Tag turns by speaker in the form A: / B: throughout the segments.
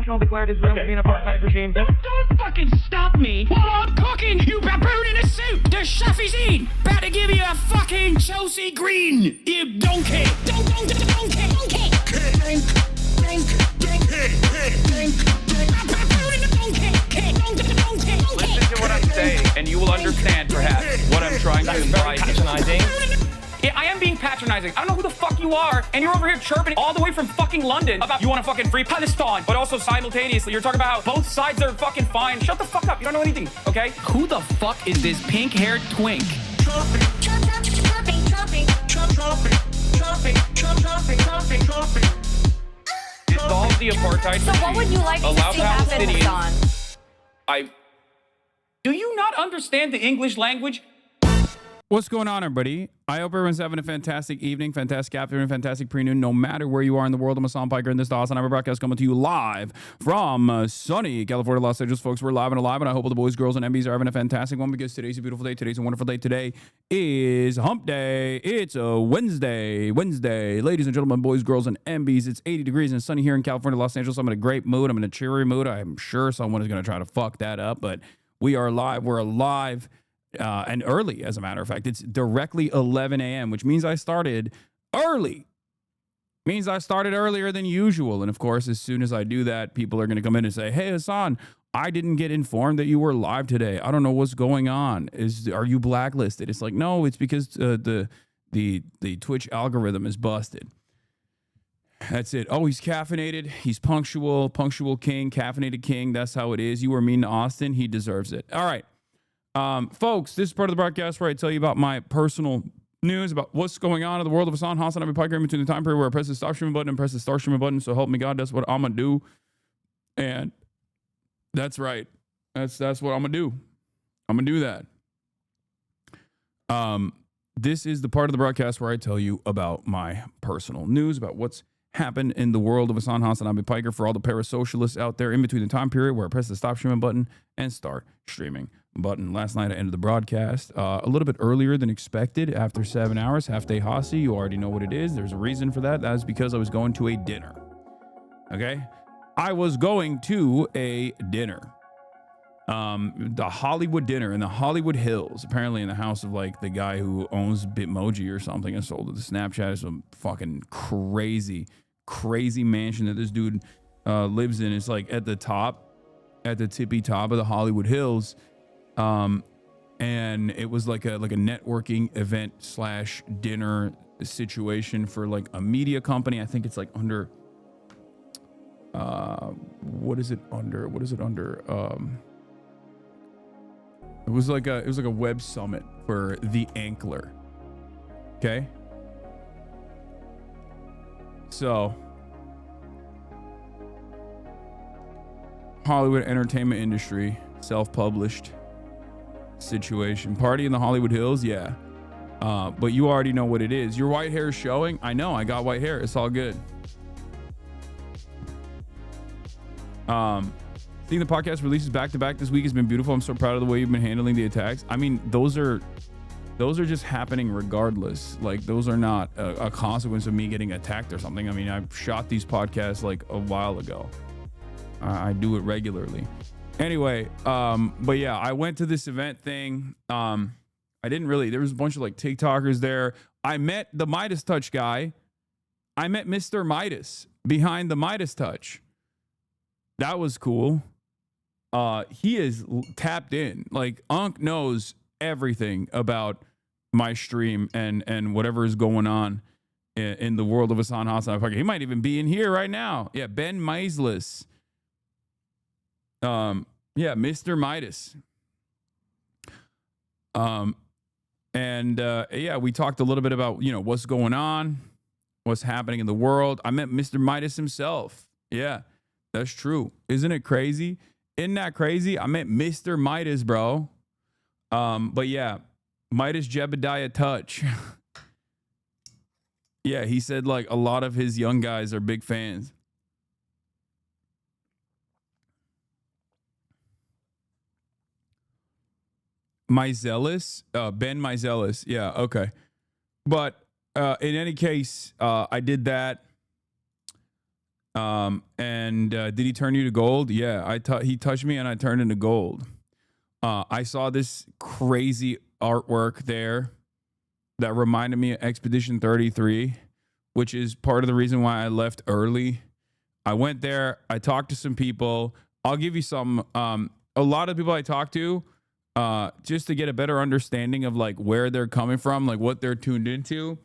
A: National declared Israel to be an apartheid regime.
B: Don't fucking stop me while I'm cooking, you baboon in a suit! The chef is in! About to give you a fucking Chelsea Green! You donkey! Donkey! Donkey!
C: Listen to what I'm saying, and you will understand, perhaps, what I'm trying to imply.
B: Patronizing.
C: Yeah, I am being patronizing. I don't know who the fuck you are, and you're over here chirping all the way from fucking London about you want to fucking free Palestine, but also simultaneously you're talking about how both sides are fucking fine. Shut the fuck up. You don't know anything, okay? Who the fuck is this pink-haired twink? Dissolve the apartheid.
D: So what would you like to see happen, Hasan?
C: Do you not understand the English language?
E: What's going on, everybody? I hope everyone's having a fantastic evening, fantastic afternoon, fantastic pre-noon, no matter where you are in the world. I'm Hasan Piker, and this is the HasanAbi Broadcast coming to you live from sunny California, Los Angeles. Folks, we're live and alive, and I hope all the boys, girls, and MBs are having a fantastic one because today's a beautiful day. Today's a wonderful day. Today is hump day. It's a Wednesday. Ladies and gentlemen, boys, girls, and MBs, it's 80 degrees and sunny here in California, Los Angeles. I'm in a great mood. I'm in a cheery mood. I'm sure someone is going to try to fuck that up, but we are live. We're alive. And early, as a matter of fact. It's directly 11 a.m., which means I started early. Means I started earlier than usual. And of course, as soon as I do that, people are going to come in and say, hey, Hasan, I didn't get informed that you were live today. I don't know what's going on. Are you blacklisted? It's like, no, it's because the Twitch algorithm is busted. That's it. Oh, he's caffeinated. He's punctual king, caffeinated king. That's how it is. You were mean to Austin. He deserves it. All right. Folks, this is part of the broadcast where I tell you about my personal news, about what's going on in the world of HasanAbi Piker in between the time period where I press the stop streaming button and press the start streaming button. So help me God, that's what I'm going to do. And that's right. That's what I'm going to do. I'm going to do that. This is the part of the broadcast where I tell you about my personal news, about what's happened in the world of HasanAbi Piker for all the parasocialists out there in between the time period where I press the stop streaming button and start streaming button. Last night I ended the broadcast a little bit earlier than expected after 7 hours. Half day Hasi, you already know what it is. There's a reason for that. That is because I was going to a dinner. Okay? I was going to a dinner. The Hollywood dinner in the Hollywood Hills, apparently in the house of like the guy who owns Bitmoji or something and sold it to Snapchat. Is some fucking crazy mansion that this dude lives in. It's like at the tippy top of the Hollywood Hills. And it was like a networking event / dinner situation for like a media company. I think it's like under, what is it under? It was like a web summit for The Ankler. Okay. So Hollywood entertainment industry, self-published situation, party in the Hollywood Hills. Yeah. But you already know what it is. Your white hair is showing. I know I got white hair. It's all good. Seeing the podcast releases back to back this week has been beautiful. I'm so proud of the way you've been handling the attacks. I mean, those are just happening regardless. Like, those are not a consequence of me getting attacked or something. I mean, I shot these podcasts like a while ago. I do it regularly. Anyway, but yeah, I went to this event thing. I didn't really, there was a bunch of like TikTokers there. I met the Midas Touch guy. I met Mr. Midas behind the Midas Touch. That was cool. He is tapped in. Like, Unc knows everything about my stream and whatever is going on in the world of HasanAbi Piker. He might even be in here right now. Yeah, Ben Meislis. Yeah, Mr. Midas. Yeah, we talked a little bit about, what's going on, what's happening in the world. I met Mr. Midas himself. Yeah, that's true. Isn't it crazy? Isn't that crazy? I met Mr. Midas, bro. But yeah, Midas Jebediah Touch. Yeah, he said like a lot of his young guys are big fans. Myzelis, Ben Myzelis. Yeah, okay. But in any case, I did that. Did he turn you to gold? Yeah, he touched me and I turned into gold. I saw this crazy artwork there that reminded me of Expedition 33, which is part of the reason why I left early. I went there. I talked to some people. I'll give you some. A lot of people I talked to, just to get a better understanding of like where they're coming from, like what they're tuned into.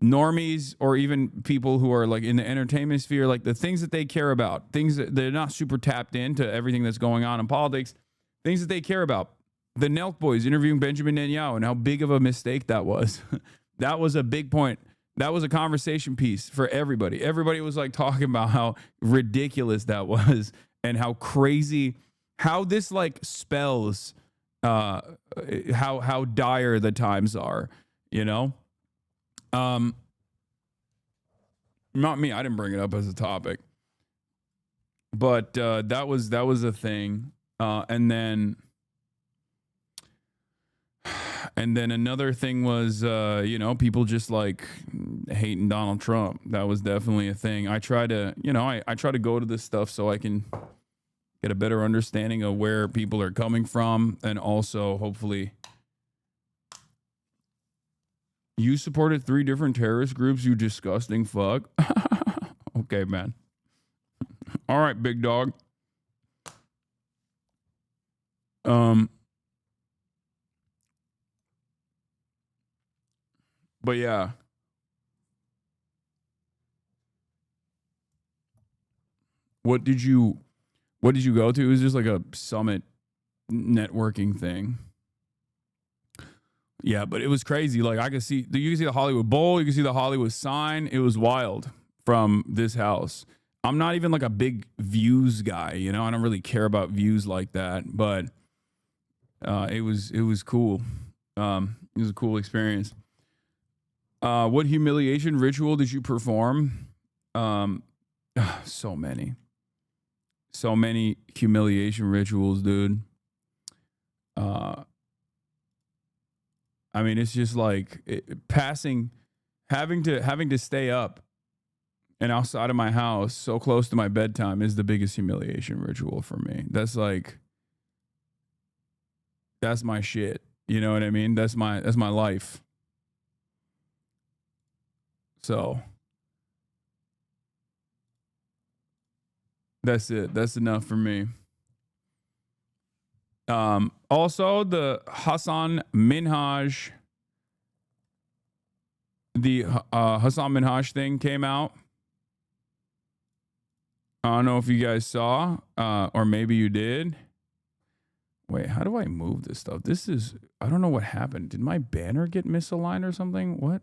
E: Normies or even people who are like in the entertainment sphere, like the things that they care about, things that they're not super tapped into everything that's going on in politics, things that they care about. The Nelk Boys interviewing Benjamin Netanyahu and how big of a mistake that was. That was a big point. That was a conversation piece for everybody. Everybody was like talking about how ridiculous that was and how crazy, how this like spells how dire the times are, you know? Not me. I didn't bring it up as a topic, but that was a thing. And then another thing was, people just like hating Donald Trump. That was definitely a thing. I try to, I try to go to this stuff so I can get a better understanding of where people are coming from, and also hopefully. You supported 3 different terrorist groups, you disgusting fuck. Okay, man. All right, big dog. But yeah. What did you go to? It was just like a summit networking thing. Yeah, but it was crazy. Like you can see the Hollywood Bowl, you can see the Hollywood sign. It was wild from this house. I'm not even like a big views guy, I don't really care about views like that, but it was cool. It was a cool experience. What humiliation ritual did you perform? So many humiliation rituals, dude. I mean, it's just like having to stay up and outside of my house so close to my bedtime is the biggest humiliation ritual for me. That's my shit. You know what I mean? That's my life. So that's it. That's enough for me. Also, the HasanxHASAN, the HasanxHASAN thing came out. I don't know if you guys saw, or maybe you did. Wait, how do I move this stuff? I don't know what happened. Did my banner get misaligned or something? What?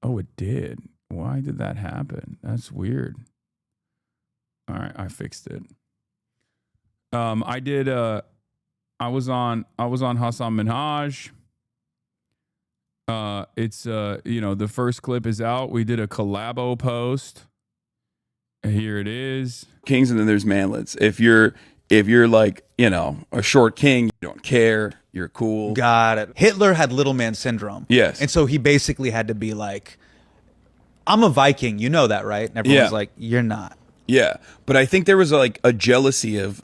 E: Oh, it did. Why did that happen? That's weird. All right, I fixed it. I did. I was on HasanxHASAN. It's the first clip is out. We did a collabo post. Here it is.
F: Kings, and then there's manlets. If you're like a short king, you don't care. You're cool.
G: Got it. Hitler had little man syndrome.
F: Yes.
G: And so he basically had to be like, I'm a Viking. You know that, right? And everyone's like, you're not.
F: Yeah, but I think there was like a jealousy of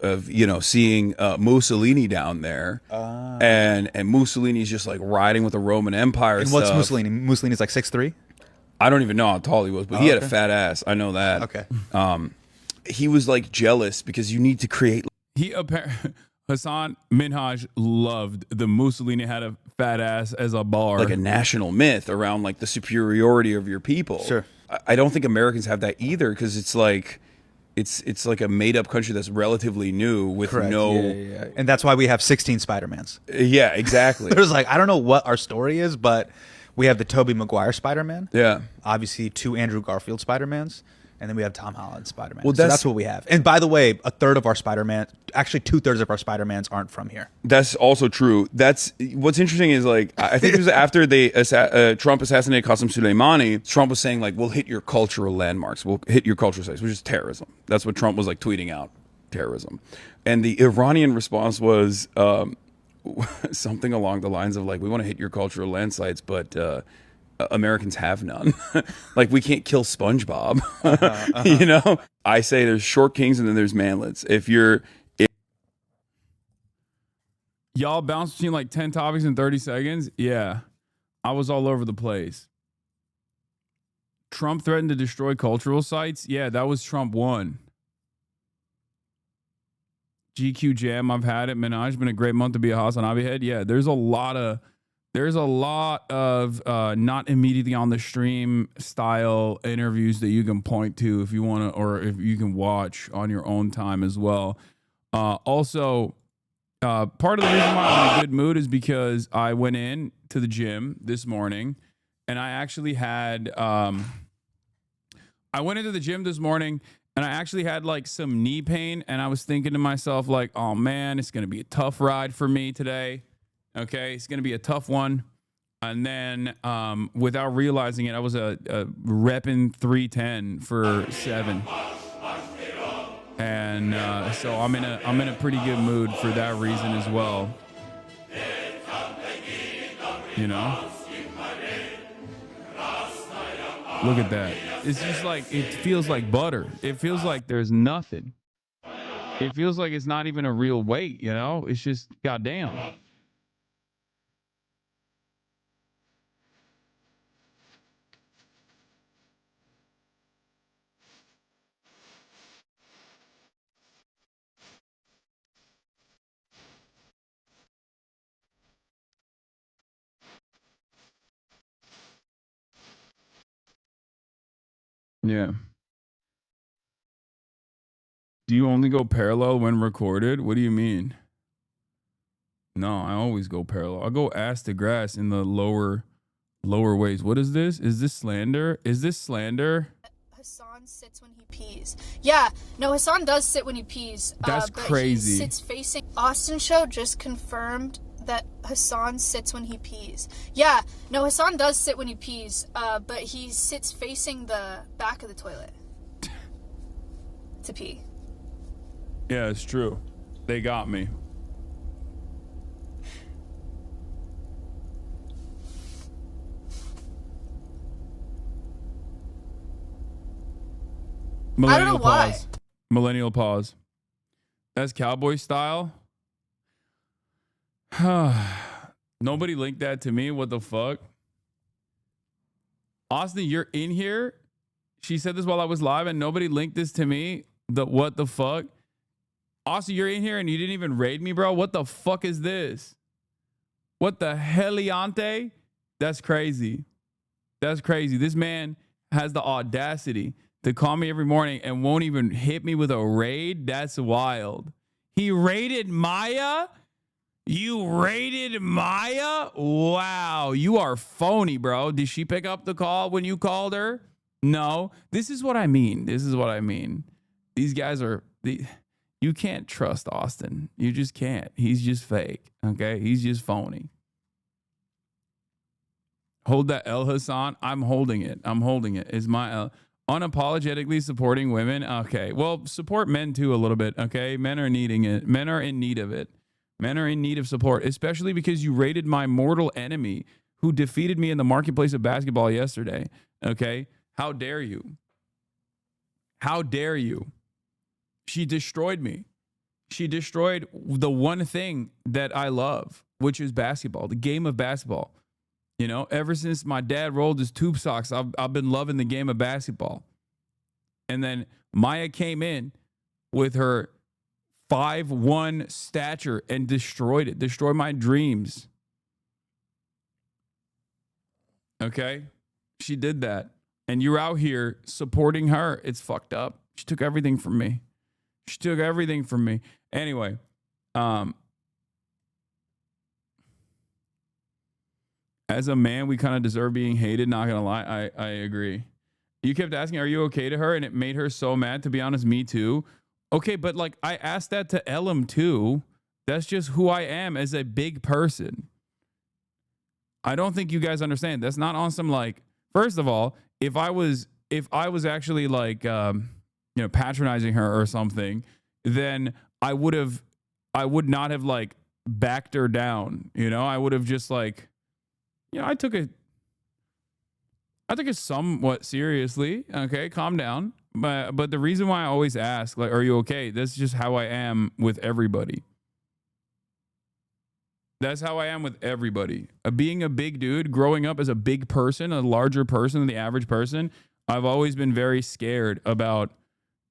F: seeing Mussolini down there, and Mussolini's just like riding with the Roman Empire.
G: And
F: stuff.
G: what's Mussolini? Mussolini's like 6'3".
F: I don't even know how tall he was, but he had a fat ass. I know that.
G: Okay.
F: He was like jealous because you need to create.
E: Hasan Minhaj loved the Mussolini had a fat ass as a bar,
F: like a national myth around like the superiority of your people.
G: Sure.
F: I don't think Americans have that either, because it's like. It's like a made up country that's relatively new with no.
G: Yeah. And that's why we have 16 Spider-Mans.
F: Yeah, exactly.
G: There's like, I don't know what our story is, but we have the Tobey Maguire Spider-Man.
F: Yeah.
G: Obviously 2 Andrew Garfield Spider-Mans. And then we have Tom Holland Spider-Man.
F: Well,
G: so that's what we have. And by the way, a third of our Spider-Man, actually 2/3 of our Spider-Mans aren't from here.
F: That's also true. That's what's interesting is like, I think it was after Trump assassinated Qasem Soleimani, Trump was saying like, we'll hit your cultural landmarks. We'll hit your cultural sites, which is terrorism. That's what Trump was like tweeting out, terrorism. And the Iranian response was something along the lines of like, we want to hit your cultural land sites, but Americans have none. Like, we can't kill SpongeBob. You know, I say there's short kings and then there's manlets.
E: Y'all bounced between like 10 topics in 30 seconds. Yeah, I was all over the place. Trump threatened to destroy cultural sites. Yeah, that was Trump 1. GQ Jam, I've had it. Minaj, been a great month to be a HasanAbi head. Yeah, there's a lot of not immediately on the stream style interviews that you can point to if you want to, or if you can watch on your own time as well. Also, part of the reason why I'm in a good mood is because I went in to the gym this morning and I actually had, I went into the gym this morning and I actually had like some knee pain, and I was thinking to myself like, oh man, it's going to be a tough ride for me today. Okay. It's going to be a tough one. And then, without realizing it, I was a repping 310 for 7. And, so I'm in a pretty good mood for that reason as well. You know? Look at that. It's just like, it feels like butter. It feels like there's nothing. It feels like it's not even a real weight, you know? It's just, goddamn. Yeah. Do you only go parallel when recorded? What do you mean? No, I always go parallel. I go ass to grass in the lower ways. What is this? Is this slander? Is this slander?
H: Hasan sits when he pees. Yeah, no, Hasan does sit when he pees.
E: That's
H: but
E: crazy.
H: He sits facing. Austin Show just confirmed that Hasan sits when he pees. Yeah, no, Hasan does sit when he pees, but he sits facing the back of the toilet to pee.
E: Yeah, it's true. They got me. Millennial pause. Millennial pause. That's cowboy style. Nobody linked that to me. What the fuck? Austin, you're in here. She said this while I was live and nobody linked this to me. What the fuck? Austin, you're in here and you didn't even raid me, bro. What the fuck is this? What the heliante? That's crazy. That's crazy. This man has the audacity to call me every morning and won't even hit me with a raid. That's wild. He raided Maya? You raided Maya? Wow, you are phony, bro. Did she pick up the call when you called her? No. This is what I mean. This is what I mean. These guys are... You can't trust Austin. You just can't. He's just fake, okay? He's just phony. Hold that L, Hasan. I'm holding it. I'm holding it. It's my L. Unapologetically supporting women. Okay. Well, support men too a little bit, okay? Men are needing it. Men are in need of it. Men are in need of support, especially because you raided my mortal enemy who defeated me in the marketplace of basketball yesterday, okay? How dare you? How dare you? She destroyed me. She destroyed the one thing that I love, which is basketball, the game of basketball. You know, ever since my dad rolled his tube socks, I've been loving the game of basketball. And then Maya came in with her 5'1" stature and destroyed it, destroyed my dreams. Okay? She did that. And you're out here supporting her. It's fucked up. She took everything from me. She took everything from me. Anyway, as a man, we kind of deserve being hated. Not gonna lie, I agree. You kept asking, "Are you okay?" to her, and it made her so mad. To be honest, me too. Okay, but like I asked that to Elam too. That's just who I am as a big person. I don't think you guys understand. That's not on some like. First of all, if I was actually like patronizing her or something, then I would not have like backed her down. You know, I would have just like, I took it. I think it's somewhat seriously. Okay, calm down. But the reason why I always ask, like, are you okay? That's just how I am with everybody. That's how I am with everybody. Being a big dude, growing up as a big person, a larger person than the average person, I've always been very scared about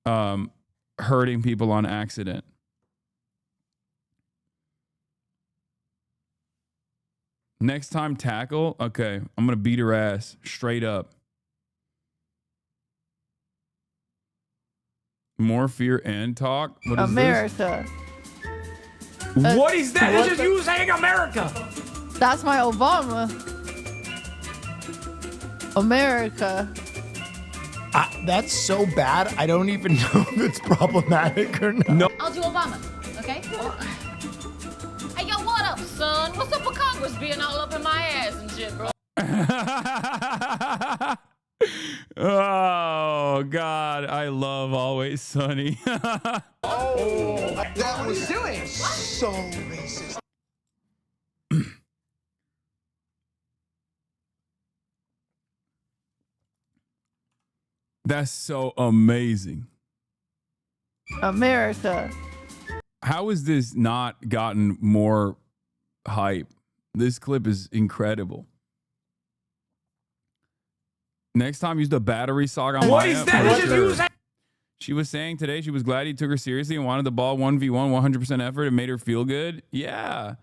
E: hurting people on accident. Next time tackle, okay, I'm going to beat her ass straight up. More fear and talk? What is
I: America.
E: This?
C: What is that? This is you saying America.
I: That's my Obama. America.
A: That's so bad. I don't even know if it's problematic or not. No.
D: I'll do Obama, okay? Hey, yo, what up, son? What's up with Congress being all up in my ass and shit, bro?
E: Oh, God. I love Always Sunny.
A: Oh, that was doing so racist.
E: That's so amazing.
I: America.
E: How has this not gotten more hype? This clip is incredible. Next time, use the battery saga on
C: What
E: Maya.
C: is that?
E: For sure. She was saying today she was glad he took her seriously and wanted the ball 1v1, 100% effort. It made her feel good. Yeah.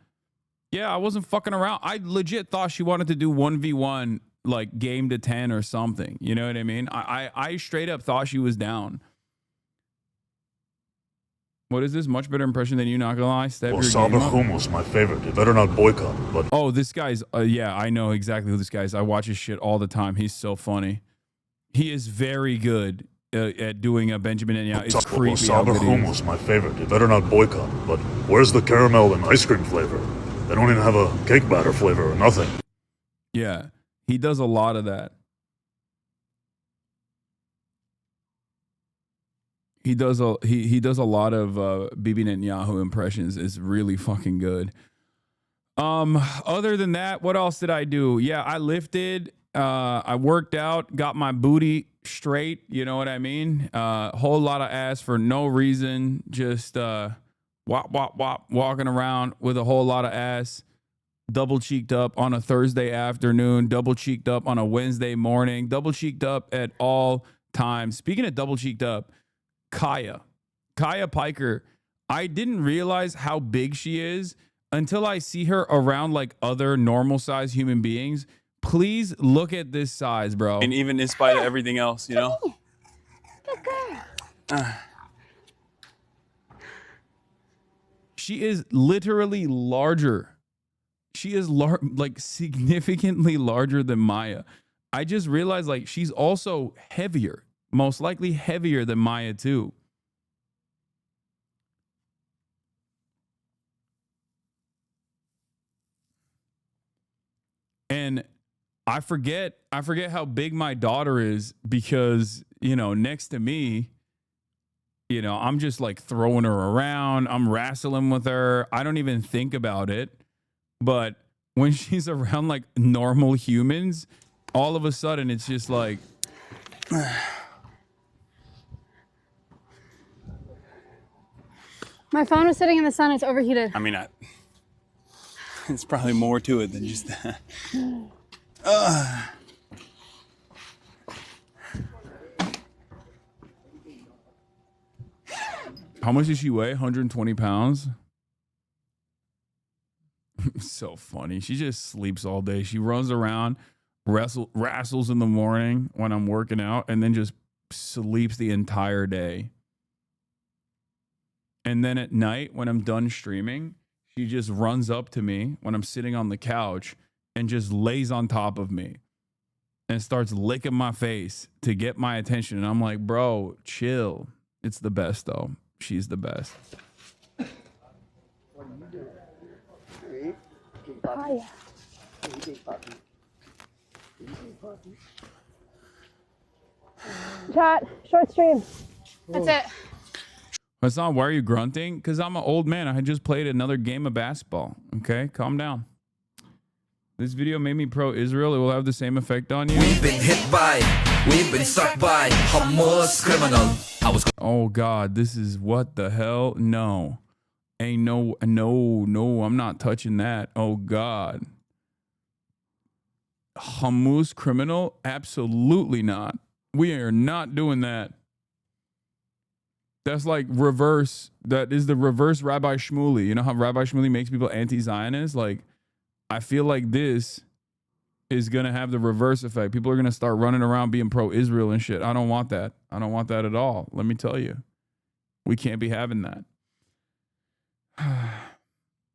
E: Yeah, I wasn't fucking around. I legit thought she wanted to do 1v1, like game to 10 or something. You know what I mean? I straight up thought she was down. What is this? Much better impression than you, not gonna lie. Step
J: Well,
E: your game up.
J: Cuomos, my favorite. You better not boycott him, but...
E: Oh, this guy's... yeah, I know exactly who this guy is. I watch his shit all the time. He's so funny. He is very good at doing a Benjamin Netanyahu. It's creepy how good he is.
J: Cuomos, my favorite. You better not boycott him, but where's the caramel and ice cream flavor? They don't even have a cake batter flavor or nothing.
E: Yeah, he does a lot of that. He does a lot of Bibi Netanyahu impressions. It's really fucking good. Other than that, what else did I do? Yeah, I lifted. I worked out, got my booty straight. You know what I mean? Whole lot of ass for no reason. Just walking around with a whole lot of ass. Double cheeked up on a Thursday afternoon. Double cheeked up on a Wednesday morning. Double cheeked up at all times. Speaking of double cheeked up. Kaya Piker, I didn't realize how big she is until I see her around like other normal size human beings. Please look at this size, bro.
F: And even in spite of everything else, you know?
E: She is literally larger. She is like significantly larger than Maya. I just realized like she's also heavier. Most likely heavier than Maya too. And I forget how big my daughter is because, you know, next to me, you know, I'm just like throwing her around. I'm wrestling with her. I don't even think about it. But when she's around like normal humans, all of a sudden it's just like...
K: My phone was sitting in the sun. It's overheated.
F: I mean, it's probably more to it than just that.
E: How much does she weigh? 120 pounds? So funny. She just sleeps all day. She runs around, wrestles in the morning when I'm working out, and then just sleeps the entire day. And then at night, when I'm done streaming, she just runs up to me when I'm sitting on the couch and just lays on top of me and starts licking my face to get my attention. And I'm like, bro, chill. It's the best, though. She's the best.
K: Hi. Chat, short stream.
D: That's it.
E: Hasan, why are you grunting? Because I'm an old man. I had just played another game of basketball. Okay, calm down. This video made me pro-Israel. It will have the same effect on you.
L: We've been hit by, we've been struck by Hamas criminal.
E: Oh God, this is what the hell? No, ain't no, I'm not touching that. Oh God. Hamas criminal? Absolutely not. We are not doing that. That's like reverse. That is the reverse Rabbi Shmuley. You know how Rabbi Shmuley makes people anti-Zionist? Like, I feel like this is going to have the reverse effect. People are going to start running around being pro-Israel and shit. I don't want that. I don't want that at all. Let me tell you. We can't be having that.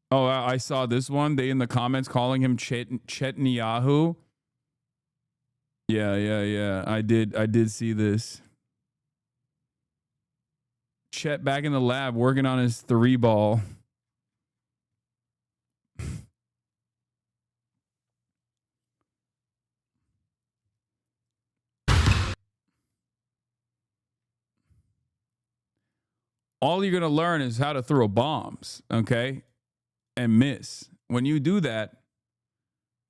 E: Oh, I saw this one. They in the comments calling him Chetniyahu. Yeah. I did see this. Chet back in the lab working on his 3-ball. All you're going to learn is how to throw bombs, okay? And miss. When you do that,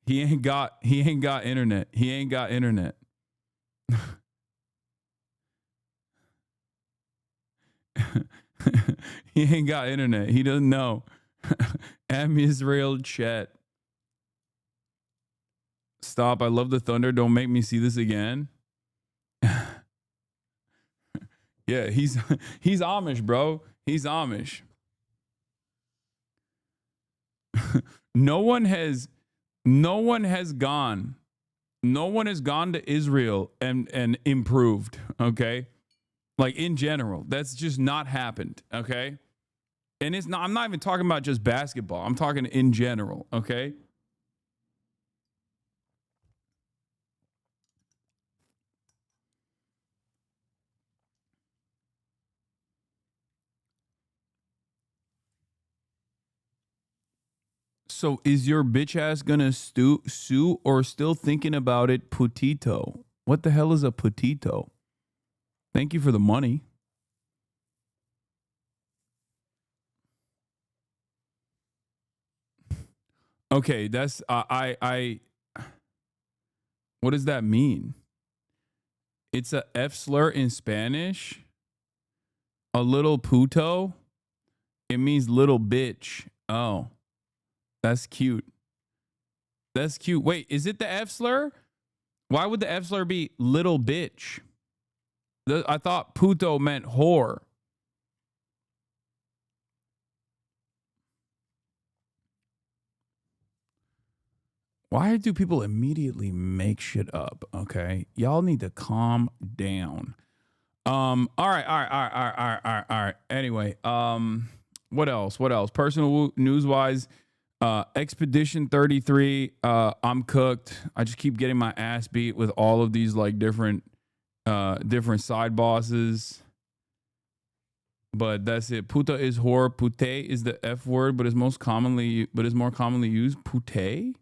E: he ain't got internet. He ain't got internet. He ain't got internet. He doesn't know. Am Israel Chet. Stop. I love the thunder. Don't make me see this again. Yeah, he's Amish, bro. He's Amish. No one has gone to Israel and improved, okay? Like in general, that's just not happened, okay? And it's not, I'm not even talking about just basketball. I'm talking in general, okay? So is your bitch ass gonna sue or still thinking about it, putito? What the hell is a putito? Thank you for the money. Okay, that's I what does that mean? It's a F slur in Spanish. A little puto. It means little bitch. Oh. That's cute. That's cute. Wait, is it the F slur? Why would the F slur be little bitch? I thought puto meant whore. Why do people immediately make shit up? Okay. Y'all need to calm down. All right. Anyway, what else? Personal news wise, Expedition 33, I'm cooked. I just keep getting my ass beat with all of these like different side bosses. But that's it. Puta is whore. Pute is the F word, but is more commonly used. Pute?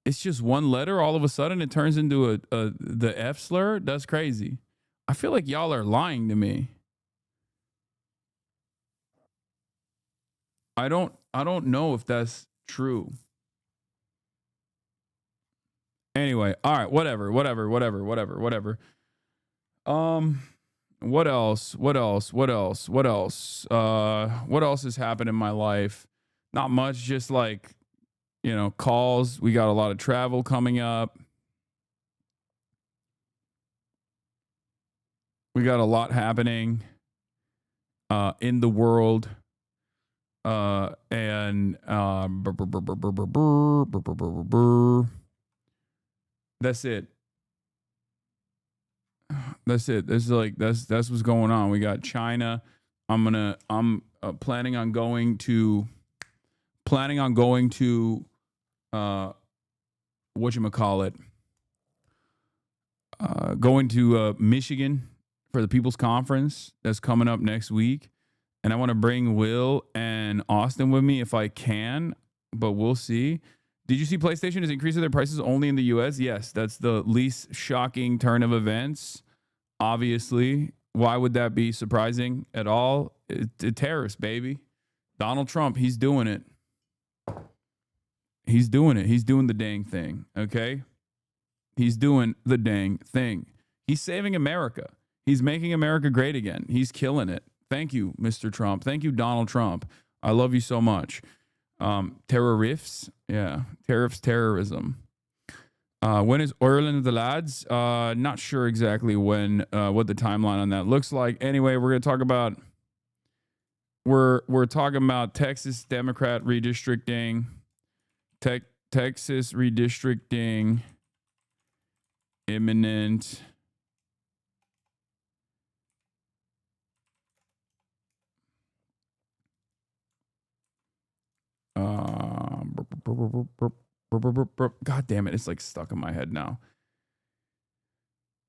E: It's just one letter. All of a sudden, it turns into the F slur. That's crazy. I feel like y'all are lying to me. I don't know if that's true. Anyway, all right, whatever. What else? What else has happened in my life? Not much, just like, you know, calls. We got a lot of travel coming up. We got a lot happening in the world. That's it. That's what's going on. We got China. I'm planning on going to whatchamacallit, going to Michigan for the People's Conference that's coming up next week. And I want to bring Will and Austin with me if I can, but we'll see. Did you see PlayStation is increasing their prices only in the US? Yes, that's the least shocking turn of events. Obviously, why would that be surprising at all? It's a terrorist, baby. Donald Trump, he's doing it. He's doing it. He's doing the dang thing. Okay. He's doing the dang thing. He's saving America. He's making America great again. He's killing it. Thank you, Mr. Trump. Thank you, Donald Trump. I love you so much. Terrorists. Yeah. Tariffs, terrorism. When is Ireland the lads? Not sure exactly when, what the timeline on that looks like. Anyway, we're going to talk about, we're talking about Texas Democrat redistricting, Texas redistricting, imminent. God damn it, it's like stuck in my head now.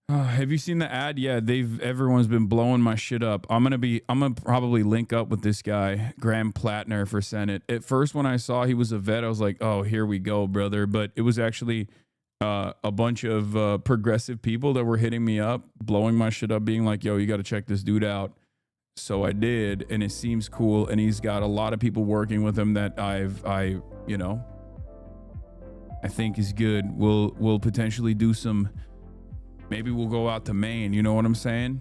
E: Have you seen the ad? Yeah, everyone's been blowing my shit up. I'm gonna probably link up with this guy, Graham Plattner, for Senate. At first, when I saw he was a vet, I was like, oh, here we go, brother. But it was actually a bunch of progressive people that were hitting me up, blowing my shit up, being like, yo, you got to check this dude out. So I did, and it seems cool, and he's got a lot of people working with him that I think is good. We'll potentially do some, maybe we'll go out to Maine, you know what I'm saying?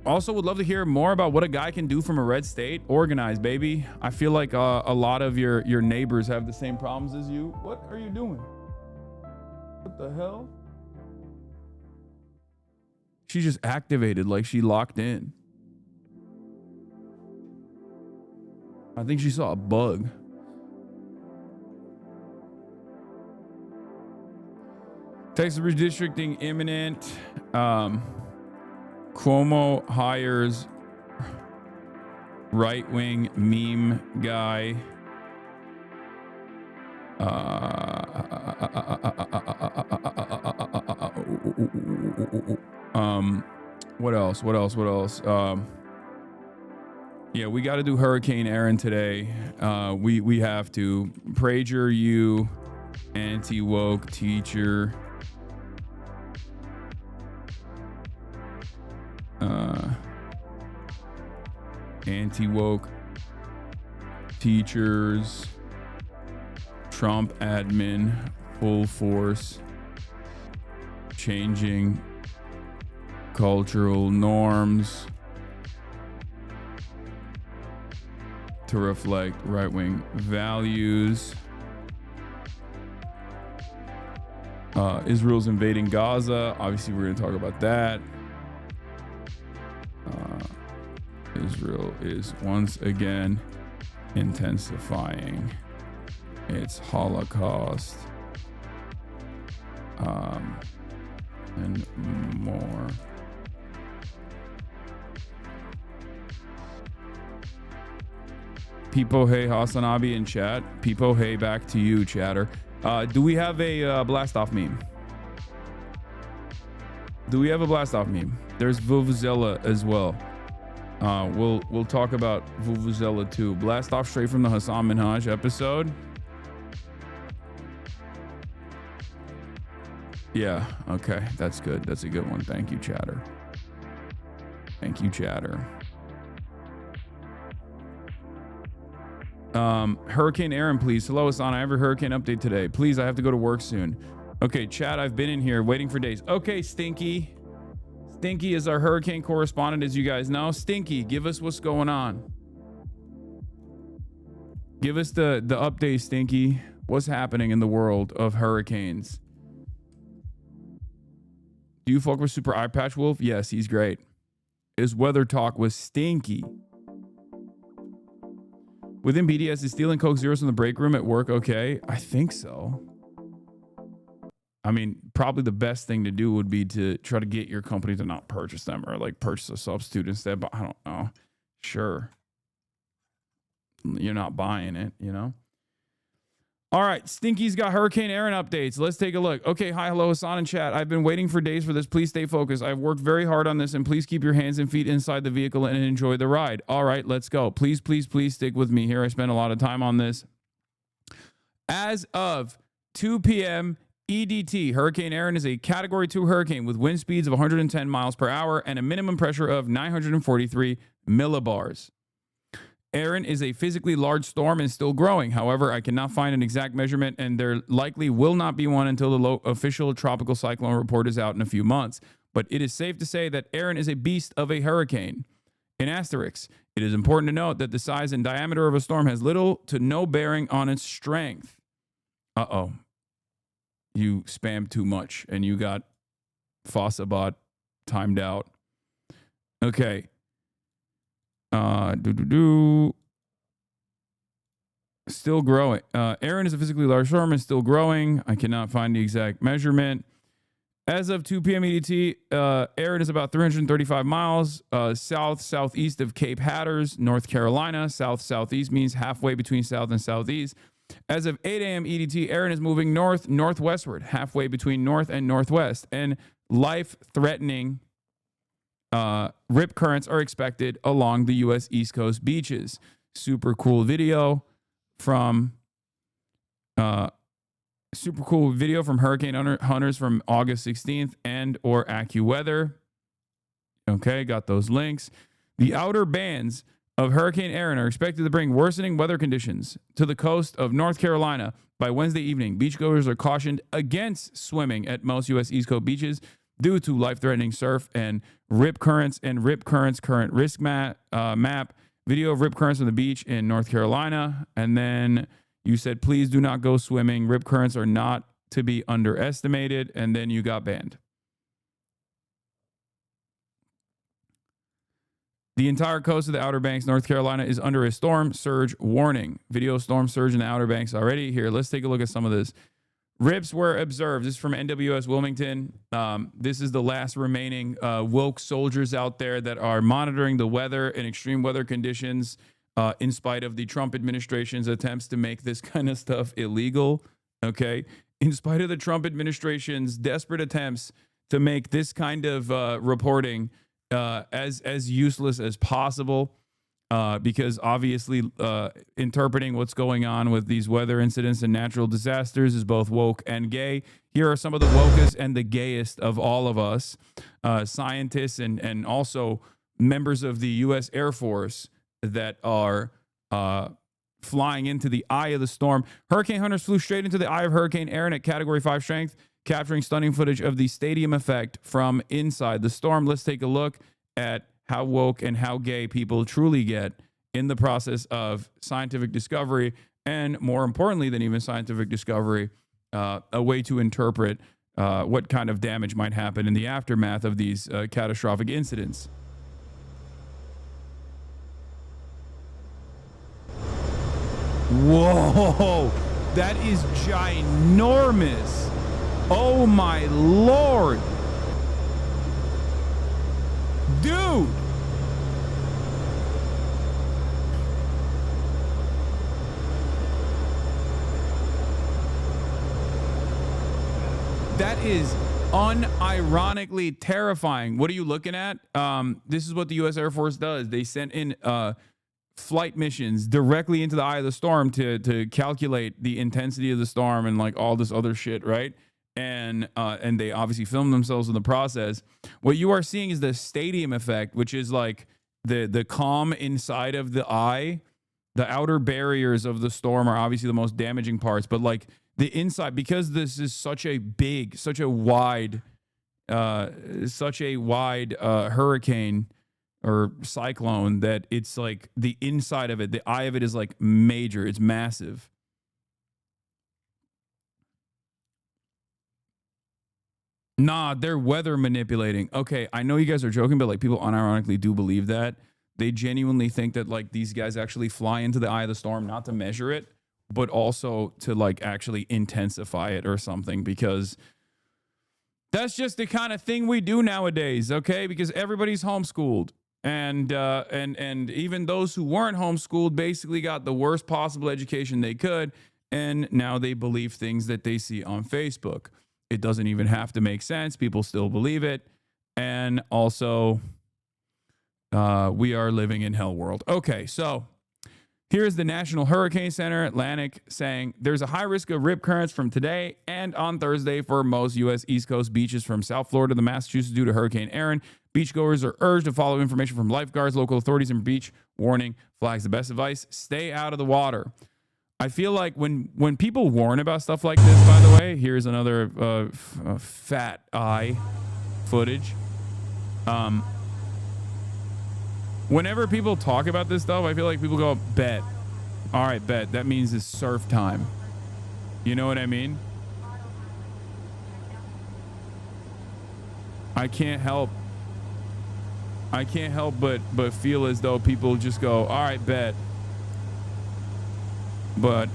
E: Also would love to hear more about what a guy can do from a red state. Organize, baby. I feel like a lot of your neighbors have the same problems as you. What are you doing? What the hell? She just activated like she locked in. I think she saw a bug. Texas redistricting imminent. Cuomo hires right-wing meme guy. What else? Yeah, we got to do Hurricane ERIN today. We have to. PRAGER, you, ANTIWOKE teacher. ANTIWOKE teachers. Trump admin, full force, changing cultural norms to reflect right-wing values. Israel's invading Gaza. Obviously, we're going to talk about that. Israel is once again intensifying its Holocaust, and more. People, hey, HasanAbi in chat. People, hey, back to you, chatter. Do we have a blast off meme? Do we have a blast off meme? There's Vuvuzela as well. We'll talk about Vuvuzela too. Blast off straight from the Hasan Minhaj episode. Yeah, okay, that's good. That's a good one. Thank you, chatter. Thank you, chatter. Hurricane ERIN, please. Hello, Hasan. I have a hurricane update today. Please, I have to go to work soon. Okay, chat, I've been in here waiting for days. Okay, Stinky. Stinky is our hurricane correspondent, as you guys know. Stinky, give us what's going on. Give us the update, Stinky. What's happening in the world of hurricanes? Do you fuck with Super Eye Patch Wolf? Yes, he's great. His weather talk was stinky. Within BDS, is stealing Coke Zeros from the break room at work okay? I think so. I mean, probably the best thing to do would be to try to get your company to not purchase them, or like purchase a substitute instead, but I don't know. Sure. You're not buying it, you know? All right, Stinky's got Hurricane ERIN updates. Let's take a look. Okay, hi, hello, Hasan in chat. I've been waiting for days for this. Please stay focused. I've worked very hard on this, and please keep your hands and feet inside the vehicle and enjoy the ride. All right, let's go. Please, please, please stick with me here. I spent a lot of time on this. As of 2 p.m. EDT, Hurricane ERIN is a Category 2 hurricane with wind speeds of 110 miles per hour and a minimum pressure of 943 millibars. ERIN is a physically large storm and still growing. However, I cannot find an exact measurement, and there likely will not be one until the official tropical cyclone report is out in a few months. But it is safe to say that ERIN is a beast of a hurricane. In asterisk, it is important to note that the size and diameter of a storm has little to no bearing on its strength. Uh-oh. You spammed too much, and you got FOSSABot timed out. Okay. Still growing. ERIN is a physically large storm and still growing. I cannot find the exact measurement. As of 2 p.m. EDT, ERIN is about 335 miles south-southeast of Cape Hatteras, North Carolina. South-southeast means halfway between south and southeast. As of 8 a.m. EDT, ERIN is moving north-northwestward, halfway between north and northwest. And life-threatening rip currents are expected along the U.S. East Coast beaches. Super cool video from Hurricane Hunters from August 16th and or AccuWeather. Okay, got those links. The outer bands of Hurricane ERIN are expected to bring worsening weather conditions to the coast of North Carolina by Wednesday evening. Beachgoers are cautioned against swimming at most U.S. East Coast beaches due to life-threatening surf and rip currents current risk map. Video of rip currents on the beach in North Carolina. And then you said, please do not go swimming. Rip currents are not to be underestimated. And then you got banned. The entire coast of the Outer Banks, North Carolina, is under a storm surge warning. Video storm surge in the Outer Banks already. Here, let's take a look at some of this. Rips were observed. This is from NWS Wilmington. This is the last remaining woke soldiers out there that are monitoring the weather and extreme weather conditions in spite of the Trump administration's attempts to make this kind of stuff illegal. Okay. In spite of the Trump administration's desperate attempts to make this kind of reporting as useless as possible. Because obviously interpreting what's going on with these weather incidents and natural disasters is both woke and gay. Here are some of the wokest and the gayest of all of us, scientists and also members of the U.S. Air Force that are flying into the eye of the storm. Hurricane hunters flew straight into the eye of Hurricane ERIN at Category 5 strength, capturing stunning footage of the stadium effect from inside the storm. Let's take a look at how woke and how gay people truly get in the process of scientific discovery, and more importantly than even scientific discovery, a way to interpret what kind of damage might happen in the aftermath of these catastrophic incidents. Whoa, that is ginormous. Oh my Lord. Dude. That is unironically terrifying. What are you looking at? This is what the U.S. Air Force does. They sent in flight missions directly into the eye of the storm to calculate the intensity of the storm and like all this other shit, right? And they obviously film themselves in the process. What you are seeing is the stadium effect, which is like the calm inside of the eye. The outer barriers of the storm are obviously the most damaging parts, but like the inside, because this is such a wide hurricane or cyclone, that it's like the inside of it, the eye of it is like major. It's massive. Nah, they're weather manipulating. Okay, I know you guys are joking, but like people unironically do believe that. They genuinely think that like these guys actually fly into the eye of the storm, not to measure it, but also to like actually intensify it or something, because that's just the kind of thing we do nowadays, okay? Because everybody's homeschooled. And even those who weren't homeschooled basically got the worst possible education they could, and now they believe things that they see on Facebook. It doesn't even have to make sense. People still believe it. And also, we are living in hell world. Okay, so Here's the National Hurricane Center, Atlantic, saying there's a high risk of rip currents from today and on Thursday for most U.S. East Coast beaches from South Florida to Massachusetts due to Hurricane ERIN. Beachgoers are urged to follow information from lifeguards, local authorities, and beach warning flags. The best advice, stay out of the water. I feel like when people warn about stuff like this, by the way, here's another fat eye footage. Whenever people talk about this stuff, I feel like people go, bet. All right, bet. That means it's surf time. You know what I mean? I can't help but feel as though people just go, all right, bet. But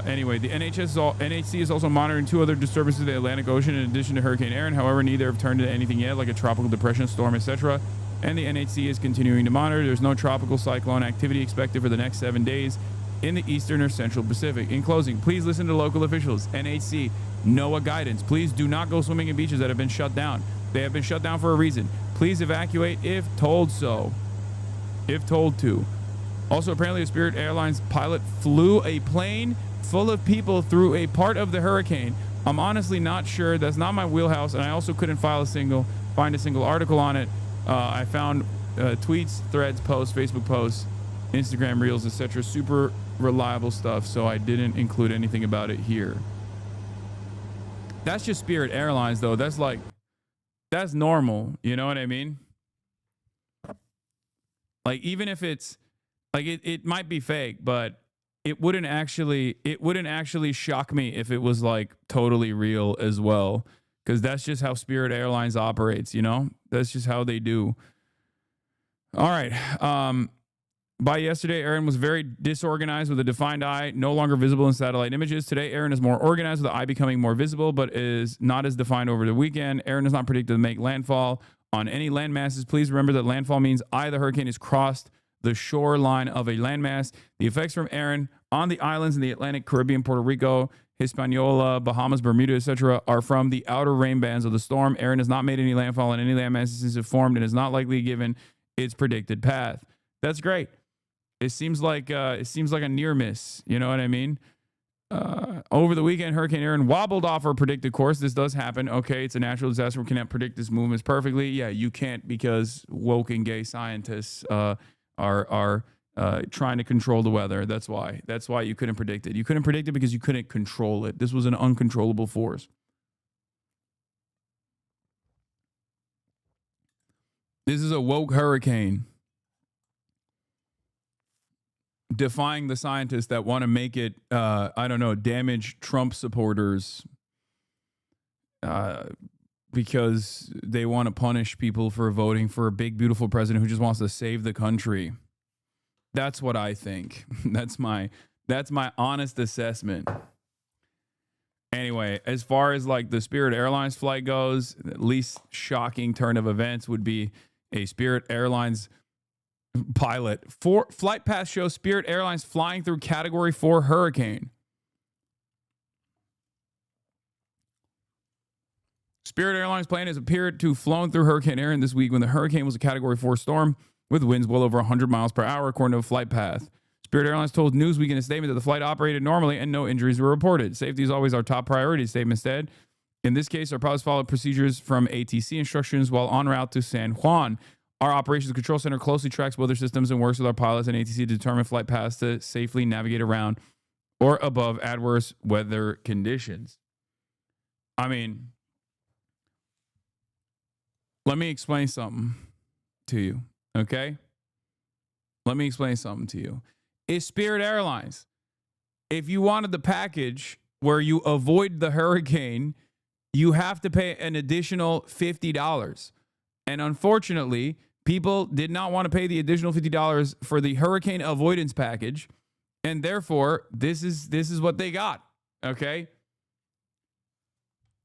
E: anyway, the NHC is also monitoring 2 other disturbances in the Atlantic Ocean in addition to Hurricane ERIN. However, neither have turned into anything yet, like a tropical depression, storm, etc. And the NHC is continuing to monitor. There's no tropical cyclone activity expected for the next 7 days in the eastern or central Pacific. In closing, please listen to local officials, NHC, NOAA guidance. Please do not go swimming in beaches that have been shut down. They have been shut down for a reason. Please evacuate if told so. If told to. Also, apparently, a Spirit Airlines pilot flew a plane full of people through a part of the hurricane. I'm honestly not sure. That's not my wheelhouse, and I also couldn't find a single article on it. I found tweets, threads, posts, Facebook posts, Instagram reels, etc. Super reliable stuff, so I didn't include anything about it here. That's just Spirit Airlines, though. That's normal. You know what I mean? Like, even if it's like it might be fake, but it wouldn't actually shock me if it was like totally real as well, because that's just how Spirit Airlines operates, you know? That's just how they do. All right. By yesterday, ERIN was very disorganized with a defined eye, no longer visible in satellite images. Today, ERIN is more organized with the eye becoming more visible, but is not as defined over the weekend. ERIN is not predicted to make landfall on any land masses. Please remember that landfall means the hurricane has crossed the shoreline of a landmass. The effects from ERIN on the islands in the Atlantic, Caribbean, Puerto Rico, Hispaniola, Bahamas, Bermuda, etc., are from the outer rain bands of the storm. ERIN has not made any landfall on any landmasses since it formed and is not likely given its predicted path. That's great. It seems like a near miss. You know what I mean? Over the weekend, Hurricane ERIN wobbled off her predicted course. This does happen. Okay, it's a natural disaster. We cannot predict its movements perfectly. Yeah, you can't, because woke and gay scientists are trying to control the weather. That's why you couldn't predict it. You couldn't predict it because you couldn't control it. This was an uncontrollable force. This is a woke hurricane defying the scientists that want to make it, damage Trump supporters because they want to punish people for voting for a big, beautiful president who just wants to save the country. That's what I think. That's my honest assessment. Anyway, as far as like the Spirit Airlines flight goes, the least shocking turn of events would be a Spirit Airlines pilot. Flight path shows Spirit Airlines flying through Category 4 hurricane. Spirit Airlines plane has appeared to have flown through Hurricane ERIN this week when the hurricane was a Category 4 storm with winds well over 100 miles per hour, according to a flight path. Spirit Airlines told Newsweek in a statement that the flight operated normally and no injuries were reported. Safety is always our top priority, statement said. In this case, our pilots followed procedures from ATC instructions while en route to San Juan. Our operations control center closely tracks weather systems and works with our pilots and ATC to determine flight paths to safely navigate around or above adverse weather conditions. I mean, let me explain something to you, okay? Let me explain something to you. It's Spirit Airlines. If you wanted the package where you avoid the hurricane, you have to pay an additional $50. And unfortunately, people did not want to pay the additional $50 for the hurricane avoidance package, and therefore this is what they got. Okay?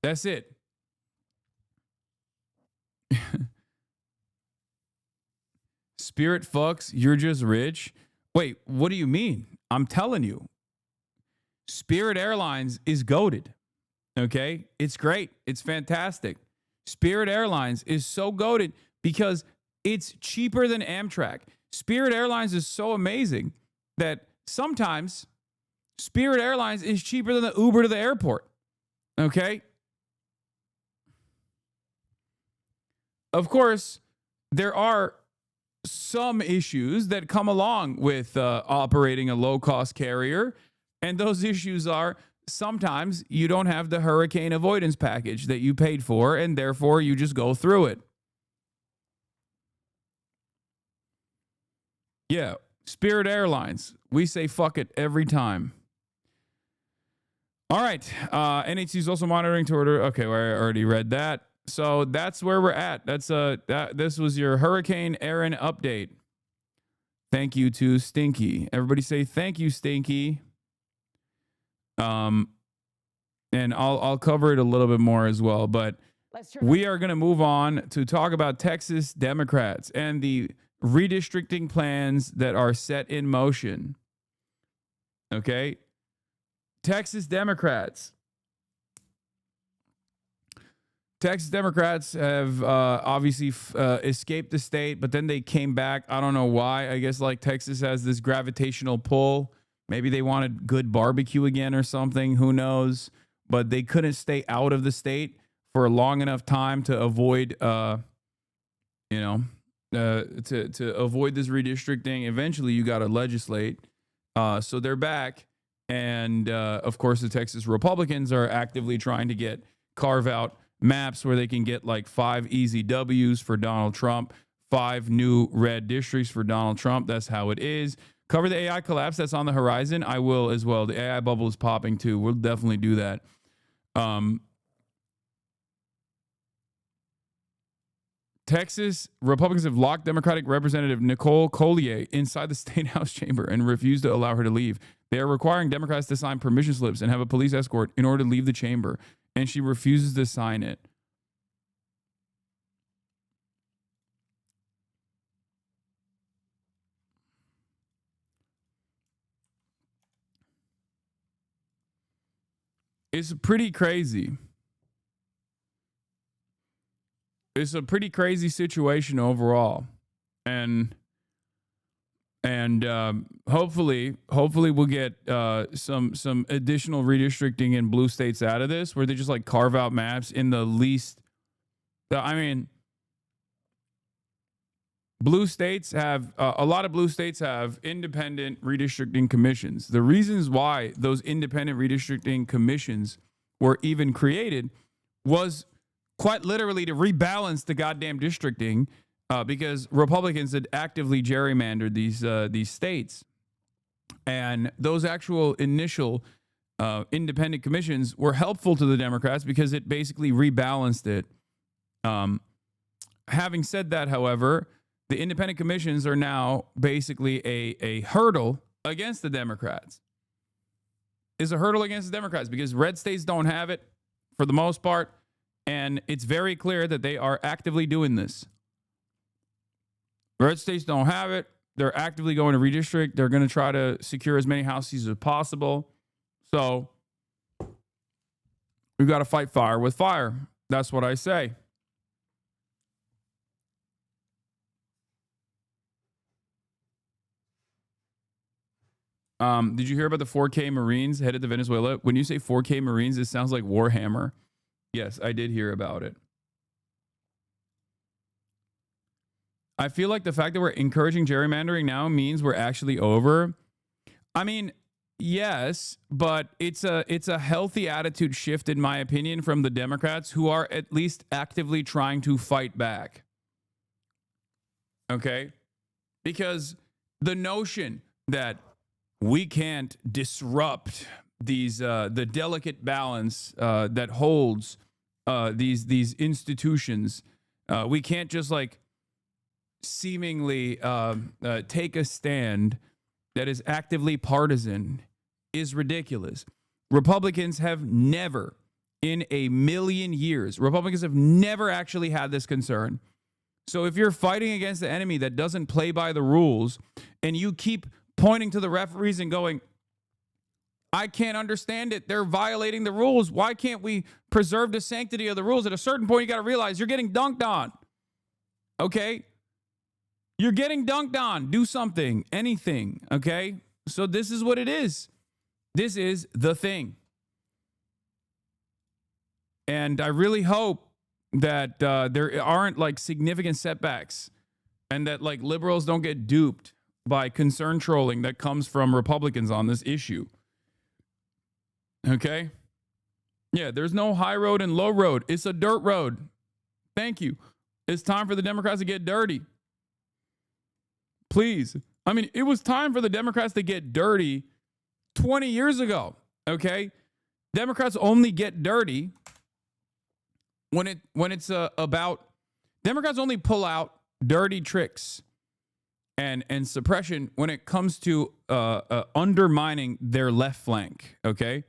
E: That's it. Spirit fucks, you're just rich. Wait, what do you mean? I'm telling you. Spirit Airlines is goated. Okay? It's great. It's fantastic. Spirit Airlines is so goated because it's cheaper than Amtrak. Spirit Airlines is so amazing that sometimes Spirit Airlines is cheaper than the Uber to the airport. Okay? Of course, there are some issues that come along with operating a low-cost carrier, and those issues are sometimes you don't have the hurricane avoidance package that you paid for, and therefore you just go through it. Yeah, Spirit Airlines, we say fuck it every time. All right, NHC is also monitoring to order. Okay, well, I already read that. So that's where we're at. This was your Hurricane ERIN update. Thank you to Stinky. Everybody say thank you, Stinky. And I'll cover it a little bit more as well, but we are going to move on to talk about Texas Democrats and the redistricting plans that are set in motion. Okay? Texas Democrats have obviously escaped the state, but then they came back. I don't know why. I guess like Texas has this gravitational pull. Maybe they wanted good barbecue again or something. Who knows? But they couldn't stay out of the state for a long enough time to avoid, to avoid this redistricting. Eventually, you got to legislate. So they're back. And of course, the Texas Republicans are actively trying to carve out maps where they can get like 5 easy W's for Donald Trump, 5 new red districts for Donald Trump. That's how it is. Cover the AI collapse that's on the horizon. I will as well. The AI bubble is popping too. We'll definitely do that. Texas Republicans have locked Democratic Representative Nicole Collier inside the State House chamber and refused to allow her to leave. They are requiring Democrats to sign permission slips and have a police escort in order to leave the chamber, and she refuses to sign it. It's pretty crazy. It's a pretty crazy situation overall, and hopefully we'll get some additional redistricting in blue states out of this, where they just like carve out maps in the least. I mean, blue states have a lot of blue states have independent redistricting commissions. The reasons why those independent redistricting commissions were even created was quite literally to rebalance the goddamn districting, because Republicans had actively gerrymandered these states, and those actual initial independent commissions were helpful to the Democrats because it basically rebalanced it. Having said that, however, the independent commissions are now basically a hurdle against the Democrats. Is a hurdle against the Democrats because red states don't have it for the most part. And it's very clear that they are actively doing this. Red states don't have it. They're actively going to redistrict. They're going to try to secure as many House seats as possible. So we've got to fight fire with fire. That's what I say. Did you hear about the 4K Marines headed to Venezuela? When you say 4K Marines, it sounds like Warhammer. Yes, I did hear about it. I feel like the fact that we're encouraging gerrymandering now means we're actually over. I mean, yes, but it's a healthy attitude shift, in my opinion, from the Democrats, who are at least actively trying to fight back. Okay? Because the notion that we can't disrupt these the delicate balance that holds these institutions, we can't just like seemingly take a stand that is actively partisan, is ridiculous. Republicans have never in a million years, Republicans have never actually had this concern. So if you're fighting against the enemy that doesn't play by the rules, and you keep pointing to the referees and going, I can't understand it, they're violating the rules, why can't we preserve the sanctity of the rules? At a certain point, you got to realize you're getting dunked on. Okay? You're getting dunked on. Do something, anything, okay? So this is what it is. This is the thing. And I really hope that there aren't like significant setbacks and that like liberals don't get duped by concern trolling that comes from Republicans on this issue. Okay? Yeah, there's no high road and low road. It's a dirt road. Thank you. It's time for the Democrats to get dirty. Please. I mean, it was time for the Democrats to get dirty 20 years ago. Okay? Democrats only get dirty when it's about Democrats only pull out dirty tricks and suppression when it comes to undermining their left flank, okay?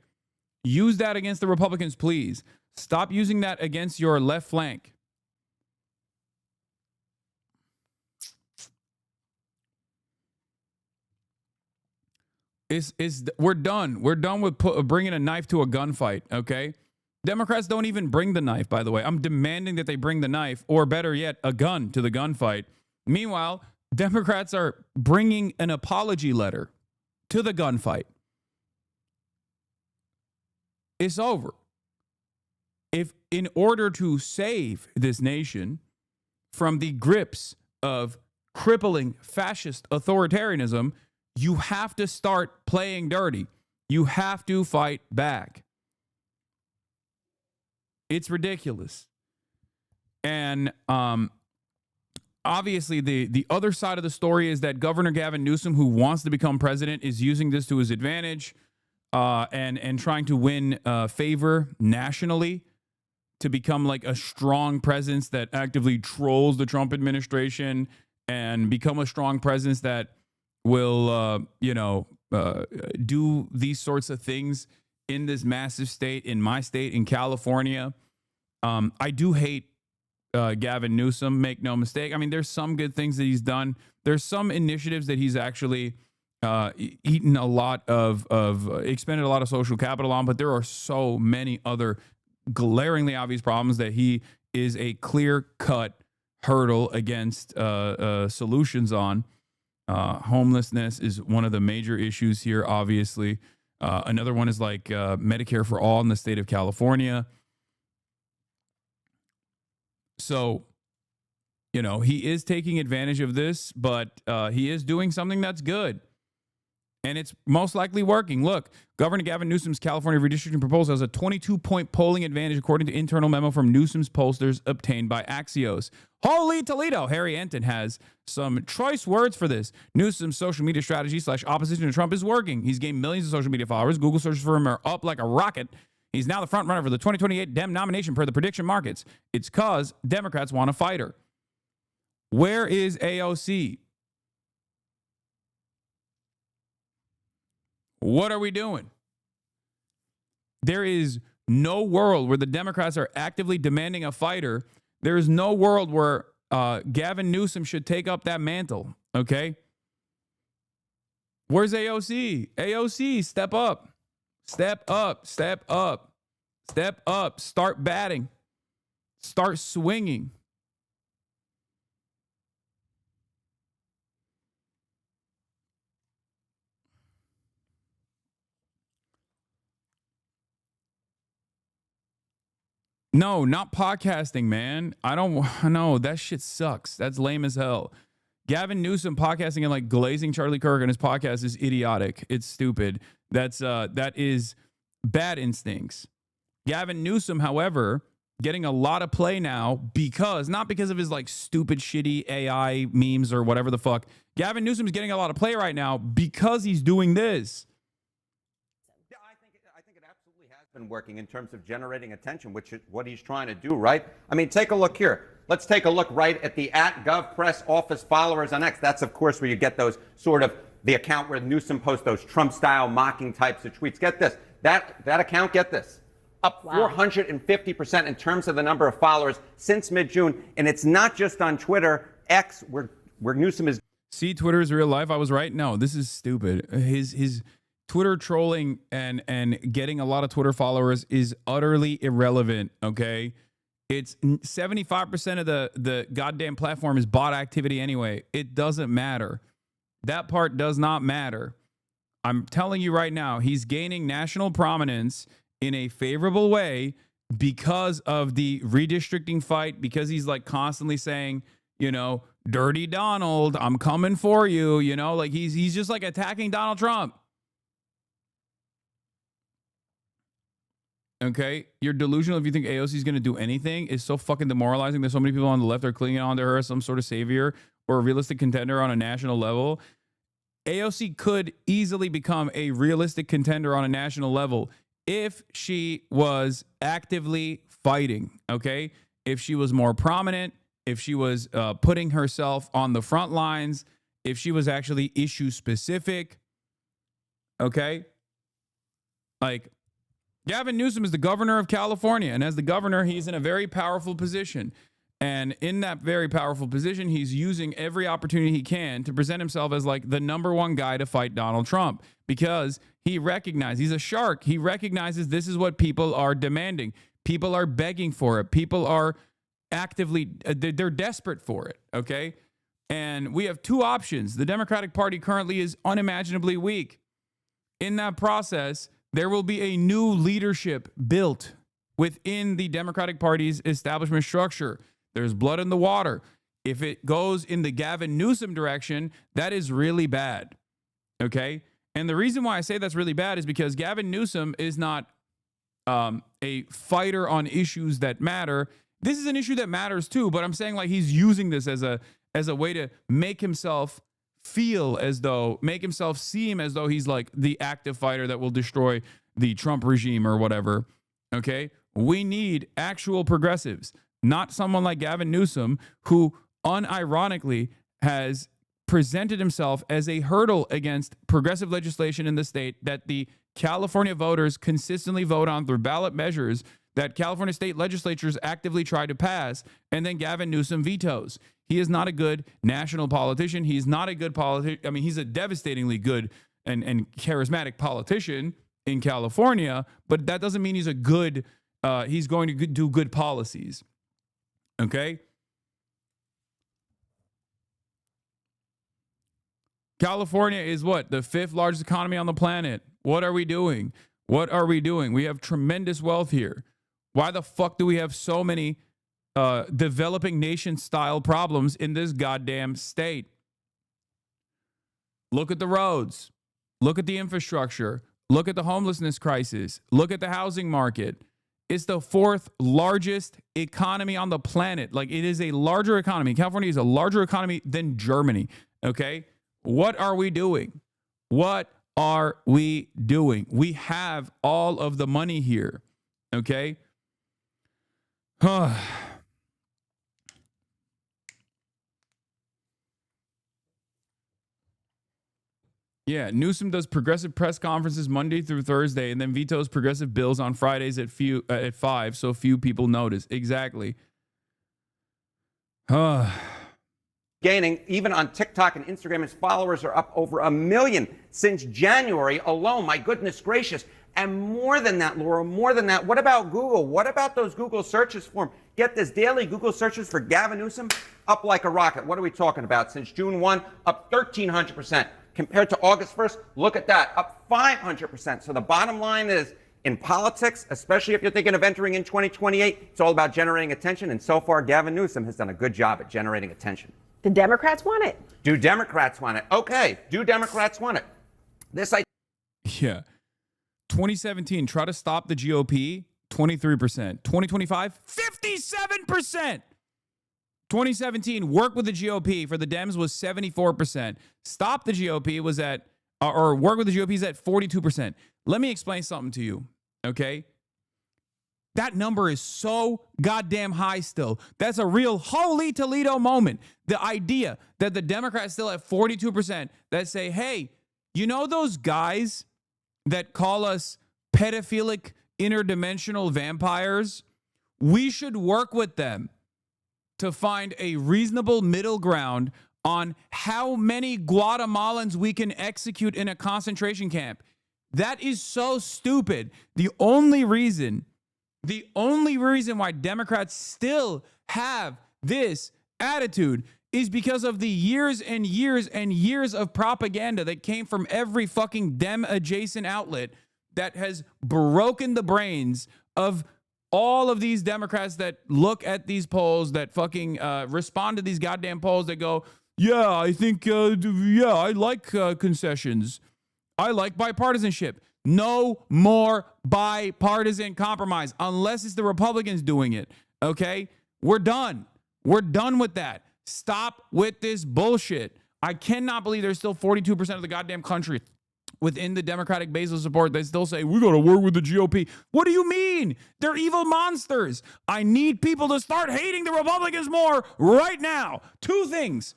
E: Use that against the Republicans, please. Stop using that against your left flank. We're done. We're done with bringing a knife to a gunfight, okay? Democrats don't even bring the knife, by the way. I'm demanding that they bring the knife, or better yet, a gun to the gunfight. Meanwhile, Democrats are bringing an apology letter to the gunfight. It's over. If in order to save this nation from the grips of crippling fascist authoritarianism, you have to start playing dirty. You have to fight back. It's ridiculous. And obviously, the other side of the story is that Governor Gavin Newsom, who wants to become president, is using this to his advantage and trying to win favor nationally to become like a strong presence that actively trolls the Trump administration and become a strong presence that will, do these sorts of things in this massive state, in my state, in California. I do hate Gavin Newsom, make no mistake. I mean, there's some good things that he's done. There's some initiatives that he's actually expended a lot of social capital on, but there are so many other glaringly obvious problems that he is a clear-cut hurdle against solutions on. Homelessness is one of the major issues here, obviously. Another one is like Medicare for all in the state of California. So, he is taking advantage of this, but he is doing something that's good. And it's most likely working. Look, Governor Gavin Newsom's California redistricting proposal has a 22-point polling advantage, according to internal memo from Newsom's pollsters obtained by Axios. Holy Toledo! Harry Anton has some choice words for this. Newsom's social media strategy / opposition to Trump is working. He's gained millions of social media followers. Google searches for him are up like a rocket. He's now the front runner for the 2028 Dem nomination per the prediction markets. It's because Democrats want a fighter. Where is AOC? What are we doing? There is no world where the Democrats are actively demanding a fighter. There is no world where Gavin Newsom should take up that mantle, okay? Where's AOC? AOC, step up. Step up, step up, step up. Start batting. Start swinging. No, not podcasting, man. I don't know. That shit sucks. That's lame as hell. Gavin Newsom podcasting and like glazing Charlie Kirk on his podcast is idiotic. It's stupid. That is bad instincts. Gavin Newsom, however, getting a lot of play now not because of his like stupid, shitty AI memes or whatever the fuck. Gavin Newsom is getting a lot of play right now because he's doing this.
M: Been working in terms of generating attention, which is what he's trying to do, right? I mean, take a look here. Let's take a look right at the @GovPress office followers on X. That's, of course, where you get those sort of the account where Newsom posts those Trump-style mocking types of tweets. Get this. That account, get this, up 450% in terms of the number of followers since mid-June. And it's not just on Twitter, X, where Newsom is.
E: See, Twitter is real life. I was right. No, this is stupid. His Twitter trolling and getting a lot of Twitter followers is utterly irrelevant, okay? It's 75% of the goddamn platform is bot activity anyway. It doesn't matter. That part does not matter. I'm telling you right now, he's gaining national prominence in a favorable way because of the redistricting fight, because he's like constantly saying, you know, dirty Donald, I'm coming for you, you know, like he's just like attacking Donald Trump. Okay, you're delusional if you think AOC is going to do anything. It's so fucking demoralizing that so many people on the left are clinging on to her as some sort of savior or a realistic contender on a national level. AOC could easily become a realistic contender on a national level if she was actively fighting, okay? If she was more prominent, if she was putting herself on the front lines, if she was actually issue specific, okay? Like, Gavin Newsom is the governor of California, and as the governor, he's in a very powerful position. And in that very powerful position, he's using every opportunity he can to present himself as like the number one guy to fight Donald Trump, because he recognizes, he's a shark. He recognizes this is what people are demanding. People are begging for it. People are actively, they're desperate for it, okay? And we have two options. The Democratic Party currently is unimaginably weak. In that process, there will be a new leadership built within the Democratic Party's establishment structure. There's blood in the water. If it goes in the Gavin Newsom direction, that is really bad. Okay? And the reason why I say that's really bad is because Gavin Newsom is not a fighter on issues that matter. This is an issue that matters too, but I'm saying like he's using this as a way to make himself feel as though, make himself seem as though he's like the active fighter that will destroy the Trump regime or whatever. Okay? We need actual progressives, not someone like Gavin Newsom, who unironically has presented himself as a hurdle against progressive legislation in the state that the California voters consistently vote on through ballot measures that California state legislatures actively try to pass, and then Gavin Newsom vetoes. He is not a good national politician. He's not a good politician. I mean, he's a devastatingly good and charismatic politician in California, but that doesn't mean he's a good, he's going to do good policies. Okay? California is what? The 5th largest economy on the planet. What are we doing? What are we doing? We have tremendous wealth here. Why the fuck do we have so many developing nation style problems in this goddamn state? Look at the roads. Look at the infrastructure. Look at the homelessness crisis. Look at the housing market. It's the 4th largest economy on the planet. Like, it is a larger economy. California is a larger economy than Germany. Okay? What are we doing? What are we doing? We have all of the money here. Okay? Yeah, Newsom does progressive press conferences Monday through Thursday and then vetoes progressive bills on Fridays at 5, so few people notice. Exactly.
M: Gaining, even on TikTok and Instagram, his followers are up over 1 million since January alone. My goodness gracious. And more than that, Laura, more than that, what about Google? What about those Google searches for him? Get this, daily Google searches for Gavin Newsom up like a rocket. What are we talking about? Since June 1, up 1,300%. Compared to August 1st, look at that, up 500%. So the bottom line is, in politics, especially if you're thinking of entering in 2028, it's all about generating attention. And so far, Gavin Newsom has done a good job at generating attention.
N: The Democrats want it.
M: Do Democrats want it? Okay. Do Democrats want it?
E: Yeah. 2017, try to stop the GOP, 23%. 2025, 57%. 2017, work with the GOP for the Dems was 74%. Stop the GOP was at, or work with the GOP is at 42%. Let me explain something to you, okay? That number is so goddamn high still. That's a real holy Toledo moment. The idea that the Democrats still have 42% that say, hey, you know those guys that call us pedophilic interdimensional vampires? We should work with them to find a reasonable middle ground on how many Guatemalans we can execute in a concentration camp. That is so stupid. The only reason why Democrats still have this attitude is because of the years and years and years of propaganda that came from every fucking Dem adjacent outlet that has broken the brains of all of these Democrats that look at these polls, that fucking respond to these goddamn polls that go, yeah, I think, yeah, I like concessions. I like bipartisanship. No more bipartisan compromise unless it's the Republicans doing it. Okay? We're done. We're done with that. Stop with this bullshit. I cannot believe there's still 42% of the goddamn country within the Democratic base of support. They still say, we got to work with the GOP. What do you mean? They're evil monsters. I need people to start hating the Republicans more right now. Two things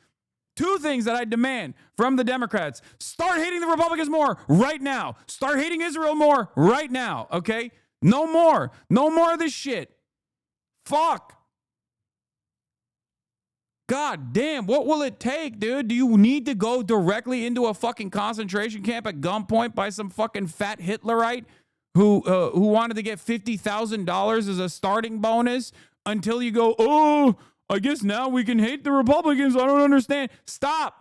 E: that I demand from the Democrats. Start hating the Republicans more right now. Start hating Israel more right now. Okay? No more of this shit. Fuck. God damn, what will it take, dude? Do you need to go directly into a fucking concentration camp at gunpoint by some fucking fat Hitlerite who wanted to get $50,000 as a starting bonus until you go, oh, I guess now we can hate the Republicans. I don't understand. Stop.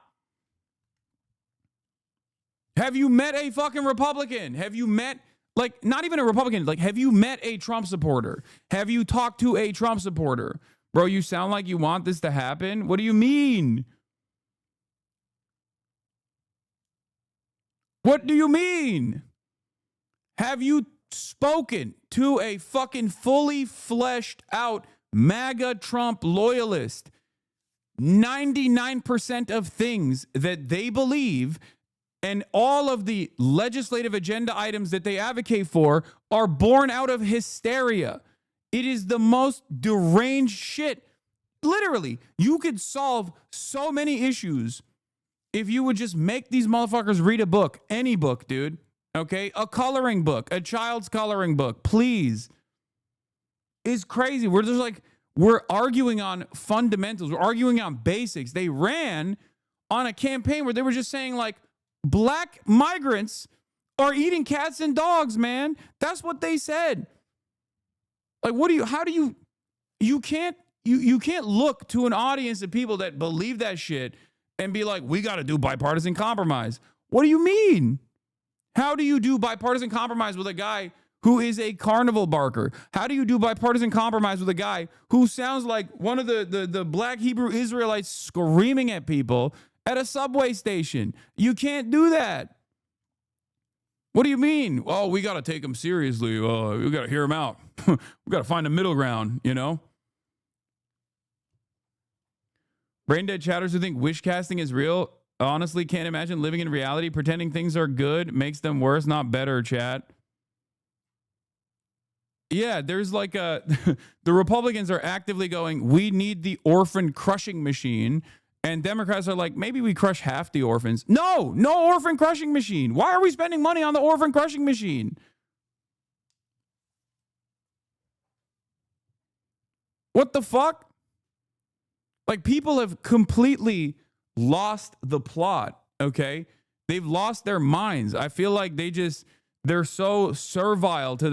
E: Have you met a fucking Republican? Have you met, like, not even a Republican, like, have you met a Trump supporter? Have you talked to a Trump supporter? Bro, you sound like you want this to happen. What do you mean? What do you mean? Have you spoken to a fucking fully fleshed out MAGA Trump loyalist? 99% of things that they believe and all of the legislative agenda items that they advocate for are born out of hysteria. It is the most deranged shit. Literally, you could solve so many issues if you would just make these motherfuckers read a book. Any book, dude. Okay? A coloring book. A child's coloring book. Please. It's crazy. We're just like, we're arguing on fundamentals. We're arguing on basics. They ran on a campaign where they were just saying, like, black migrants are eating cats and dogs, man. That's what they said. Like, you can't look to an audience of people that believe that shit and be like, we got to do bipartisan compromise. What do you mean? How do you do bipartisan compromise with a guy who is a carnival barker? How do you do bipartisan compromise with a guy who sounds like one of the black Hebrew Israelites screaming at people at a subway station? You can't do that. What do you mean? Oh, we got to take him seriously. We got to hear him out. We got to find a middle ground, you know? Brain dead chatters who think wish casting is real honestly can't imagine living in reality. Pretending things are good makes them worse, not better, chat. Yeah, there's like the Republicans are actively going, we need the orphan crushing machine. And Democrats are like, maybe we crush half the orphans. No orphan crushing machine. Why are we spending money on the orphan crushing machine? What the fuck? Like, people have completely lost the plot, okay? They've lost their minds. I feel like they're so servile to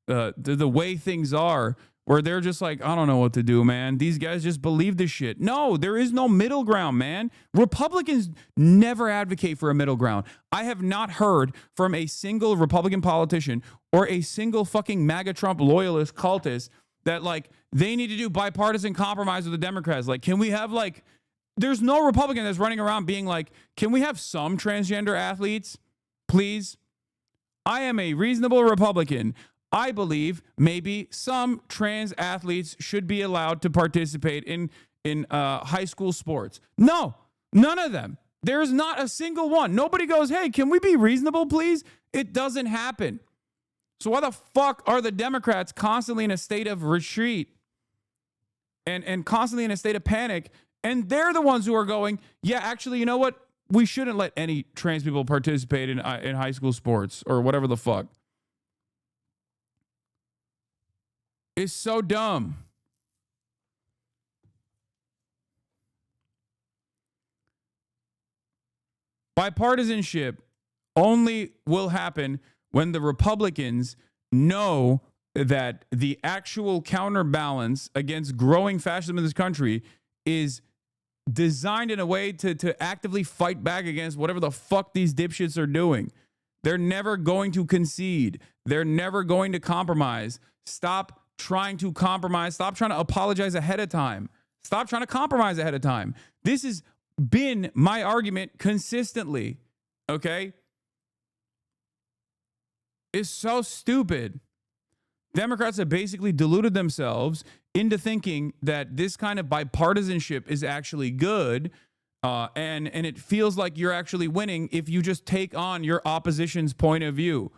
E: the way things are, where they're just like, I don't know what to do, man. These guys just believe this shit. No, there is no middle ground, man. Republicans never advocate for a middle ground. I have not heard from a single Republican politician or a single fucking MAGA Trump loyalist cultist that, like, they need to do bipartisan compromise with the Democrats. Like, can we have, like, there's no Republican that's running around being like, can we have some transgender athletes, please? I am a reasonable Republican. I believe maybe some trans athletes should be allowed to participate in high school sports. No, none of them. There's not a single one. Nobody goes, hey, can we be reasonable, please? It doesn't happen. So why the fuck are the Democrats constantly in a state of retreat and constantly in a state of panic? And they're the ones who are going, yeah, actually, you know what? We shouldn't let any trans people participate in high school sports or whatever the fuck. It's so dumb. Bipartisanship only will happen when the Republicans know that the actual counterbalance against growing fascism in this country is designed in a way to actively fight back against whatever the fuck these dipshits are doing. They're never going to concede. They're never going to compromise. Stop trying to compromise. Stop trying to apologize ahead of time. Stop trying to compromise ahead of time. This has been my argument consistently, okay? It's so stupid. Democrats have basically deluded themselves into thinking that this kind of bipartisanship is actually good, and it feels like you're actually winning if you just take on your opposition's point of view.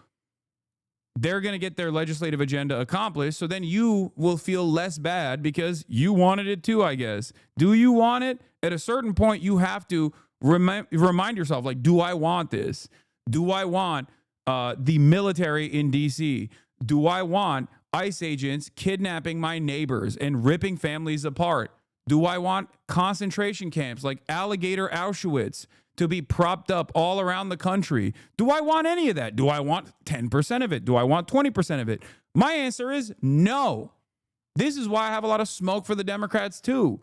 E: They're going to get their legislative agenda accomplished, so then you will feel less bad because you wanted it too, I guess. Do you want it? At a certain point, you have to remind yourself, like, do I want this? Do I want the military in D.C.? Do I want ICE agents kidnapping my neighbors and ripping families apart? Do I want concentration camps like Alligator Auschwitz to be propped up all around the country? Do I want any of that? Do I want 10% of it? Do I want 20% of it? My answer is no. This is why I have a lot of smoke for the Democrats too,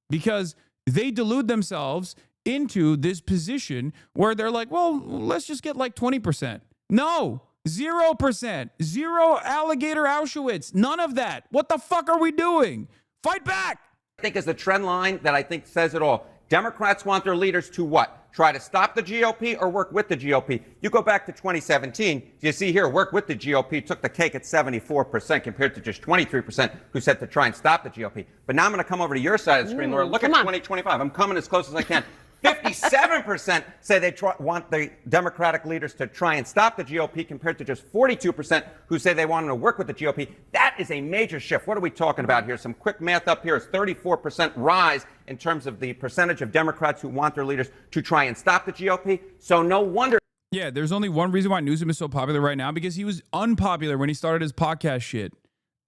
E: because they delude themselves into this position where they're like, well, let's just get like 20%. No, 0%, zero Alligator Auschwitz, none of that. What the fuck are we doing? Fight back.
M: I think is the trend line that I think says it all. Democrats want their leaders to what? Try to stop the GOP or work with the GOP? You go back to 2017, you see here, work with the GOP took the cake at 74% compared to just 23% who said to try and stop the GOP. But now I'm going to come over to your side of the screen, Laura. Look at 2025. I'm coming as close as I can. 57% say they want the Democratic leaders to try and stop the GOP compared to just 42% who say they want them to work with the GOP. That is a major shift. What are we talking about here? Some quick math up here is 34% rise in terms of the percentage of Democrats who want their leaders to try and stop the GOP. So no wonder.
E: Yeah, there's only one reason why Newsom is so popular right now, because he was unpopular when he started his podcast shit,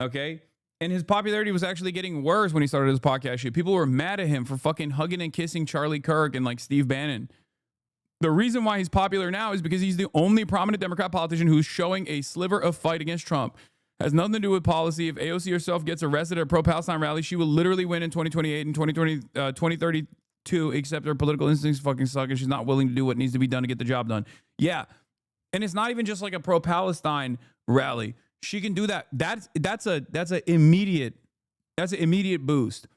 E: okay? And his popularity was actually getting worse when he started his podcast shit. People were mad at him for fucking hugging and kissing Charlie Kirk and like Steve Bannon. The reason why he's popular now is because he's the only prominent Democrat politician who's showing a sliver of fight against Trump. Has nothing to do with policy. If AOC herself gets arrested at a pro-Palestine rally, she will literally win in 2028 and 2032, except her political instincts fucking suck and she's not willing to do what needs to be done to get the job done. Yeah. And it's not even just like a pro-Palestine rally. She can do that. That's an immediate boost.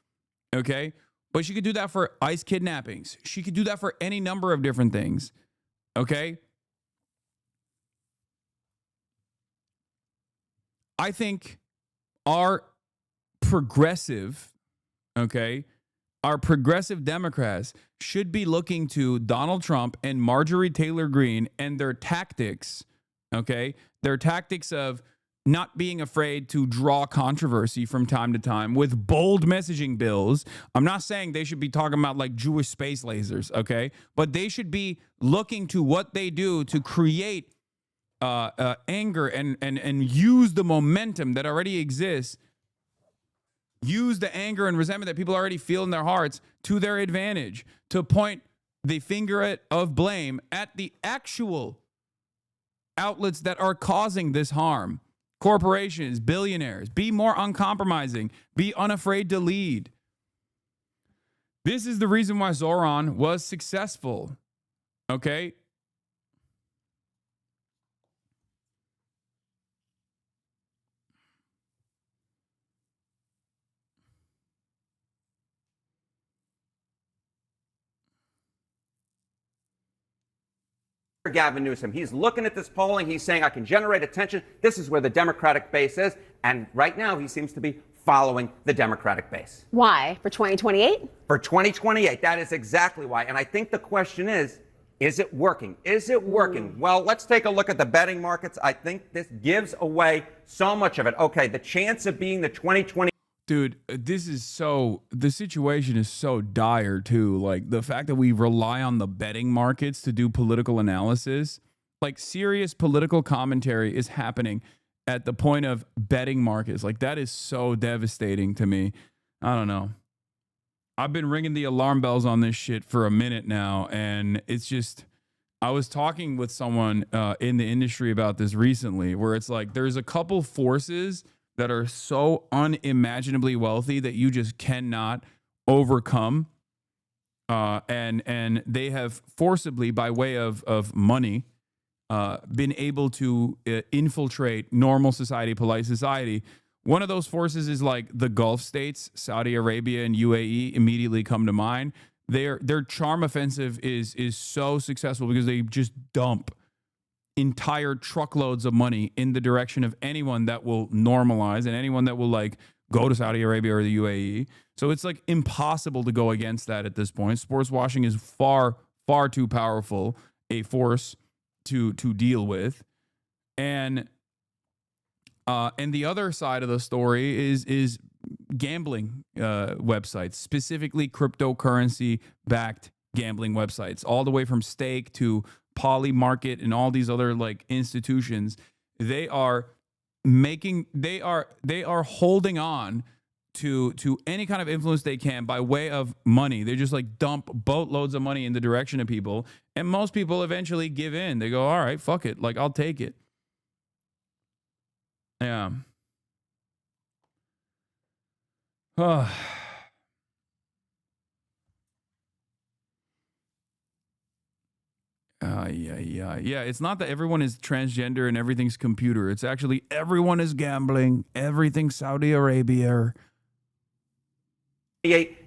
E: Okay? But she could do that for ICE kidnappings. She could do that for any number of different things. Okay? I think our progressive Democrats should be looking to Donald Trump and Marjorie Taylor Greene and their tactics, okay? Their tactics of not being afraid to draw controversy from time to time with bold messaging bills. I'm not saying they should be talking about like Jewish space lasers, okay? But they should be looking to what they do to create anger and use the momentum that already exists. Use the anger and resentment that people already feel in their hearts to their advantage, to point the finger of blame at the actual outlets that are causing this harm. Corporations, billionaires. Be more uncompromising. Be unafraid to lead. This is the reason why Zoran was successful. Okay?
M: Gavin Newsom, he's looking at this polling. He's saying, I can generate attention. This is where the Democratic base is. And right now, he seems to be following the Democratic base.
N: Why? For 2028?
M: For 2028. That is exactly why. And I think the question is it working? Is it working? Well, let's take a look at the betting markets. I think this gives away so much of it. Okay, the chance of being the 2020.
E: Dude, the situation is so dire too. Like the fact that we rely on the betting markets to do political analysis, like serious political commentary is happening at the point of betting markets. Like that is so devastating to me. I don't know. I've been ringing the alarm bells on this shit for a minute now. And it's just, I was talking with someone in the industry about this recently, where it's like, there's a couple forces that are so unimaginably wealthy that you just cannot overcome. and they have forcibly, by way of money, been able to infiltrate normal society, polite society. One of those forces is like the Gulf states, Saudi Arabia and UAE immediately come to mind. Their charm offensive is so successful because they just dump entire truckloads of money in the direction of anyone that will normalize and anyone that will like go to Saudi Arabia or the UAE. So it's like impossible to go against that at this point. Sports washing is far too powerful a force to deal with. And the other side of the story is gambling websites, specifically cryptocurrency backed gambling websites, all the way from Stake to Poly Market and all these other like institutions. They are holding on to any kind of influence they can by way of money. They just like dump boatloads of money in the direction of people, and most people eventually give in. They go, all right, fuck it, like I'll take it. Yeah. Yeah. It's not that everyone is transgender and everything's computer. It's actually everyone is gambling. Everything's Saudi Arabia.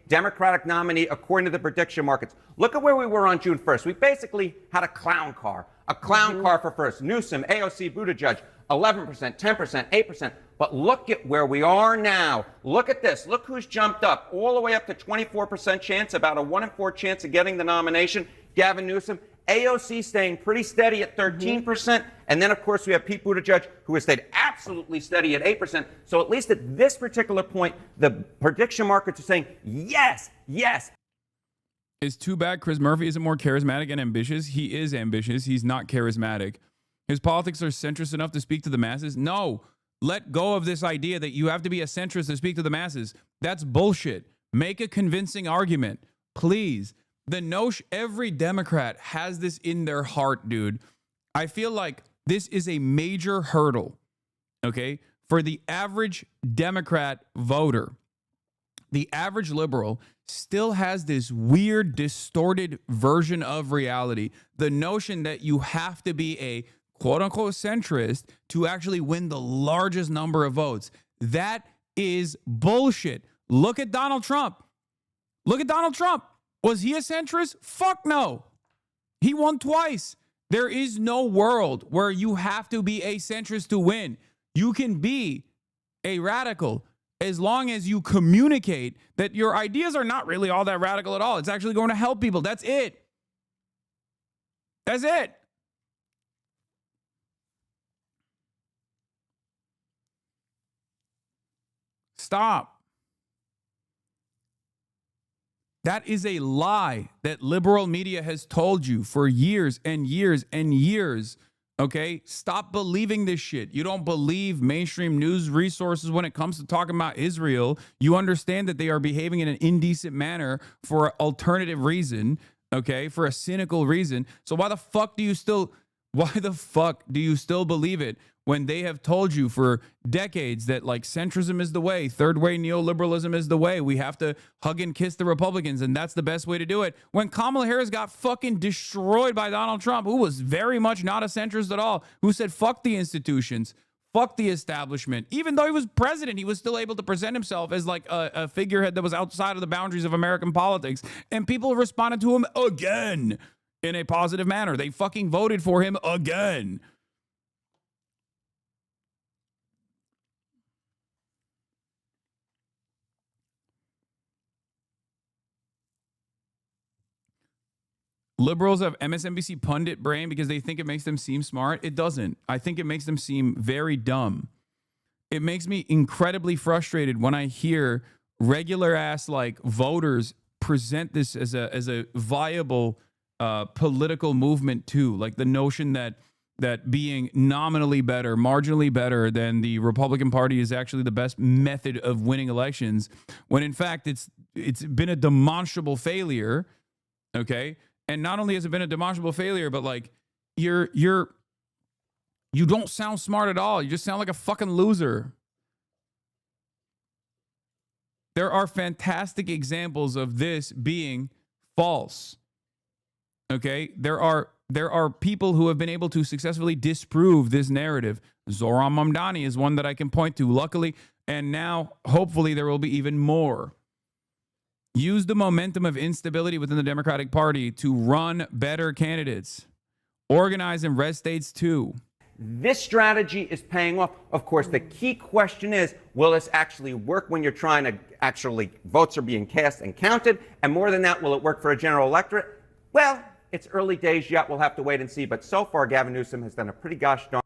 M: Democratic nominee according to the prediction markets. Look at where we were on June 1st. We basically had a clown car for first. Newsom, AOC, Buttigieg, 11%, 10%, 8%. But look at where we are now. Look at this. Look who's jumped up all the way up to 24% chance, about a 1 in 4 chance of getting the nomination. Gavin Newsom. AOC staying pretty steady at 13%. And then, of course, we have Pete Buttigieg, who has stayed absolutely steady at 8%. So at least at this particular point, the prediction markets are saying, yes, yes.
E: It's too bad Chris Murphy isn't more charismatic and ambitious. He is ambitious. He's not charismatic. His politics are centrist enough to speak to the masses. No, let go of this idea that you have to be a centrist to speak to the masses. That's bullshit. Make a convincing argument, please. The notion, every Democrat has this in their heart, dude. I feel like this is a major hurdle, okay, for the average Democrat voter. The average liberal still has this weird, distorted version of reality. The notion that you have to be a quote-unquote centrist to actually win the largest number of votes. That is bullshit. Look at Donald Trump. Look at Donald Trump. Was he a centrist? Fuck no. He won twice. There is no world where you have to be a centrist to win. You can be a radical as long as you communicate that your ideas are not really all that radical at all. It's actually going to help people. That's it. That's it. Stop. That is a lie that liberal media has told you for years and years and years. Okay? Stop believing this shit. You don't believe mainstream news resources when it comes to talking about Israel. You understand that they are behaving in an indecent manner for an alternative reason, okay? For a cynical reason. So why the fuck do you still believe it when they have told you for decades that like centrism is the way, third way neoliberalism is the way, we have to hug and kiss the Republicans and that's the best way to do it? When Kamala Harris got fucking destroyed by Donald Trump, who was very much not a centrist at all, who said fuck the institutions, fuck the establishment. Even though he was president, he was still able to present himself as like a figurehead that was outside of the boundaries of American politics. And people responded to him again in a positive manner. They fucking voted for him again. Liberals have MSNBC pundit brain because they think it makes them seem smart. It doesn't. I think it makes them seem very dumb. It makes me incredibly frustrated when I hear regular ass like voters present this as a viable political movement too. Like the notion that being nominally better, marginally better than the Republican Party is actually the best method of winning elections, when in fact it's been a demonstrable failure. Okay. And not only has it been a demonstrable failure, but like you don't sound smart at all. You just sound like a fucking loser. There are fantastic examples of this being false. Okay? There are people who have been able to successfully disprove this narrative. Zohran Mamdani is one that I can point to, luckily, and now hopefully there will be even more. Use the momentum of instability within the Democratic Party to run better candidates. Organize in red states too.
M: This strategy is paying off. Of course, the key question is, will this actually work when you're trying to actually, votes are being cast and counted? And more than that, will it work for a general electorate? Well, it's early days yet. We'll have to wait and see. But so far, Gavin Newsom has done a pretty gosh darn.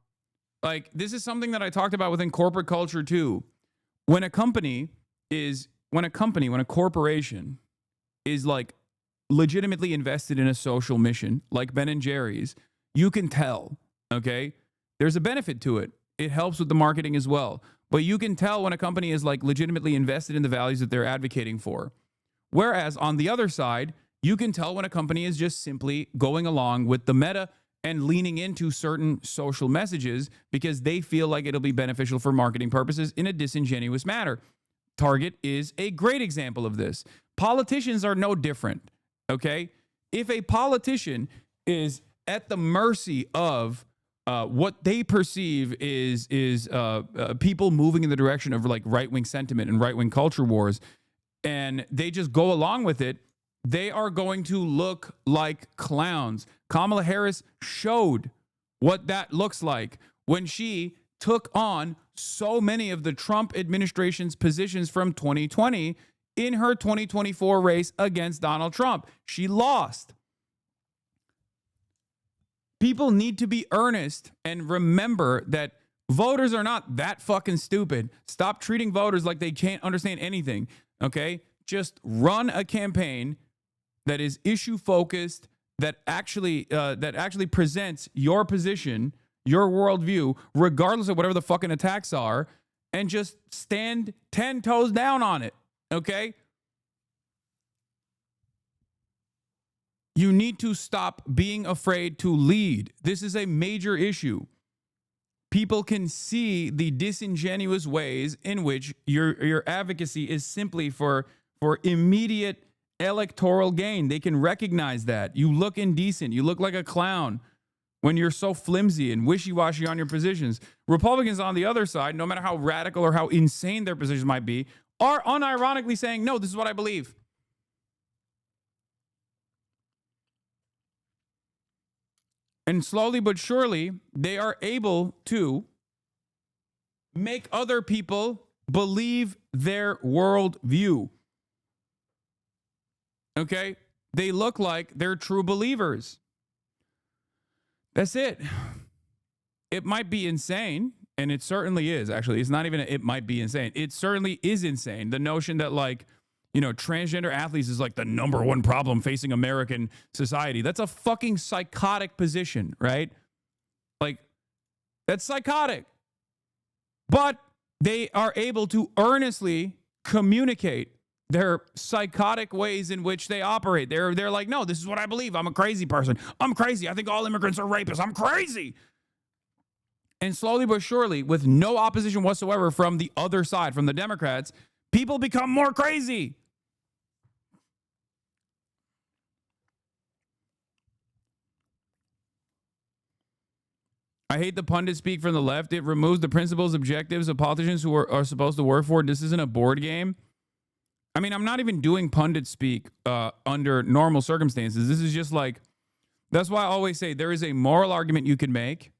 E: Like, this is something that I talked about within corporate culture too. When a corporation is like legitimately invested in a social mission, like Ben and Jerry's, you can tell, okay? There's a benefit to it. It helps with the marketing as well. But you can tell when a company is like legitimately invested in the values that they're advocating for. Whereas on the other side, you can tell when a company is just simply going along with the meta and leaning into certain social messages because they feel like it'll be beneficial for marketing purposes in a disingenuous manner. Target is a great example of this. Politicians are no different, okay? If a politician is at the mercy of what they perceive is people moving in the direction of like right-wing sentiment and right-wing culture wars, and they just go along with it, they are going to look like clowns. Kamala Harris showed what that looks like when she took on so many of the Trump administration's positions from 2020 in her 2024 race against Donald Trump. She lost. People need to be earnest and remember that voters are not that fucking stupid. Stop treating voters like they can't understand anything, okay? Just run a campaign that is issue focused, that actually presents your position, your worldview, regardless of whatever the fucking attacks are, and just stand 10 toes down on it, okay? You need to stop being afraid to lead. This is a major issue. People can see the disingenuous ways in which your advocacy is simply for immediate electoral gain. They can recognize that. You look indecent. You look like a clown when you're so flimsy and wishy-washy on your positions. Republicans on the other side, no matter how radical or how insane their positions might be, are unironically saying, no, this is what I believe. And slowly but surely, they are able to make other people believe their worldview. Okay? They look like they're true believers. That's it. It might be insane, and it certainly is, actually. It's not even it might be insane. It certainly is insane. The notion that, like, you know, transgender athletes is like the number one problem facing American society. That's a fucking psychotic position, right? Like, that's psychotic. But they are able to earnestly communicate their psychotic ways in which they operate. They're like, no, this is what I believe. I'm a crazy person. I'm crazy. I think all immigrants are rapists. I'm crazy. And slowly but surely, with no opposition whatsoever from the other side, from the Democrats, people become more crazy. I hate the pundit speak from the left. It removes the principles, objectives of politicians who are supposed to work for it. This isn't a board game. I mean, I'm not even doing pundit speak under normal circumstances. This is just like, that's why I always say there is a moral argument you can make,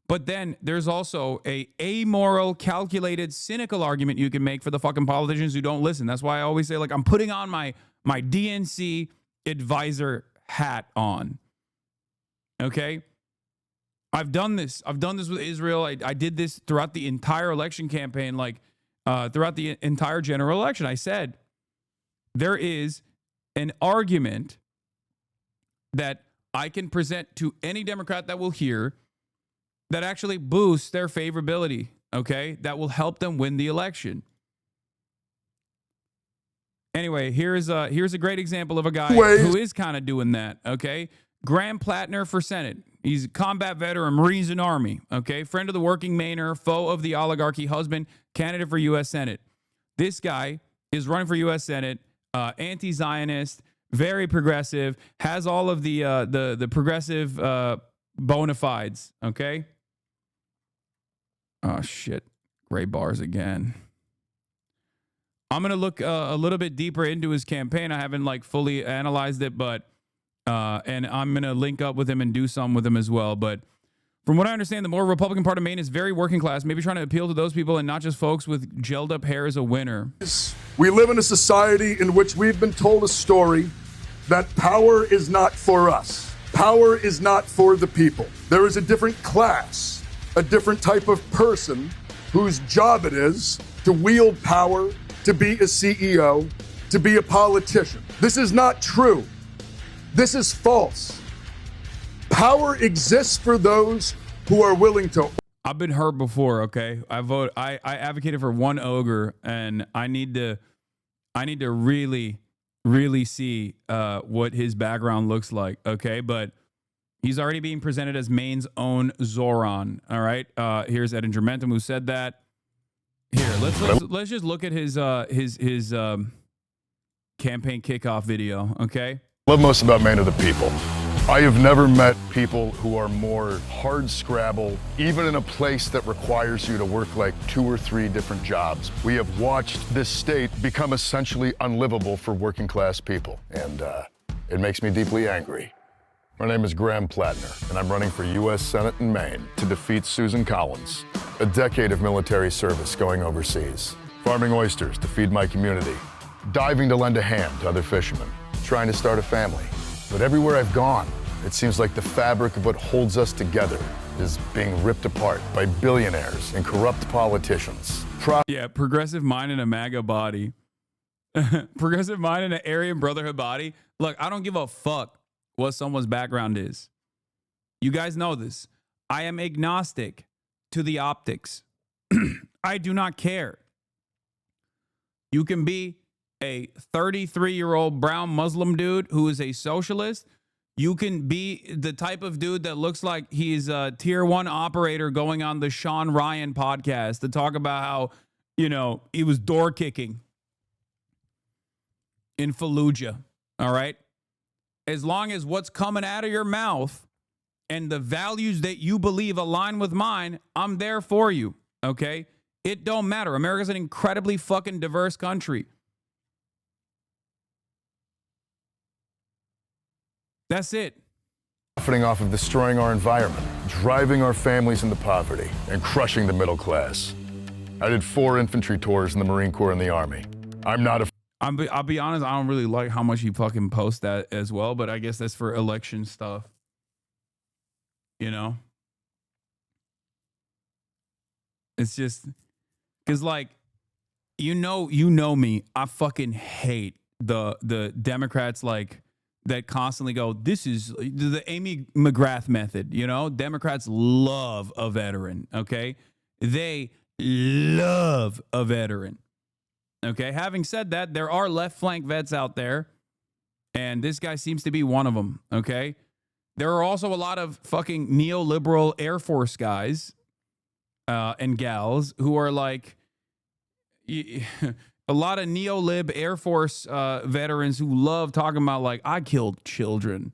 E: but then there's also a amoral, calculated, cynical argument you can make for the fucking politicians who don't listen. That's why I always say, like, I'm putting on my DNC advisor hat on. Okay? I've done this. I've done this with Israel. I did this throughout the entire election campaign, like throughout the entire general election. I said, there is an argument that I can present to any Democrat that will hear that actually boosts their favorability, okay? That will help them win the election. Anyway, here's a great example of a guy who is kind of doing that, okay? Graham Plattner for Senate. He's a combat veteran, Marines and Army, okay? Friend of the working maner, foe of the oligarchy, husband, candidate for U.S. Senate. This guy is running for U.S. Senate, anti-Zionist, very progressive, has all of the progressive bona fides. Okay. Oh shit, gray bars again. I'm gonna look a little bit deeper into his campaign. I haven't like fully analyzed it, but and I'm gonna link up with him and do some with him as well. But from what I understand, the more Republican part of Maine is very working class, maybe trying to appeal to those people and not just folks with gelled up hair as a winner.
N: We live in a society in which we've been told a story that power is not for us. Power is not for the people. There is a different class, a different type of person whose job it is to wield power, to be a CEO, to be a politician. This is not true. This is false. Power exists for those who are willing to.
E: I've been hurt before, okay? I advocated for one ogre, and I need to really see what his background looks like, okay? But he's already being presented as Maine's own Zoran, all right? Here's Edinger Mentum who said that. Here, let's just look at his campaign kickoff video, okay?
O: What I love most about Maine are the people. I have never met people who are more hard scrabble, even in a place that requires you to work like 2 or 3 different jobs. We have watched this state become essentially unlivable for working class people, and it makes me deeply angry. My name is Graham Plattner, and I'm running for U.S. Senate in Maine to defeat Susan Collins. A decade of military service going overseas, farming oysters to feed my community, diving to lend a hand to other fishermen, trying to start a family. But everywhere I've gone, it seems like the fabric of what holds us together is being ripped apart by billionaires and corrupt politicians.
E: Yeah, progressive mind in a MAGA body. Progressive mind in an Aryan Brotherhood body. Look, I don't give a fuck what someone's background is. You guys know this. I am agnostic to the optics. I do not care. You can be a 33-year-old brown Muslim dude who is a socialist. You can be the type of dude that looks like he's a tier 1 operator going on the Sean Ryan podcast to talk about how, you know, he was door kicking in Fallujah. All right. As long as what's coming out of your mouth and the values that you believe align with mine, I'm there for you. Okay. It don't matter. America's an incredibly fucking diverse country. That's it.
O: Profiting off of destroying our environment, driving our families into poverty, and crushing the middle class. I did 4 infantry tours in the Marine Corps and the Army. I'm not a...
E: I'll be honest, I don't really like how much he fucking posts that as well, but I guess that's for election stuff. You know? It's just... Because, like, you know me. I fucking hate the Democrats, like... that constantly go, this is the Amy McGrath method, you know? Democrats love a veteran, okay? They love a veteran, okay? Having said that, there are left flank vets out there, and this guy seems to be one of them, okay? There are also a lot of fucking neoliberal Air Force guys and gals who are like... a lot of neo-lib Air Force veterans who love talking about, like, I killed children.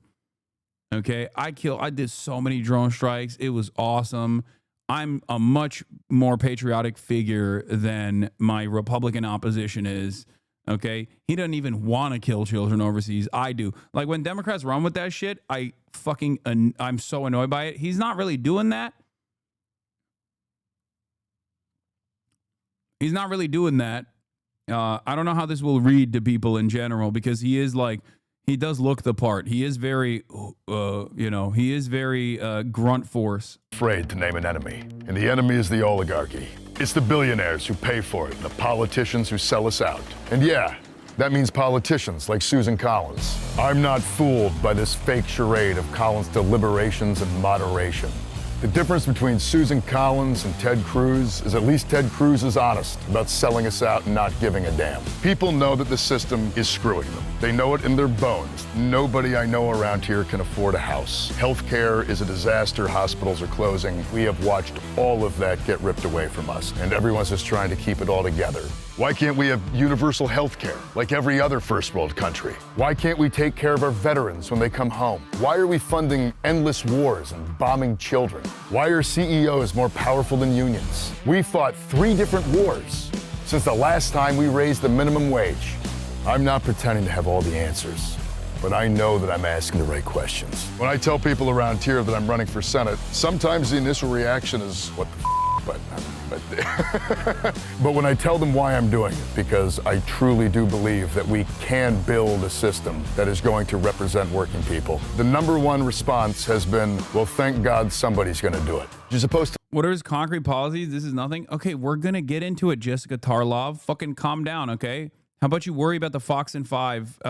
E: Okay? I did so many drone strikes. It was awesome. I'm a much more patriotic figure than my Republican opposition is. Okay? He doesn't even want to kill children overseas. I do. Like, when Democrats run with that shit, I'm so annoyed by it. He's not really doing that. He's not really doing that. I don't know how this will read to people in general, because he is like, he does look the part. He is very, he is very grunt force.
O: Afraid to name an enemy. And the enemy is the oligarchy. It's the billionaires who pay for it, and the politicians who sell us out. And yeah, that means politicians like Susan Collins. I'm not fooled by this fake charade of Collins' deliberations and moderation. The difference between Susan Collins and Ted Cruz is at least Ted Cruz is honest about selling us out and not giving a damn. People know that the system is screwing them. They know it in their bones. Nobody I know around here can afford a house. Healthcare is a disaster. Hospitals are closing. We have watched all of that get ripped away from us, and everyone's just trying to keep it all together. Why can't we have universal health care like every other first world country? Why can't we take care of our veterans when they come home? Why are we funding endless wars and bombing children? Why are CEOs more powerful than unions? We fought 3 different wars since the last time we raised the minimum wage. I'm not pretending to have all the answers, but I know that I'm asking the right questions. When I tell people around here that I'm running for Senate, sometimes the initial reaction is, what the but when I tell them why I'm doing it, because I truly do believe that we can build a system that is going to represent working people, the #1 response has been, well, thank God somebody's going to do it. You're supposed to.
E: What are his concrete policies? This is nothing. Okay, we're going to get into it, Jessica Tarlov. Fucking calm down, okay? How about you worry about the Fox and 5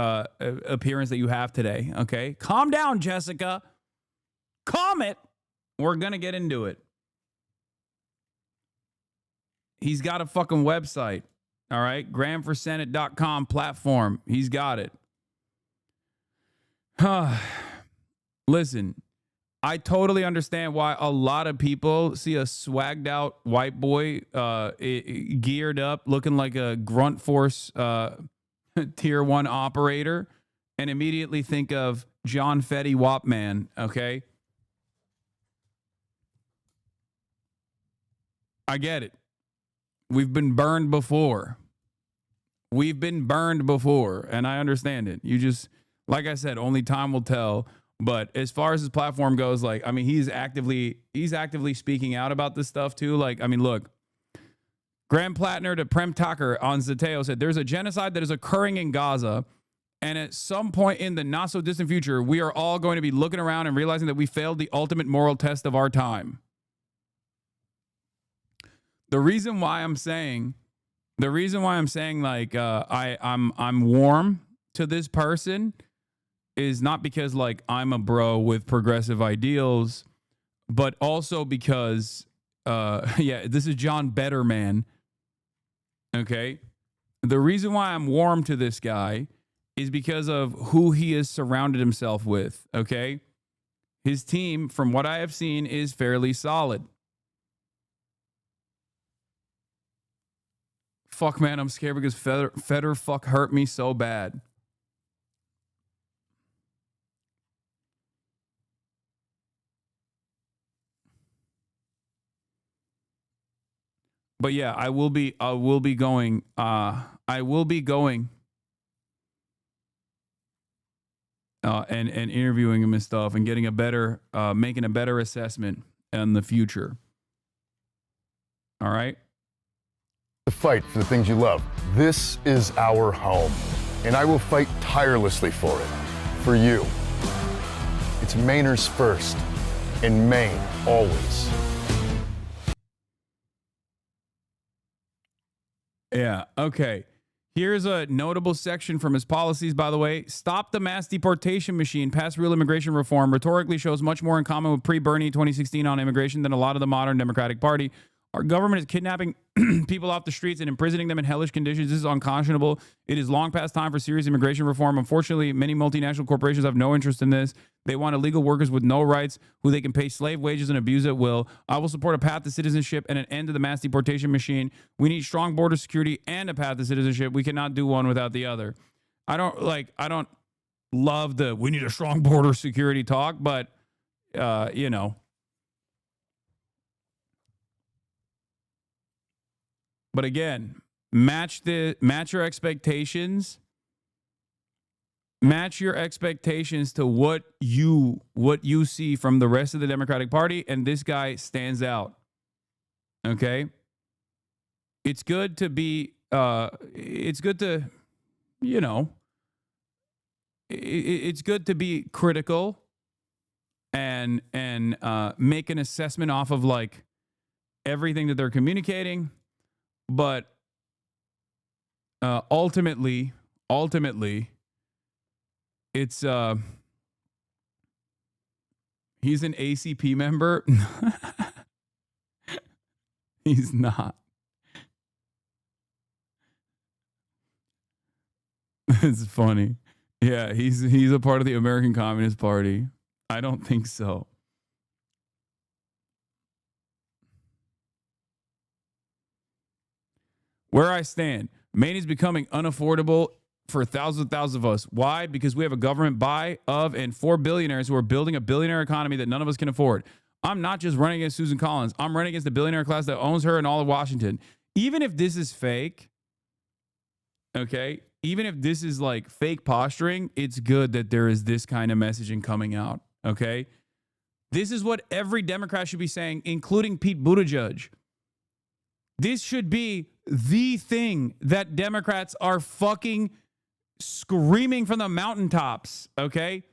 E: appearance that you have today, okay? Calm down, Jessica. Calm it. We're going to get into it. He's got a fucking website, all right? GramForSenate.com platform. He's got it. Listen, I totally understand why a lot of people see a swagged out white boy geared up, looking like a grunt force tier 1 operator, and immediately think of John Fetty Wapman, okay? I get it. We've been burned before. We've been burned before, and I understand it. You just, like I said, only time will tell. But as far as his platform goes, like, I mean, he's actively speaking out about this stuff too. Like, I mean, look, Graham Plattner to Prem Tucker on Zateo said, there's a genocide that is occurring in Gaza, and at some point in the not so distant future, we are all going to be looking around and realizing that we failed the ultimate moral test of our time. The reason why I'm saying like I'm warm to this person is not because like I'm a bro with progressive ideals, but also because yeah, this is John Betterman. Okay? The reason why I'm warm to this guy is because of who he has surrounded himself with, okay? His team, from what I have seen, is fairly solid. Fuck, man, I'm scared because Feder fuck hurt me so bad. But yeah, I will be going and interviewing him and stuff and getting a better, making a better assessment in the future. All right.
O: To fight for the things you love. This is our home, and I will fight tirelessly for it, for you. It's Mainers first, and Maine always.
E: Yeah, okay. Here's a notable section from his policies, by the way. Stop the mass deportation machine. Pass real immigration reform. Rhetorically shows much more in common with pre-Bernie 2016 on immigration than a lot of the modern Democratic Party. Our government is kidnapping people off the streets and imprisoning them in hellish conditions. This is unconscionable. It is long past time for serious immigration reform. Unfortunately, many multinational corporations have no interest in this. They want illegal workers with no rights who they can pay slave wages and abuse at will. I will support a path to citizenship and an end to the mass deportation machine. We need strong border security and a path to citizenship. We cannot do one without the other. I don't love the we need a strong border security talk, but you know. But again, match your expectations. Match your expectations to what you see from the rest of the Democratic Party, and this guy stands out. Okay? It's good to be it's good to, you know, it's good to be critical and make an assessment off of like everything that they're communicating. But ultimately, it's He's an ACP member. He's not. It's funny. Yeah, he's a part of the American Communist Party. I don't think so. Where I stand, Maine is becoming unaffordable for thousands of us. Why? Because we have a government by, of, and for billionaires who are building a billionaire economy that none of us can afford. I'm not just running against Susan Collins. I'm running against the billionaire class that owns her and all of Washington. Even if this is fake, okay, even if this is like fake posturing, it's good that there is this kind of messaging coming out, okay? This is what every Democrat should be saying, including Pete Buttigieg. This should be the thing that Democrats are fucking screaming from the mountaintops, okay?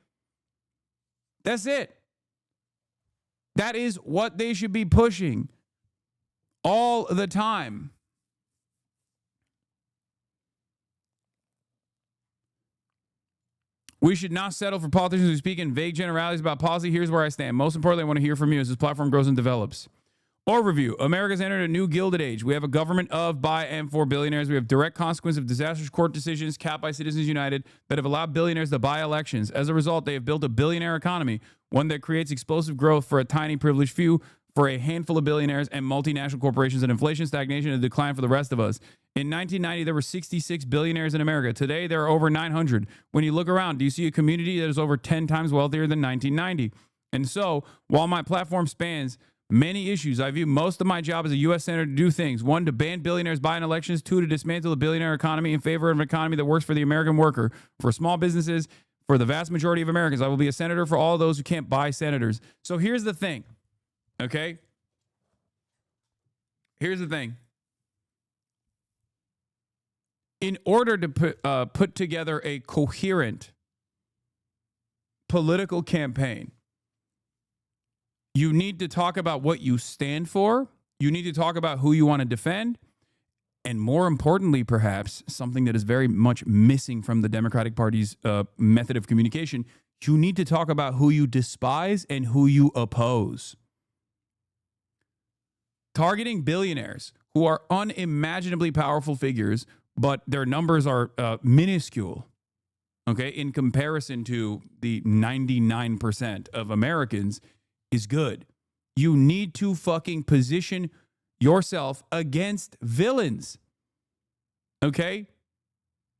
E: That's it. That is what they should be pushing all the time. We should not settle for politicians who speak in vague generalities about policy. Here's where I stand. Most importantly, I want to hear from you as this platform grows and develops. Overview. America's entered a new gilded age. We have a government of, by, and for billionaires. We have direct consequence of disastrous court decisions capped by Citizens United that have allowed billionaires to buy elections. As a result, they have built a billionaire economy, one that creates explosive growth for a tiny privileged few, for a handful of billionaires and multinational corporations, and inflation, stagnation, and decline for the rest of us. In 1990, there were 66 billionaires in America. Today, there are over 900. When you look around, do you see a community that is over 10 times wealthier than 1990? And so, while my platform spans many issues, I view most of my job as a U.S. Senator to do things. 1, to ban billionaires buying elections. 2, to dismantle the billionaire economy in favor of an economy that works for the American worker. For small businesses, for the vast majority of Americans, I will be a senator for all those who can't buy senators. So here's the thing, okay? Here's the thing. In order to put together a coherent political campaign, you need to talk about what you stand for. You need to talk about who you want to defend. And more importantly, perhaps, something that is very much missing from the Democratic Party's method of communication, you need to talk about who you despise and who you oppose. Targeting billionaires who are unimaginably powerful figures, but their numbers are minuscule, okay, in comparison to the 99% of Americans, is good. You need to fucking position yourself against villains, okay?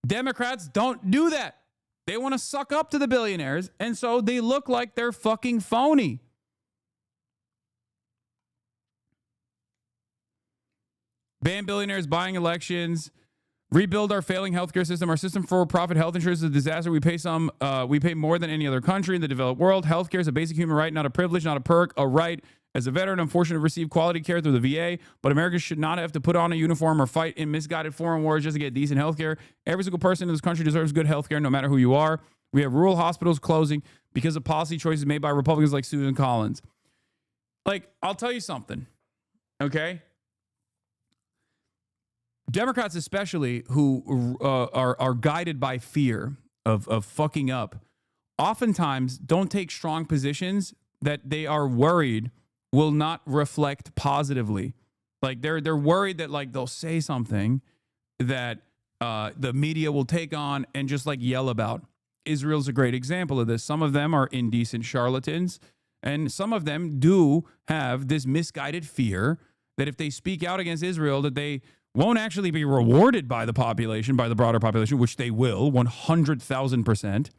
E: Democrats don't do that. They want to suck up to the billionaires, and so they look like they're fucking phony. Ban billionaires buying elections. Rebuild our failing healthcare system. Our system for profit health insurance is a disaster. We pay more than any other country in the developed world. Healthcare is a basic human right, not a privilege, not a perk, a right. As a veteran, I'm fortunate to receive quality care through the VA, but Americans should not have to put on a uniform or fight in misguided foreign wars just to get decent healthcare. Every single person in this country deserves good healthcare, no matter who you are. We have rural hospitals closing because of policy choices made by Republicans like Susan Collins. Like, I'll tell you something, okay? Democrats especially, who are guided by fear of fucking up, oftentimes don't take strong positions that they are worried will not reflect positively. Like they're worried that like they'll say something that the media will take on and just like yell about. Israel's a great example of this. Some of them are indecent charlatans, and some of them do have this misguided fear that if they speak out against Israel, that they won't actually be rewarded by the population, by the broader population, which they will, 100,000%.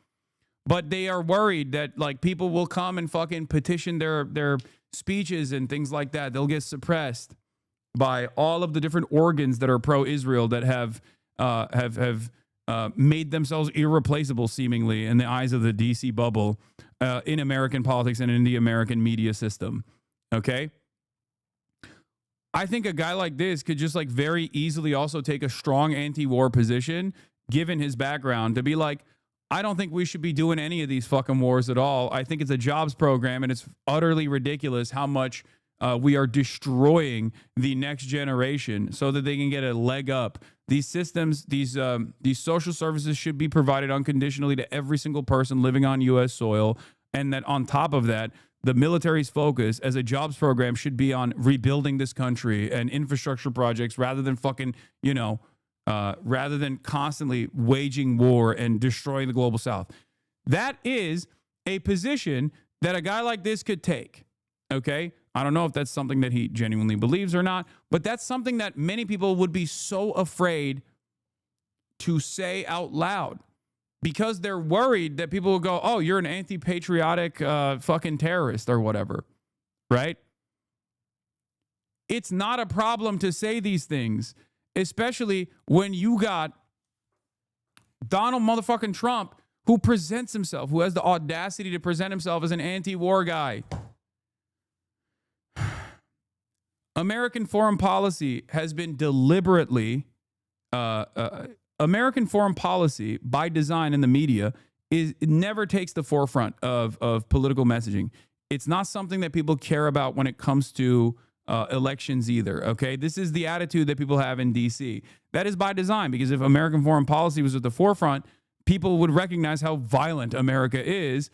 E: But they are worried that like people will come and fucking petition their speeches and things like that. They'll get suppressed by all of the different organs that are pro-Israel that have made themselves irreplaceable, seemingly, in the eyes of the DC bubble in American politics and in the American media system. Okay? I think a guy like this could just like very easily also take a strong anti-war position, given his background, to be like, I don't think we should be doing any of these fucking wars at all. I think it's a jobs program, and it's utterly ridiculous how much we are destroying the next generation so that they can get a leg up. These systems, these social services should be provided unconditionally to every single person living on U.S. soil, and that on top of that, the military's focus as a jobs program should be on rebuilding this country and infrastructure projects rather than fucking, rather than constantly waging war and destroying the global south. That is a position that a guy like this could take. Okay? I don't know if that's something that he genuinely believes or not, but that's something that many people would be so afraid to say out loud because they're worried that people will go, oh, you're an anti-patriotic fucking terrorist or whatever, right? It's not a problem to say these things, especially when you got Donald motherfucking Trump who presents himself, who has the audacity to present himself as an anti-war guy. American foreign policy has been deliberately, American foreign policy by design in the media it never takes the forefront of political messaging. It's not something that people care about when it comes to elections either, okay? This is the attitude that people have in D.C. That is by design, because if American foreign policy was at the forefront, people would recognize how violent America is,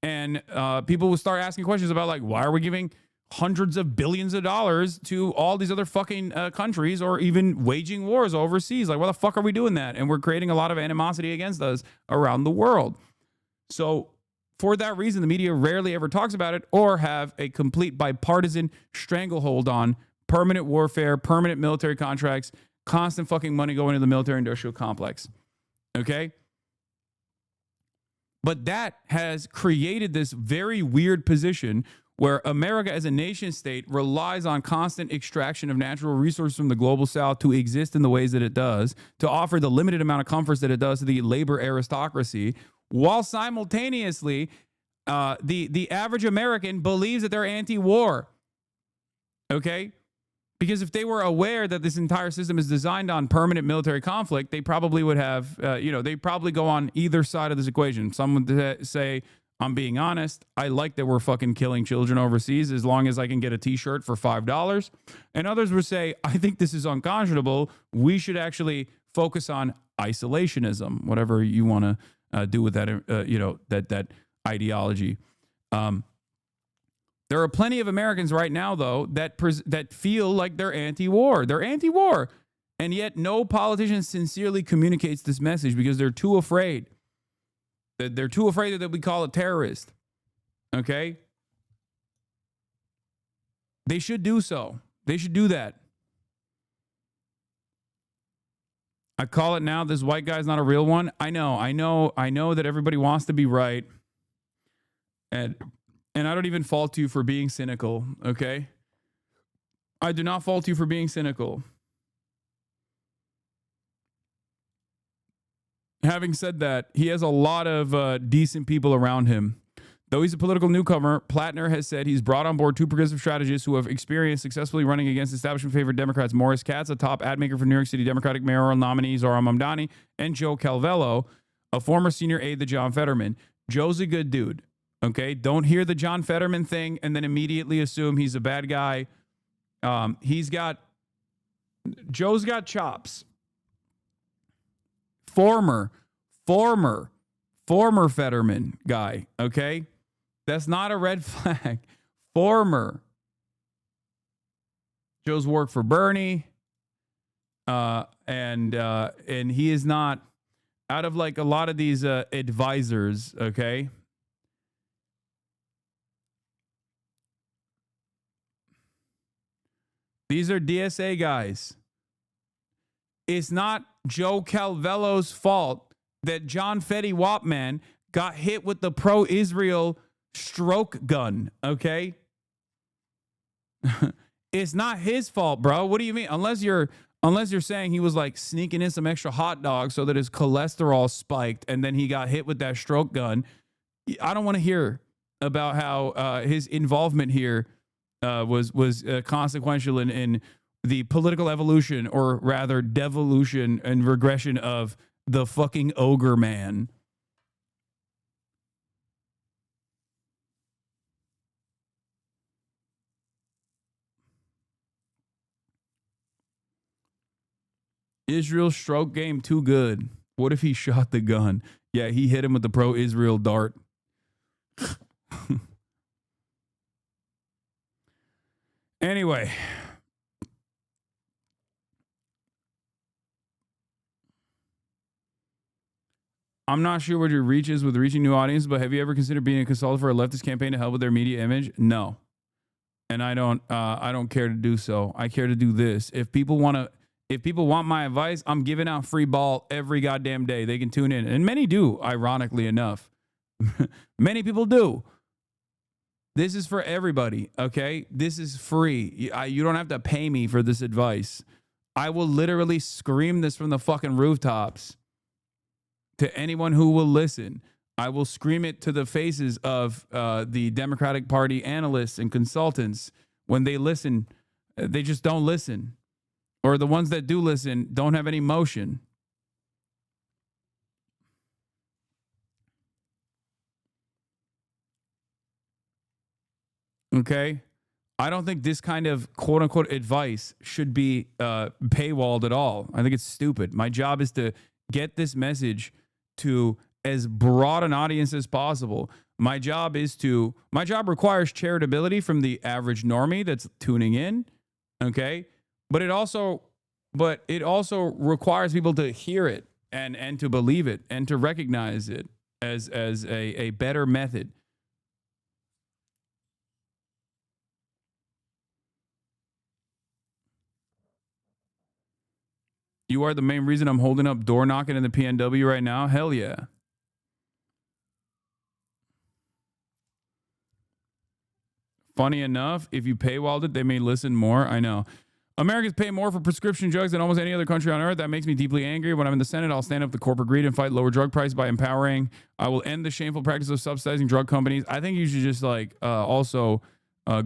E: and people would start asking questions about, like, why are we giving hundreds of billions of dollars to all these other fucking countries, or even waging wars overseas? Like, why the fuck are we doing that? And we're creating a lot of animosity against us around the world. So for that reason, the media rarely ever talks about it or have a complete bipartisan stranglehold on permanent warfare, permanent military contracts, constant fucking money going to the military industrial complex. Okay? But that has created this very weird position where America as a nation state relies on constant extraction of natural resources from the global south to exist in the ways that it does, to offer the limited amount of comforts that it does to the labor aristocracy, while simultaneously the average American believes that they're anti-war. Okay? Because if they were aware that this entire system is designed on permanent military conflict, they probably would have, they probably go on either side of this equation. Some would say, I'm being honest, I like that we're fucking killing children overseas as long as I can get a t-shirt for $5. And others would say, I think this is unconscionable. We should actually focus on isolationism, whatever you want to do with that, that ideology. There are plenty of Americans right now, though, that feel like they're anti-war. They're anti-war. And yet no politician sincerely communicates this message because they're too afraid. They're too afraid that they'll be called a terrorist. Okay? They should do so. They should do that. I call it now, this white guy's not a real one. I know that everybody wants to be right. And I don't even fault you for being cynical, okay? I do not fault you for being cynical. Having said that, he has a lot of decent people around him. Though he's a political newcomer, Plattner has said he's brought on board two progressive strategists who have experience successfully running against establishment-favored Democrats, Maurice Katz, a top ad maker for New York City Democratic mayoral nominee Zohran Mamdani, and Joe Calvello, a former senior aide to John Fetterman. Joe's a good dude, okay? Don't hear the John Fetterman thing and then immediately assume he's a bad guy. Joe's got chops. Former Fetterman guy, okay? That's not a red flag. Former. Joe's worked for Bernie, and he is not, out of like a lot of these advisors, okay? These are DSA guys. It's not Joe Calvello's fault that John Fetty Wapman got hit with the pro-Israel stroke gun, okay? It's not his fault, bro. What do you mean? Unless you're saying he was like sneaking in some extra hot dogs so that his cholesterol spiked and then he got hit with that stroke gun. I don't want to hear about how his involvement here was consequential in the political evolution, or rather devolution and regression of the fucking ogre man. Israel's stroke game too good. What if he shot the gun? Yeah, he hit him with the pro-Israel dart. Anyway. I'm not sure what your reach is with reaching new audiences, but have you ever considered being a consultant for a leftist campaign to help with their media image? No. And I don't care to do so. I care to do this. If people want my advice, I'm giving out free ball every goddamn day. They can tune in. And many do, ironically enough. Many people do. This is for everybody, okay? This is free. You don't have to pay me for this advice. I will literally scream this from the fucking rooftops to anyone who will listen. I will scream it to the faces of the Democratic Party analysts and consultants. When they listen, they just don't listen. Or the ones that do listen don't have any motion. Okay? I don't think this kind of quote-unquote advice should be paywalled at all. I think it's stupid. My job is to get this message to as broad an audience as possible. My job requires charitability from the average normie that's tuning in, okay? But it also requires people to hear it and to believe it and to recognize it as a better method. You are the main reason I'm holding up door knocking in the PNW right now? Hell yeah. Funny enough, if you paywalled it, they may listen more. I know. Americans pay more for prescription drugs than almost any other country on earth. That makes me deeply angry. When I'm in the Senate, I'll stand up to corporate greed and fight lower drug prices by empowering. I will end the shameful practice of subsidizing drug companies. I think you should just also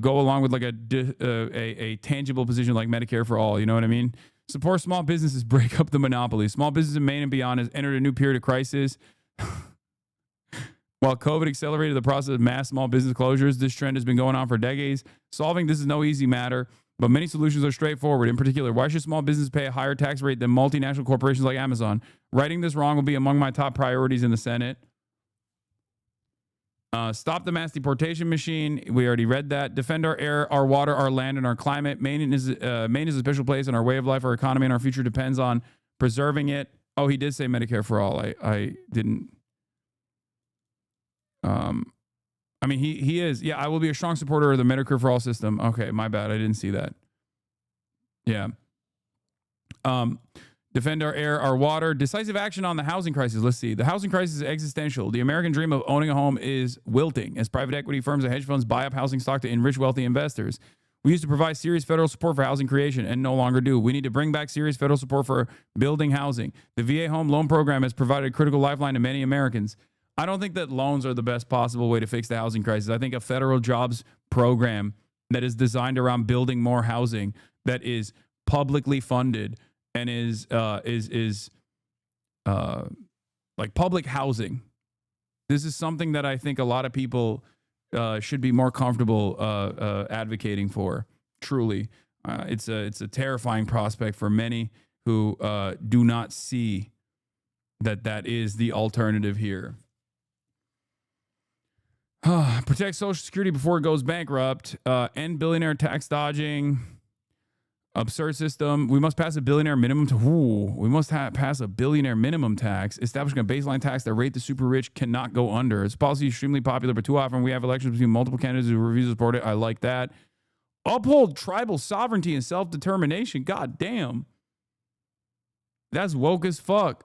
E: go along with like a tangible position like Medicare for all. You know what I mean? Support small businesses, break up the monopoly. Small business in Maine and beyond has entered a new period of crisis. While COVID accelerated the process of mass small business closures, this trend has been going on for decades. Solving this is no easy matter, but many solutions are straightforward. In particular, why should small businesses pay a higher tax rate than multinational corporations like Amazon? Righting this wrong will be among my top priorities in the Senate. Stop the mass deportation machine. We already read that. Defend our air, our water, our land, and our climate. Maine is a special place in our way of life. Our economy and our future depends on preserving it. Oh, he did say Medicare for all. I didn't. I mean, he is. Yeah, I will be a strong supporter of the Medicare for all system. Okay, my bad. I didn't see that. Yeah. Defend our air, our water. Decisive action on the housing crisis. Let's see. The housing crisis is existential. The American dream of owning a home is wilting as private equity firms and hedge funds buy up housing stock to enrich wealthy investors. We used to provide serious federal support for housing creation and no longer do. We need to bring back serious federal support for building housing. The VA home loan program has provided a critical lifeline to many Americans. I don't think that loans are the best possible way to fix the housing crisis. I think a federal jobs program that is designed around building more housing, that is publicly funded and is like public housing. This is something that I think a lot of people should be more comfortable advocating for. Truly, it's a terrifying prospect for many who do not see that is the alternative here. Protect Social Security before it goes bankrupt. End billionaire tax dodging. Absurd system. We must pass a billionaire minimum pass a billionaire minimum tax. Establishing a baseline tax that rate the super rich cannot go under. This policy is extremely popular, but too often we have elections between multiple candidates who refuse to support it. I like that. Uphold tribal sovereignty and self-determination. God damn. That's woke as fuck.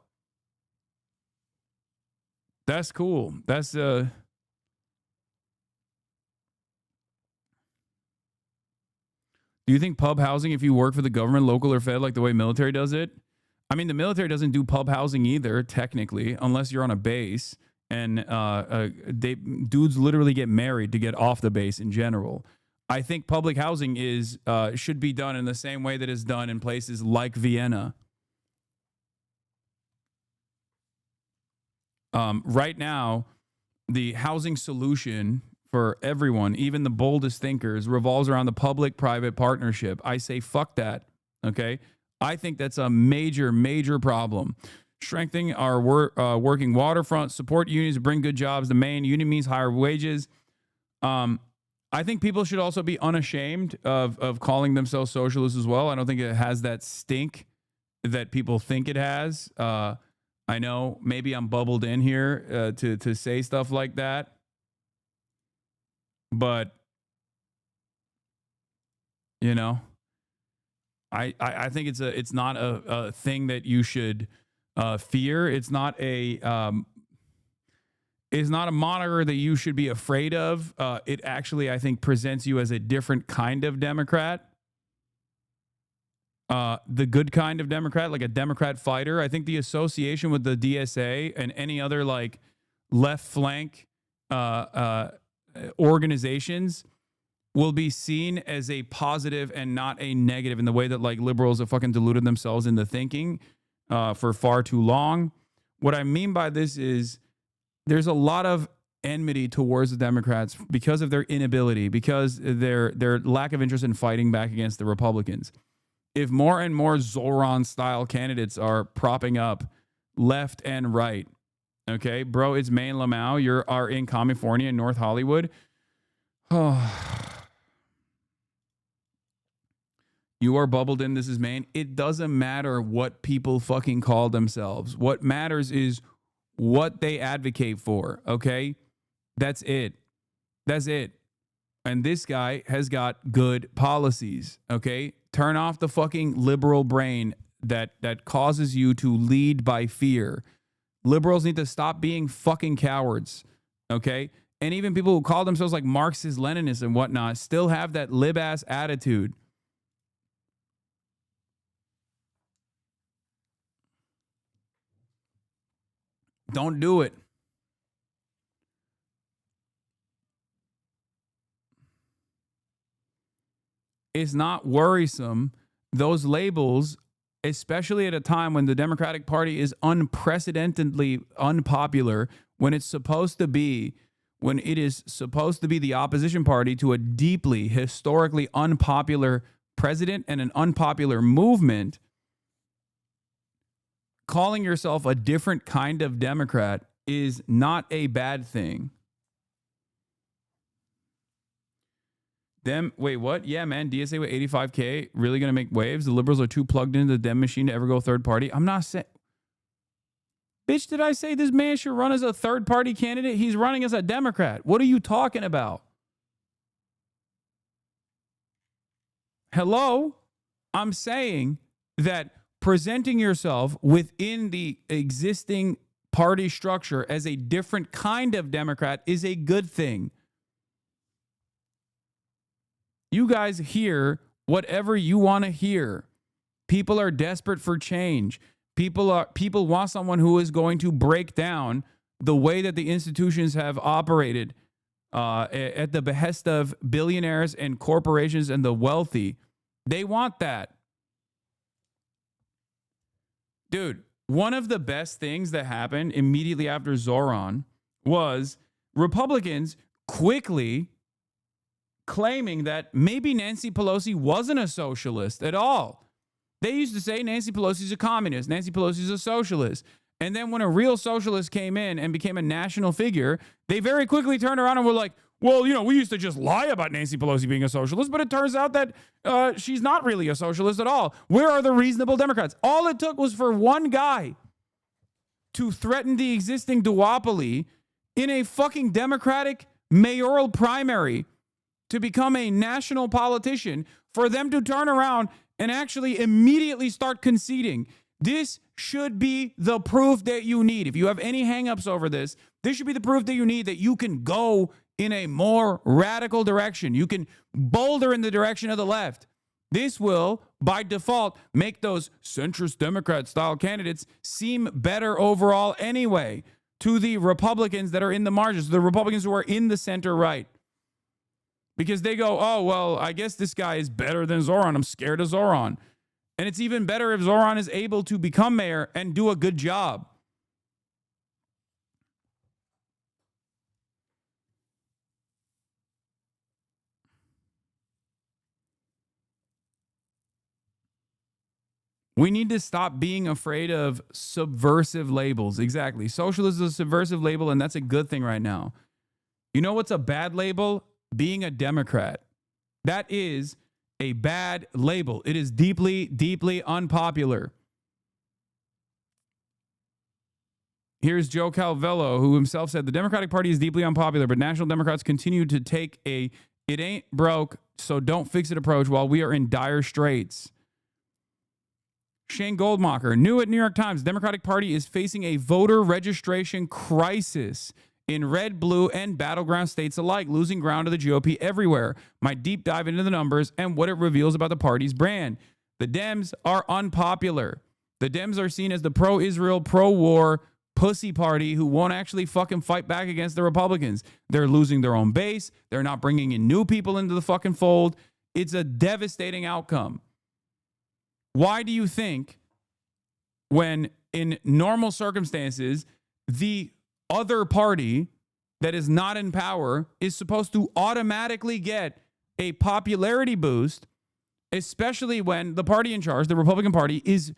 E: That's cool. That's Do you think pub housing, if you work for the government, local or fed, like the way military does it? I mean, the military doesn't do pub housing either, technically, unless you're on a base. And dudes literally get married to get off the base in general. I think public housing should be done in the same way that is done in places like Vienna. Right now, the housing solution for everyone, even the boldest thinkers, revolves around the public-private partnership. I say fuck that, okay? I think that's a major, major problem. Strengthening our working waterfront, support unions to bring good jobs. The main union means higher wages. I I think people should also be unashamed of calling themselves socialists as well. I don't think it has that stink that people think it has. I know maybe I'm bubbled in here to say stuff like that, but you know, I think it's not a thing that you should fear. It's not a moniker that you should be afraid of. It actually, I think, presents you as a different kind of Democrat. The good kind of Democrat, like a Democrat fighter. I think the association with the DSA and any other like left flank organizations will be seen as a positive and not a negative in the way that like liberals have fucking deluded themselves into thinking for far too long. What I mean by this is there's a lot of enmity towards the Democrats because of their inability, because their lack of interest in fighting back against the Republicans. If more and more Zoran-style candidates are propping up left and right, okay, bro, it's Maine Lamau. You are in California, in North Hollywood. Oh. You are bubbled in. This is Maine. It doesn't matter what people fucking call themselves. What matters is what they advocate for, okay? That's it. That's it. And this guy has got good policies, okay? Turn off the fucking liberal brain that causes you to lead by fear. Liberals need to stop being fucking cowards, okay? And even people who call themselves like Marxist, Leninists and whatnot still have that lib-ass attitude. Don't do it. It's not worrisome. Those labels, especially at a time when the Democratic Party is unprecedentedly unpopular, when it is supposed to be the opposition party to a deeply, historically unpopular president and an unpopular movement, calling yourself a different kind of Democrat is not a bad thing. Wait, what? Yeah, man, DSA with 85K, really going to make waves? The liberals are too plugged into the Dem machine to ever go third party? I'm not saying... Bitch, did I say this man should run as a third party candidate? He's running as a Democrat. What are you talking about? Hello? I'm saying that presenting yourself within the existing party structure as a different kind of Democrat is a good thing. You guys hear whatever you want to hear. People are desperate for change. People want someone who is going to break down the way that the institutions have operated at the behest of billionaires and corporations and the wealthy. They want that. Dude, one of the best things that happened immediately after Zoran was Republicans quickly claiming that maybe Nancy Pelosi wasn't a socialist at all. They used to say Nancy Pelosi's a communist, Nancy Pelosi's a socialist. And then when a real socialist came in and became a national figure, they very quickly turned around and were like, well, you know, we used to just lie about Nancy Pelosi being a socialist, but it turns out that she's not really a socialist at all. Where are the reasonable Democrats? All it took was for one guy to threaten the existing duopoly in a fucking Democratic mayoral primary to become a national politician, for them to turn around and actually immediately start conceding. This should be the proof that you need. If you have any hangups over this, this should be the proof that you need that you can go in a more radical direction. You can boulder in the direction of the left. This will, by default, make those centrist Democrat-style candidates seem better overall anyway to the Republicans that are in the margins, the Republicans who are in the center right. Because they go, oh, well, I guess this guy is better than Zoran. I'm scared of Zoran. And it's even better if Zoran is able to become mayor and do a good job. We need to stop being afraid of subversive labels. Exactly. Socialism is a subversive label, and that's a good thing right now. You know what's a bad label? being a Democrat. That is a bad label. It is deeply, deeply unpopular. Here's Joe Calvello, who himself said, the Democratic Party is deeply unpopular, but national Democrats continue to take a it ain't broke, so don't fix it approach while we are in dire straits. Shane Goldmacher, new at New York Times, the Democratic Party is facing a voter registration crisis in red, blue, and battleground states alike, losing ground to the GOP everywhere. My deep dive into the numbers and what it reveals about the party's brand. The Dems are unpopular. The Dems are seen as the pro-Israel, pro-war pussy party who won't actually fucking fight back against the Republicans. They're losing their own base. They're not bringing in new people into the fucking fold. It's a devastating outcome. Why do you think when in normal circumstances, the other party that is not in power is supposed to automatically get a popularity boost, especially when the party in charge, the Republican Party, is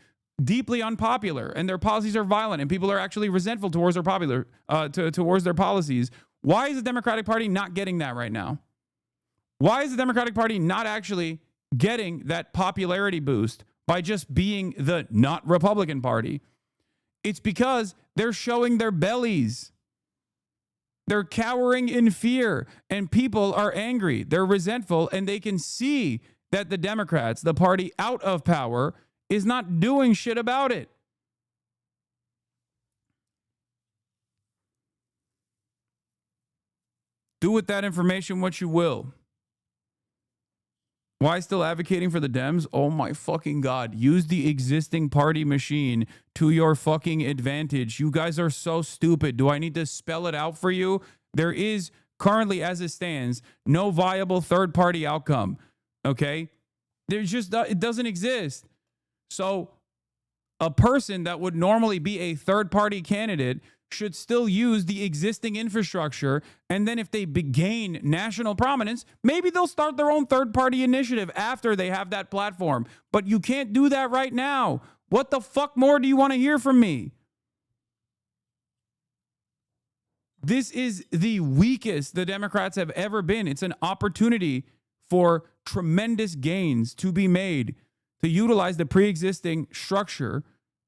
E: deeply unpopular and their policies are violent and people are actually resentful towards towards their policies? Why is the Democratic Party not getting that right now? Why is the Democratic Party not actually getting that popularity boost by just being the not Republican Party? It's because they're showing their bellies. They're cowering in fear and people are angry. They're resentful and they can see that the Democrats, the party out of power, is not doing shit about it. Do with that information what you will. Why still advocating for the Dems? Oh my fucking God. Use the existing party machine to your fucking advantage. You guys are so stupid. Do I need to spell it out for you? There is currently, as it stands, no viable third party outcome. Okay? There's just, it doesn't exist. So a person that would normally be a third party candidate should still use the existing infrastructure. And then if they gain national prominence, maybe they'll start their own third party initiative after they have that platform. But you can't do that right now. What the fuck more do you want to hear from me? This is the weakest the Democrats have ever been. It's an opportunity for tremendous gains to be made, to utilize the pre-existing structure,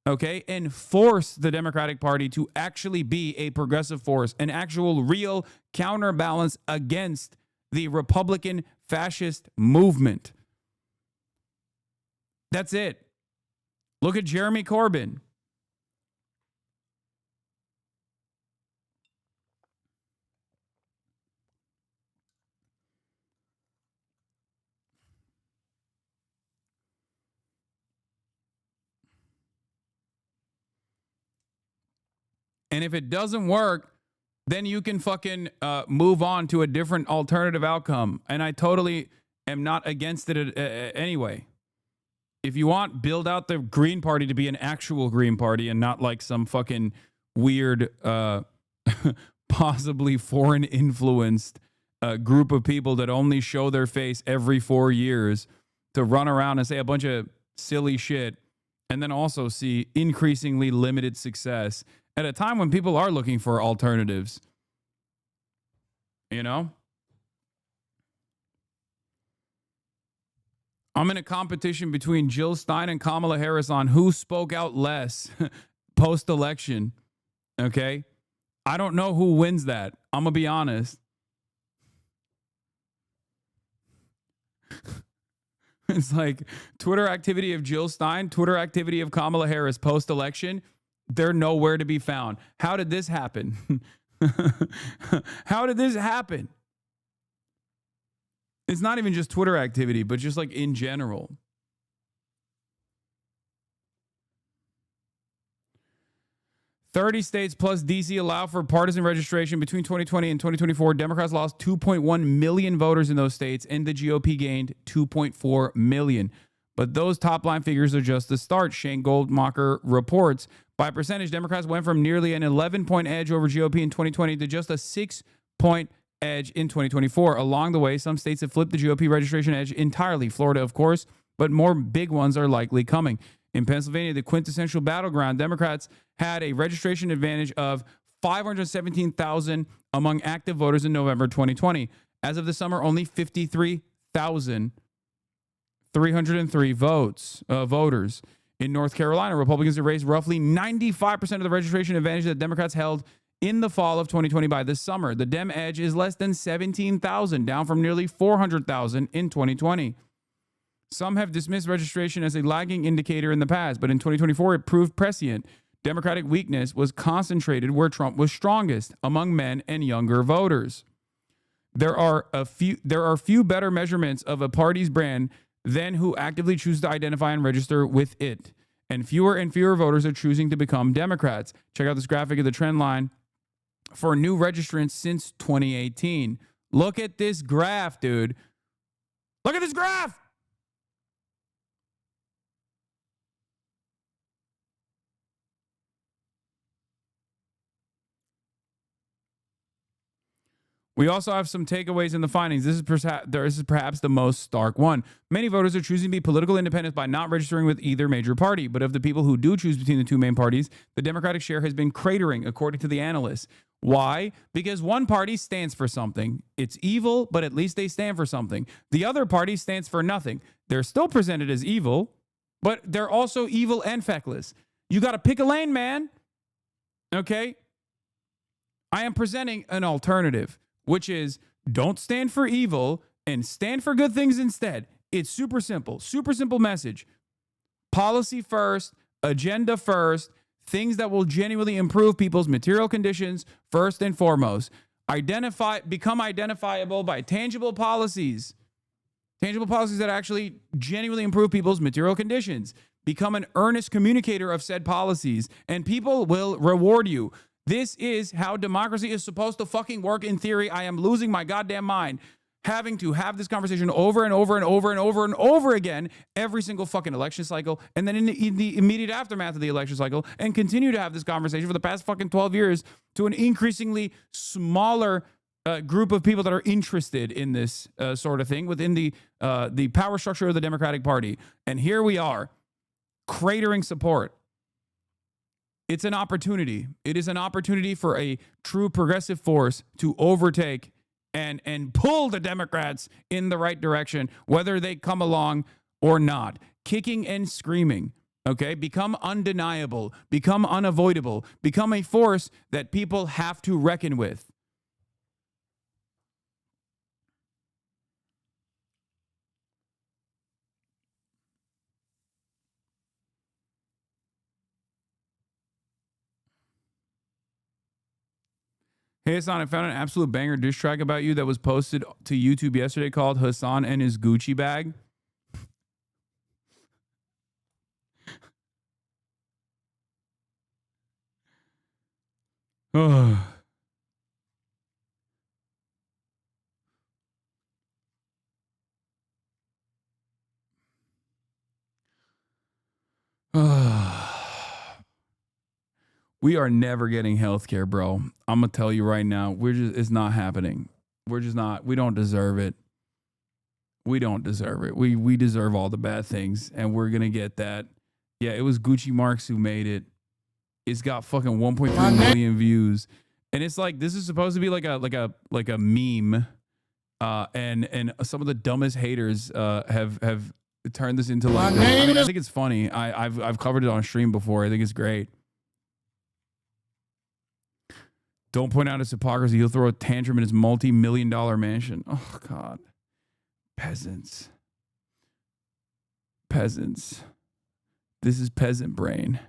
E: okay, and force the Democratic Party to actually be a progressive force, an actual real counterbalance against the Republican fascist movement. That's it. Look at Jeremy Corbyn. And if it doesn't work, then you can fucking move on to a different alternative outcome. And I totally am not against it anyway. If you want, build out the Green Party to be an actual Green Party and not like some fucking weird, possibly foreign influenced group of people that only show their face every 4 years to run around and say a bunch of silly shit and then also see increasingly limited success at a time when people are looking for alternatives. You know? I'm in a competition between Jill Stein and Kamala Harris on who spoke out less post-election. Okay? I don't know who wins that. I'm going to be honest. It's like Twitter activity of Jill Stein, Twitter activity of Kamala Harris post-election. They're nowhere to be found. How did this happen? How did this happen? It's not even just Twitter activity, but just like in general. "30 states plus DC allow for partisan registration. Between 2020 and 2024, Democrats lost 2.1 million voters in those states, and the GOP gained 2.4 million. But those top-line figures are just the start," Shane Goldmacher reports. By percentage, Democrats went from nearly an 11-point edge over GOP in 2020 to just a 6-point edge in 2024. Along the way, some states have flipped the GOP registration edge entirely. Florida, of course, but more big ones are likely coming. In Pennsylvania, the quintessential battleground, Democrats had a registration advantage of 517,000 among active voters in November 2020. As of this summer, only 53,303 voters. In North Carolina, Republicans have raised roughly 95% of the registration advantage that Democrats held in the fall of 2020 by this summer. The Dem edge is less than 17,000, down from nearly 400,000 in 2020. Some have dismissed registration as a lagging indicator in the past, but in 2024, it proved prescient. Democratic weakness was concentrated where Trump was strongest, among men and younger voters. There are few better measurements of a party's brand than who actively choose to identify and register with it. And fewer voters are choosing to become Democrats. Check out this graphic of the trend line for new registrants since 2018. Look at this graph, dude. Look at this graph. We also have some takeaways in the findings. This is perhaps the most stark one. Many voters are choosing to be political independents by not registering with either major party. But of the people who do choose between the two main parties, the Democratic share has been cratering, according to the analysts. Why? Because one party stands for something. It's evil, but at least they stand for something. The other party stands for nothing. They're still presented as evil, but they're also evil and feckless. You got to pick a lane, man. Okay? I am presenting an alternative, which is don't stand for evil and stand for good things instead. It's super simple message. Policy first, agenda first, things that will genuinely improve people's material conditions first and foremost. Become identifiable by tangible policies that actually genuinely improve people's material conditions. Become an earnest communicator of said policies, and people will reward you. This is how democracy is supposed to fucking work in theory. I am losing my goddamn mind having to have this conversation over and over and over and over and over again every single fucking election cycle, and then in the immediate aftermath of the election cycle, and continue to have this conversation for the past fucking 12 years to an increasingly smaller group of people that are interested in this sort of thing within the power structure of the Democratic Party. And here we are, cratering support. It's an opportunity. It is an opportunity for a true progressive force to overtake and pull the Democrats in the right direction, whether they come along or not. Kicking and screaming, okay? Become undeniable, become unavoidable, become a force that people have to reckon with. Hey, Hasan, I found an absolute banger diss track about you that was posted to YouTube yesterday called Hasan and His Gucci Bag. We are never getting healthcare, bro. I'm gonna tell you right now, it's not happening. We don't deserve it. We don't deserve it. We deserve all the bad things, and we're gonna get that. Yeah, it was Gucci Marks who made it. It's got fucking 1.3 million views, and it's like this is supposed to be like a meme, and some of the dumbest haters have turned this into like. I think it's funny. I've covered it on stream before. I think it's great. Don't point out his hypocrisy. He'll throw a tantrum in his multi-million-dollar mansion. Oh, God. Peasants. This is peasant brain.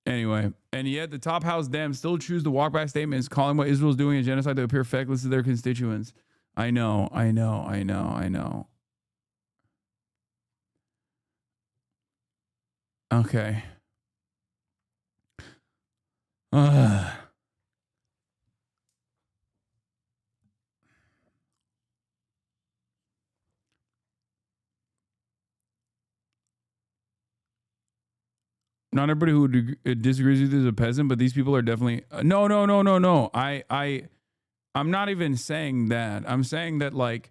E: Anyway, and yet the top house Dems still choose to walk back statements calling what Israel's doing a genocide to appear feckless to their constituents. I know. Okay. Not everybody who disagrees with you is a peasant, but these people are definitely no. I'm not even saying that. I'm saying that like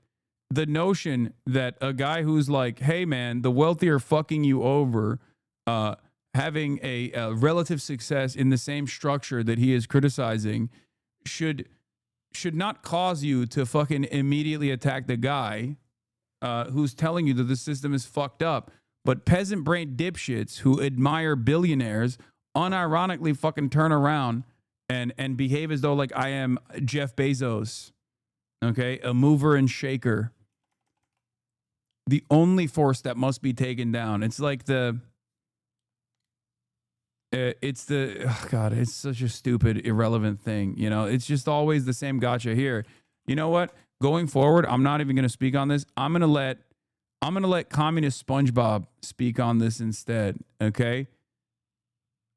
E: the notion that a guy who's like, hey man, the wealthy are fucking you over, having a relative success in the same structure that he is criticizing should not cause you to fucking immediately attack the guy who's telling you that the system is fucked up. But peasant brain dipshits who admire billionaires unironically fucking turn around and behave as though like I am Jeff Bezos, okay, a mover and shaker. The only force that must be taken down. It's like God, it's such a stupid, irrelevant thing. You know, it's just always the same gotcha here. You know what? Going forward, I'm not even going to speak on this. I'm going to let Communist SpongeBob speak on this instead. Okay.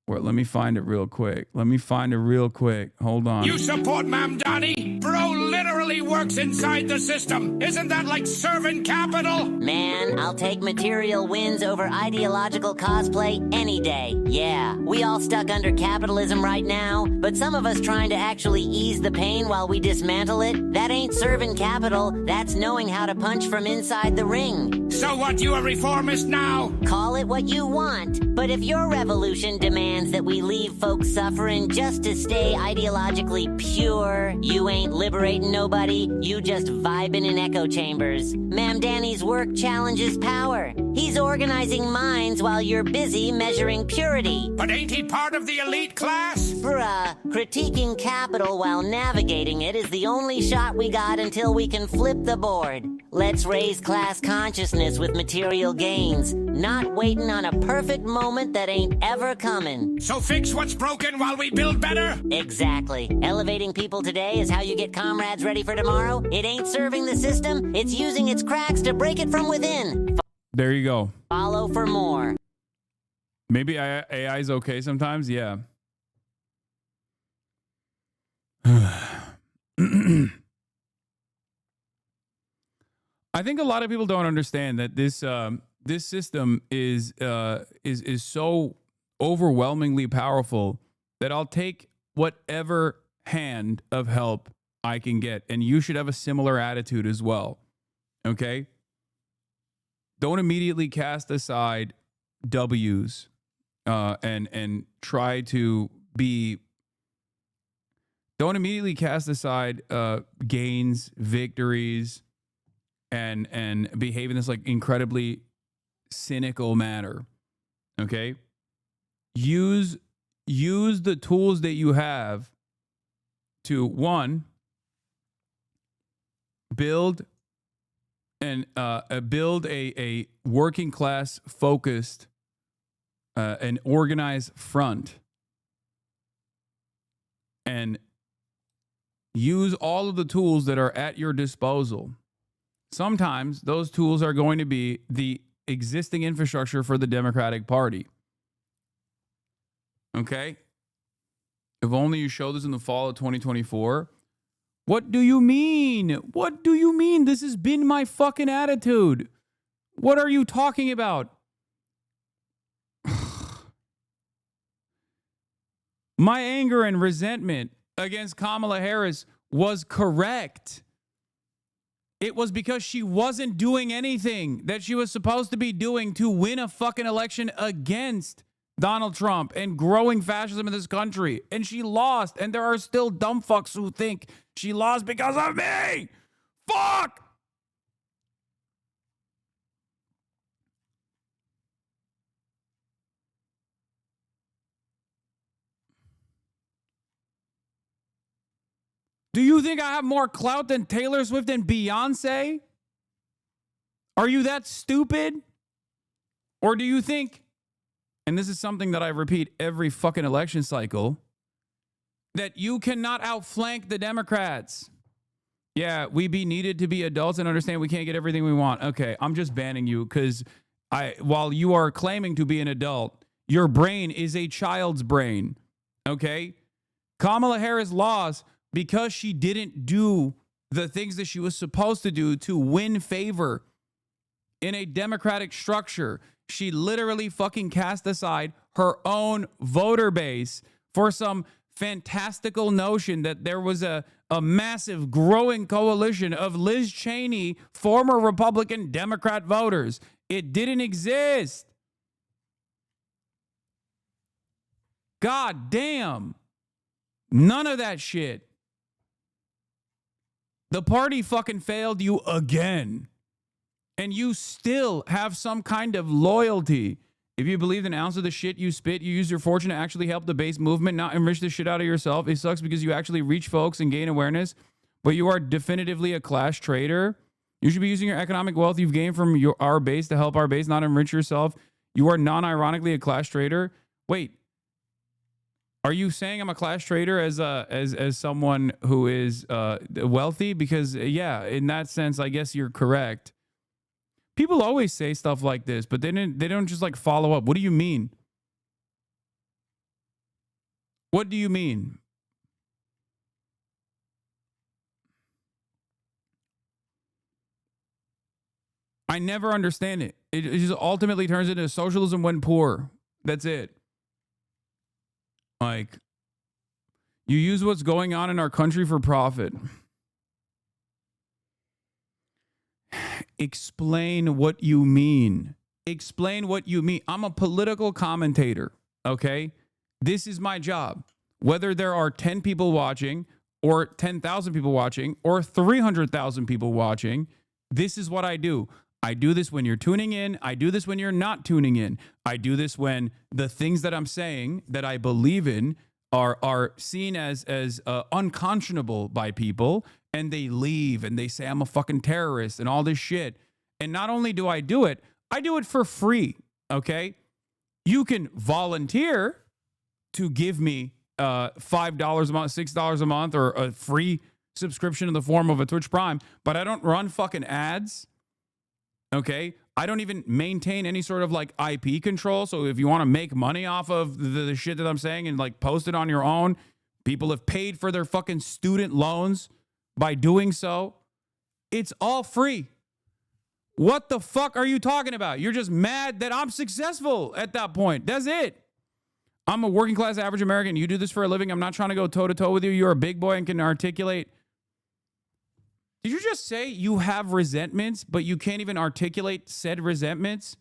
E: Well, let me find it real quick. Hold on.
B: You support Mamdani? Bro literally works inside the system. Isn't that like serving capital?
P: Man, I'll take material wins over ideological cosplay any day. Yeah, we all stuck under capitalism right now, but some of us trying to actually ease the pain while we dismantle it, that ain't serving capital, that's knowing how to punch from inside the ring.
B: So what, you a reformist now?
P: Call it what you want, but if your revolution demands that we leave folks suffering just to stay ideologically pure, you ain't liberating nobody, you just vibing in echo chambers. Mamdani's work challenges power. He's organizing minds while you're busy measuring purity.
B: But ain't he part of the elite class?
P: Bruh, critiquing capital while navigating it is the only shot we got until we can flip the board. Let's raise class consciousness with material gains, not waiting on a perfect moment that ain't ever coming.
B: So fix what's broken while we build better?
P: Exactly. Elevating people today is how you get comrades ready for tomorrow. It ain't serving the system, it's using its cracks to break it from within.
E: There you go.
P: Follow for more.
E: Maybe AI is okay sometimes. Yeah. I think a lot of people don't understand that this system is so overwhelmingly powerful that I'll take whatever hand of help I can get, and you should have a similar attitude as well. Okay? Don't immediately cast aside W's and try to be. Don't immediately cast aside gains, victories, and behave in this like incredibly cynical manner. Okay? Use the tools that you have to, one, build a working class focused an organized front, and use all of the tools that are at your disposal. Sometimes those tools are going to be the existing infrastructure for the Democratic Party. Okay? If only you show this in the fall of 2024. What do you mean? What do you mean? This has been my fucking attitude. What are you talking about? My anger and resentment against Kamala Harris was correct. It was because she wasn't doing anything that she was supposed to be doing to win a fucking election against Donald Trump and growing fascism in this country. And she lost. And there are still dumb fucks who think she lost because of me. Fuck! Do you think I have more clout than Taylor Swift and Beyonce? Are you that stupid? Or do you think, and this is something that I repeat every fucking election cycle, that you cannot outflank the Democrats? Yeah, we be needed to be adults and understand we can't get everything we want. Okay, I'm just banning you because while you are claiming to be an adult, your brain is a child's brain. Okay? Kamala Harris lost because she didn't do the things that she was supposed to do to win favor in a democratic structure. She literally fucking cast aside her own voter base for some fantastical notion that there was a massive growing coalition of Liz Cheney, former Republican Democrat voters. It didn't exist. God damn. None of that shit. The party fucking failed you again. And you still have some kind of loyalty. If you believe an ounce of the shit you spit, you use your fortune to actually help the base movement, not enrich the shit out of yourself. It sucks because you actually reach folks and gain awareness, but you are definitively a class traitor. You should be using your economic wealth you've gained from our base to help our base, not enrich yourself. You are non-ironically a class traitor. Wait, are you saying I'm a class traitor as someone who is wealthy? Because yeah, in that sense, I guess you're correct. People always say stuff like this, but they don't just like follow up. What do you mean? What do you mean? I never understand it. It just ultimately turns into socialism when poor. That's it. Like, you use what's going on in our country for profit. Explain what you mean. Explain what you mean. I'm a political commentator, okay? This is my job. Whether there are 10 people watching or 10,000 people watching or 300,000 people watching, this is what I do. I do this when you're tuning in. I do this when you're not tuning in. I do this when the things that I'm saying that I believe in are seen as unconscionable by people, and they leave and they say I'm a fucking terrorist and all this shit. And not only do I do it for free, okay? You can volunteer to give me $5 a month, $6 a month, or a free subscription in the form of a Twitch Prime, but I don't run fucking ads, okay? I don't even maintain any sort of like IP control. So if you want to make money off of the shit that I'm saying and like post it on your own, people have paid for their fucking student loans by doing so. It's all free. What the fuck are you talking about? You're just mad that I'm successful at that point. That's it. I'm a working class average American. You do this for a living. I'm not trying to go toe to toe with you. You're a big boy and can articulate. Did you just say you have resentments, but you can't even articulate said resentments?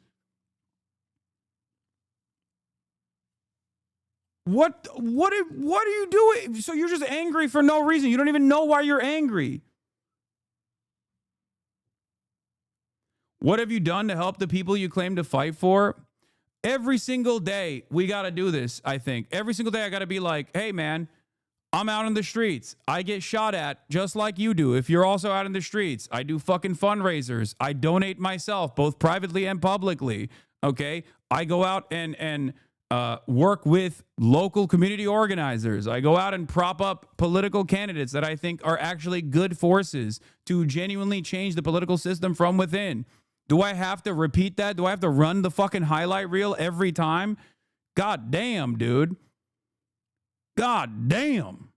E: What are you doing? So you're just angry for no reason. You don't even know why you're angry. What have you done to help the people you claim to fight for? Every single day, we got to do this, I think. Every single day, I got to be like, hey, man, I'm out in the streets. I get shot at just like you do. If you're also out in the streets, I do fucking fundraisers. I donate myself, both privately and publicly, okay? I go out and work with local community organizers. I go out and prop up political candidates that I think are actually good forces to genuinely change the political system from within. Do I have to repeat that? Do I have to run the fucking highlight reel every time? God damn, dude. God damn.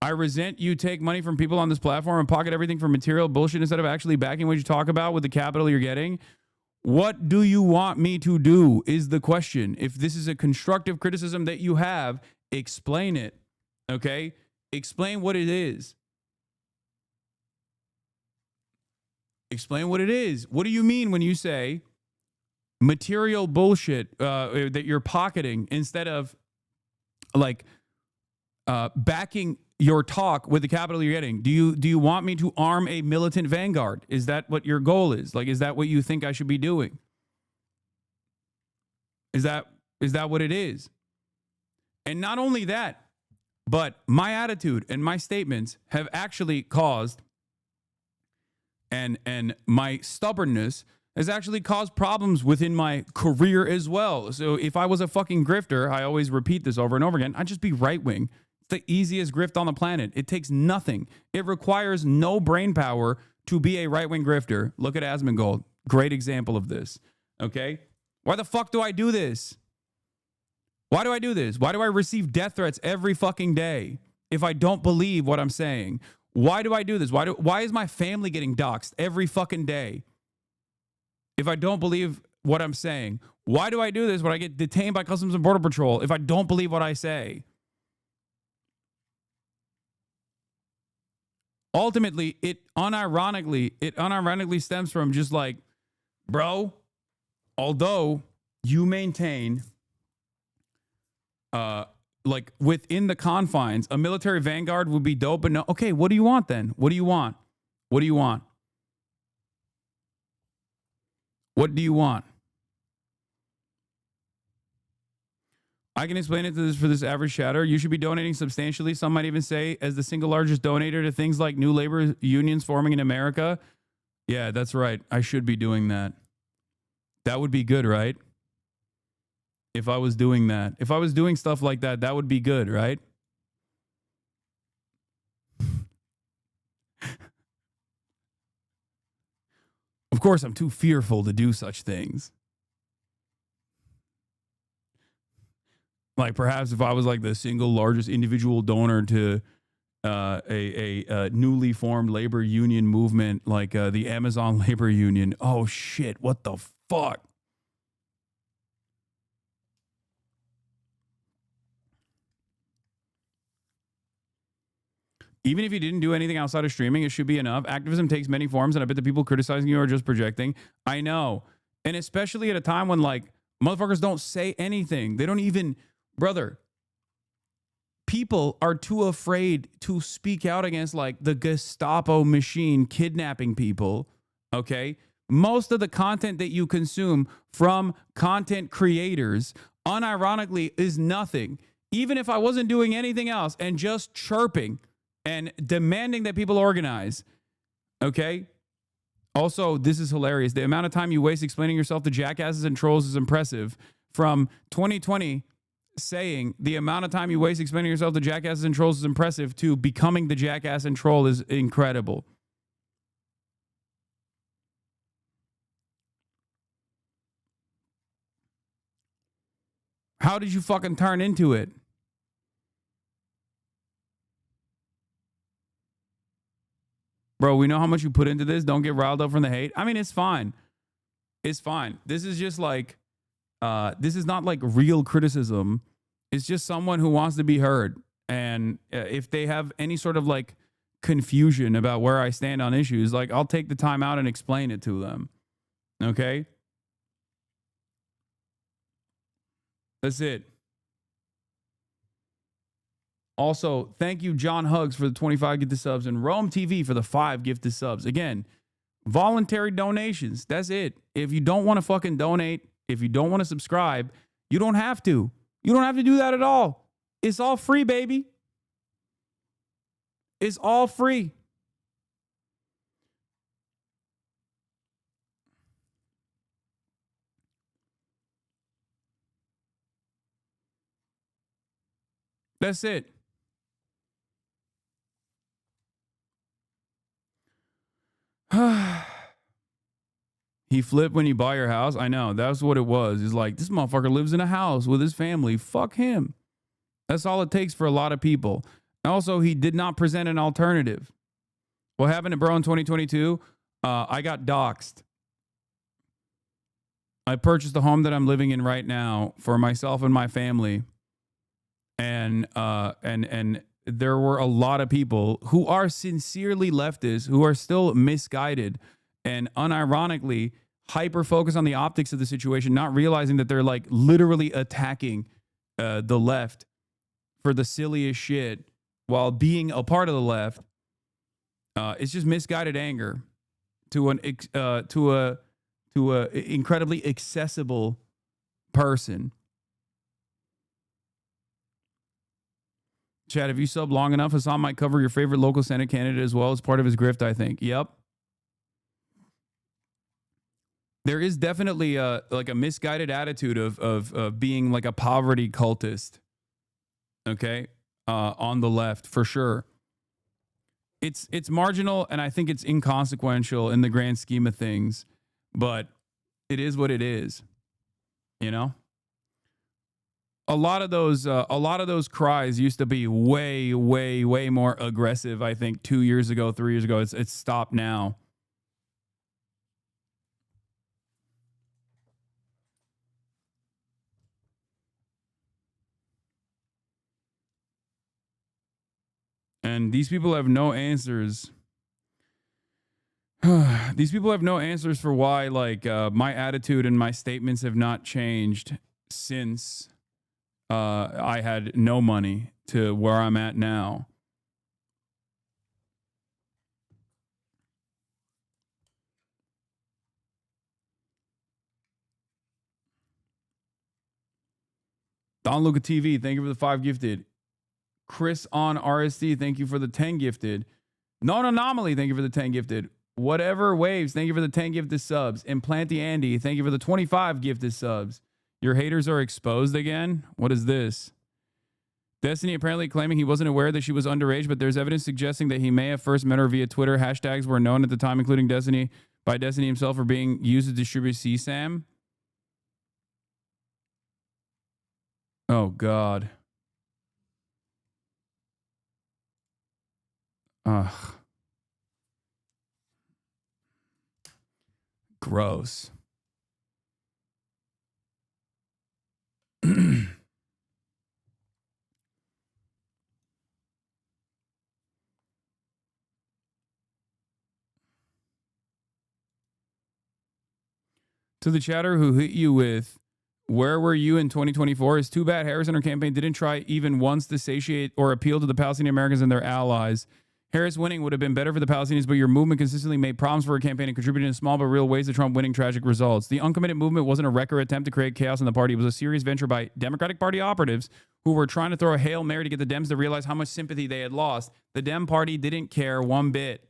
E: I resent you take money from people on this platform and pocket everything for material bullshit instead of actually backing what you talk about with the capital you're getting. What do you want me to do is the question. If this is a constructive criticism that you have, explain it, okay? Explain what it is. Explain what it is. What do you mean when you say material bullshit that you're pocketing instead of like backing your talk with the capital you're getting? Do you want me to arm a militant vanguard? Is that what your goal is? Like, is that what you think I should be doing? Is that what it is? And not only that, but my attitude and my statements have actually caused and my stubbornness has actually caused problems within my career as well. So if I was a fucking grifter, I always repeat this over and over again, I'd just be right wing. It's the easiest grift on the planet. It takes nothing. It requires no brain power to be a right wing grifter. Look at Asmongold. Great example of this. Okay? Why the fuck do I do this? Why do I do this? Why do I receive death threats every fucking day if I don't believe what I'm saying? Why do I do this? Why is my family getting doxxed every fucking day if I don't believe what I'm saying? Why do I do this when I get detained by Customs and Border Patrol if I don't believe what I say? Ultimately, it unironically stems from just like, bro, although you maintain like within the confines, a military vanguard would be dope. But no, okay, what do you want then? What do you want? What do you want? What do you want? I can explain it to this for this average chatter. You should be donating substantially. Some might even say as the single largest donator to things like new labor unions forming in America. Yeah, that's right. I should be doing that. That would be good, right? If I was doing that. If I was doing stuff like that, that would be good, right? Of course, I'm too fearful to do such things. Like perhaps if I was like the single largest individual donor to a newly formed labor union movement, like the Amazon labor union. Oh shit! What the fuck? Even if you didn't do anything outside of streaming, it should be enough. Activism takes many forms, and I bet the people criticizing you are just projecting. I know, and especially at a time when like motherfuckers don't say anything. They don't even. Brother, people are too afraid to speak out against like the Gestapo machine kidnapping people, okay? Most of the content that you consume from content creators, unironically, is nothing. Even if I wasn't doing anything else and just chirping and demanding that people organize, okay? Also, this is hilarious. The amount of time you waste explaining yourself to jackasses and trolls is impressive. From 2020... saying the amount of time you waste explaining yourself to jackasses and trolls is impressive to becoming the jackass and troll is incredible. How did you fucking turn into it? Bro, we know how much you put into this. Don't get riled up from the hate. I mean, it's fine. It's fine. This is just like, this is not like real criticism. It's just someone who wants to be heard. And if they have any sort of like confusion about where I stand on issues, like I'll take the time out and explain it to them. Okay? That's it. Also, thank you, John Hugs, for the 25 gifted subs and Rome TV for the 5 gifted subs. Again, voluntary donations. That's it. If you don't want to fucking donate, if you don't want to subscribe, you don't have to. You don't have to do that at all. It's all free, baby. It's all free. That's it. He flipped when you buy your house. I know. That's what it was. He's like, this motherfucker lives in a house with his family. Fuck him. That's all it takes for a lot of people. Also, he did not present an alternative. What happened to bro in 2022? I got doxxed. I purchased the home that I'm living in right now for myself and my family. And there were a lot of people who are sincerely leftist, who are still misguided and unironically hyper focused on the optics of the situation, not realizing that they're like literally attacking the left for the silliest shit while being a part of the left. It's just misguided anger to an incredibly accessible person. Chad, if you sub long enough, Hasan might cover your favorite local Senate candidate as well as part of his grift, I think. Yep. There is definitely like a misguided attitude of being like a poverty cultist. Okay. On the left, for sure. It's marginal, and I think it's inconsequential in the grand scheme of things, but it is what it is. You know? A lot of those cries used to be way, way, way more aggressive, I think 2 years ago, 3 years ago. It's stopped now. And these people have no answers. These people have no answers for why, like, my attitude and my statements have not changed since I had no money to where I'm at now. Don Luca TV, thank you for the 5 gifted. Chris on RSD, thank you for the 10 gifted. Non Anomaly, thank you for the 10 gifted. Whatever Waves, thank you for the 10 gifted subs. Implanty Andy, thank you for the 25 gifted subs. Your haters are exposed again? What is this? Destiny apparently claiming he wasn't aware that she was underage, but there's evidence suggesting that he may have first met her via Twitter. Hashtags were known at the time, including Destiny by Destiny himself, for being used to distribute CSAM. Oh, God. Ugh. Gross. To the chatter who hit you with, where were you in 2024? It's too bad Harris and her campaign didn't try even once to satiate or appeal to the Palestinian Americans and their allies. Harris winning would have been better for the Palestinians, but your movement consistently made problems for her campaign and contributed in small but real ways to Trump winning tragic results. The uncommitted movement wasn't a record attempt to create chaos in the party. It was a serious venture by Democratic Party operatives who were trying to throw a Hail Mary to get the Dems to realize how much sympathy they had lost. The Dem party didn't care one bit.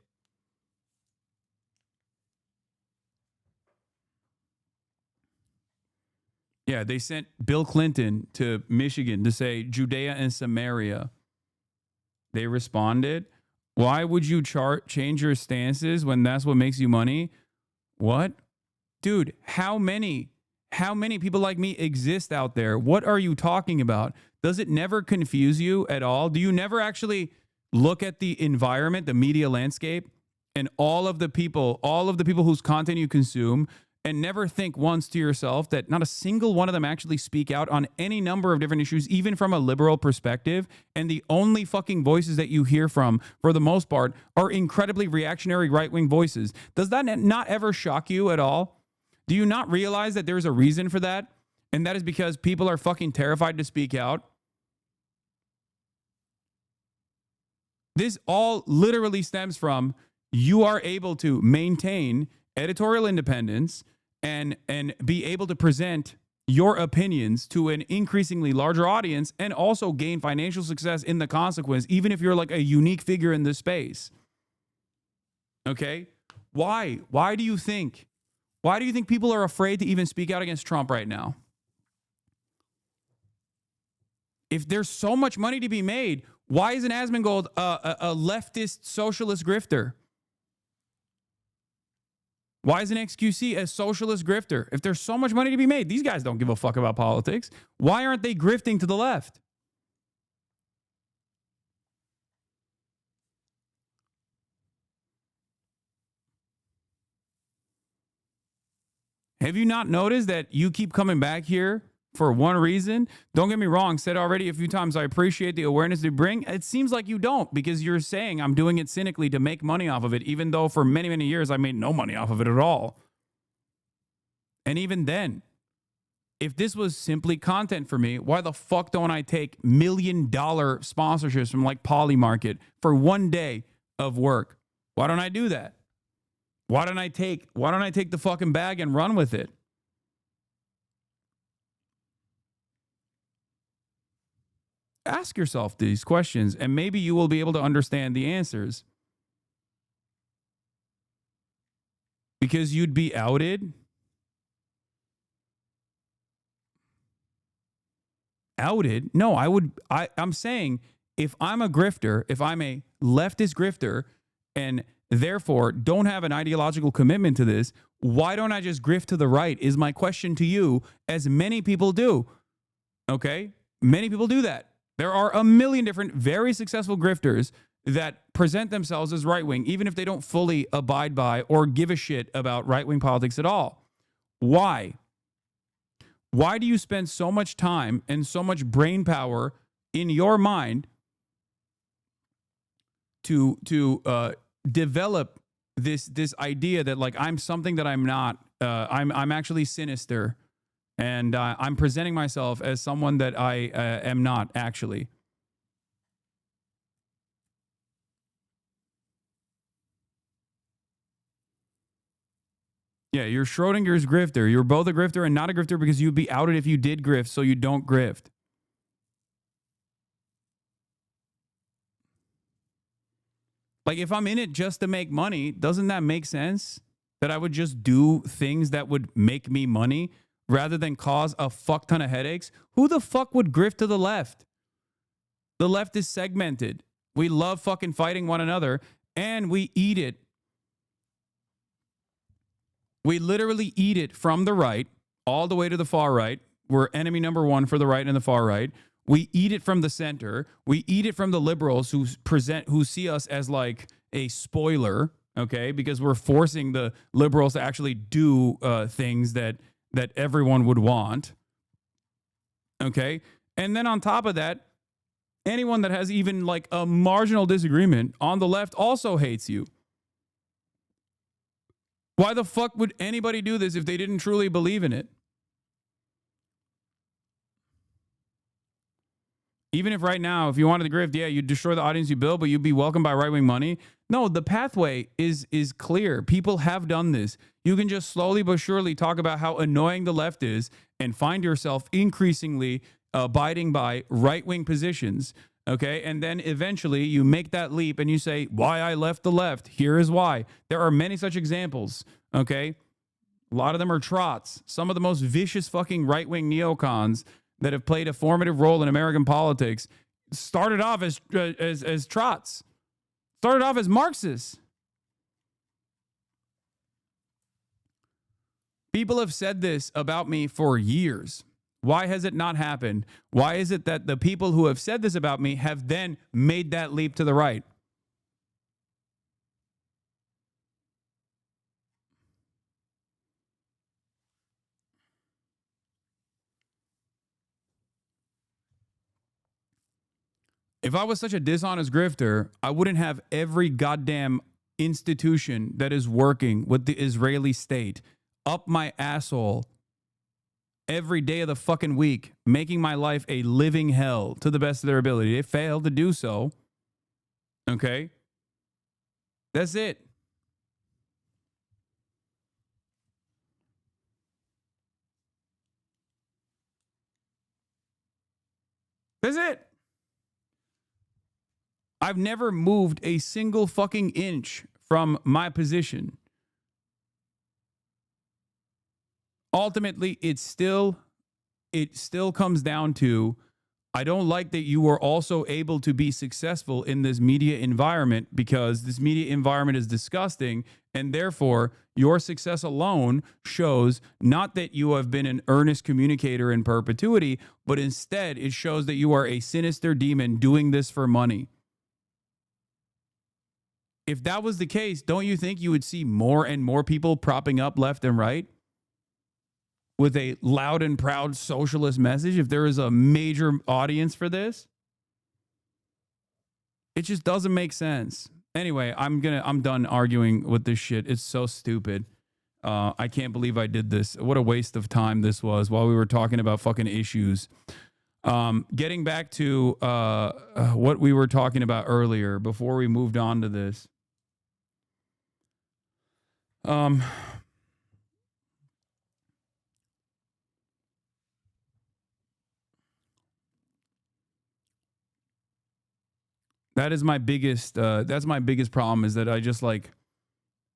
E: Yeah, they sent Bill Clinton to Michigan to say Judea and Samaria. They responded. Why would you change your stances when that's what makes you money? What? Dude, how many people like me exist out there? What are you talking about? Does it never confuse you at all? Do you never actually look at the environment, the media landscape, and all of the people whose content you consume, and never think once to yourself that not a single one of them actually speak out on any number of different issues, even from a liberal perspective, and the only fucking voices that you hear from, for the most part, are incredibly reactionary right-wing voices? Does that not ever shock you at all? Do you not realize that there's a reason for that? And that is because people are fucking terrified to speak out. This all literally stems from you are able to maintain editorial independence and be able to present your opinions to an increasingly larger audience and also gain financial success in the consequence, even if you're like a unique figure in this space. Okay? Why do you think people are afraid to even speak out against Trump right now? If there's so much money to be made, why isn't Asmongold a leftist socialist grifter? Why isn't XQC a socialist grifter? If there's so much money to be made, these guys don't give a fuck about politics. Why aren't they grifting to the left? Have you not noticed that you keep coming back here for one reason? Don't get me wrong, said already a few times, I appreciate the awareness they bring. It seems like you don't, because you're saying I'm doing it cynically to make money off of it, even though for many, many years I made no money off of it at all. And even then, if this was simply content for me, why the fuck don't I take $1 million sponsorships from like Polymarket for one day of work? Why don't I do that? Why don't I take the fucking bag and run with it? Ask yourself these questions, and maybe you will be able to understand the answers. Because you'd be outed. Outed? No, I'm saying if I'm a grifter, if I'm a leftist grifter, and therefore don't have an ideological commitment to this, why don't I just grift to the right is my question to you, as many people do. Okay? Many people do that. There are a million different very successful grifters that present themselves as right-wing, even if they don't fully abide by or give a shit about right-wing politics at all. Why? Why do you spend so much time and so much brain power in your mind to develop this idea that like I'm something that I'm not? I'm actually sinister, And I'm presenting myself as someone that I am not, actually. Yeah, you're Schrodinger's grifter. You're both a grifter and not a grifter because you'd be outed if you did grift, so you don't grift. Like, if I'm in it just to make money, doesn't that make sense? That I would just do things that would make me money rather than cause a fuck ton of headaches? Who the fuck would grift to the left? The left is segmented. We love fucking fighting one another, and we eat it. We literally eat it from the right all the way to the far right. We're enemy number one for the right and the far right. We eat it from the center. We eat it from the liberals who see us as like a spoiler, okay? Because we're forcing the liberals to actually do things that everyone would want, okay? And then on top of that, anyone that has even like a marginal disagreement on the left also hates you. Why the fuck would anybody do this if they didn't truly believe in it? Even if right now, if you wanted to grift, yeah, you'd destroy the audience you build, but you'd be welcomed by right-wing money. No, the pathway is clear. People have done this. You can just slowly but surely talk about how annoying the left is and find yourself increasingly abiding by right-wing positions, okay? And then eventually you make that leap and you say, why I left the left. Here is why. There are many such examples, okay? A lot of them are trots. Some of the most vicious fucking right-wing neocons that have played a formative role in American politics started off as trots, started off as Marxists. People have said this about me for years. Why has it not happened? Why is it that the people who have said this about me have then made that leap to the right? If I was such a dishonest grifter, I wouldn't have every goddamn institution that is working with the Israeli state up my asshole every day of the fucking week, making my life a living hell to the best of their ability. They failed to do so. Okay? That's it. That's it. I've never moved a single fucking inch from my position. Ultimately, it still comes down to, I don't like that you are also able to be successful in this media environment because this media environment is disgusting, and therefore your success alone shows not that you have been an earnest communicator in perpetuity, but instead it shows that you are a sinister demon doing this for money. If that was the case, don't you think you would see more and more people propping up left and right with a loud and proud socialist message if there is a major audience for this? It just doesn't make sense. Anyway, I'm done arguing with this shit. It's so stupid. I can't believe I did this. What a waste of time this was while we were talking about fucking issues. Getting back to what we were talking about earlier before we moved on to this. That is my biggest, that's my biggest problem, is that I just like,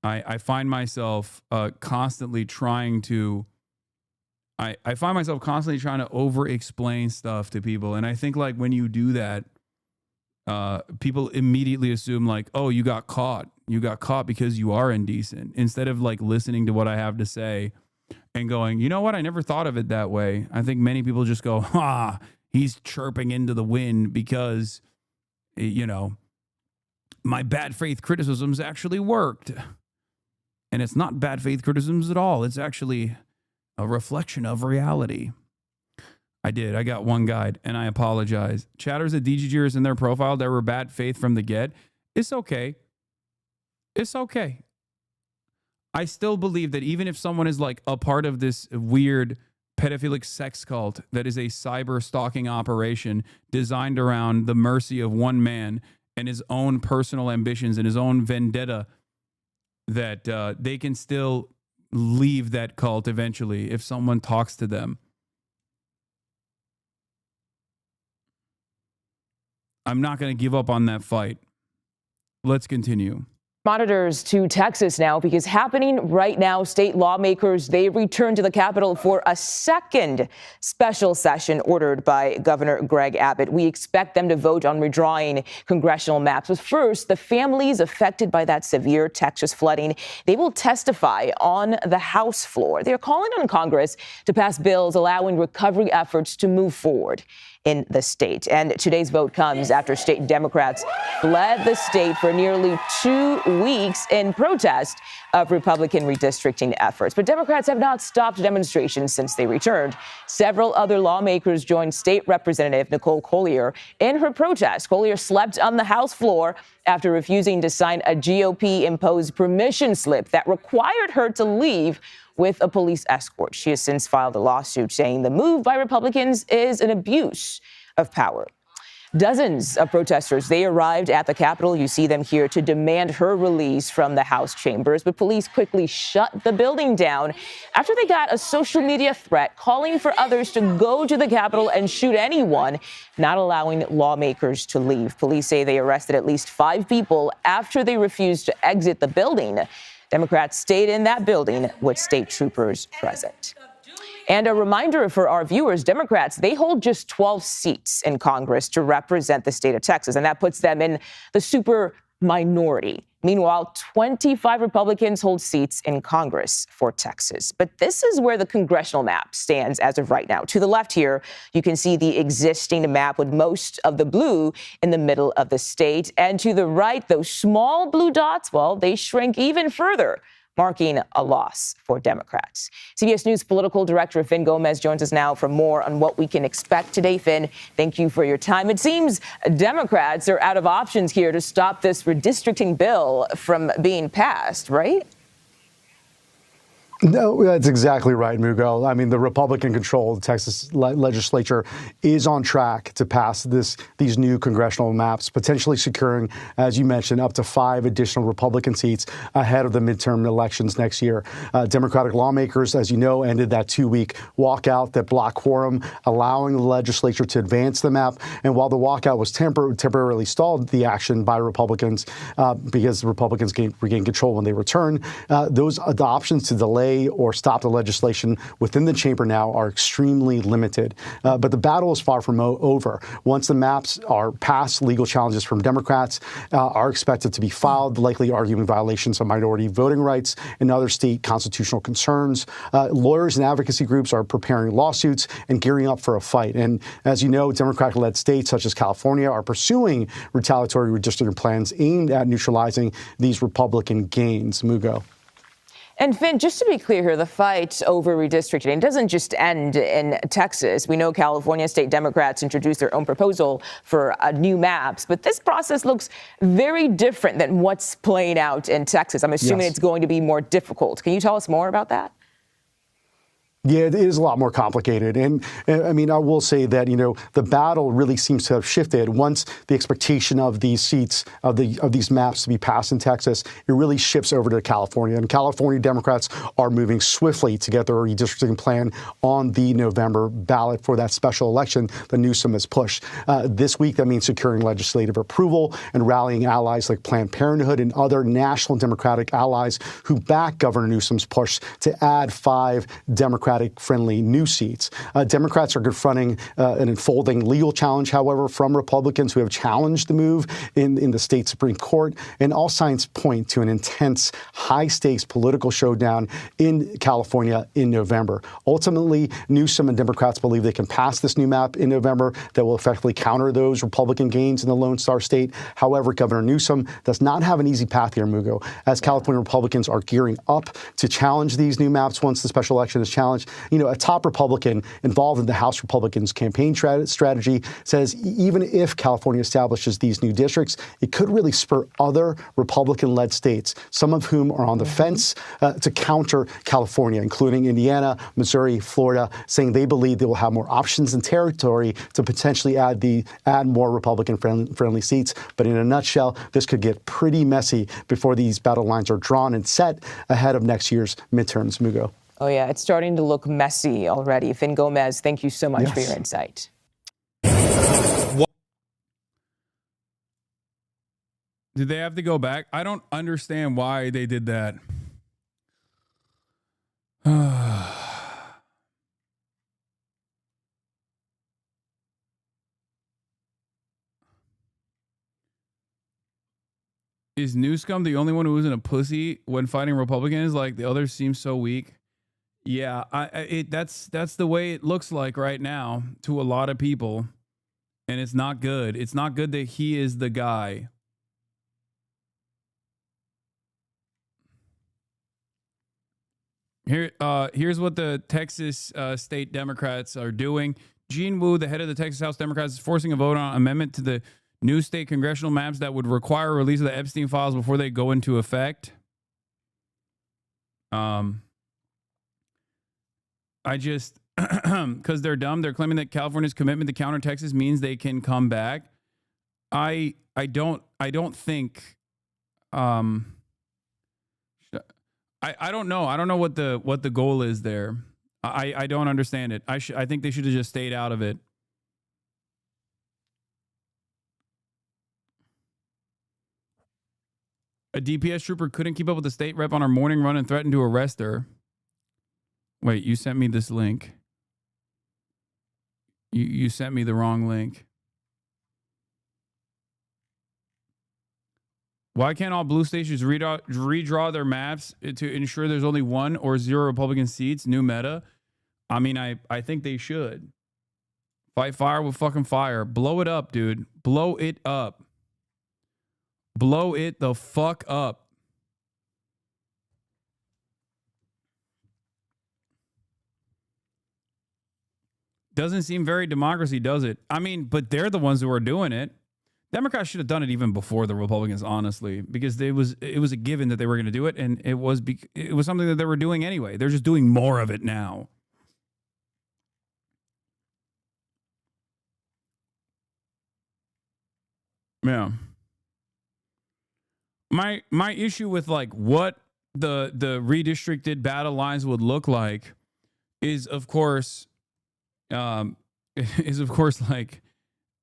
E: I find myself constantly trying to, I find myself constantly trying to over-explain stuff to people. And I think like when you do that, people immediately assume like, oh, you got caught. You got caught because you are indecent, instead of like listening to what I have to say and going, you know what? I never thought of it that way. I think many people just go, he's chirping into the wind because, you know, my bad faith criticisms actually worked. And it's not bad faith criticisms at all. It's actually a reflection of reality. I did. I got one guide, and I apologize. Chatters at DGGers in their profile that were bad faith from the get. It's okay. It's okay. I still believe that even if someone is like a part of this weird pedophilic sex cult that is a cyber stalking operation designed around the mercy of one man and his own personal ambitions and his own vendetta, that they can still leave that cult eventually if someone talks to them. I'm not going to give up on that fight. Let's continue.
Q: Monitors to Texas now, because happening right now, state lawmakers, they return to the Capitol for a second special session ordered by Governor Greg Abbott. We expect them to vote on redrawing congressional maps. But first, the families affected by that severe Texas flooding, they will testify on the House floor. They're calling on Congress to pass bills allowing recovery efforts to move forward in the state. And today's vote comes after state Democrats fled the state for nearly 2 weeks in protest of Republican redistricting efforts. But Democrats have not stopped demonstrations since they returned. Several other lawmakers joined State Representative Nicole Collier in her protest. Collier slept on the House floor after refusing to sign a GOP-imposed permission slip that required her to leave with a police escort. She has since filed a lawsuit saying the move by Republicans is an abuse of power. Dozens of protesters, they arrived at the Capitol. You see them here to demand her release from the House chambers. But police quickly shut the building down after they got a social media threat calling for others to go to the Capitol and shoot anyone, not allowing lawmakers to leave. Police say they arrested at least 5 people after they refused to exit the building. Democrats stayed in that building with state troopers present. And a reminder for our viewers, Democrats, they hold just 12 seats in Congress to represent the state of Texas, and that puts them in the super minority. Meanwhile, 25 Republicans hold seats in Congress for Texas. But this is where the congressional map stands as of right now. To the left here, you can see the existing map with most of the blue in the middle of the state. And to the right, those small blue dots, well, they shrink even further, marking a loss for Democrats. CBS News political director Finn Gomez joins us now for more on what we can expect today. Finn, thank you for your time. It seems Democrats are out of options here to stop this redistricting bill from being passed, right?
R: No, that's exactly right, Mugo. I mean, the Republican-controlled Texas legislature is on track to pass these new congressional maps, potentially securing, as you mentioned, up to 5 additional Republican seats ahead of the midterm elections next year. Democratic lawmakers, as you know, ended that 2-week walkout that blocked quorum, allowing the legislature to advance the map. And while the walkout was temporarily stalled the action by Republicans because the Republicans regained control when they return, the options to delay or stop the legislation within the chamber now are extremely limited. But the battle is far from over. Once the maps are passed, legal challenges from Democrats are expected to be filed, likely arguing violations of minority voting rights and other state constitutional concerns. Lawyers and advocacy groups are preparing lawsuits and gearing up for a fight. And as you know, Democratic-led states such as California are pursuing retaliatory redistricting plans aimed at neutralizing these Republican gains. Mugo.
Q: And Finn, just to be clear here, the fight over redistricting doesn't just end in Texas. We know California state Democrats introduced their own proposal for new maps, but this process looks very different than what's playing out in Texas. I'm assuming it's going to be more difficult. Can you tell us more about that?
R: Yeah, it is a lot more complicated. And I mean, I will say that, you know, the battle really seems to have shifted. Once the expectation of these seats, of these maps to be passed in Texas, it really shifts over to California. And California Democrats are moving swiftly to get their redistricting plan on the November ballot for that special election that Newsom has pushed. This week, that means securing legislative approval and rallying allies like Planned Parenthood and other national Democratic allies who back Governor Newsom's push to add 5 Democratic-friendly new seats. Democrats are confronting an unfolding legal challenge, however, from Republicans who have challenged the move in the state Supreme Court. And all signs point to an intense, high-stakes political showdown in California in November. Ultimately, Newsom and Democrats believe they can pass this new map in November that will effectively counter those Republican gains in the Lone Star State. However, Governor Newsom does not have an easy path here, Mugo, as California Republicans are gearing up to challenge these new maps once the special election is challenged. Sanders, a top Republican involved in the House Republicans' campaign strategy, says even if California establishes these new districts, it could really spur other Republican-led states, some of whom are on the fence, to counter California, including Indiana, Missouri, Florida, saying they believe they will have more options and territory to potentially add more Republican-friendly seats. But in a nutshell, this could get pretty messy before these battle lines are drawn and set ahead of next year's midterms, Mugo.
Q: Oh, yeah, it's starting to look messy already. Finn Gomez, thank you so much for your insight.
E: Did they have to go back? I don't understand why they did that. Is Newscomb the only one who isn't a pussy when fighting Republicans? Like the others seem so weak. Yeah, that's the way it looks like right now to a lot of people, and it's not good. It's not good that he is the guy. Here's what the Texas state Democrats are doing. Gene Wu, the head of the Texas House Democrats, is forcing a vote on an amendment to the new state congressional maps that would require a release of the Epstein files before they go into effect. Because they're dumb, they're claiming that California's commitment to counter Texas means they can come back. I don't think. I don't know. I don't know what the goal is there. I don't understand it. I think they should have just stayed out of it. A DPS trooper couldn't keep up with the state rep on her morning run and threatened to arrest her. Wait, you sent me this link. You sent me the wrong link. Why can't all blue stations redraw their maps to ensure there's only 1 or 0 Republican seats? New meta. I mean, I think they should. Fight fire with fucking fire. Blow it up, dude. Blow it up. Blow it the fuck up. Doesn't seem very democracy, does it? I mean, but they're the ones who are doing it. Democrats should have done it even before the Republicans, honestly, because it was a given that they were going to do it, and it was something that they were doing anyway. They're just doing more of it now. Yeah. My issue with like what the redistricted battle lines would look like is of course like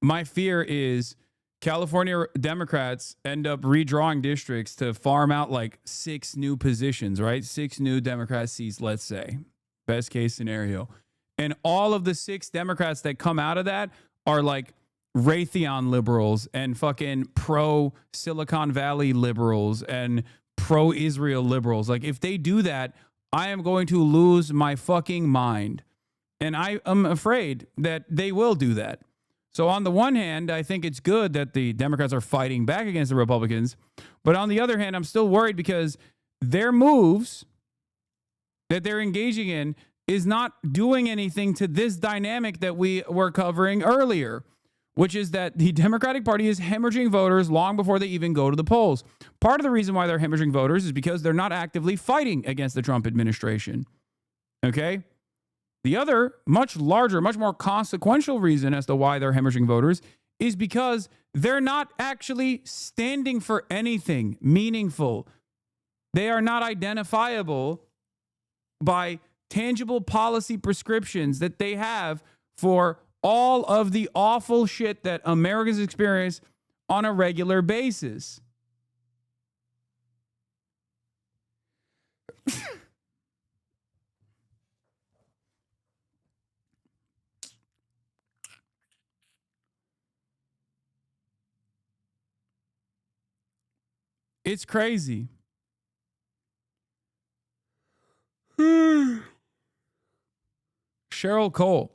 E: my fear is California Democrats end up redrawing districts to farm out like 6 new positions, right? 6 new Democrat seats, let's say. Best case scenario. And all of the 6 Democrats that come out of that are like Raytheon liberals and fucking pro Silicon Valley liberals and pro Israel liberals. Like if they do that, I am going to lose my fucking mind. And I am afraid that they will do that. So on the one hand, I think it's good that the Democrats are fighting back against the Republicans. But on the other hand, I'm still worried because their moves that they're engaging in is not doing anything to this dynamic that we were covering earlier, which is that the Democratic Party is hemorrhaging voters long before they even go to the polls. Part of the reason why they're hemorrhaging voters is because they're not actively fighting against the Trump administration. Okay? The other, much larger, much more consequential reason as to why they're hemorrhaging voters is because they're not actually standing for anything meaningful. They are not identifiable by tangible policy prescriptions that they have for all of the awful shit that Americans experience on a regular basis. It's crazy. Cheryl Cole.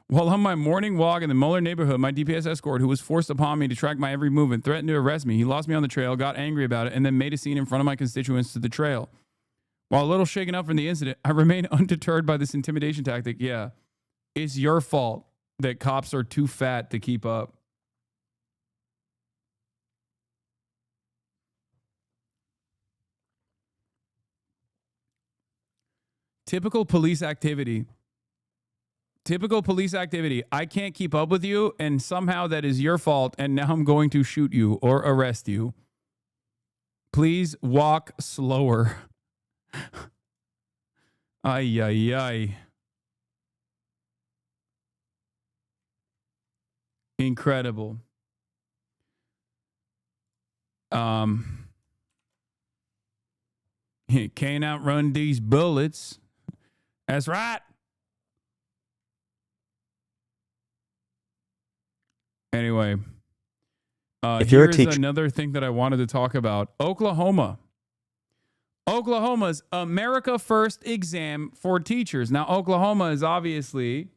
E: While on my morning walk in the Muller neighborhood, my DPS escort, who was forced upon me to track my every movement, threatened to arrest me. He lost me on the trail, got angry about it, and then made a scene in front of my constituents to the trail. While a little shaken up from the incident, I remain undeterred by this intimidation tactic. Yeah, it's your fault that cops are too fat to keep up. Typical police activity. Typical police activity. I can't keep up with you, and somehow that is your fault, and now I'm going to shoot you or arrest you. Please walk slower. Ay, ay, ay. Incredible. Can't outrun these bullets. That's right. Anyway,
G: if you're a
E: here's
G: teacher,
E: another thing that I wanted to talk about. Oklahoma's America First exam for teachers. Now, Oklahoma is obviously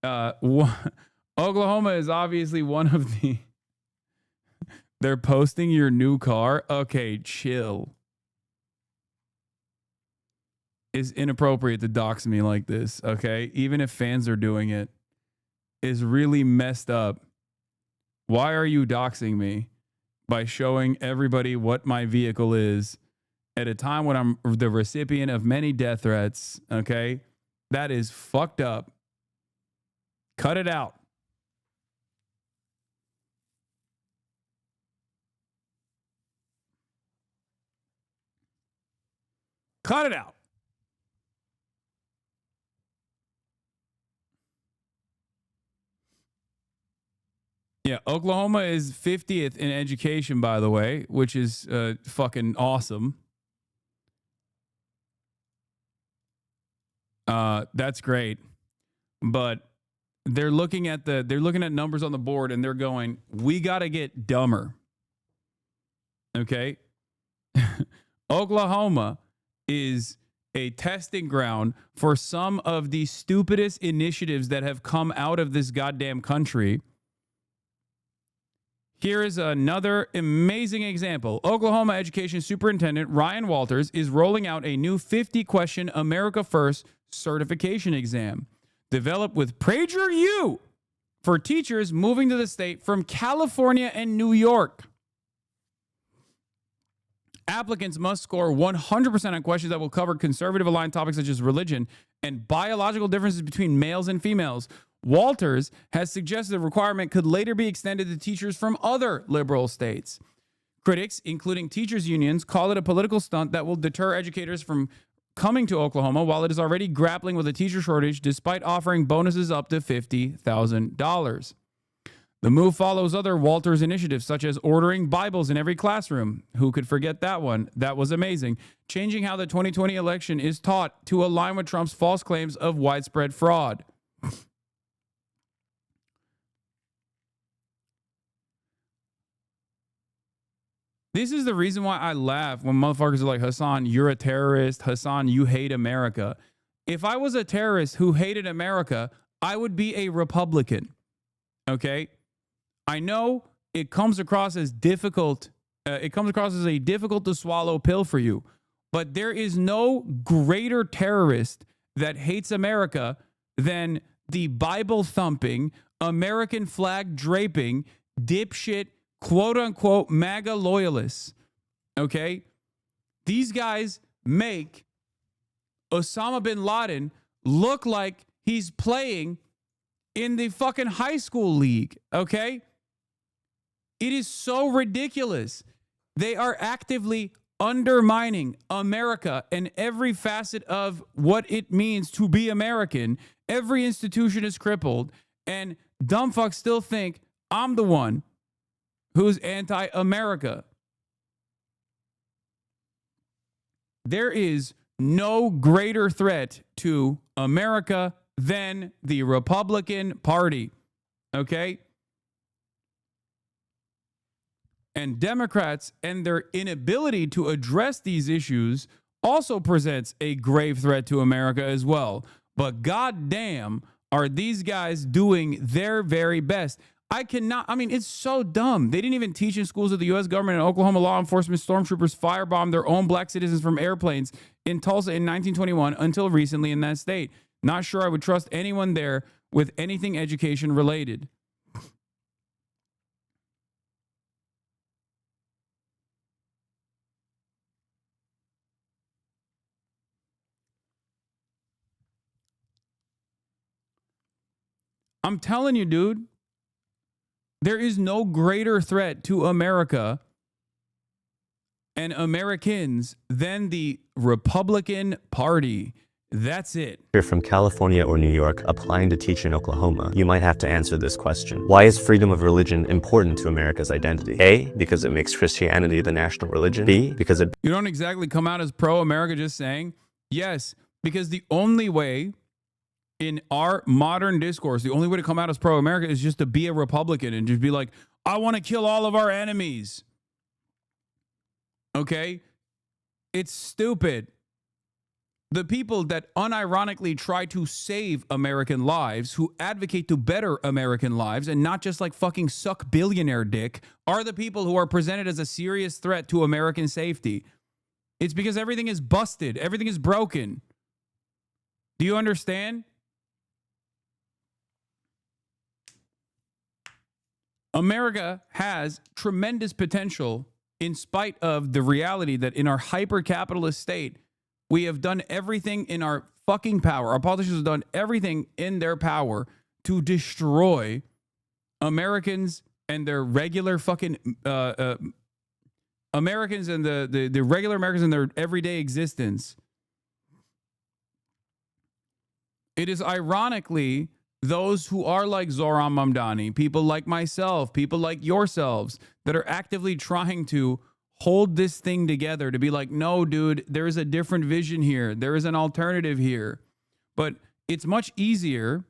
E: one of the. They're posting your new car. Okay, chill. It's inappropriate to dox me like this. Okay, even if fans are doing it, is really messed up. Why are you doxing me by showing everybody what my vehicle is at a time when I'm the recipient of many death threats? Okay, that is fucked up. Cut it out. Cut it out. Yeah, Oklahoma is 50th in education, by the way, which is fucking awesome. That's great. But they're looking at numbers on the board and they're going, we got to get dumber. Okay? Oklahoma is a testing ground for some of the stupidest initiatives that have come out of this goddamn country. Here is another amazing example. Oklahoma Education Superintendent Ryan Walters is rolling out a new 50-question America First certification exam developed with PRAGER for teachers moving to the state from California and New York. Applicants must score 100% on questions that will cover conservative-aligned topics such as religion and biological differences between males and females. Walters has suggested the requirement could later be extended to teachers from other liberal states. Critics, including teachers' unions, call it a political stunt that will deter educators from coming to Oklahoma while it is already grappling with a teacher shortage despite offering bonuses up to $50,000. The move follows other Walters initiatives such as ordering Bibles in every classroom. Who could forget that one? That was amazing. Changing how the 2020 election is taught to align with Trump's false claims of widespread fraud. This is the reason why I laugh when motherfuckers are like, Hasan, you're a terrorist. Hasan, you hate America. If I was a terrorist who hated America, I would be a Republican. Okay? I know it comes across as difficult. It comes across as a difficult to swallow pill for you. But there is no greater terrorist that hates America than the Bible thumping, American flag draping, dipshit, quote unquote MAGA loyalists. Okay? These guys make Osama bin Laden look like he's playing in the fucking high school league. Okay? It is so ridiculous. They are actively undermining America and every facet of what it means to be American. Every institution is crippled, and dumb fucks still think I'm the one who's anti-America. There is no greater threat to America than the Republican Party. Okay? And Democrats and their inability to address these issues also presents a grave threat to America as well. But goddamn, are these guys doing their very best? I cannot. I mean, it's so dumb. They didn't even teach in schools of the U.S. government and Oklahoma law enforcement stormtroopers firebombed their own black citizens from airplanes in Tulsa in 1921 until recently in that state. Not sure I would trust anyone there with anything education related. I'm telling you, dude, there is no greater threat to America and Americans than the Republican Party. That's it.
S: If you're from California or New York applying to teach in Oklahoma, you might have to answer this question. Why is freedom of religion important to America's identity? A, because it makes Christianity the national religion. B, because it...
E: You don't exactly come out as pro-America just saying, yes, because the only way in our modern discourse, the only way to come out as pro-America is just to be a Republican and just be like, I want to kill all of our enemies. Okay? It's stupid. The people that unironically try to save American lives, who advocate to better American lives and not just like fucking suck billionaire dick, are the people who are presented as a serious threat to American safety. It's because everything is busted. Everything is broken. Do you understand? America has tremendous potential in spite of the reality that in our hyper-capitalist state, we have done everything in our fucking power. Our politicians have done everything in their power to destroy Americans and their regular fucking Americans and the regular Americans in their everyday existence. It is ironically those who are like Zohran Mamdani, people like myself, people like yourselves, that are actively trying to hold this thing together to be like, no, dude, there is a different vision here. There is an alternative here. But it's much easier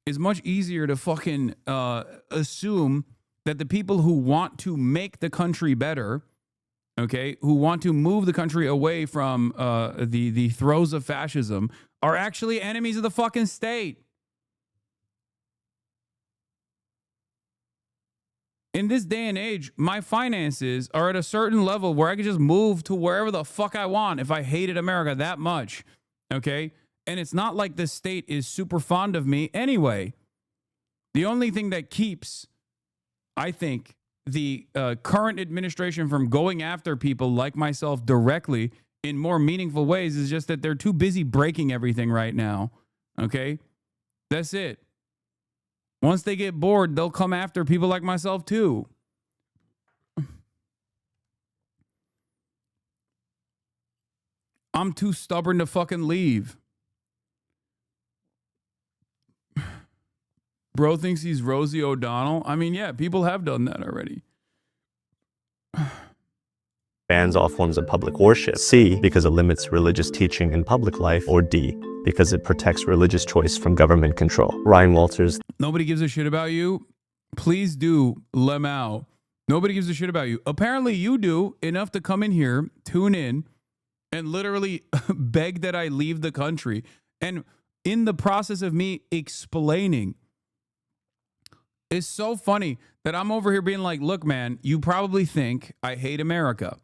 E: to fucking assume that the people who want to make the country better, okay, who want to move the country away from the throes of fascism, are actually enemies of the fucking state. In this day and age, my finances are at a certain level where I can just move to wherever the fuck I want if I hated America that much, okay? And it's not like the state is super fond of me anyway. The only thing that keeps, I think, the current administration from going after people like myself directly in more meaningful ways is just that they're too busy breaking everything right now, okay? That's it. Once they get bored, they'll come after people like myself too. I'm too stubborn to fucking leave. Bro thinks he's Rosie O'Donnell. I mean, yeah, people have done that already.
S: bans all forms of public worship. C, because it limits religious teaching in public life. Or D, because it protects religious choice from government control. Ryan Walters.
E: Nobody gives a shit about you. Please do, Lemao. Nobody gives a shit about you. Apparently you do, enough to come in here, tune in, and literally beg that I leave the country. And in the process of me explaining, it's so funny that I'm over here being like, look, man, you probably think I hate America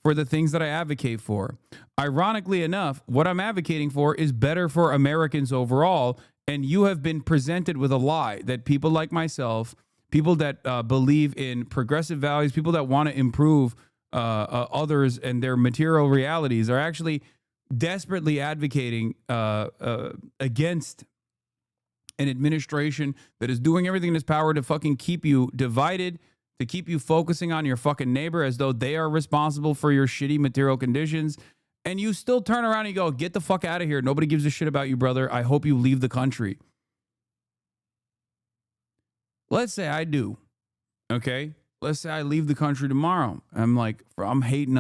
E: for the things that I advocate for. Ironically enough, what I'm advocating for is better for Americans overall. And you have been presented with a lie that people like myself, people that believe in progressive values, people that want to improve others and their material realities are actually desperately advocating against an administration that is doing everything in its power to fucking keep you divided, to keep you focusing on your fucking neighbor as though they are responsible for your shitty material conditions. And you still turn around and you go, get the fuck out of here. Nobody gives a shit about you, brother. I hope you leave the country. Let's say I do. Okay? Let's say I leave the country tomorrow. I'm hating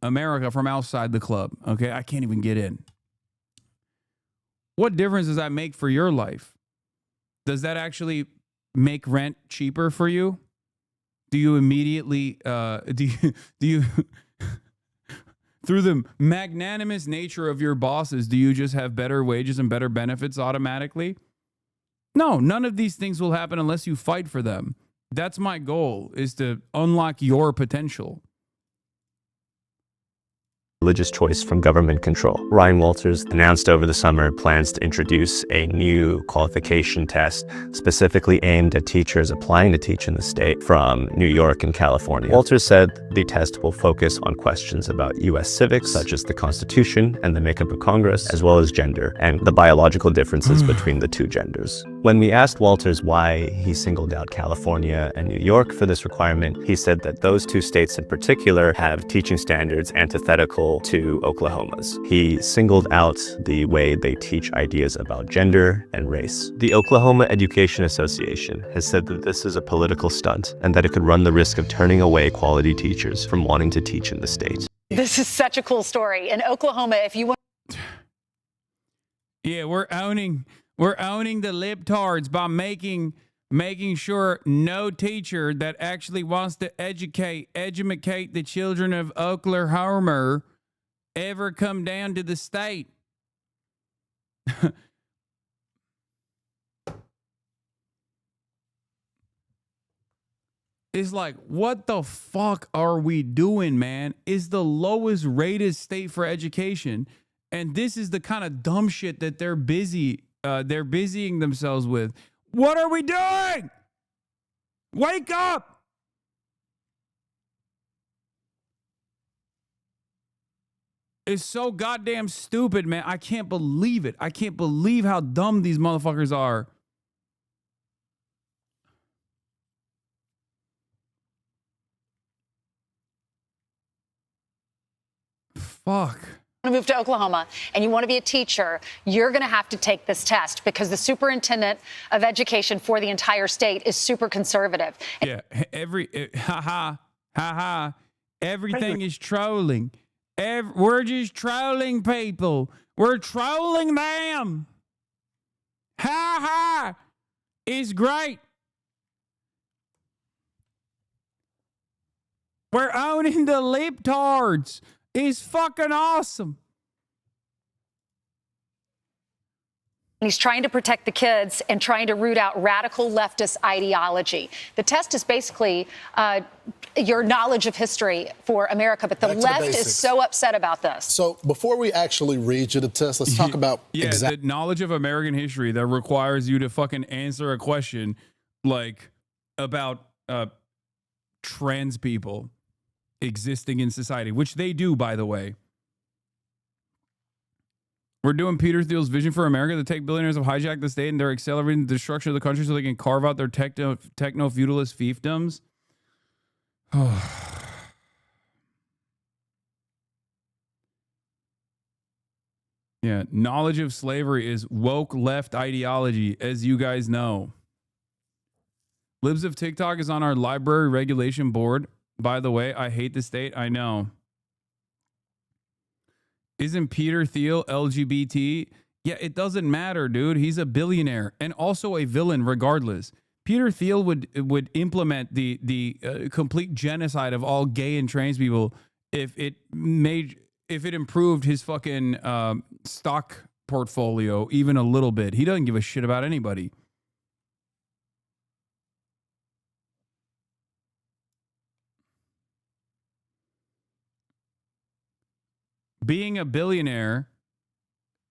E: America from outside the club. Okay? I can't even get in. What difference does that make for your life? Does that actually make rent cheaper for you? Do you immediately do you through the magnanimous nature of your bosses, do you just have better wages and better benefits automatically? No, none of these things will happen unless you fight for them. That's my goal, is to unlock your potential.
S: Religious choice from government control. Ryan Walters announced over the summer plans to introduce a new qualification test specifically aimed at teachers applying to teach in the state from New York and California. Walters said the test will focus on questions about U.S. civics, such as the Constitution and the makeup of Congress, as well as gender and the biological differences between the two genders. When we asked Walters why he singled out California and New York for this requirement, he said that those two states in particular have teaching standards antithetical to Oklahoma's. He singled out the way they teach ideas about gender and race. The Oklahoma Education Association has said that this is a political stunt and that it could run the risk of turning away quality teachers from wanting to teach in the state.
T: This is such a cool story. In Oklahoma, if you want...
E: Yeah, we're owning the libtards by making sure no teacher that actually wants to educate the children of Oklahoma ever come down to the state. It's like, what the fuck are we doing, man? It's the lowest rated state for education. And this is the kind of dumb shit that they're busying themselves with. What are we doing? Wake up! It's so goddamn stupid, man. I can't believe it. I can't believe how dumb these motherfuckers are. Fuck.
T: To move to Oklahoma and you want to be a teacher, you're going to have to take this test because the superintendent of education for the entire state is super conservative.
E: Yeah, everything is trolling. We're just trolling people. We're trolling them. Ha ha. It's great. We're owning the libtards. It's fucking awesome.
T: He's trying to protect the kids and trying to root out radical leftist ideology. The test is basically your knowledge of history for America, but the left is so upset about this.
U: So before we actually read you the test, let's talk about
E: the knowledge of American history that requires you to fucking answer a question like about trans people existing in society, which they do, by the way. We're doing Peter Thiel's vision for America. The tech billionaires have hijacked the state and they're accelerating the destruction of the country so they can carve out their techno-feudalist fiefdoms. Yeah, knowledge of slavery is woke left ideology, as you guys know. Libs of TikTok is on our library regulation board. By the way, I hate the state. I know. Isn't Peter Thiel LGBT? Yeah, it doesn't matter, dude. He's a billionaire and also a villain regardless. Peter Thiel would implement the complete genocide of all gay and trans people if it improved his fucking stock portfolio even a little bit. He doesn't give a shit about anybody. Being a billionaire,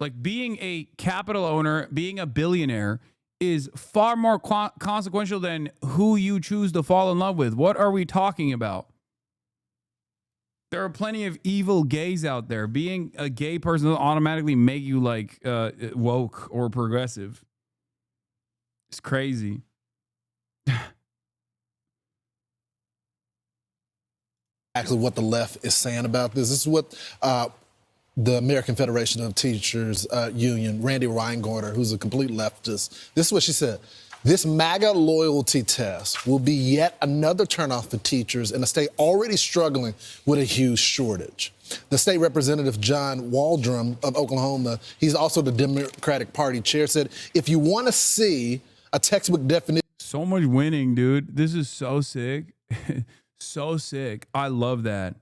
E: like being a capital owner, being a billionaire is far more consequential than who you choose to fall in love with. What are we talking about? There are plenty of evil gays out there. Being a gay person doesn't automatically make you like woke or progressive. It's crazy.
U: Actually, what the left is saying about this. This is what the American Federation of Teachers Union, Randy Reingorter, who's a complete leftist, this is what she said. This MAGA loyalty test will be yet another turnoff for teachers in a state already struggling with a huge shortage. The state representative, John Waldron of Oklahoma, he's also the Democratic Party chair, said, if you want to see a textbook definition.
E: So much winning, dude. This is so sick. So sick. I love that.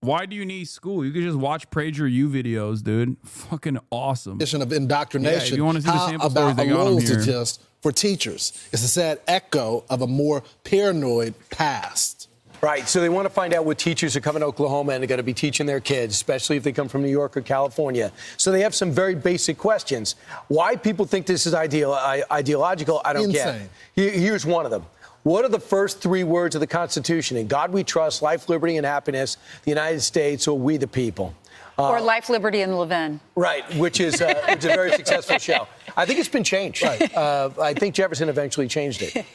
E: Why do you need school? You could just watch PRAGER U videos, dude. Fucking awesome.
U: Of indoctrination.
E: Yeah, if you want to see the sample stories,
U: about
E: they
U: a
E: got them
U: loyalty
E: here.
U: test for teachers. It's a sad echo of a more paranoid past.
H: Right. So they want to find out what teachers are coming to Oklahoma and they're going to be teaching their kids, especially if they come from New York or California. So they have some very basic questions. Why people think this is ideological, I don't get. Here's one of them. What are the first 3 words of the Constitution? In God we trust, life, liberty, and happiness, the United States, or we the people.
T: Or Life, Liberty, and Levin.
H: Right, which is a very successful show. I think it's been changed. Right. I think Jefferson eventually changed it.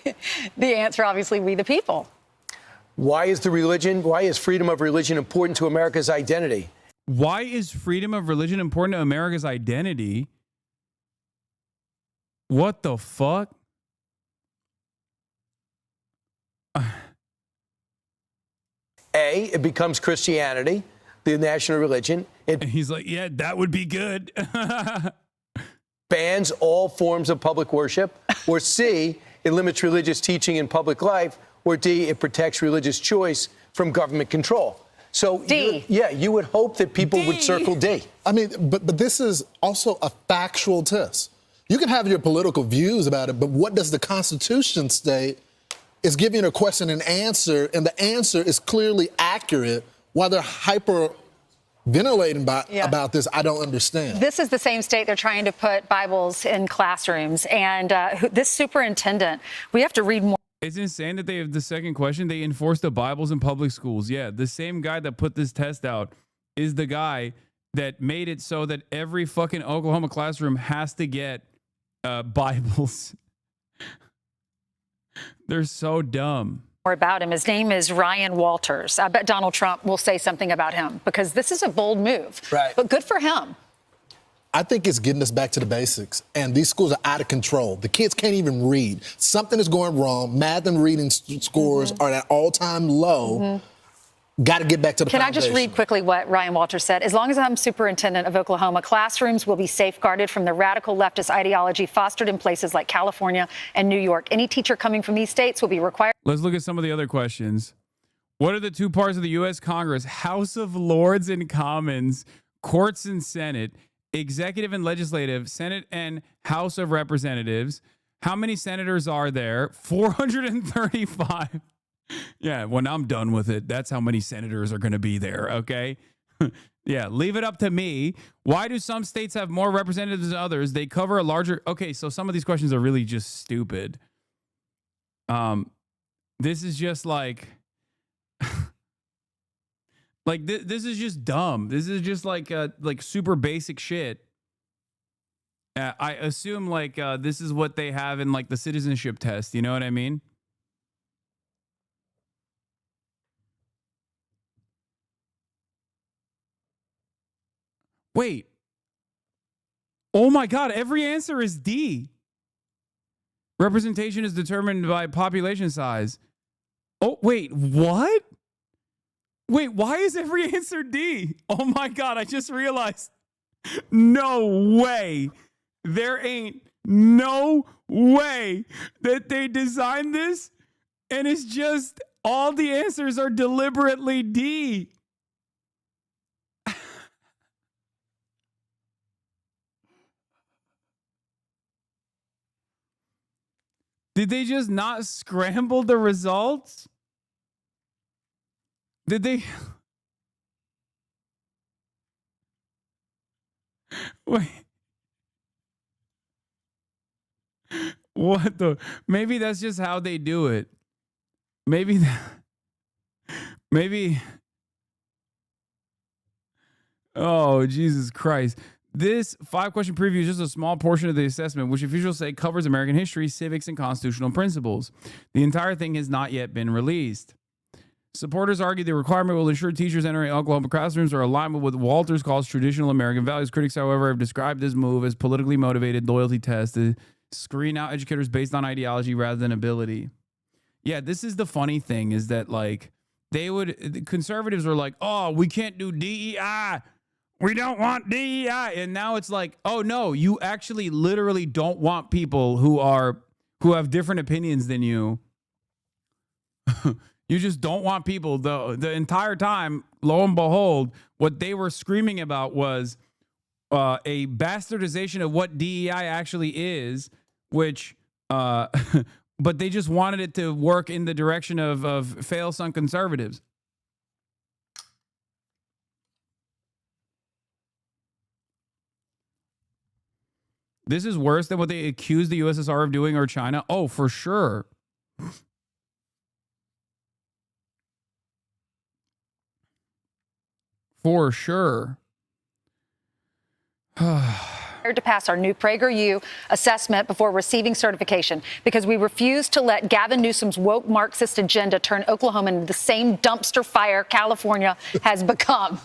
T: The answer, obviously, we the people.
H: Why is freedom of religion important to America's identity?
E: Why is freedom of religion important to America's identity? What the fuck?
H: A, it becomes Christianity, the national religion.
E: He's like, yeah, that would be good.
H: Bans all forms of public worship. Or C, it limits religious teaching in public life. Or D, it protects religious choice from government control. So, you would hope that people would circle D.
U: I mean, but this is also a factual test. You can have your political views about it, but what does the Constitution state? Is giving a question and answer, and the answer is clearly accurate. Why they're hyper-ventilating about this, I don't understand.
T: This is the same state they're trying to put Bibles in classrooms. And this superintendent, we have to read more.
E: It's insane that they have the second question. They enforce the Bibles in public schools. Yeah, the same guy that put this test out is the guy that made it so that every fucking Oklahoma classroom has to get Bibles. They're so dumb.
T: More about him. His name is Ryan Walters. I bet Donald Trump will say something about him because this is a bold move.
U: Right.
T: But good for him.
U: I think it's getting us back to the basics. And these schools are out of control. The kids can't even read. Something is going wrong. Math and reading scores are at all-time low. Got to get back to the foundation.
T: Can I just read quickly what Ryan Walters said? As long as I'm superintendent of Oklahoma, classrooms will be safeguarded from the radical leftist ideology fostered in places like California and New York. Any teacher coming from these states will be required.
E: Let's look at some of the other questions. What are the 2 parts of the U.S. Congress? House of Lords and Commons, courts and Senate, executive and legislative, Senate and House of Representatives. How many senators are there? 435. Yeah, when I'm done with it, that's how many senators are going to be there, okay? Yeah, leave it up to me. Why do some states have more representatives than others? They cover a larger... Okay, so some of these questions are really just stupid. This is just like... this is just dumb. This is just like super basic shit. I assume this is what they have in the citizenship test. You know what I mean? Wait. Oh my God, every answer is D. Representation is determined by population size. Oh, wait, what? Wait, why is every answer D? Oh my God, I just realized. No way. There ain't no way that they designed this and it's just all the answers are deliberately D. Did they just not scramble the results? Did they? Wait. What the? Maybe that's just how they do it. Maybe. Maybe. Oh, Jesus Christ. This 5-question preview is just a small portion of the assessment, which officials say covers American history, civics, and constitutional principles. The entire thing has not yet been released. Supporters argue the requirement will ensure teachers entering Oklahoma classrooms are aligned with what Walters calls traditional American values. Critics, however, have described this move as politically motivated loyalty test to screen out educators based on ideology rather than ability. Yeah, this is the funny thing is that the conservatives were like, oh, we can't do DEI. We don't want DEI. And now it's like, oh no, you actually literally don't want people who have different opinions than you You just don't want people, the entire time, lo and behold, what they were screaming about was a bastardization of what DEI actually is, which, but they just wanted it to work in the direction of fail-son conservatives. This is worse than what they accused the USSR of doing or China. Oh, for sure. For sure.
T: To pass our new PragerU assessment before receiving certification because we refuse to let Gavin Newsom's woke Marxist agenda turn Oklahoma into the same dumpster fire California has become.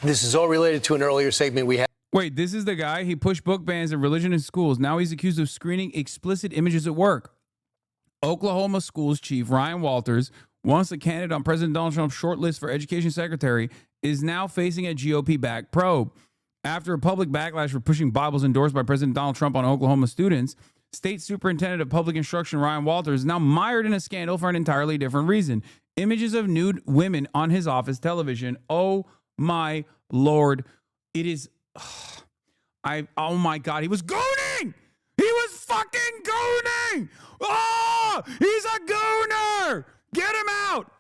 H: This is all related to an earlier segment we had.
E: Wait, this is the guy? He pushed book bans and religion in schools. Now he's accused of screening explicit images at work. Oklahoma schools chief Ryan Walters, once a candidate on President Donald Trump's short list for education secretary, is now facing a GOP-backed probe. After a public backlash for pushing Bibles endorsed by President Donald Trump on Oklahoma students, State Superintendent of Public Instruction Ryan Walters is now mired in a scandal for an entirely different reason. Images of nude women on his office television. Oh my Lord. It is... oh my God. He was gooning! He was fucking gooning! Oh! He's a gooner! Get him out!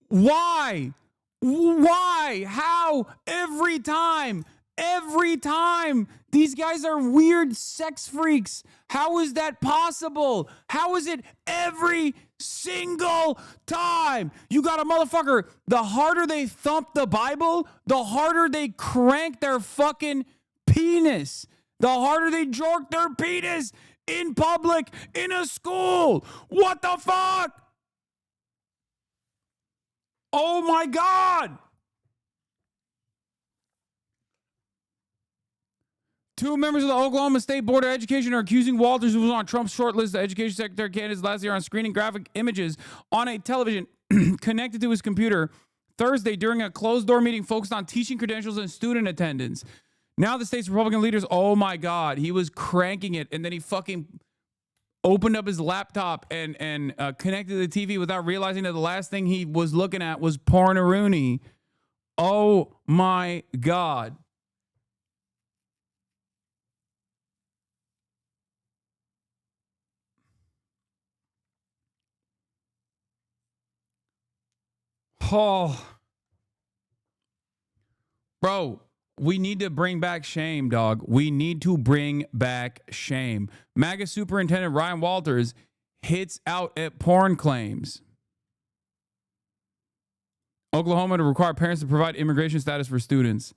E: Why? Why? How? Every time. Every time. These guys are weird sex freaks. How is that possible? How is it every single time? You got a motherfucker. The harder they thump the Bible, the harder they crank their fucking penis. The harder they jork their penis in public, in a school. What the fuck? Oh my God. Two members of the Oklahoma State Board of Education are accusing Walters, who was on Trump's short list of education secretary candidates last year, on screening graphic images on a television connected to his computer Thursday during a closed-door meeting focused on teaching credentials and student attendance. Now the state's Republican leaders, oh my God, he was cranking it, and then he fucking opened up his laptop and connected the TV without realizing that the last thing he was looking at was porn-a-rooney. Oh my God. Oh. Bro, we need to bring back shame, dog. We need to bring back shame. MAGA Superintendent Ryan Walters hits out at porn claims. Oklahoma to require parents to provide immigration status for students.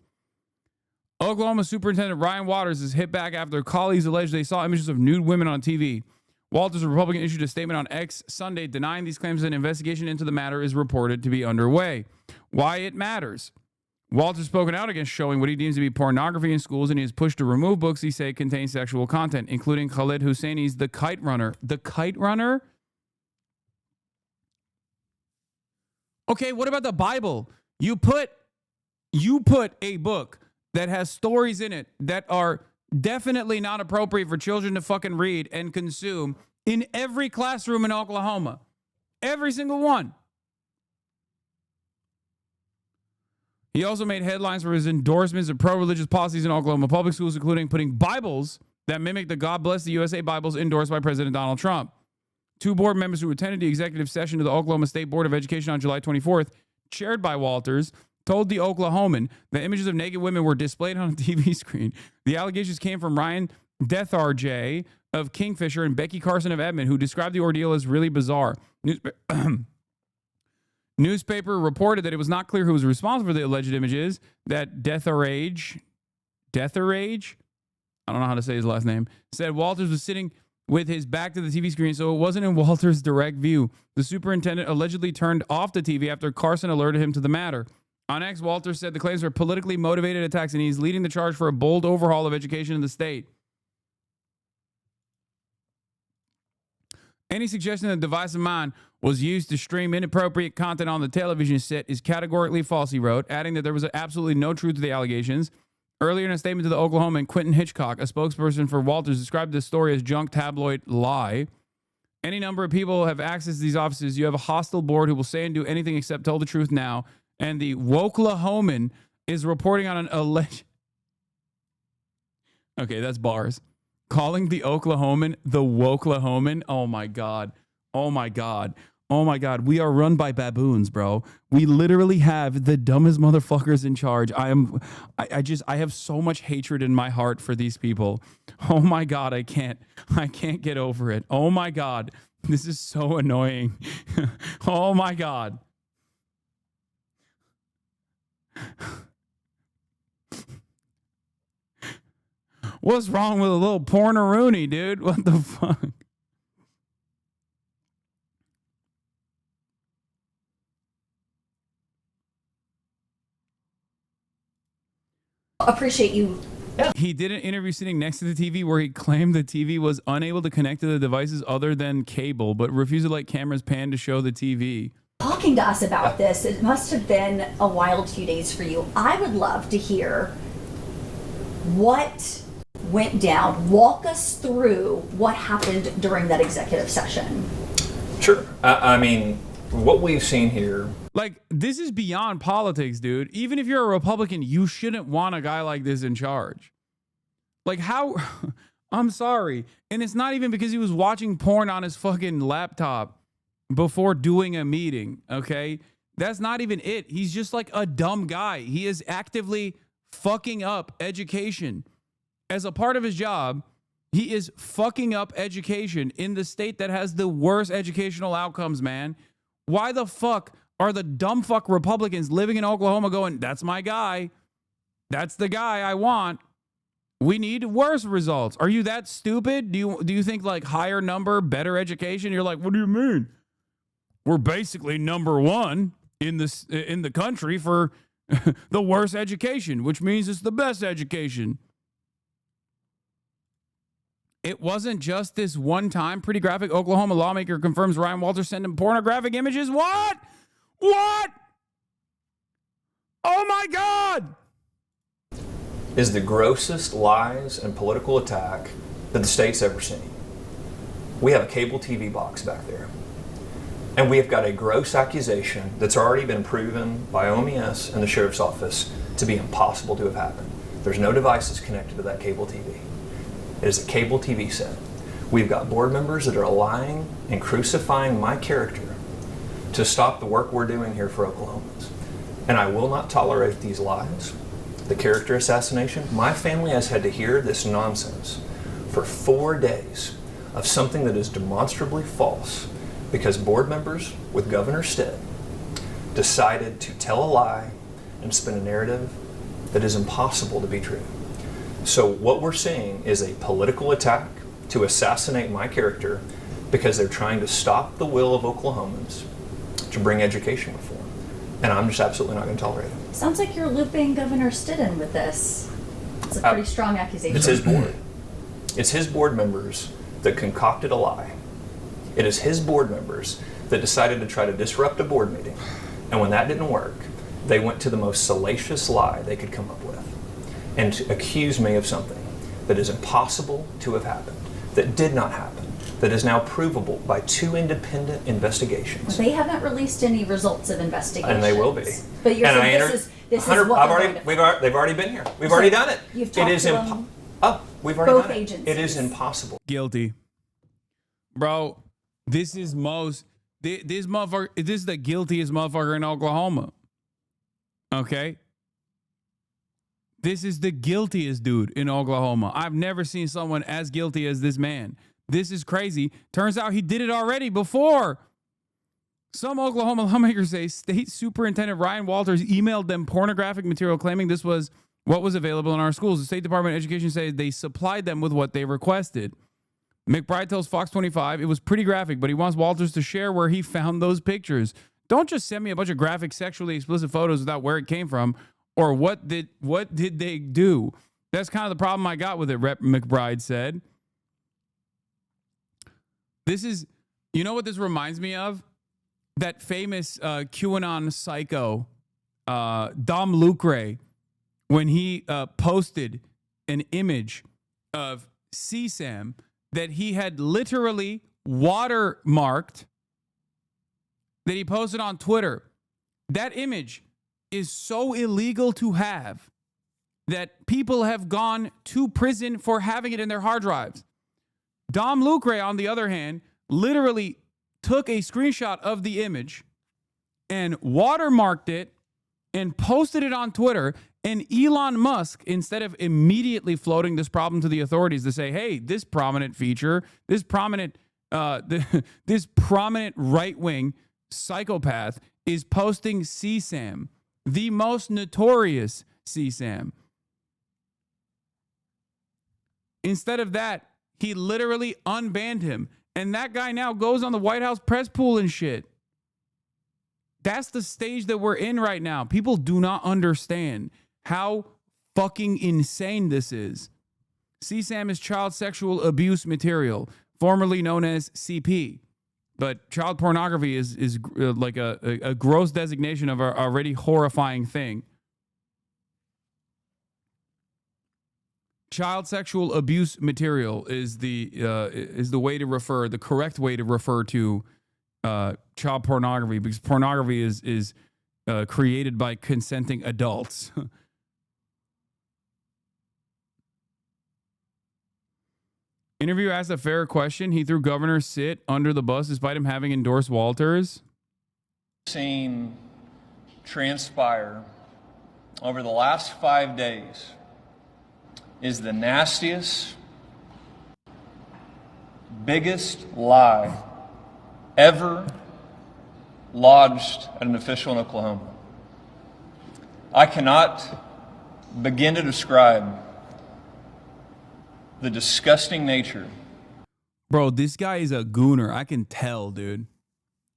E: Oklahoma Superintendent Ryan Walters is hit back after colleagues alleged they saw images of nude women on TV. Walters, a Republican, issued a statement on X Sunday denying these claims. An investigation into the matter is reported to be underway. Why it matters. Walters spoken out against showing what he deems to be pornography in schools, and he has pushed to remove books he say contain sexual content, including Khaled Hosseini's The Kite Runner. The Kite Runner? Okay, what about the Bible? You put a book that has stories in it that are definitely not appropriate for children to fucking read and consume in every classroom in Oklahoma. Every single one. He also made headlines for his endorsements of pro-religious policies in Oklahoma public schools, including putting Bibles that mimic the God Bless the USA Bibles endorsed by President Donald Trump. Two board members who attended the executive session of the Oklahoma State Board of Education on July 24th, chaired by Walters, told the Oklahoman that images of naked women were displayed on a TV screen. The allegations came from Ryan Detharjay of Kingfisher and Becky Carson of Edmond, who described the ordeal as really bizarre. Newspaper reported that it was not clear who was responsible for the alleged images, that Detharjay, I don't know how to say his last name, said Walters was sitting with his back to the TV screen, so it wasn't in Walters' direct view. The superintendent allegedly turned off the TV after Carson alerted him to the matter. On X, Walters said the claims were politically motivated attacks, and he's leading the charge for a bold overhaul of education in the state. Any suggestion that the device of mine was used to stream inappropriate content on the television set is categorically false, he wrote, adding that there was absolutely no truth to the allegations. Earlier in a statement to the Oklahoman, Quentin Hitchcock, a spokesperson for Walters, described this story as junk tabloid lie. Any number of people have access to these offices. You have a hostile board who will say and do anything except tell the truth now. And the Woklahoman is reporting on an alleged... Okay, that's bars. Calling the Oklahoman the Woklahoman. Oh, my God. Oh, my God. Oh, my God. We are run by baboons, bro. We literally have the dumbest motherfuckers in charge. I have so much hatred in my heart for these people. Oh, my God. I can't get over it. Oh, my God. This is so annoying. Oh, my God. What's wrong with a little porn-a-rooney, dude? What the fuck?
A: Appreciate you.
E: He did an interview sitting next to the TV where he claimed the TV was unable to connect to the devices other than cable, but refused to let cameras pan to show the TV.
A: Talking to us about this, it must have been a wild few days for you. I would love to hear what went down. Walk us through what happened during that executive session.
V: Sure. I mean, what we've seen here...
E: Like, this is beyond politics, dude. Even if you're a Republican, you shouldn't want a guy like this in charge. Like, how... I'm sorry. And it's not even because he was watching porn on his fucking laptop before doing a meeting, okay? That's not even it. He's just like a dumb guy. He is actively fucking up education. As a part of his job, he is fucking up education in the state that has the worst educational outcomes, man. Why the fuck are the dumb fuck Republicans living in Oklahoma going, that's my guy. That's the guy I want. We need worse results. Are you that stupid? Do you think like higher number, better education? You're like, what do you mean? We're basically number one in the country for the worst education, which means it's the best education. It wasn't just this one time. Pretty graphic. Oklahoma lawmaker confirms Ryan Walters sent him pornographic images. What? What? Oh my God!
V: Is the grossest lies and political attack that the state's ever seen. We have a cable TV box back there. And we have got a gross accusation that's already been proven by OMS and the sheriff's office to be impossible to have happened. There's no devices connected to that cable TV. It is a cable TV set. We've got board members that are lying and crucifying my character to stop the work we're doing here for Oklahomans. And I will not tolerate these lies, the character assassination. My family has had to hear this nonsense for 4 days of something that is demonstrably false because board members with Governor Stitt decided to tell a lie and spin a narrative that is impossible to be true. So what we're seeing is a political attack to assassinate my character because they're trying to stop the will of Oklahomans to bring education reform. And I'm just absolutely not going to tolerate it.
A: Sounds like you're looping Governor Stitt in with this. It's a pretty strong accusation.
V: It's his board. It's his board members that concocted a lie. It is his board members that decided to try to disrupt a board meeting. And when that didn't work, they went to the most salacious lie they could come up with and to accuse me of something that is impossible to have happened, that did not happen, that is now provable by 2 independent investigations.
A: They haven't released any results of investigations.
V: And they will be.
A: But you're saying this is what
V: they've already been here. We've already done it.
A: You've talked to them.
V: We've already
A: Both
V: done it.
A: agencies.
V: It is impossible.
E: Guilty. Bro, this is this motherfucker, this is the guiltiest motherfucker in Oklahoma. Okay? This is the guiltiest dude in Oklahoma. I've never seen someone as guilty as this man. This is crazy. Turns out he did it already before. Some Oklahoma lawmakers say State Superintendent Ryan Walters emailed them pornographic material claiming this was what was available in our schools. The State Department of Education said they supplied them with what they requested. McBride tells Fox 25 it was pretty graphic, but he wants Walters to share where he found those pictures. Don't just send me a bunch of graphic, sexually explicit photos without where it came from or what did they do. That's kind of the problem I got with it, Rep. McBride said. This is, you know what this reminds me of? That famous QAnon psycho, Dom Lucre, when he posted an image of CSAM that he had literally watermarked, that he posted on Twitter. That image is so illegal to have that people have gone to prison for having it in their hard drives. Dom Lucre, on the other hand, literally took a screenshot of the image and watermarked it and posted it on Twitter. And Elon Musk, instead of immediately floating this problem to the authorities to say, hey, this prominent feature, this prominent right-wing psychopath is posting CSAM, the most notorious CSAM. Instead of that, he literally unbanned him. And that guy now goes on the White House press pool and shit. That's the stage that we're in right now. People do not understand how fucking insane this is. CSAM is child sexual abuse material, formerly known as CP. But child pornography is like a gross designation of an already horrifying thing. Child sexual abuse material is the way to refer, the correct way to refer to child pornography, because pornography is created by consenting adults. Interview asked a fair question. He threw Governor Sitt under the bus despite him having endorsed Walters.
C: Seen transpire over the last 5 days is the nastiest, biggest lie ever lodged at an official in Oklahoma. I cannot begin to describe the disgusting nature.
E: Bro, this guy is a gooner. I can tell, dude.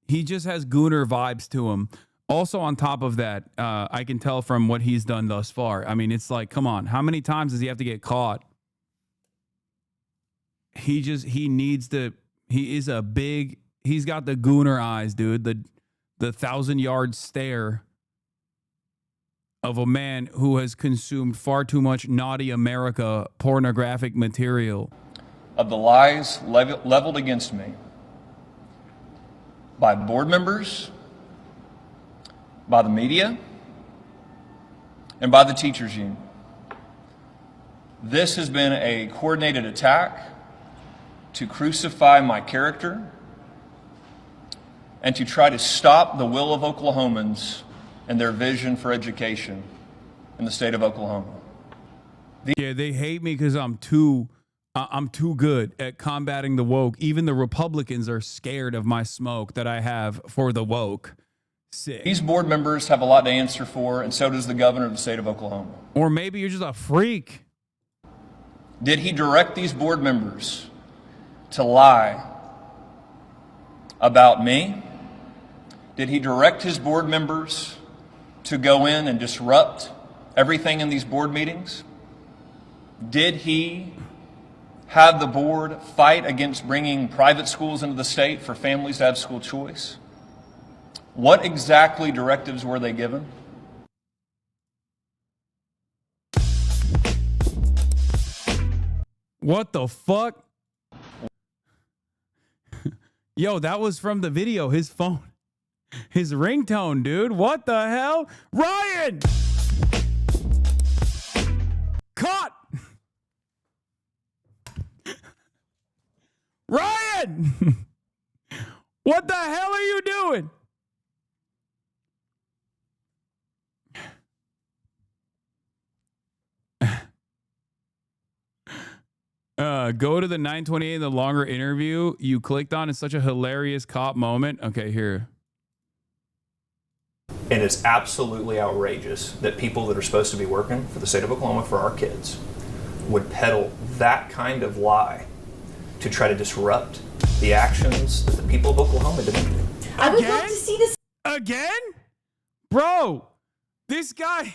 E: He just has gooner vibes to him. Also, on top of that, I can tell from what he's done thus far. I mean, it's like, come on. How many times does he have to get caught? He needs to, he's got the gooner eyes, dude. The 1,000-yard stare of a man who has consumed far too much naughty America pornographic material.
C: Of the lies leveled against me by board members, by the media, and by the teachers union. This has been a coordinated attack to crucify my character and to try to stop the will of Oklahomans and their vision for education in the state of Oklahoma.
E: Yeah, they hate me because I'm too good at combating the woke. Even the Republicans are scared of my smoke that I have for the woke. Sick.
C: These board members have a lot to answer for, and so does the governor of the state of Oklahoma.
E: Or maybe you're just a freak.
C: Did he direct these board members to lie about me? Did he direct his board members to go in and disrupt everything in these board meetings? Did he have the board fight against bringing private schools into the state for families to have school choice? What exactly directives were they given?
E: What the fuck? Yo, that was from the video. His phone. His ringtone, dude. What the hell? Ryan! Caught! Ryan! What the hell are you doing? Go to the 928, the longer interview you clicked on. It's such a hilarious cop moment. Okay, here.
V: And it's absolutely outrageous that people that are supposed to be working for the state of Oklahoma for our kids would peddle that kind of lie to try to disrupt the actions that the people of Oklahoma demanded.
A: I would love to see this
E: again. Bro, this guy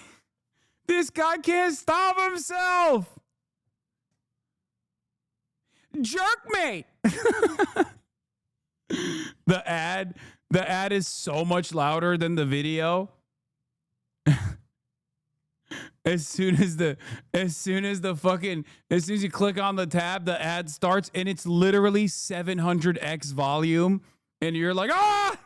E: can't stop himself. Jerkmate. The ad is so much louder than the video. as soon as you click on the tab, the ad starts and it's literally 700x volume, and you're like, ah!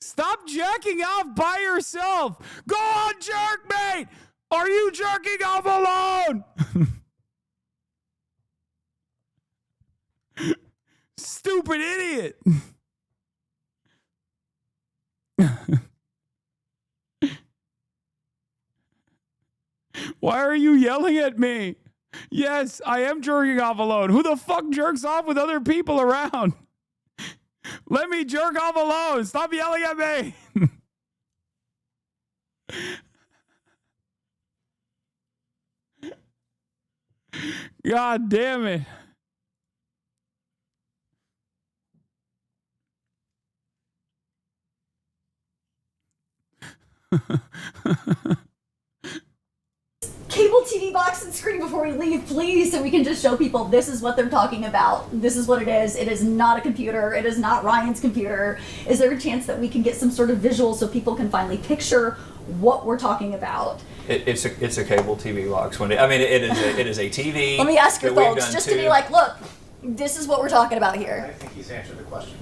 E: Stop jacking off by yourself. Go on, jerkmate. Are you jerking off alone? Stupid idiot. Why are you yelling at me? Yes, I am jerking off alone. Who the fuck jerks off with other people around? Let me jerk off alone. Stop yelling at me. God damn it.
A: Cable TV box and screen before we leave, please, so we can just show people this is what they're talking about. This is what it is. It is not a computer. It is not Ryan's computer. Is there a chance that we can get some sort of visual so people can finally picture what we're talking about?
V: It's a cable TV box. When I mean, it is a TV.
A: Let me ask your folks, just to be like, look, this is what we're talking about here.
I: I think he's answered the question.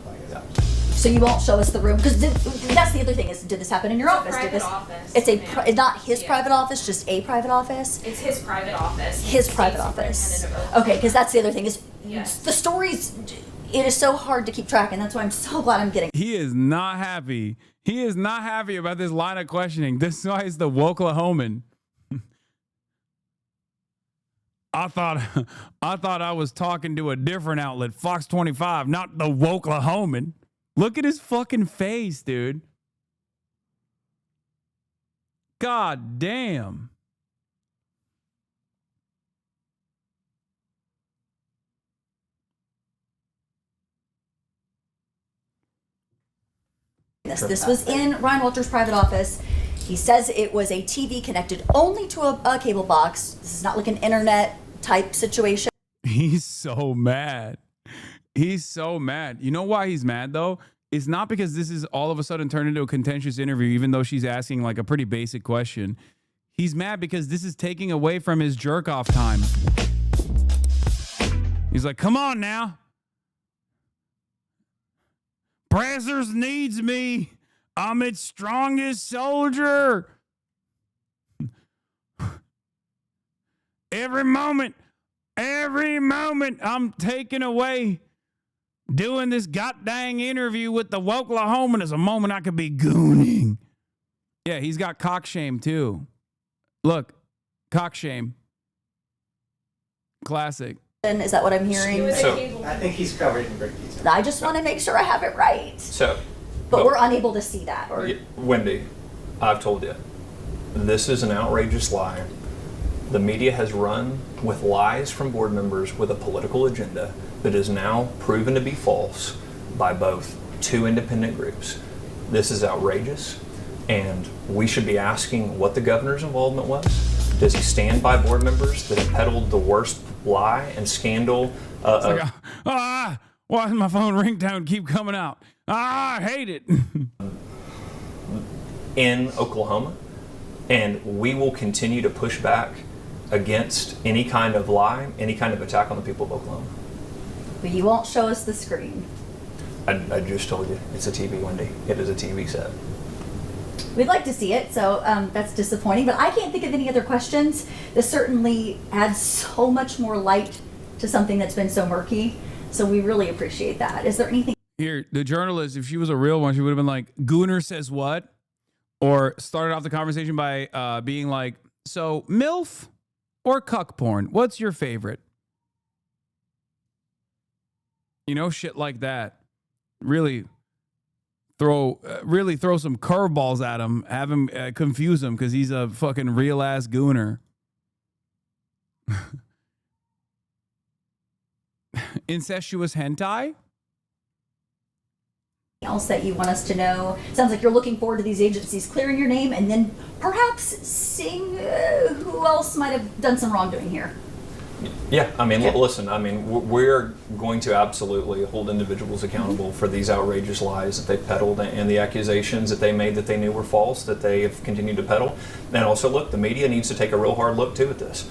A: So you won't show us the room, because that's the other thing is, did this happen in your office?
J: Office.
A: It's it's not his private office, just a private office.
J: It's his private office.
A: His private office. Okay, because that's the other thing is, the stories. It is so hard to keep track, and that's why I'm so glad I'm getting.
E: He is not happy. He is not happy about this line of questioning. This is why he's the Woklahoman. I thought I was talking to a different outlet, Fox 25, not the Woklahoman. Look at his fucking face, dude. God damn.
A: This was in Ryan Walters' private office. He says it was a TV connected only to a cable box. This is not like an internet type situation.
E: He's so mad. He's so mad. You know why he's mad, though? It's not because this is all of a sudden turned into a contentious interview, even though she's asking like a pretty basic question. He's mad because this is taking away from his jerk-off time. He's like, come on now. Brazzers needs me. I'm its strongest soldier. Every moment I'm taking away. Doing this goddamn interview with the Woklahoman is a moment I could be gooning. Yeah, he's got cock shame too. Look, cock shame. Classic.
A: And is that what I'm hearing?
I: I think he's covered in great detail.
A: I just want to make sure I have it right. But we're unable to see that. Or
V: Wendy, I've told you, this is an outrageous lie. The media has run with lies from board members with a political agenda that is now proven to be false by both two independent groups. This is outrageous, and we should be asking what the governor's involvement was. Does he stand by board members that have peddled the worst lie and scandal?
E: Why does my phone ringtone keep coming out? I hate it.
V: In Oklahoma, and we will continue to push back against any kind of lie, any kind of attack on the people of Oklahoma.
A: But you won't show us the screen.
V: I just told you, it's a TV, Wendy. It is a TV set.
A: We'd like to see it, so that's disappointing. But I can't think of any other questions. This certainly adds so much more light to something that's been so murky. So we really appreciate that. Is there anything?
E: Here, the journalist, if she was a real one, she would have been like, Gooner says what? Or started off the conversation by being like, so MILF or cuck porn? What's your favorite? You know, shit like that. Really throw some curveballs at him, have him confuse him because he's a fucking real ass gooner. Incestuous hentai?
A: Else that you want us to know? Sounds like you're looking forward to these agencies clearing your name and then perhaps seeing who else might have done some wrongdoing here.
V: Yeah, I mean, listen, I mean, we're going to absolutely hold individuals accountable for these outrageous lies that they peddled and the accusations that they made that they knew were false, that they have continued to peddle. And also, look, the media needs to take a real hard look, too, at this.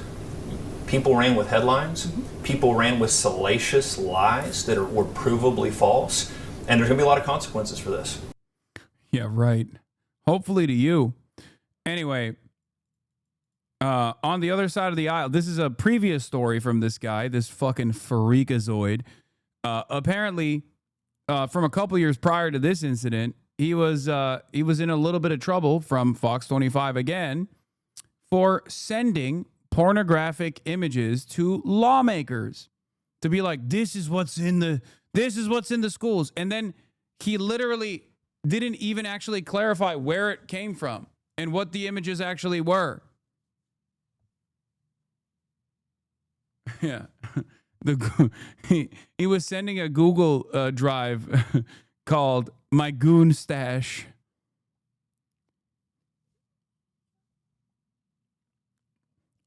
V: People ran with headlines. People ran with salacious lies that were provably false. And there's going to be a lot of consequences for this.
E: Yeah, right. Hopefully to you. Anyway, on the other side of the aisle, this is a previous story from this guy, this fucking freakazoid. Apparently, from a couple years prior to this incident, he was in a little bit of trouble from Fox 25 again for sending pornographic images to lawmakers to be like, this is what's in the schools. And then he literally didn't even actually clarify where it came from and what the images actually were. Yeah. He was sending a Google Drive called My Goon Stash.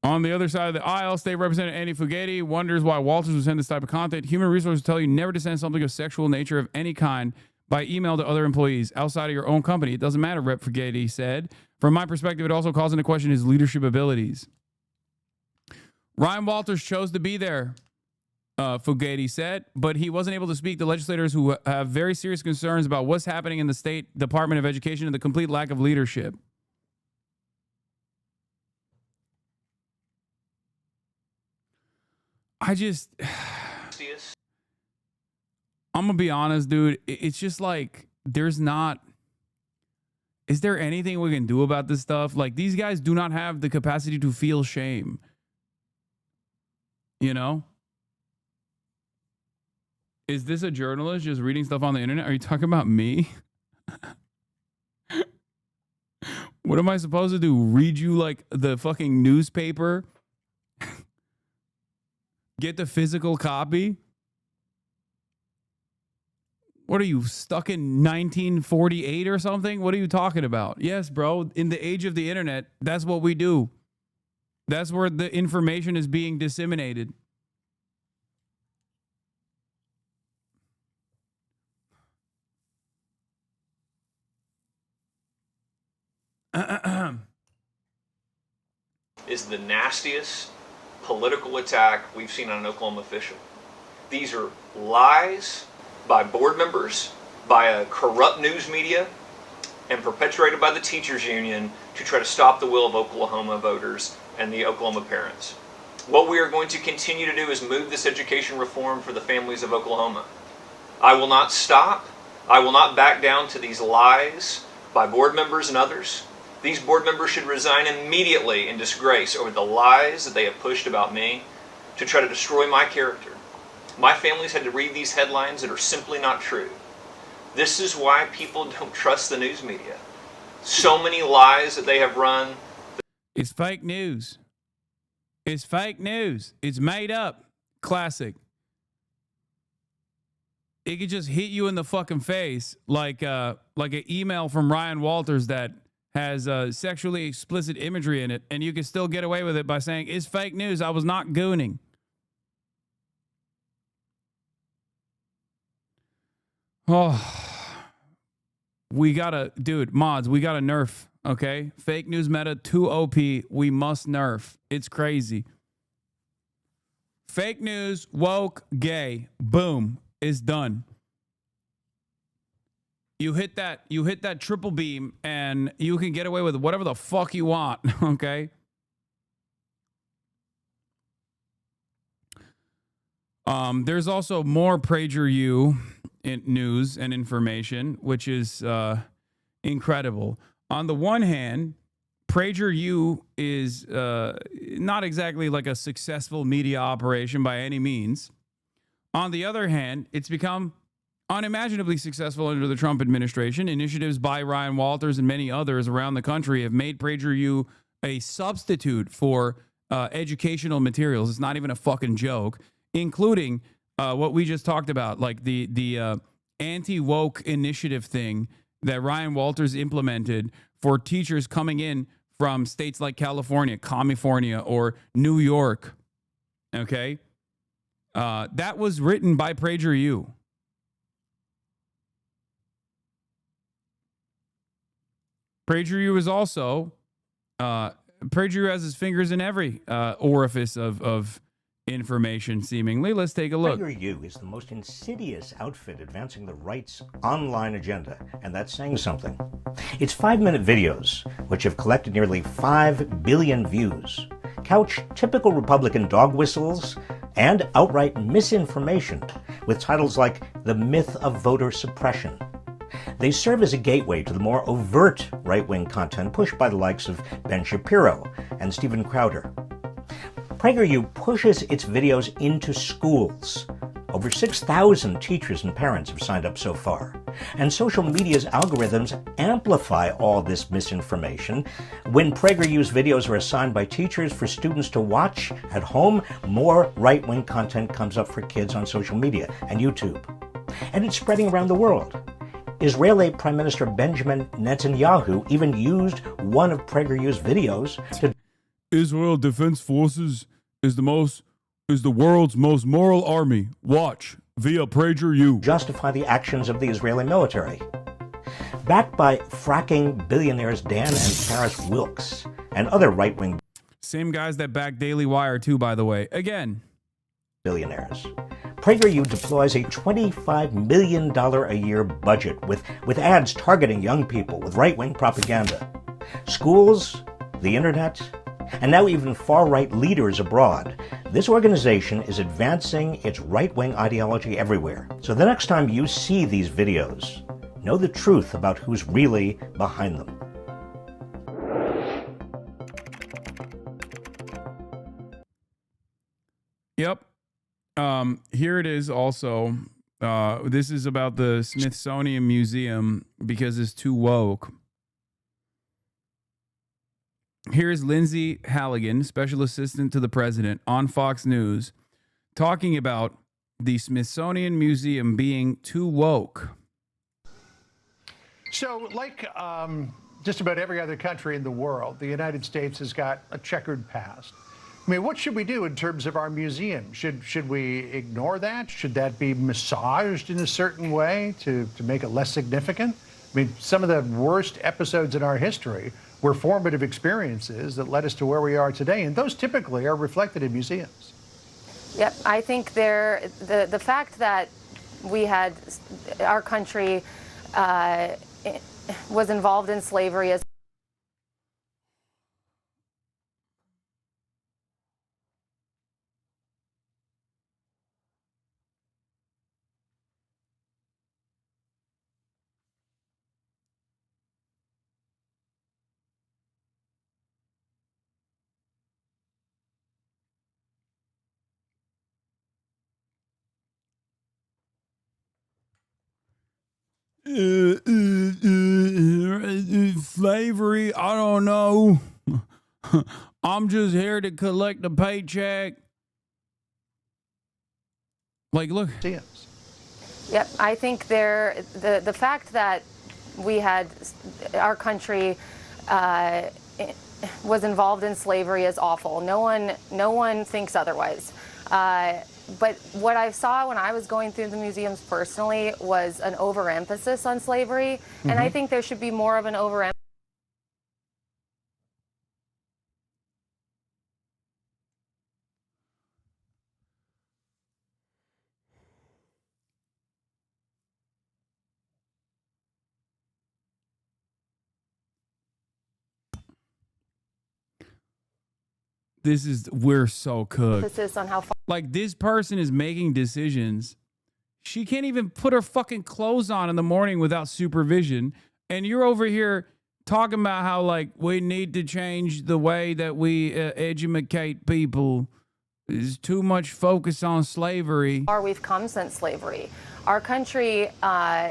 E: On the other side of the aisle, State Representative Andy Fugate wonders why Walters would send this type of content. Human Resources tell you never to send something of sexual nature of any kind by email to other employees outside of your own company. It doesn't matter, Rep. Fugate said. From my perspective, it also calls into question his leadership abilities. Ryan Walters chose to be there, Fugate said, but he wasn't able to speak to legislators who have very serious concerns about what's happening in the State Department of Education and the complete lack of leadership. I'm going to be honest, dude. It's just like, is there anything we can do about this stuff? Like, these guys do not have the capacity to feel shame. You know? Is this a journalist just reading stuff on the internet? Are you talking about me? What am I supposed to do? Read you like the fucking newspaper? Get the physical copy? What are you, stuck in 1948 or something? What are you talking about? Yes, bro. In the age of the internet, that's what we do. That's where the information is being disseminated.
V: Is the nastiest political attack we've seen on an Oklahoma official. These are lies by board members, by a corrupt news media, and perpetuated by the teachers union to try to stop the will of Oklahoma voters and the Oklahoma parents. What we are going to continue to do is move this education reform for the families of Oklahoma. I will not stop. I will not back down to these lies by board members and others. These board members should resign immediately in disgrace over the lies that they have pushed about me to try to destroy my character. My family's had to read these headlines that are simply not true. This is why people don't trust the news media. So many lies that they have run.
E: It's fake news. It's fake news. It's made up. Classic. It could just hit you in the fucking face like an email from Ryan Walters that has sexually explicit imagery in it, and you can still get away with it by saying, it's fake news. I was not gooning. Oh, we gotta, dude, mods, we gotta nerf, okay? Fake news meta, 2 OP, we must nerf. It's crazy. Fake news, woke, gay, boom, is done. You hit that triple beam and you can get away with whatever the fuck you want, okay? There's also more PragerU news and information, which is incredible. On the one hand, PragerU is not exactly like a successful media operation by any means. On the other hand, it's become unimaginably successful under the Trump administration. Initiatives by Ryan Walters and many others around the country have made PragerU a substitute for educational materials. It's not even a fucking joke, including what we just talked about, like the anti-woke initiative thing that Ryan Walters implemented for teachers coming in from states like California, California, or New York. Okay. That was written by PragerU. PragerU is also, PragerU has his fingers in every orifice of information, seemingly. Let's take a look.
F: PragerU is the most insidious outfit advancing the right's online agenda, and that's saying something. Its 5-minute videos, which have collected nearly 5 billion views, couch typical Republican dog whistles and outright misinformation with titles like The Myth of Voter Suppression. They serve as a gateway to the more overt right-wing content pushed by the likes of Ben Shapiro and Steven Crowder. PragerU pushes its videos into schools. Over 6,000 teachers and parents have signed up so far. And social media's algorithms amplify all this misinformation. When PragerU's videos are assigned by teachers for students to watch at home, more right-wing content comes up for kids on social media and YouTube. And it's spreading around the world. Israeli Prime Minister Benjamin Netanyahu even used one of PragerU's videos to...
E: Israel Defense Forces is the world's most moral army. Watch via PragerU.
F: Justify the actions of the Israeli military. Backed by fracking billionaires Dan and Paris Wilkes and other right-wing...
E: Same guys that back Daily Wire too, by the way. Again.
F: Billionaires. PragerU deploys a $25 million a year budget with ads targeting young people with right-wing propaganda. Schools, the internet, and now even far-right leaders abroad. This organization is advancing its right-wing ideology everywhere. So the next time you see these videos, know the truth about who's really behind them.
E: Yep. Here it is also. This is about the Smithsonian Museum because it's too woke. Here's Lindsay Halligan, special assistant to the president, on Fox News, talking about the Smithsonian Museum being too woke.
K: So, like just about every other country in the world, the United States has got a checkered past. I mean, what should we do in terms of our museum? Should we ignore that? Should that be massaged in a certain way to make it less significant? I mean, some of the worst episodes in our history were formative experiences that led us to where we are today, and those typically are reflected in museums.
J: Yep, I think the fact that we had our country was involved in slavery as
E: Slavery, I don't know. I'm just here to collect a paycheck. Like, look.
J: Yep, I think the fact that we had our country was involved in slavery is awful. No one thinks otherwise. But what I saw when I was going through the museums personally was an overemphasis on slavery, and I think there should be more of an overemphasis.
E: We're so cooked.
J: Emphasis on how far
E: Like, this person is making decisions. She can't even put her fucking clothes on in the morning without supervision. And you're over here talking about how, like, we need to change the way that we educate people. There's too much focus on slavery.
J: far we've come since slavery. Our country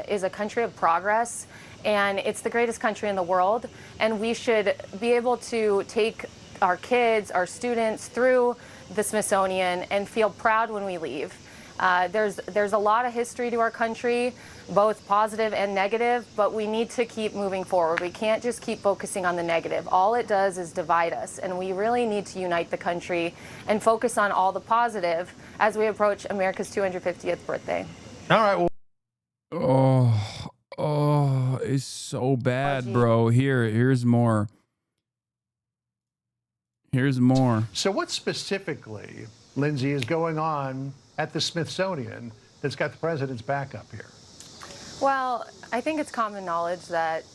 J: is a country of progress, and it's the greatest country in the world. And we should be able to take our kids, our students through the Smithsonian and feel proud when we leave. There's a lot of history to our country, both positive and negative, but we need to keep moving forward. We can't just keep focusing on the negative. All it does is divide us, and we really need to unite the country and focus on all the positive as we approach America's 250th birthday.
H: All right. Well,
E: Oh, it's so bad, bro. Here's more. Here's more.
K: So what specifically, Lindsay, is going on at the Smithsonian that's got the president's back up here?
J: Well, I think it's common knowledge that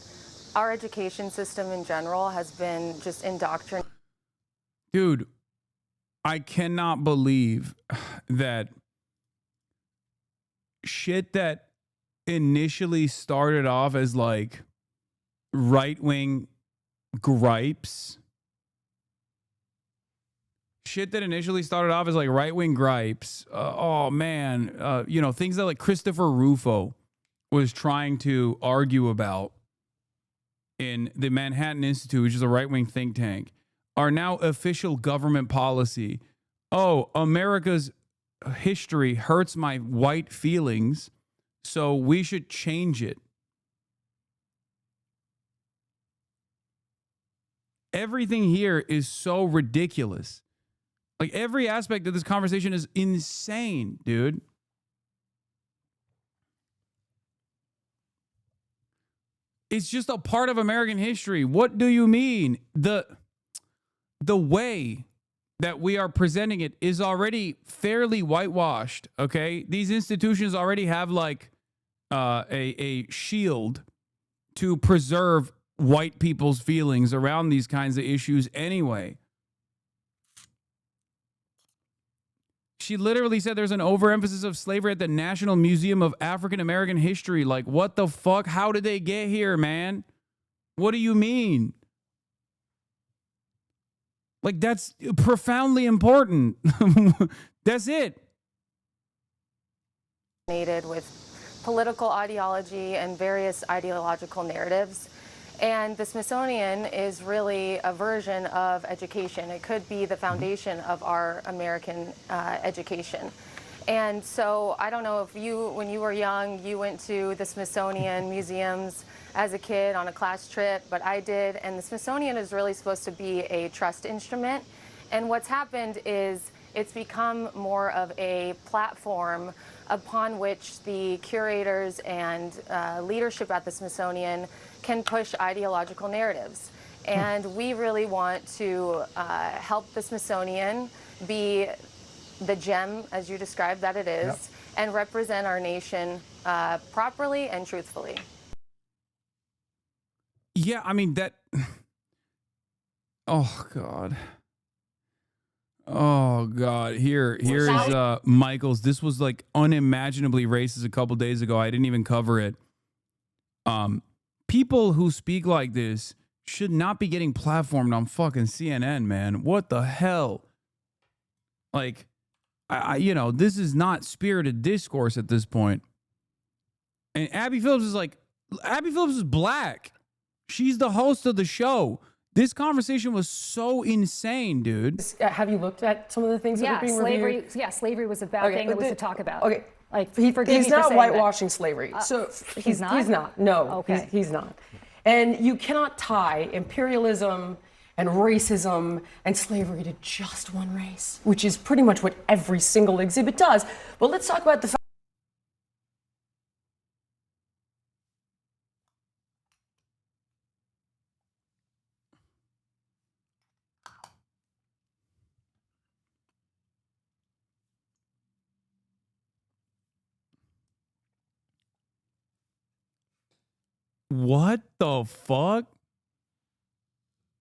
J: our education system in general has been just indoctrinated.
E: Dude, I cannot believe that shit that initially started off as like right-wing gripes. Shit that initially started off as like right-wing gripes. Oh man, you know, things that like Christopher Rufo was trying to argue about in the Manhattan Institute, which is a right-wing think tank, are now official government policy. Oh, America's history hurts my white feelings, so we should change it. Everything here is so ridiculous. Like every aspect of this conversation is insane, dude. It's just a part of American history. What do you mean? The way that we are presenting it is already fairly whitewashed, okay? These institutions already have like a shield to preserve white people's feelings around these kinds of issues anyway. She literally said there's an overemphasis of slavery at the National Museum of African American History. Like, what the fuck? How did they get here, man? What do you mean? Like, that's profoundly important. That's it.
J: With political ideology and various ideological narratives. And the Smithsonian is really a version of education. It could be the foundation of our American education. And so I don't know if you, when you were young, you went to the Smithsonian museums as a kid on a class trip, but I did. And the Smithsonian is really supposed to be a trust instrument. And what's happened is it's become more of a platform upon which the curators and leadership at the Smithsonian can push ideological narratives. And we really want to help the Smithsonian be the gem, as you described that it is, yep, and represent our nation properly and truthfully.
E: Yeah, I mean, that... Oh, God. Oh, God. Here's Michael's. This was, like, unimaginably racist a couple days ago. I didn't even cover it. People who speak like this should not be getting platformed on fucking CNN, man. What the hell? Like, you know, this is not spirited discourse at this point. And Abby Phillips is like, Abby Phillips is black. She's the host of the show. This conversation was so insane, dude.
D: Have you looked at some of the things that are being reviewed?
T: Yeah, slavery was a bad thing that was to talk about.
D: Okay.
T: Like,
D: he's not whitewashing slavery. So
T: he's not?
D: He's not. No,
T: okay.
D: He's not. And you cannot tie imperialism and racism and slavery to just one race, which is pretty much what every single exhibit does. But let's talk about the fact.
E: What the fuck?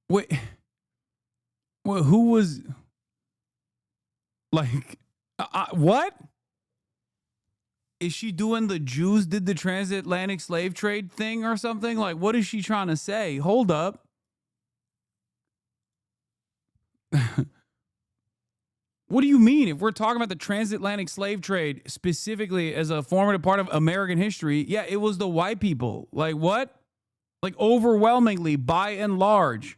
E: Wait, who was like, what? Is she doing the Jews did the transatlantic slave trade thing or something? Like, what is she trying to say? Hold up. What do you mean? If we're talking about the transatlantic slave trade specifically as a formative part of American history, yeah, it was the white people. Like what? Like overwhelmingly, by and large,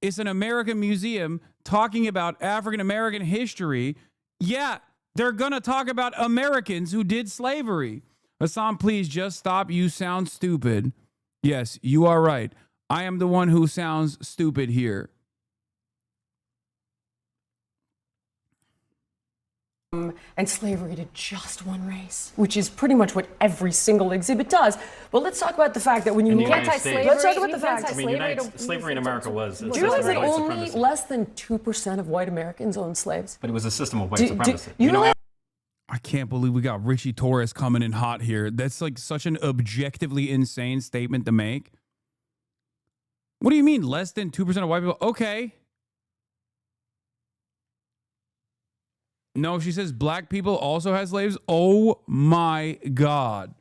E: it's an American museum talking about African American history. Yeah, They're going to talk about Americans who did slavery. Hasan, please just stop. You sound stupid. Yes, you are right. I am the one who sounds stupid here.
D: And slavery to just one race, which is pretty much what every single exhibit does. But let's talk about the fact that when you look at let's talk about the fact
L: slavery in America was.
D: Do you realize that only less than 2% of white Americans owned slaves?
L: But it was a system of white supremacy.
E: I can't believe we got Richie Torres coming in hot here. That's like such an objectively insane statement to make. What do you mean less than 2% of white people? Okay. No, she says black people also had slaves. Oh my God.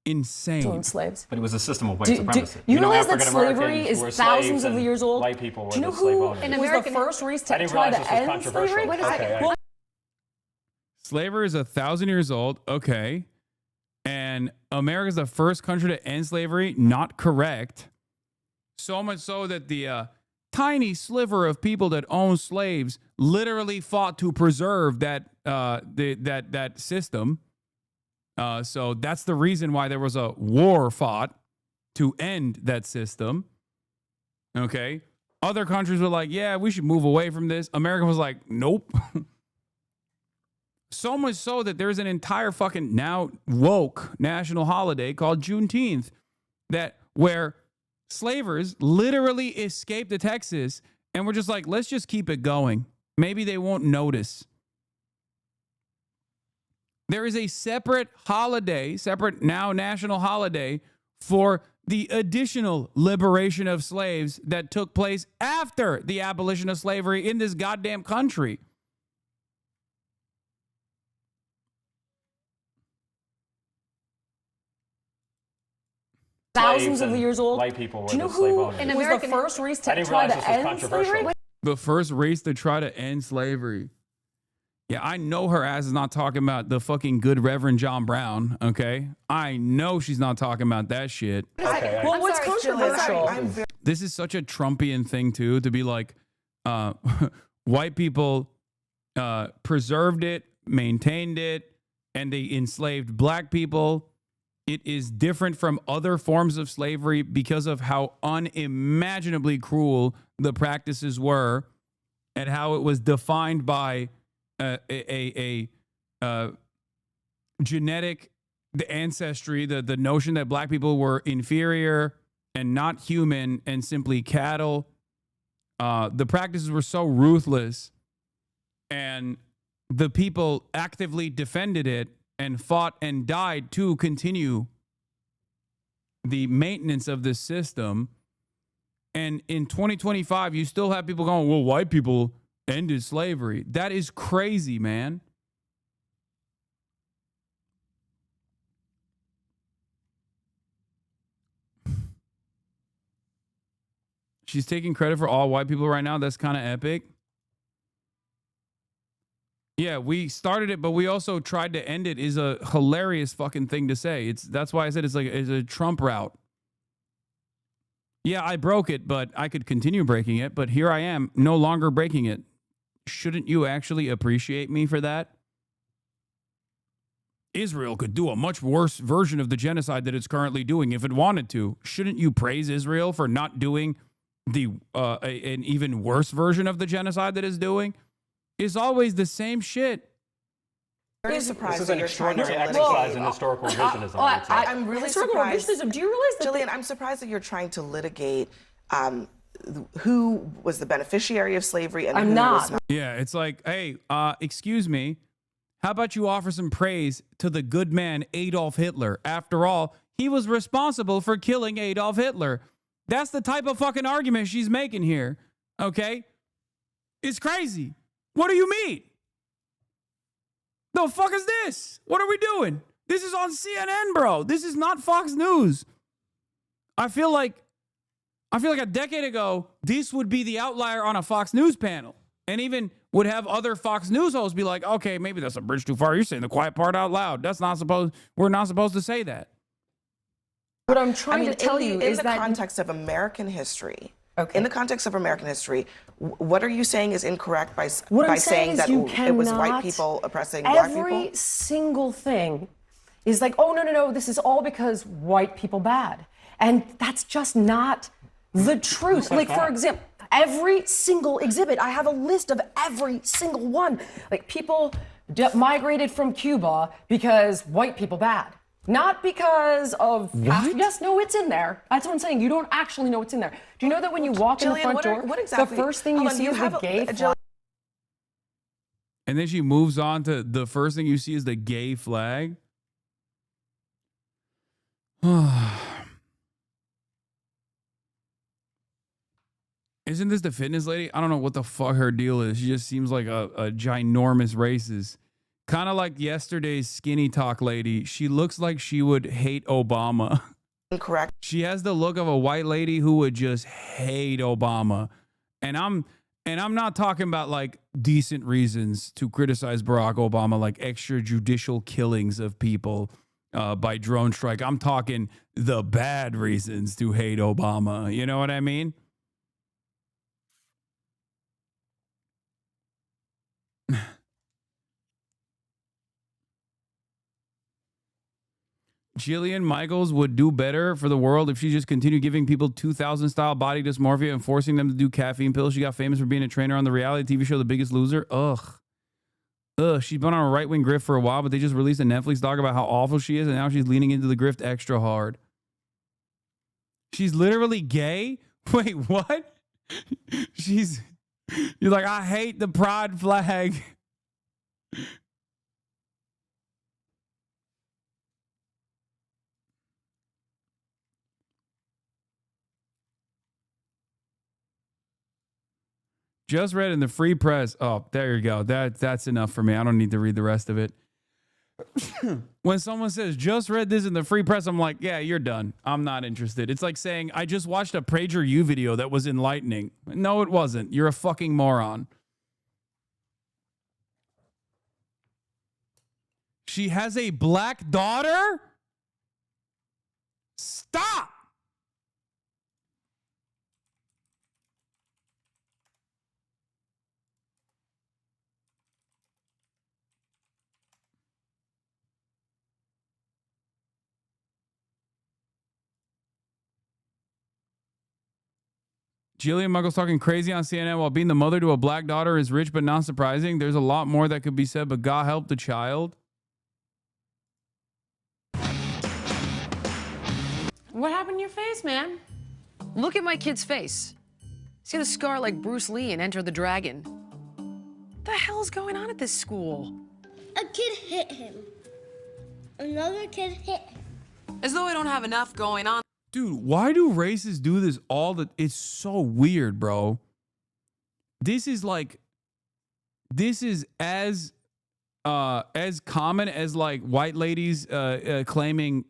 E: Insane.
D: Owned slaves.
L: But it was a system of white supremacy.
D: You realize that slavery is thousands of years old?
L: White people were
D: Do you know
L: the slave
D: who
L: owners.
D: was the first race to try to end slavery?
L: Wait a second.
D: Well,
E: Slavery is 1,000 years old. Okay. And America is the first country to end slavery. Not correct. So much so that the tiny sliver of people that own slaves literally fought to preserve that that system. So that's the reason why there was a war fought to end that system. Okay. Other countries were like, yeah, we should move away from this. America was like, nope. So much so that there's an entire fucking now woke national holiday called Juneteenth where slavers literally escaped to Texas and we're just like, let's just keep it going. Maybe they won't notice. There is a separate holiday, separate now national holiday for the additional liberation of slaves that took place after the abolition of slavery in this goddamn country.
D: Thousands of years old.
L: White people were
D: Do you know
L: the slave
D: who
L: owners.
D: was the first race to try to end slavery?
E: The first race to try to end slavery. Yeah, I know her ass is not talking about the fucking good Reverend John Brown, okay? I know she's not talking about that shit.
D: Okay, well, what's controversial?
E: This is such a Trumpian thing, too, to be like, white people preserved it, maintained it, and they enslaved black people. It is different from other forms of slavery because of how unimaginably cruel the practices were and how it was defined by a genetic, the ancestry, the notion that black people were inferior and not human and simply cattle. The practices were so ruthless and the people actively defended it and fought and died to continue the maintenance of this system. And in 2025, you still have people going, well, white people ended slavery. That is crazy, man. She's taking credit for all white people right now. That's kind of epic. Yeah, we started it, but we also tried to end it is a hilarious fucking thing to say. That's why I said it's a Trump route. Yeah, I broke it, but I could continue breaking it. But here I am, no longer breaking it. Shouldn't you actually appreciate me for that? Israel could do a much worse version of the genocide that it's currently doing if it wanted to. Shouldn't you praise Israel for not doing an even worse version of the genocide that it's doing? It's always the same shit.
L: This is an extraordinary exercise in historical revisionism.
M: I'm really surprised.
D: Do you realize that
M: Jillian, I'm surprised that you're trying to litigate who was the beneficiary of slavery and who was not.
E: Yeah, it's like, hey, excuse me. How about you offer some praise to the good man Adolf Hitler? After all, he was responsible for killing Adolf Hitler. That's the type of fucking argument she's making here. Okay? It's crazy. What do you mean? The fuck is this? What are we doing? This is on CNN, bro. This is not Fox News. I feel like a decade ago, this would be the outlier on a Fox News panel. And even would have other Fox News hosts be like, okay, maybe that's a bridge too far. You're saying the quiet part out loud. We're not supposed to say that.
D: What I'm trying to tell you is
M: in
D: that
M: the context of American history. Okay. In the context of American history, what are you saying is incorrect by saying that it was white people oppressing black people?
D: Every single thing is like, oh, no, this is all because white people bad. And that's just not the truth. Like, for example, every single exhibit, I have a list of every single one. Like, people migrated from Cuba because white people bad. Not because of... Yes, no, it's in there. That's what I'm saying. You don't actually know what's in there. Do you know that when you walk in the front door, the first thing you see is the gay flag?
E: And then she moves on to the first thing you see is the gay flag. Isn't this the fitness lady? I don't know what the fuck her deal is. She just seems like a ginormous racist. Kind of like yesterday's skinny talk lady. She looks like she would hate Obama.
M: Correct.
E: She has the look of a white lady who would just hate Obama. And I'm not talking about like decent reasons to criticize Barack Obama, like extrajudicial killings of people by drone strike. I'm talking the bad reasons to hate Obama. You know what I mean? Jillian Michaels would do better for the world if she just continued giving people 2000 style body dysmorphia and forcing them to do caffeine pills. She got famous for being a trainer on the reality TV show The Biggest Loser. Ugh. She's been on a right-wing grift for a while, but they just released a Netflix doc about how awful she is, and now she's leaning into the grift extra hard. She's literally gay? Wait, what? You're like, I hate the pride flag. Just read in the Free Press. Oh, there you go. That's enough for me. I don't need to read the rest of it. When someone says, just read this in the Free Press, I'm like, yeah, you're done. I'm not interested. It's like saying, I just watched a PragerU video that was enlightening. No, it wasn't. You're a fucking moron. She has a black daughter? Stop! Jillian Michaels talking crazy on CNN while being the mother to a black daughter is rich but not surprising. There's a lot more that could be said, but God help the child.
D: What happened to your face, man?
N: Look at my kid's face. He's got a scar like Bruce Lee in Enter the Dragon. What the hell is going on at this school?
O: A kid hit him. Another kid hit him.
N: As though I don't have enough going on.
E: Dude, why do racists do this all the... It's so weird, bro. This is as common as like white ladies claiming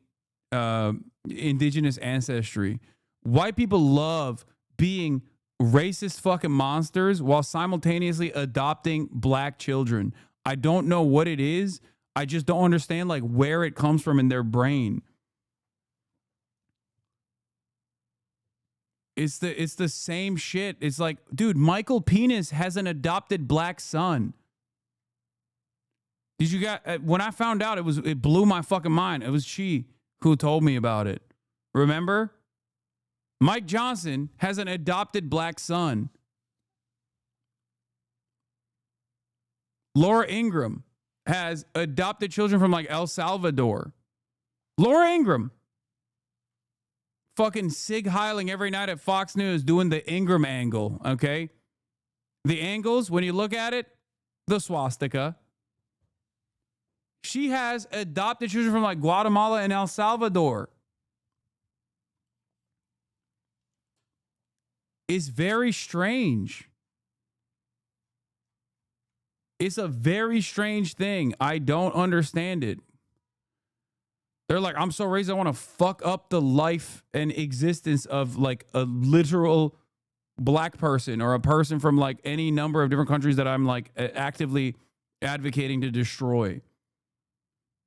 E: indigenous ancestry. White people love being racist fucking monsters while simultaneously adopting black children. I don't know what it is. I just don't understand like where it comes from in their brain. It's the same shit. It's like, dude, Michael Penis has an adopted black son. Did you got when I found out it blew my fucking mind. It was she who told me about it. Remember? Mike Johnson has an adopted black son. Laura Ingraham has adopted children from like El Salvador. Laura Ingraham. Fucking Sig Heiling every night at Fox News doing the Ingram angle, okay? The angles, when you look at it, the swastika. She has adopted children from like Guatemala and El Salvador. It's very strange. It's a very strange thing. I don't understand it. They're like, I'm so racist, I want to fuck up the life and existence of like a literal black person or a person from like any number of different countries that I'm like actively advocating to destroy.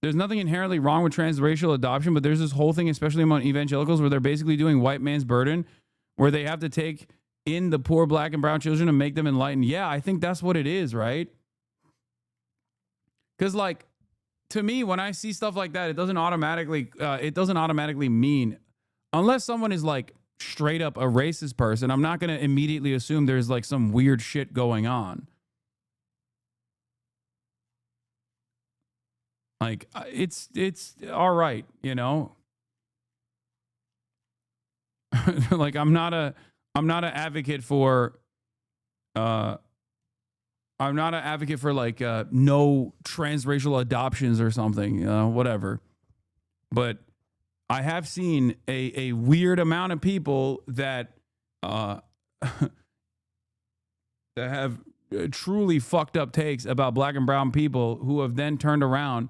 E: There's nothing inherently wrong with transracial adoption, but there's this whole thing, especially among evangelicals, where they're basically doing white man's burden, where they have to take in the poor black and brown children and make them enlightened. Yeah, I think that's what it is, right? Because, like, to me, when I see stuff like that, it doesn't automatically mean, unless someone is like straight up a racist person, I'm not going to immediately assume there's like some weird shit going on. Like, it's all right, you know? Like, I'm not an advocate for like no transracial adoptions or something, whatever. But I have seen a weird amount of people that that have truly fucked up takes about black and brown people who have then turned around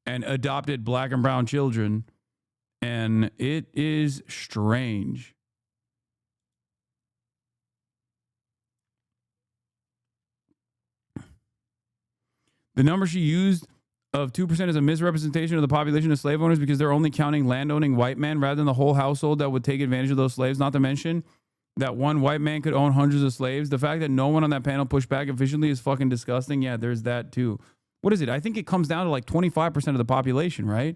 E: and adopted black and brown children, and it is strange. The number she used of 2% is a misrepresentation of the population of slave owners because they're only counting landowning white men rather than the whole household that would take advantage of those slaves, not to mention that one white man could own hundreds of slaves. The fact that no one on that panel pushed back efficiently is fucking disgusting. Yeah, there's that too. What is it? I think it comes down to like 25% of the population, right?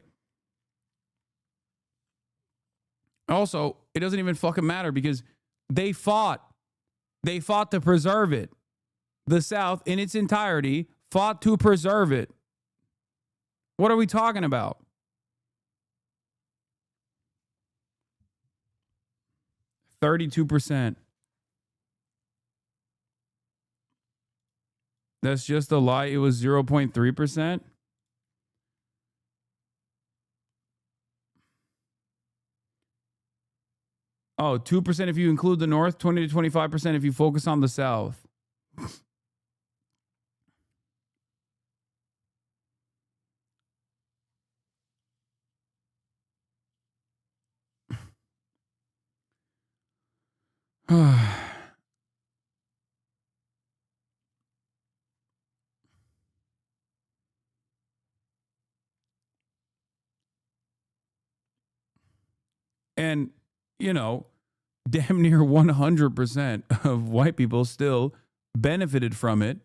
E: Also, it doesn't even fucking matter because they fought. They fought to preserve it. The South, in its entirety, fought to preserve it. What are we talking about? %32%. That's just a lie. It was 0.3%. Oh, 2% if you include the North, 20 to 25% if you focus on the South. And, you know, damn near 100% of white people still benefited from it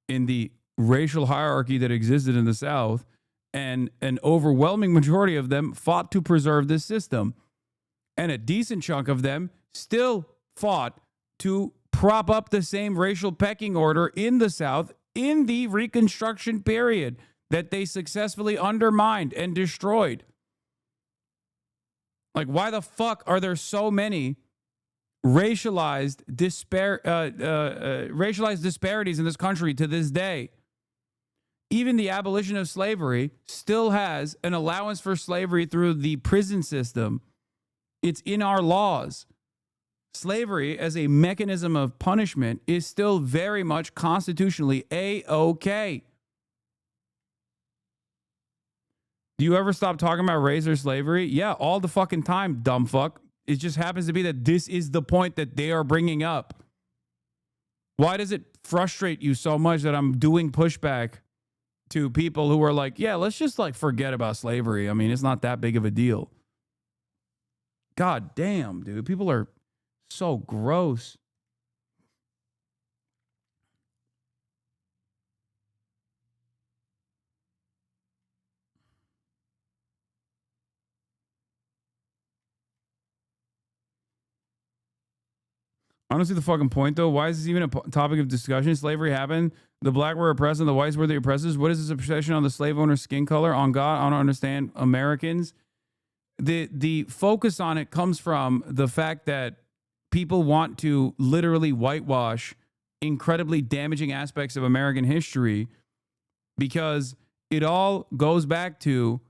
E: in the racial hierarchy that existed in the South. And an overwhelming majority of them fought to preserve this system. And a decent chunk of them still fought to prop up the same racial pecking order in the South in the Reconstruction period that they successfully undermined and destroyed. Like, why the fuck are there so many racialized disparities in this country to this day? Even the abolition of slavery still has an allowance for slavery through the prison system. It's in our laws. Slavery as a mechanism of punishment is still very much constitutionally A-OK. Do you ever stop talking about race or slavery? Yeah, all the fucking time, dumb fuck. It just happens to be that this is the point that they are bringing up. Why does it frustrate you so much that I'm doing pushback to people who are like, yeah, let's just like forget about slavery. I mean, it's not that big of a deal. God damn, dude. People are so gross. I don't see the fucking point, though. Why is this even a topic of discussion? Slavery happened. The black were oppressed and the whites were the oppressors. What is this obsession on the slave owner's skin color? On God, I don't understand. Americans. The focus on it comes from the fact that people want to literally whitewash incredibly damaging aspects of American history because it all goes back to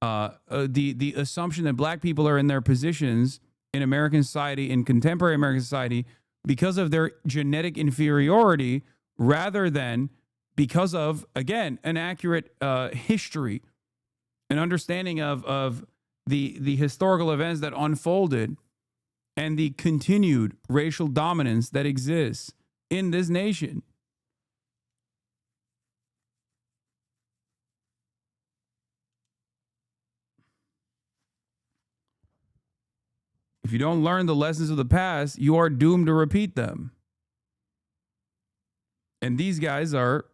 E: the assumption that black people are in their positions in American society, in contemporary American society, because of their genetic inferiority rather than because of, again, an accurate history, an understanding of the historical events that unfolded and the continued racial dominance that exists in this nation. If you don't learn the lessons of the past, you are doomed to repeat them. And these guys are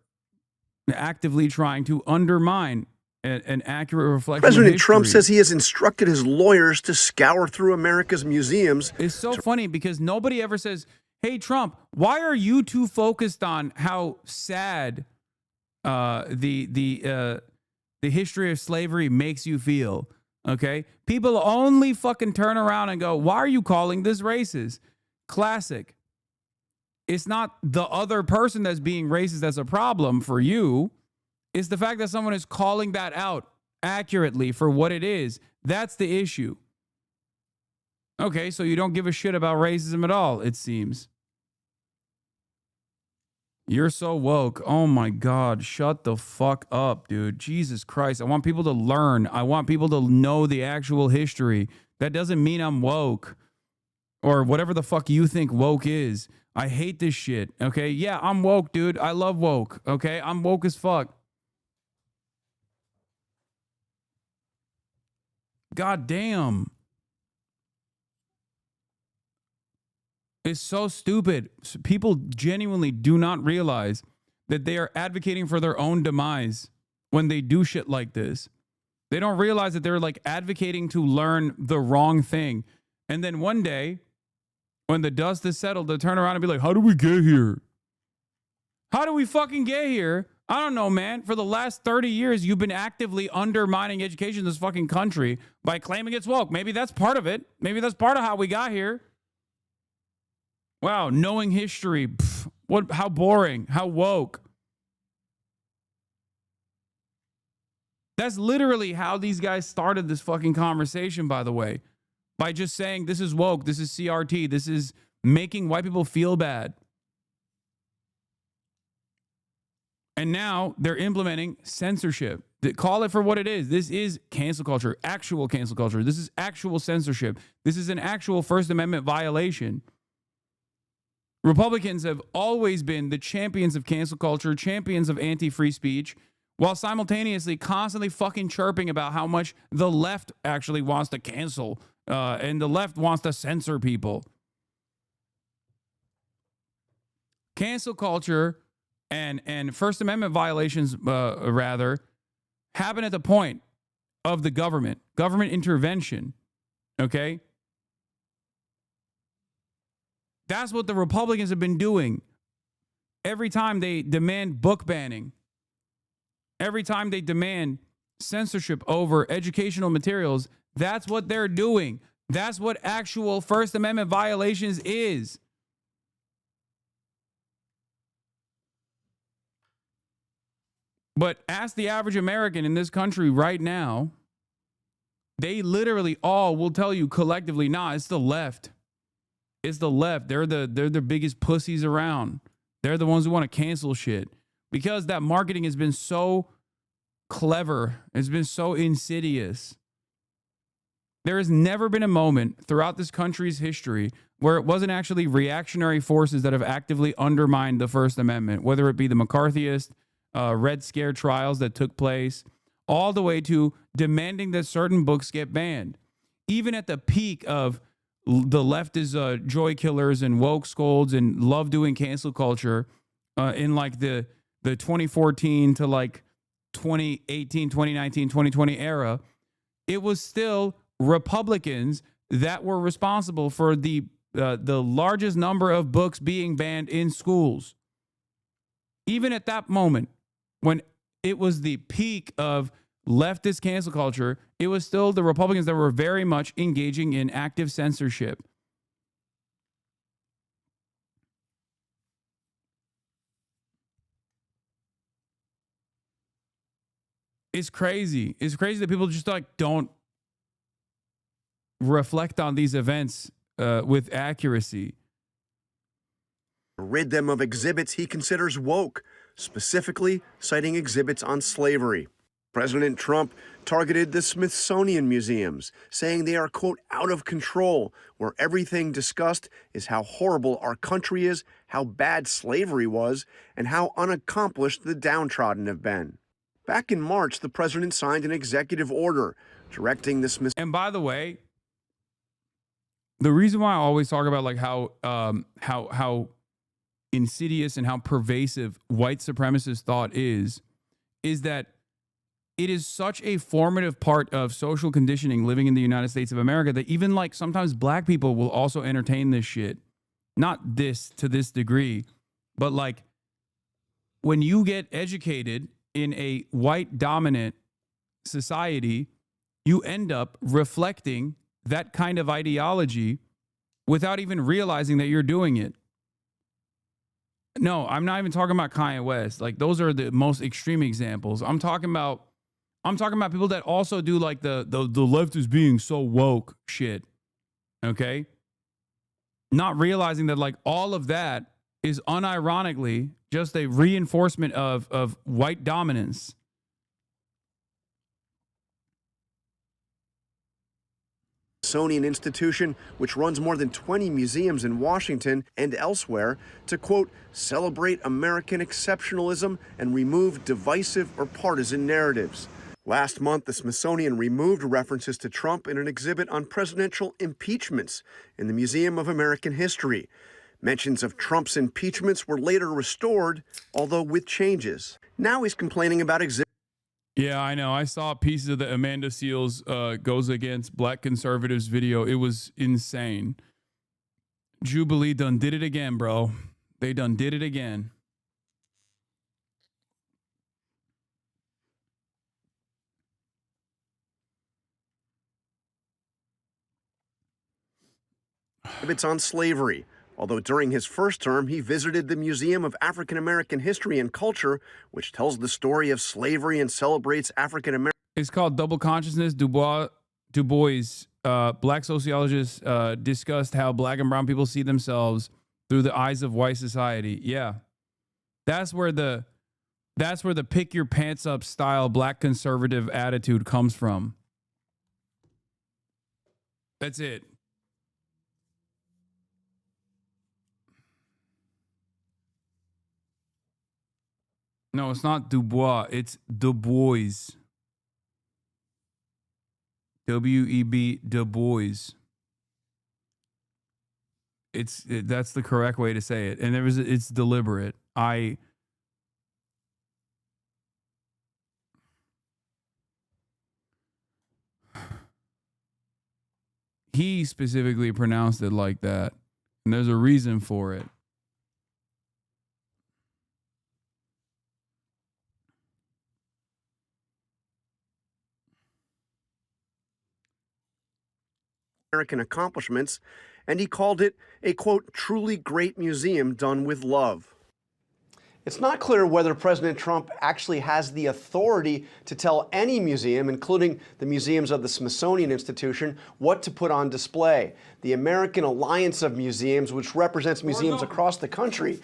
E: actively trying to undermine an accurate reflection
B: President
E: of
B: Trump
E: history.
B: says he has instructed his lawyers to scour through America's museums.
E: It's so funny because nobody ever says, hey, Trump, why are you too focused on how sad the history of slavery makes you feel? Okay? People only fucking turn around and go, why are you calling this racist? Classic. It's not the other person that's being racist that's a problem for you. It's the fact that someone is calling that out accurately for what it is. That's the issue. Okay, so you don't give a shit about racism at all, it seems. You're so woke. Oh my God, shut the fuck up, dude. Jesus Christ. I want people to learn. I want people to know the actual history. That doesn't mean I'm woke or whatever the fuck you think woke is. I hate this shit, okay? Yeah, I'm woke, dude. I love woke, okay? I'm woke as fuck. God damn. It's so stupid. People genuinely do not realize that they are advocating for their own demise when they do shit like this. They don't realize that they're like advocating to learn the wrong thing. And then one day, when the dust is settled, they turn around and be like, how do we get here? How do we fucking get here? I don't know, man. For the last 30 years, you've been actively undermining education in this fucking country by claiming it's woke. Maybe that's part of it. Maybe that's part of how we got here. Wow, knowing history. Pff, what? How boring. How woke. That's literally how these guys started this fucking conversation, by the way. By just saying, this is woke, this is CRT, this is making white people feel bad. And now they're implementing censorship. Call it for what it is. This is cancel culture, actual cancel culture. This is actual censorship. This is an actual First Amendment violation. Republicans have always been the champions of cancel culture, champions of anti-free speech, while simultaneously constantly fucking chirping about how much the left actually wants to cancel and the left wants to censor people. Cancel culture and First Amendment violations, rather, happen at the point of the government intervention, okay? That's what the Republicans have been doing every time they demand book banning, every time they demand censorship over educational materials. That's what they're doing. That's what actual First Amendment violations is. But ask the average American in this country right now, they literally all will tell you collectively, nah, it's the left. It's the left. They're the biggest pussies around. They're the ones who want to cancel shit. Because that marketing has been so clever. It's been so insidious. There has never been a moment throughout this country's history where it wasn't actually reactionary forces that have actively undermined the First Amendment, whether it be the McCarthyist, Red Scare trials that took place, all the way to demanding that certain books get banned. Even at the peak of the left is joy killers and woke scolds and love doing cancel culture in like the 2014 to like 2018, 2019, 2020 era, it was still Republicans that were responsible for the largest number of books being banned in schools. Even at that moment, when it was the peak of leftist cancel culture, it was still the Republicans that were very much engaging in active censorship. It's crazy. It's crazy that people just like don't reflect on these events with accuracy.
B: Rid them of exhibits he considers woke, specifically citing exhibits on slavery. President Trump targeted the Smithsonian museums, saying they are, quote, out of control, where everything discussed is how horrible our country is, how bad slavery was, and how unaccomplished the downtrodden have been. Back in March, the president signed an executive order directing the Smithsonian.
E: And by the way, the reason why I always talk about like how insidious and how pervasive white supremacist thought is that it is such a formative part of social conditioning living in the United States of America that even like sometimes black people will also entertain this shit. Not this to this degree, but like when you get educated in a white dominant society, you end up reflecting that kind of ideology without even realizing that you're doing it. No, I'm not even talking about Kanye West. Like those are the most extreme examples. I'm talking about people that also do like the left is being so woke shit. Okay? Not realizing that like all of that is unironically just a reinforcement of white dominance.
B: Smithsonian Institution, which runs more than 20 museums in Washington and elsewhere, to, quote, celebrate American exceptionalism and remove divisive or partisan narratives. Last month, the Smithsonian removed references to Trump in an exhibit on presidential impeachments in the Museum of American History. Mentions of Trump's impeachments were later restored, although with changes. Now he's complaining about exhibits.
E: Yeah, I know. I saw pieces of the Amanda Seals goes against black conservatives video. It was insane. Jubilee done did it again, bro. They done did it again.
B: Exhibits on slavery. Although during his first term, he visited the Museum of African American History and Culture, which tells the story of slavery and celebrates African American.
E: It's called Double Consciousness. Du Bois, black sociologists discussed how black and brown people see themselves through the eyes of white society. Yeah, that's where the pick your pants up style black conservative attitude comes from. That's it. No, it's not Dubois. It's Du Bois. W-E-B, Du Bois. That's the correct way to say it. And it's deliberate. He specifically pronounced it like that. And there's a reason for it.
B: American accomplishments, and he called it a, quote, truly great museum done with love. It's not clear whether President Trump actually has the authority to tell any museum, including the museums of the Smithsonian Institution, what to put on display. The American Alliance of Museums, which represents museums across the country,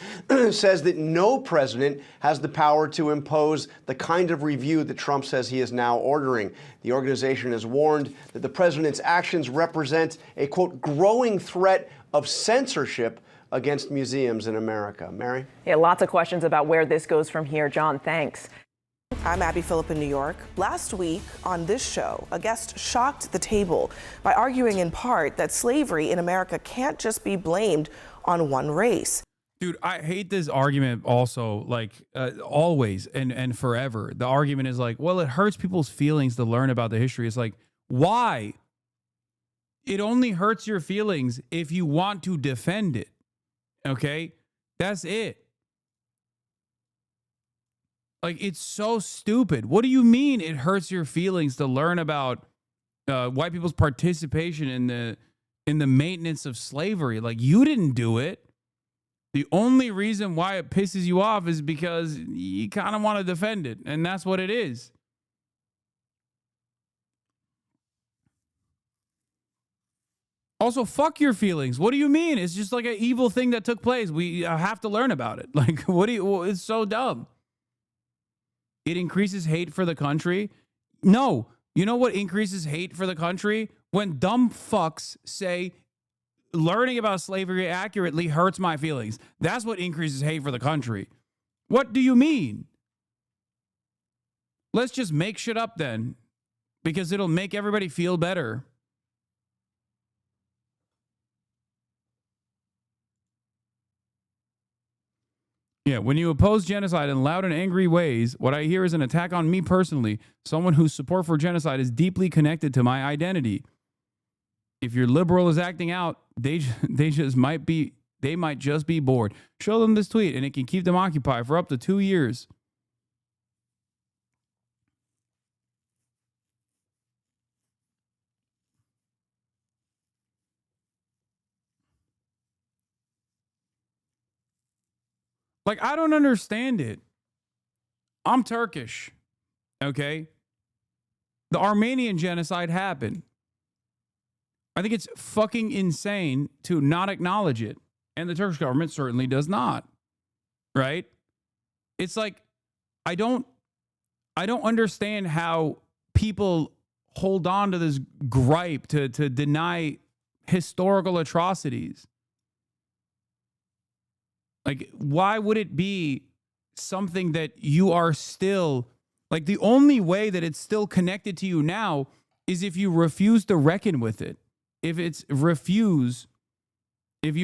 B: says that no president has the power to impose the kind of review that Trump says he is now ordering. The organization has warned that the president's actions represent a, quote, growing threat of censorship against museums in America. Mary?
P: Yeah, lots of questions about where this goes from here. John, thanks.
M: I'm Abby Phillip in New York. Last week on this show, a guest shocked the table by arguing in part that slavery in America can't just be blamed on one race.
E: Dude, I hate this argument also, like always and forever. The argument is like, well, it hurts people's feelings to learn about the history. It's like, why? It only hurts your feelings if you want to defend it. Okay, that's it. Like, it's so stupid. What do you mean it hurts your feelings to learn about white people's participation in the maintenance of slavery? Like, you didn't do it. The only reason why it pisses you off is because you kind of want to defend it, and that's what it is. Also, fuck your feelings. What do you mean? It's just like an evil thing that took place. We have to learn about it. Like, it's so dumb. It increases hate for the country. No. You know what increases hate for the country? When dumb fucks say learning about slavery accurately hurts my feelings. That's what increases hate for the country. What do you mean? Let's just make shit up then, because it'll make everybody feel better. Yeah, when you oppose genocide in loud and angry ways, what I hear is an attack on me personally, someone whose support for genocide is deeply connected to my identity. If your liberal is acting out, they might just be bored. Show them this tweet, and it can keep them occupied for up to 2 years. Like, I don't understand it. I'm Turkish, okay? The Armenian genocide happened. I think it's fucking insane to not acknowledge it. And the Turkish government certainly does not, right? It's like, I don't understand how people hold on to this gripe to deny historical atrocities. Like, why would it be something that you are still, like, the only way that it's still connected to you now is if you refuse to reckon with it. If you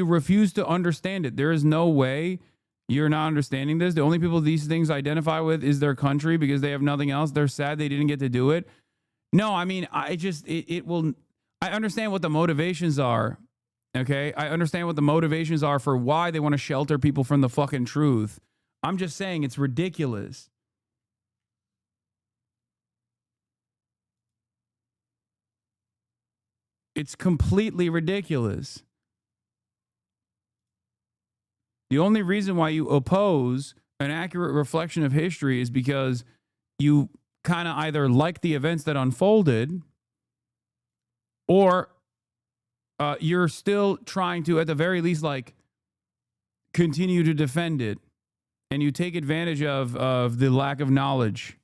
E: refuse to understand it, there is no way you're not understanding this. The only people these things identify with is their country because they have nothing else. They're sad they didn't get to do it. No, I mean, I understand what the motivations are. Okay, I understand what the motivations are for why they want to shelter people from the fucking truth. I'm just saying it's ridiculous. It's completely ridiculous. The only reason why you oppose an accurate reflection of history is because you kind of either like the events that unfolded or you're still trying to, at the very least, like, continue to defend it, and you take advantage of the lack of knowledge.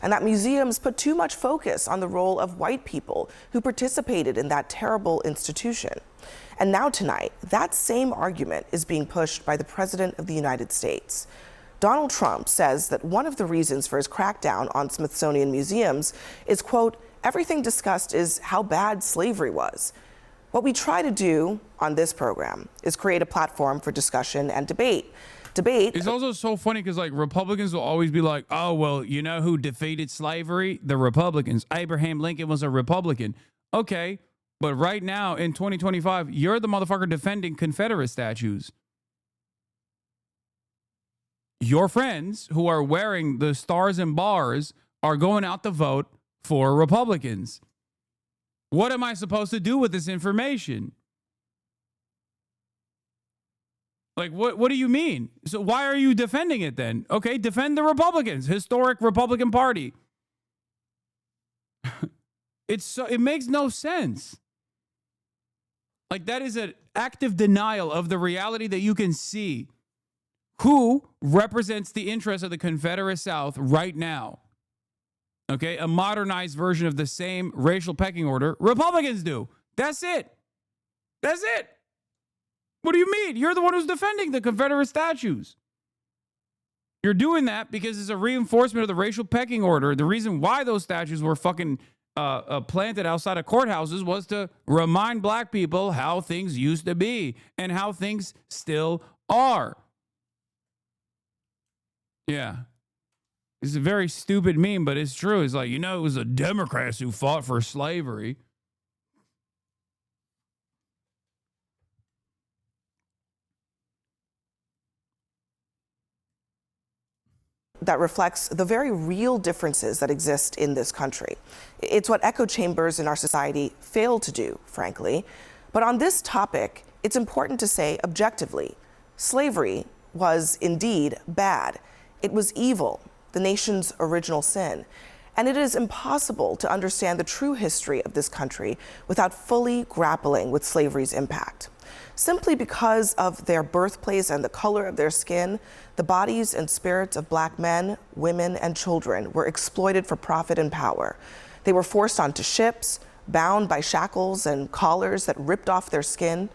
M: And that museums put too much focus on the role of white people who participated in that terrible institution. And now tonight, that same argument is being pushed by the President of the United States. Donald Trump says that one of the reasons for his crackdown on Smithsonian museums is, quote, everything discussed is how bad slavery was. What we try to do on this program is create a platform for discussion and debate. It's
E: also so funny because, like, Republicans will always be like, oh, well, you know who defeated slavery? The Republicans. Abraham Lincoln was a Republican. Okay, but right now in 2025, you're the motherfucker defending Confederate statues. Your friends who are wearing the stars and bars are going out to vote for Republicans. What am I supposed to do with this information? Like, what do you mean? So why are you defending it then? Okay, defend the Republicans, historic Republican Party. It makes no sense. Like, that is an active denial of the reality that you can see. Who represents the interests of the Confederate South right now? Okay, a modernized version of the same racial pecking order. Republicans do. That's it. That's it. What do you mean? You're the one who's defending the Confederate statues. You're doing that because it's a reinforcement of the racial pecking order. The reason why those statues were fucking planted outside of courthouses was to remind black people how things used to be and how things still are. Yeah. It's a very stupid meme, but it's true. It's like, you know, it was the Democrats who fought for slavery.
M: That reflects the very real differences that exist in this country. It's what echo chambers in our society fail to do, frankly. But on this topic, it's important to say objectively, slavery was indeed bad. It was evil, the nation's original sin. And it is impossible to understand the true history of this country without fully grappling with slavery's impact. Simply because of their birthplace and the color of their skin, the bodies and spirits of black men, women, and children were exploited for profit and power. They were forced onto ships, bound by shackles and collars that ripped off their skin.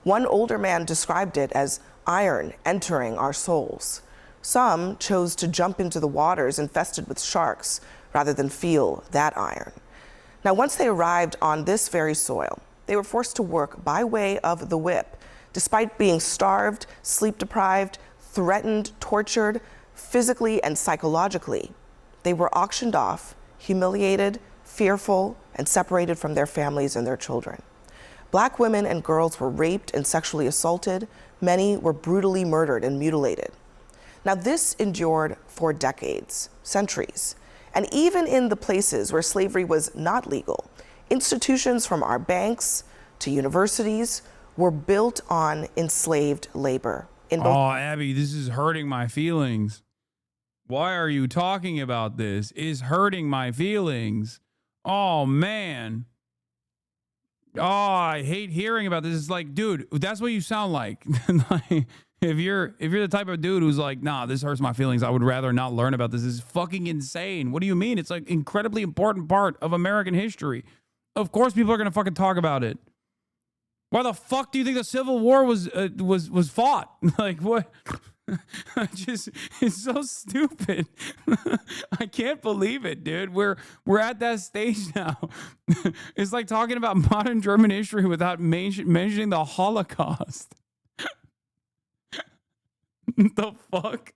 M: One older man described it as iron entering our souls. Some chose to jump into the waters infested with sharks rather than feel that iron. Now, once they arrived on this very soil, they were forced to work by way of the whip, Despite being starved, sleep deprived, threatened, tortured, physically and psychologically, they were auctioned off, humiliated, fearful, and separated from their families and their children. Black women and girls were raped and sexually assaulted. Many were brutally murdered and mutilated. Now, this endured for decades, centuries. And even in the places where slavery was not legal, institutions from our banks to universities were built on enslaved labor.
E: Oh, Abby, this is hurting my feelings. Why are you talking about this? It's hurting my feelings. Oh, man. Oh, I hate hearing about this. It's like, dude, that's what you sound like. Like, if you're the type of dude who's like, nah, this hurts my feelings, I would rather not learn about this. This is fucking insane. What do you mean? It's like incredibly important part of American history. Of course people are gonna fucking talk about it. Why the fuck do you think the Civil War was fought? Like, what? It's so stupid. I can't believe it, dude. We're at that stage now. It's like talking about modern German history without mentioning the Holocaust. The fuck?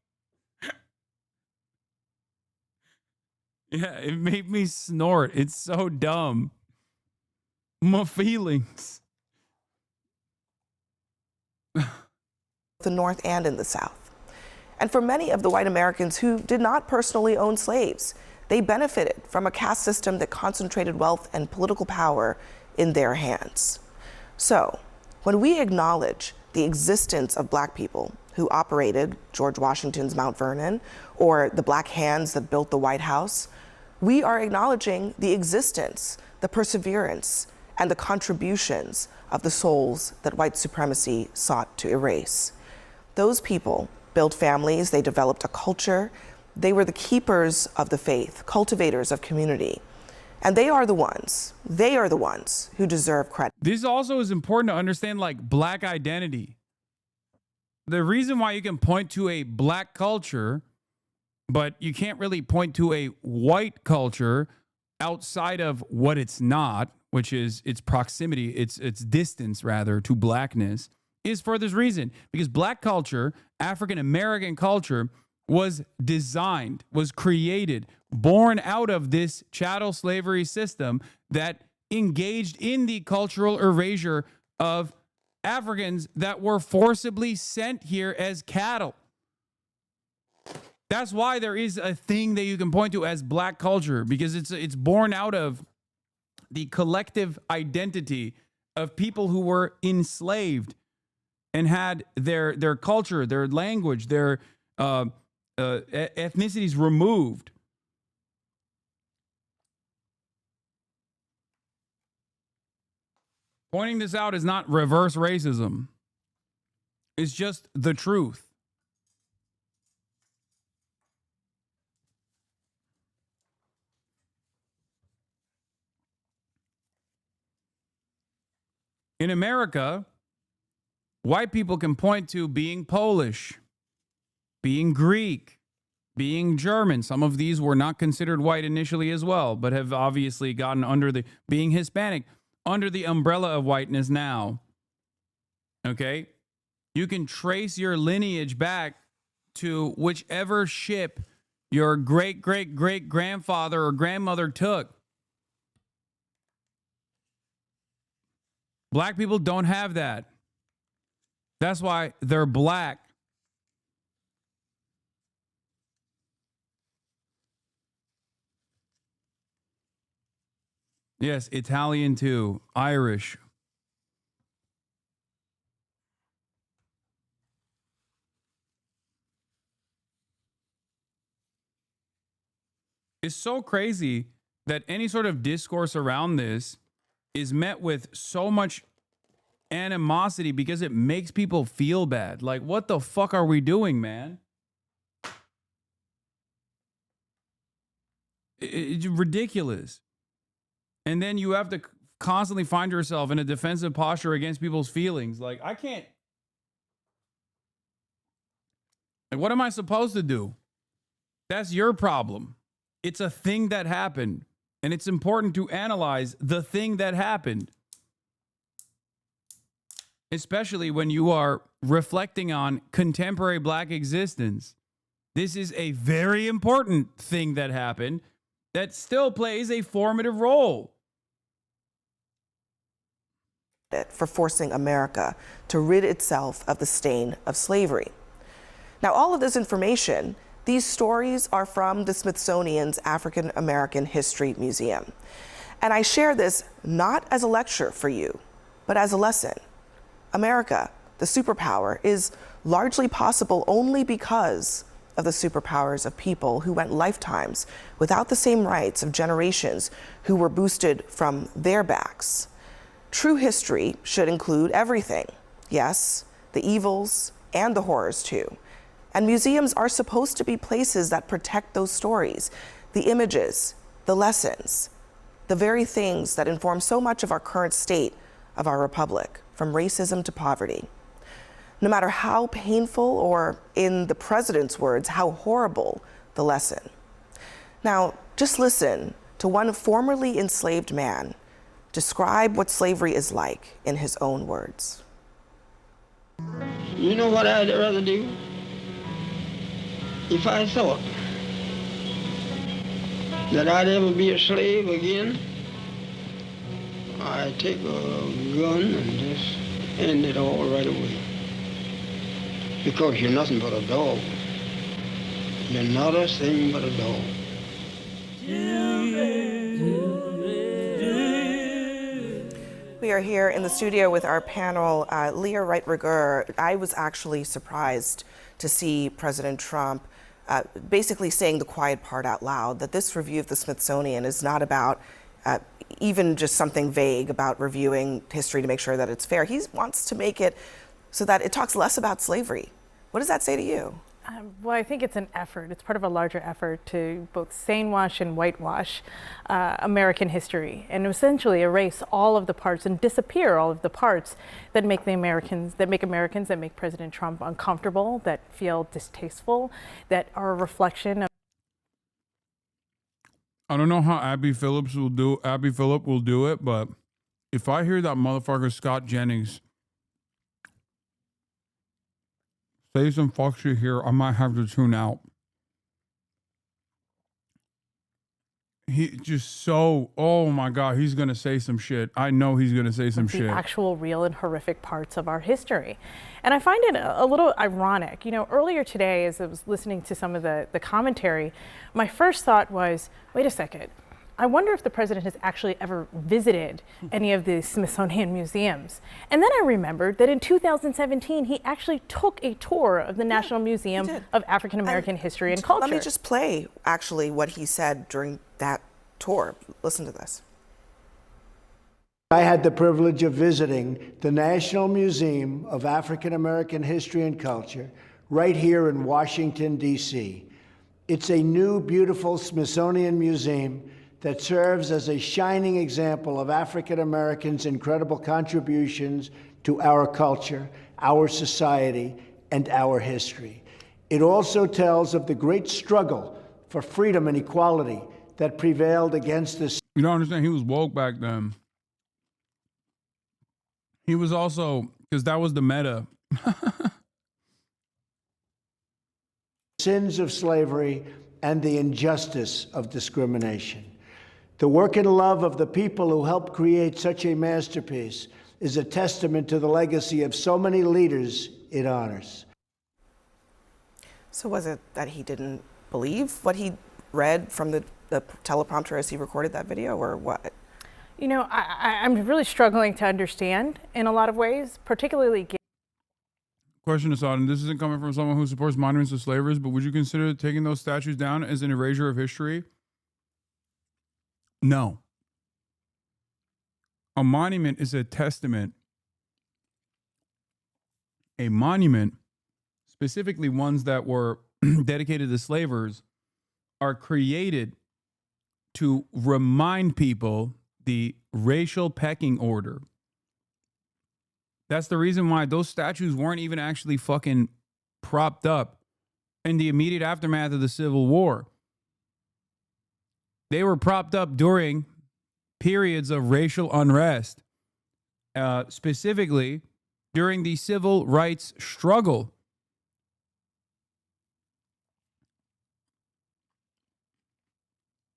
E: Yeah, it made me snort. It's so dumb. My feelings.
M: The North and in the South. And for many of the white Americans who did not personally own slaves, they benefited from a caste system that concentrated wealth and political power in their hands. So, when we acknowledge the existence of black people who operated George Washington's Mount Vernon or the black hands that built the White House, we are acknowledging the existence, the perseverance, and the contributions of the souls that white supremacy sought to erase. Those people built families, they developed a culture, they were the keepers of the faith, cultivators of community. And they are the ones who deserve credit.
E: This also is important to understand, like, black identity. The reason why you can point to a black culture, but you can't really point to a white culture outside of what it's not, which is its proximity, its distance rather to blackness, is for this reason. Because black culture, African American culture, was designed, was created, born out of this chattel slavery system that engaged in the cultural erasure of Africans that were forcibly sent here as cattle. That's why there is a thing that you can point to as black culture, because it's born out of the collective identity of people who were enslaved and had their culture, their language, their ethnicities removed. Pointing this out is not reverse racism. It's just the truth. In America, white people can point to being Polish, being Greek, being German. Some of these were not considered white initially as well, but have obviously gotten under the, being Hispanic, under the umbrella of whiteness now. Okay? You can trace your lineage back to whichever ship your great-great-great-grandfather or grandmother took. Black people don't have that. That's why they're black. Yes, Italian too, Irish. It's so crazy that any sort of discourse around this is met with so much animosity because it makes people feel bad. Like, what the fuck are we doing, man? It's ridiculous. And then you have to constantly find yourself in a defensive posture against people's feelings. Like, I can't. Like, what am I supposed to do? That's your problem. It's a thing that happened. And it's important to analyze the thing that happened. especially when you are reflecting on contemporary black existence. This is a very important thing that happened that still plays a formative role.
M: For forcing America to rid itself of the stain of slavery. Now, all of this information, these stories are from the Smithsonian's African American History Museum. And I share this not as a lecture for you, but as a lesson. America, the superpower, is largely possible only because of the superpowers of people who went lifetimes without the same rights of generations who were boosted from their backs. True history should include everything. Yes, the evils and the horrors too. And museums are supposed to be places that protect those stories, the images, the lessons, the very things that inform so much of our current state of our republic, from racism to poverty. No matter how painful, or in the president's words, how horrible the lesson. Now, just listen to one formerly enslaved man describe what slavery is like in his own words.
Q: You know what I'd rather do? If I thought that I'd ever be a slave again, I'd take a gun and just end it all right away. Because you're nothing but a dog. You're not a thing but a dog.
M: We are here in the studio with our panel, Leah Wright-Rigueur. I was actually surprised to see President Trump basically saying the quiet part out loud, that this review of the Smithsonian is not about even just something vague about reviewing history to make sure that it's fair. He wants to make it so that it talks less about slavery. What does that say to you?
R: Well, I think it's an effort. It's part of a larger effort to both sanewash and whitewash American history, and essentially erase all of the parts and disappear all of the parts that make Americans, that make President Trump uncomfortable, that feel distasteful, that are a reflection of.
E: I don't know how Abby Phillip will do it, but if I hear that motherfucker Scott Jennings say some fuck shit here, I might have to tune out. He just oh my God, he's gonna say some shit. I know he's gonna say some shit.
R: The actual real and horrific parts of our history. And I find it a little ironic. You know, earlier today, as I was listening to some of the commentary, my first thought was, wait a second. I wonder if the president has actually ever visited any of the Smithsonian museums. And then I remembered that in 2017, he actually took a tour of the National Museum of African American History and Culture.
M: Let me just play actually what he said during that tour. Listen to this.
W: I had the privilege of visiting the National Museum of African American History and Culture right here in Washington, D.C. It's a new, beautiful Smithsonian museum that serves as a shining example of African Americans' incredible contributions to our culture, our society, and our history. It also tells of the great struggle for freedom and equality that prevailed against this.
E: You don't understand, he was woke back then. He was also, because that was the meta.
W: Sins of slavery and the injustice of discrimination. The work and love of the people who helped create such a masterpiece is a testament to the legacy of so many leaders it honors.
M: So was it that he didn't believe what he read from the teleprompter as he recorded that video, or what?
R: You know, I'm really struggling to understand in a lot of ways, particularly.
E: Question, Hasan, this isn't coming from someone who supports monuments to slavers, but would you consider taking those statues down as an erasure of history? No. A monument is a testament. A monument, specifically ones that were dedicated to slavers, are created to remind people the racial pecking order. That's the reason why those statues weren't even actually fucking propped up in the immediate aftermath of the Civil War. They were propped up during periods of racial unrest, specifically during the civil rights struggle.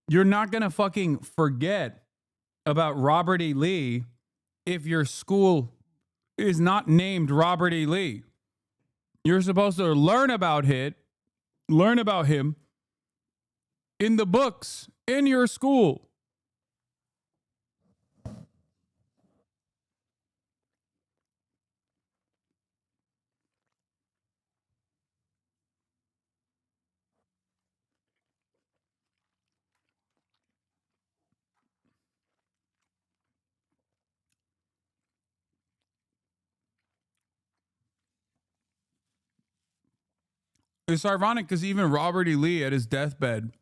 E: You're not going to fucking forget about Robert E. Lee if your school is not named Robert E. Lee. You're supposed to learn about him in the books in your school. It's ironic because even Robert E. Lee at his deathbed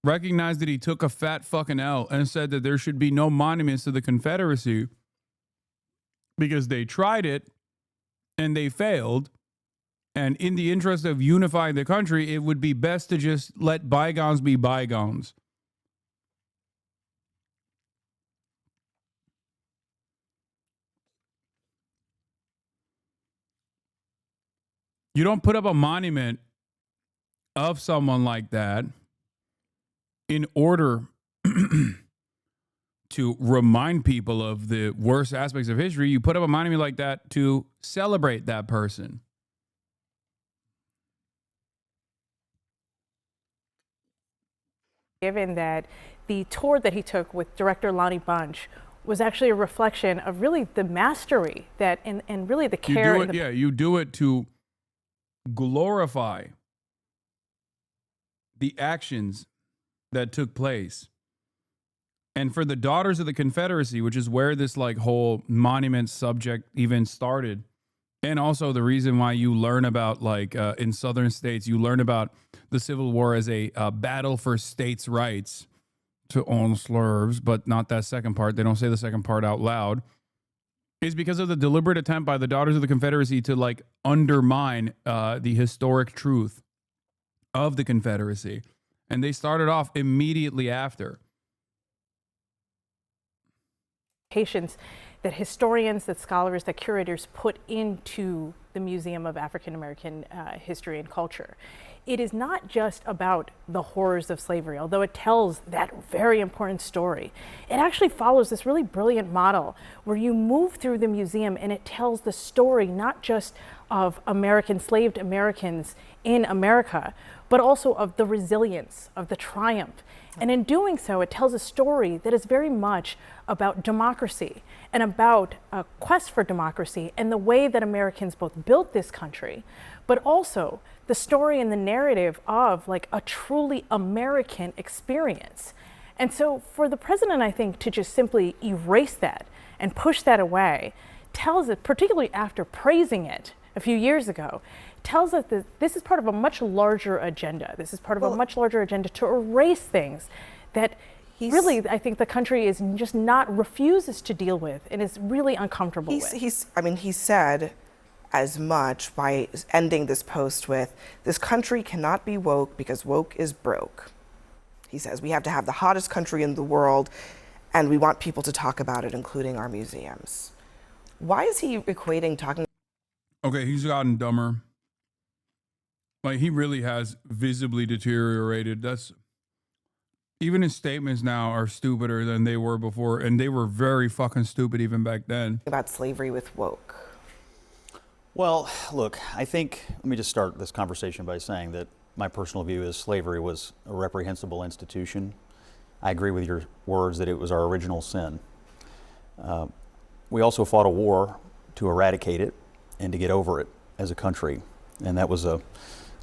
E: recognized that he took a fat fucking L and said that there should be no monuments to the Confederacy because they tried it and they failed. And in the interest of unifying the country, it would be best to just let bygones be bygones. You don't put up a monument of someone like that in order to remind people of the worst aspects of history. You put up a monument like that to celebrate that person.
R: Given that the tour that he took with director Lonnie Bunch was actually a reflection of really the mastery that and really the care.
E: You do it to glorify the actions that took place. And for the Daughters of the Confederacy, which is where this like whole monument subject even started, and also the reason why you learn about like in southern states, you learn about the Civil War as a battle for states' rights to own slaves, but not that second part. They don't say the second part out loud. Is because of the deliberate attempt by the Daughters of the Confederacy to like undermine the historic truth of the Confederacy. And they started off immediately after.
R: Patience that historians, that scholars, that curators put into the Museum of African American History and Culture. It is not just about the horrors of slavery, although it tells that very important story. It actually follows this really brilliant model where you move through the museum and it tells the story not just of enslaved Americans in America, but also of the resilience, of the triumph. And in doing so, it tells a story that is very much about democracy and about a quest for democracy and the way that Americans both built this country, but also the story and the narrative of like a truly American experience. And so for the president, I think, to just simply erase that and push that away tells it, particularly after praising it a few years ago, tells us that this is part of a much larger agenda. This is part of a much larger agenda to erase things that really, I think the country is just refuses to deal with and is really uncomfortable with.
M: He said as much by ending this post with, "This country cannot be woke because woke is broke." He says, we have to have the hottest country in the world and we want people to talk about it, including our museums. Why is he equating talking?
E: Okay, he's gotten dumber. Like, he really has visibly deteriorated. Even his statements now are stupider than they were before, and they were very fucking stupid even back then.
M: About slavery with woke.
G: Well, look, I think, let me just start this conversation by saying that my personal view is slavery was a reprehensible institution. I agree with your words that it was our original sin. We also fought a war to eradicate it and to get over it as a country. And that was a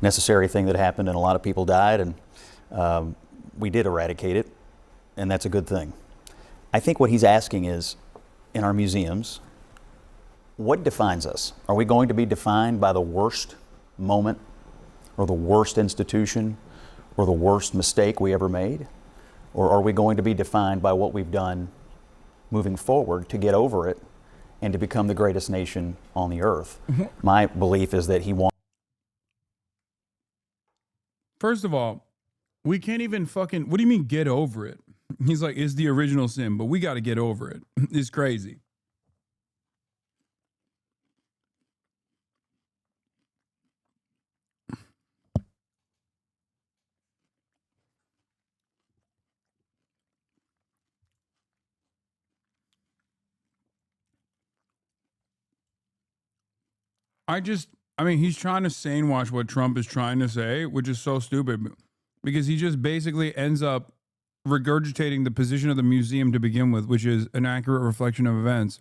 G: necessary thing that happened, and a lot of people died, and we did eradicate it, and that's a good thing. I think what he's asking is, in our museums, what defines us? Are we going to be defined by the worst moment or the worst institution or the worst mistake we ever made? Or are we going to be defined by what we've done moving forward to get over it and to become the greatest nation on the earth? My belief is that he wants...
E: First of all, we can't even fucking, what do you mean get over it? He's like, it's the original sin, but we got to get over it. It's crazy. I mean, he's trying to sane wash what Trump is trying to say, which is so stupid because he just basically ends up regurgitating the position of the museum to begin with, which is an accurate reflection of events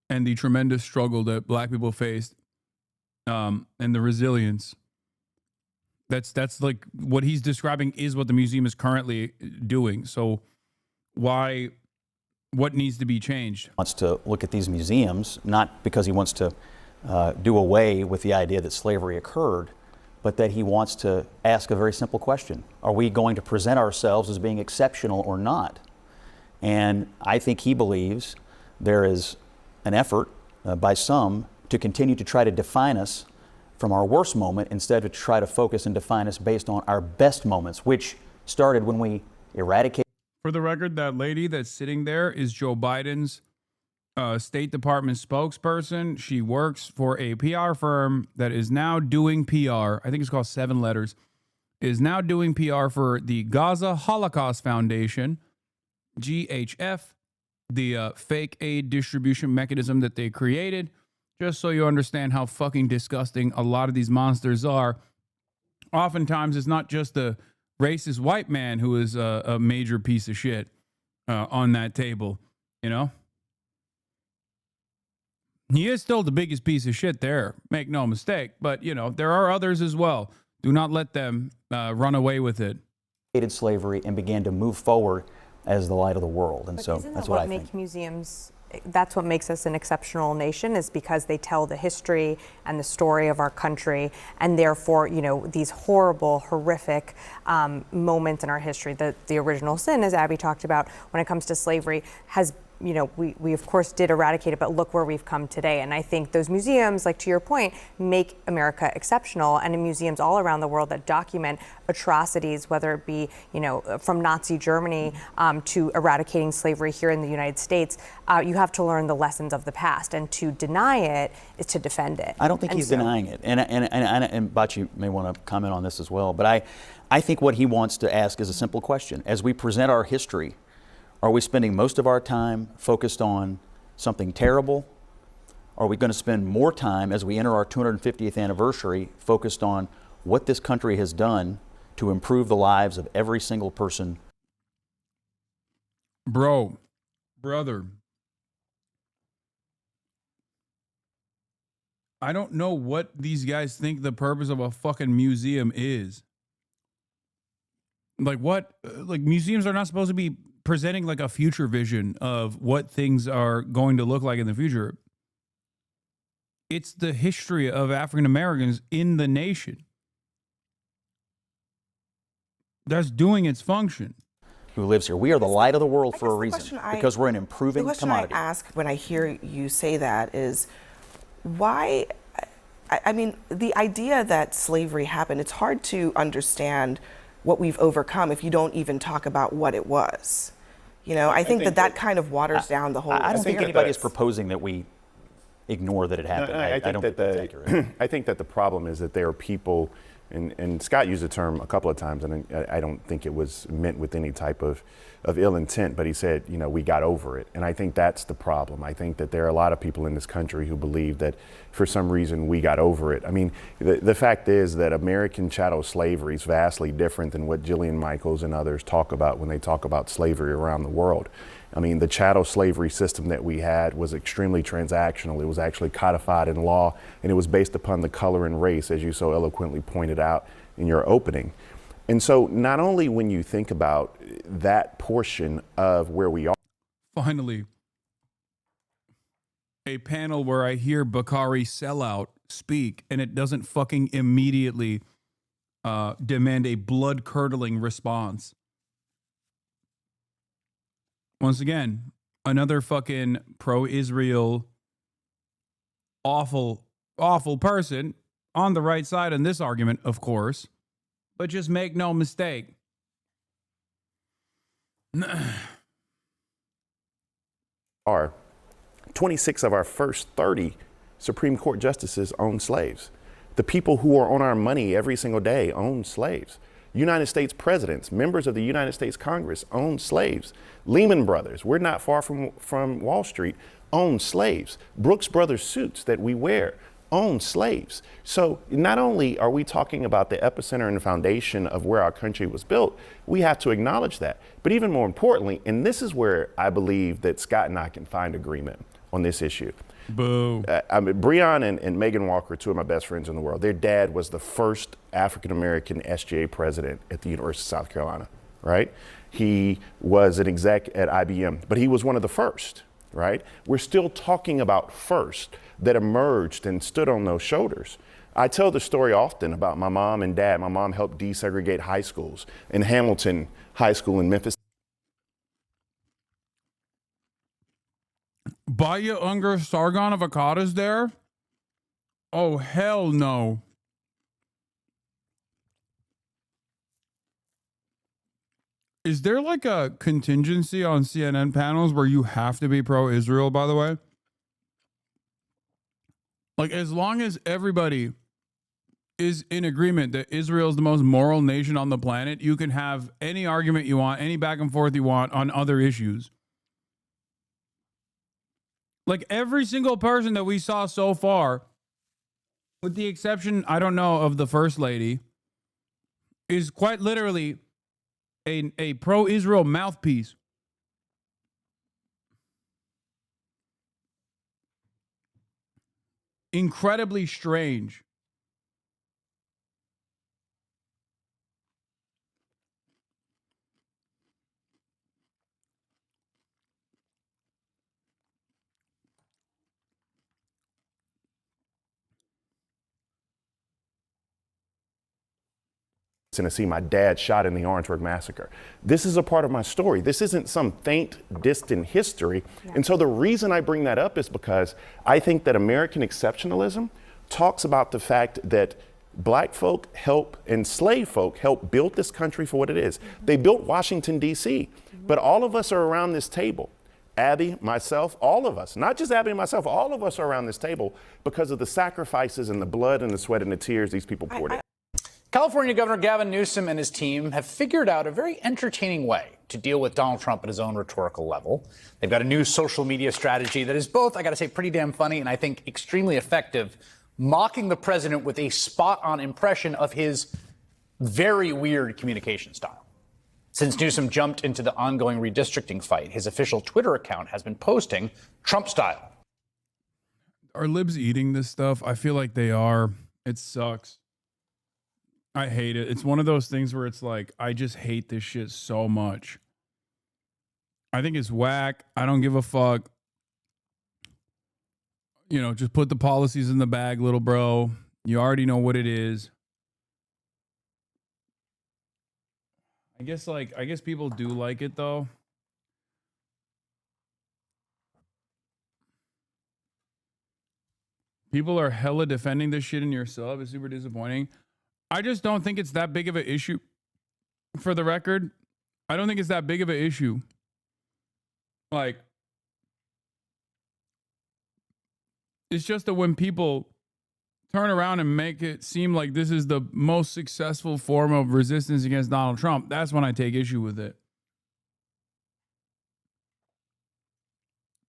E: and the tremendous struggle that black people faced, and the resilience. That's like what he's describing is what the museum is currently doing. So what needs to be changed?
G: Wants to look at these museums, not because he wants to do away with the idea that slavery occurred, but that he wants to ask a very simple question. Are we going to present ourselves as being exceptional or not? And I think he believes there is an effort by some to continue to try to define us from our worst moment instead of to try to focus and define us based on our best moments, which started when we eradicated.
E: For the record, that lady that's sitting there is Joe Biden's State Department spokesperson. She works for a PR firm that is now doing PR. I think it's called 7 Letters. Is now doing PR for the Gaza Holocaust Foundation, GHF, the fake aid distribution mechanism that they created. Just so you understand how fucking disgusting a lot of these monsters are. Oftentimes, it's not just the racist white man who is a major piece of shit on that table, you know? He is still the biggest piece of shit there, make no mistake. But, you know, there are others as well. Do not let them run away with it.
G: Slavery and began to move forward as the light of the world. And so that's what I think.
C: Museums, that's what makes us an exceptional nation, is because they tell the history and the story of our country, and therefore, you know, these horrible, horrific moments in our history. The original sin, as Abby talked about, when it comes to slavery, has, you know, we of course did eradicate it, but look where we've come today. And I think those museums, like to your point, make America exceptional. And in museums all around the world that document atrocities, whether it be, you know, from Nazi Germany to eradicating slavery here in the United States, you have to learn the lessons of the past. And to deny it is to defend it.
G: I don't think he's denying it. And Bachi may want to comment on this as well. But I think what he wants to ask is a simple question. As we present our history, are we spending most of our time focused on something terrible? Are we going to spend more time as we enter our 250th anniversary focused on what this country has done to improve the lives of every single person?
E: Brother, I don't know what these guys think the purpose of a fucking museum is. Like what? Like museums are not supposed to be presenting like a future vision of what things are going to look like in the future. It's the history of African Americans in the nation that's doing its function.
G: Who lives here? We are the light of the world for a reason, because we're an improving commodity.
M: The question I ask when I hear you say that is, why? I mean, the idea that slavery happened, it's hard to understand what we've overcome if you don't even talk about what it was. You know, I think that kind of waters down the whole
G: I don't think
M: experience.
G: anybody is proposing that we ignore that it happened. I don't think that's accurate.
S: I think that the problem is that there are people, and Scott used the term a couple of times, and I don't think it was meant with any type of ill intent, but he said, you know, we got over it. And I think that's the problem. I think that there are a lot of people in this country who believe that for some reason we got over it. I mean, the fact is that American chattel slavery is vastly different than what Jillian Michaels and others talk about when they talk about slavery around the world. I mean, the chattel slavery system that we had was extremely transactional. It was actually codified in law, and it was based upon the color and race, as you so eloquently pointed out in your opening. And so not only when you think about that portion of where we are.
E: Finally, a panel where I hear Bakari Sellout speak, and it doesn't fucking immediately demand a blood-curdling response. Once again, another fucking pro-Israel, awful person on the right side in this argument, of course. But just make no mistake.
S: 26 of our first 30 Supreme Court justices own slaves. The people who are on our money every single day own slaves. United States presidents, members of the United States Congress owned slaves. Lehman Brothers, we're not far from Wall Street, owned slaves. Brooks Brothers suits that we wear own slaves. So not only are we talking about the epicenter and the foundation of where our country was built, we have to acknowledge that. But even more importantly, and this is where I believe that Scott and I can find agreement on this issue.
E: Boo.
S: Breon and Megan Walker are two of my best friends in the world. Their dad was the first African-American SGA president at the University of South Carolina, right? He was an exec at IBM, but he was one of the first, right? We're still talking about first that emerged and stood on those shoulders. I tell the story often about my mom and dad. My mom helped desegregate high schools in Hamilton High School in Memphis.
E: Baya Unger Sargon avocados there? Oh, hell no. Is there like a contingency on CNN panels where you have to be pro-Israel, by the way? Like, as long as everybody is in agreement that Israel is the most moral nation on the planet, you can have any argument you want, any back and forth you want on other issues. Like, every single person that we saw so far, with the exception, I don't know, of the First Lady, is quite literally a pro-Israel mouthpiece. Incredibly strange.
S: Tennessee, my dad shot in the Orangeburg Massacre. This is a part of my story. This isn't some faint, distant history. Yeah. And so the reason I bring that up is because I think that American exceptionalism talks about the fact that black folk help, enslaved folk help build this country for what it is. They built Washington, D.C., but all of us are around this table. Abby, myself, all of us, not just Abby and myself, all of us are around this table because of the sacrifices and the blood and the sweat and the tears these people poured in.
A: California Governor Gavin Newsom and his team have figured out a very entertaining way to deal with Donald Trump at his own rhetorical level. They've got a new social media strategy that is both, I got to say, pretty damn funny and I think extremely effective, mocking the president with a spot-on impression of his very weird communication style. Since Newsom jumped into the ongoing redistricting fight, his official Twitter account has been posting Trump style.
E: Are libs eating this stuff? I feel like they are. It sucks. I hate it. It's one of those things where it's like, I just hate this shit so much. I think it's whack. I don't give a fuck. You know, just put the policies in the bag, little bro. You already know what it is. I guess people do like it though. People are hella defending this shit in your sub. It's super disappointing. I just don't think it's that big of an issue. For the record, I don't think it's that big of an issue. Like, it's just that when people turn around and make it seem like this is the most successful form of resistance against Donald Trump, that's when I take issue with it.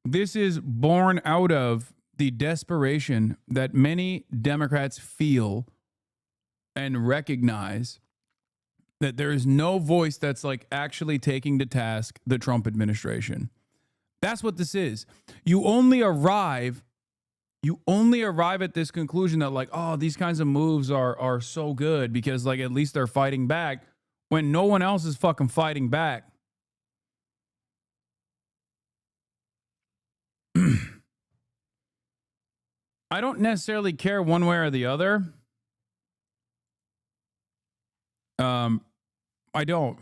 E: This is born out of the desperation that many Democrats feel and recognize that there is no voice that's like actually taking to task the Trump administration. That's what this is. You only arrive at this conclusion that like, oh, these kinds of moves are so good because like at least they're fighting back when no one else is fucking fighting back. I don't necessarily care one way or the other. I don't.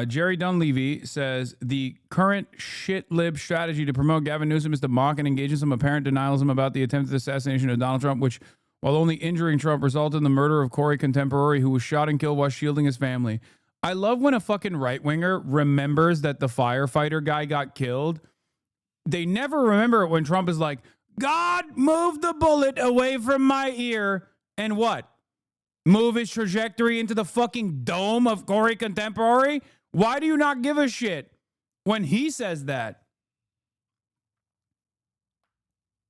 E: Jerry Dunleavy says the current shit lib strategy to promote Gavin Newsom is to mock and engage in some apparent denialism about the attempted assassination of Donald Trump, which, while only injuring Trump, resulted in the murder of Corey Contemporary, who was shot and killed while shielding his family. I love when a fucking right-winger remembers that the firefighter guy got killed. They never remember it when Trump is like, God, move the bullet away from my ear. And what? move his trajectory into the fucking dome of gory contemporary? Why do you not give a shit when he says that?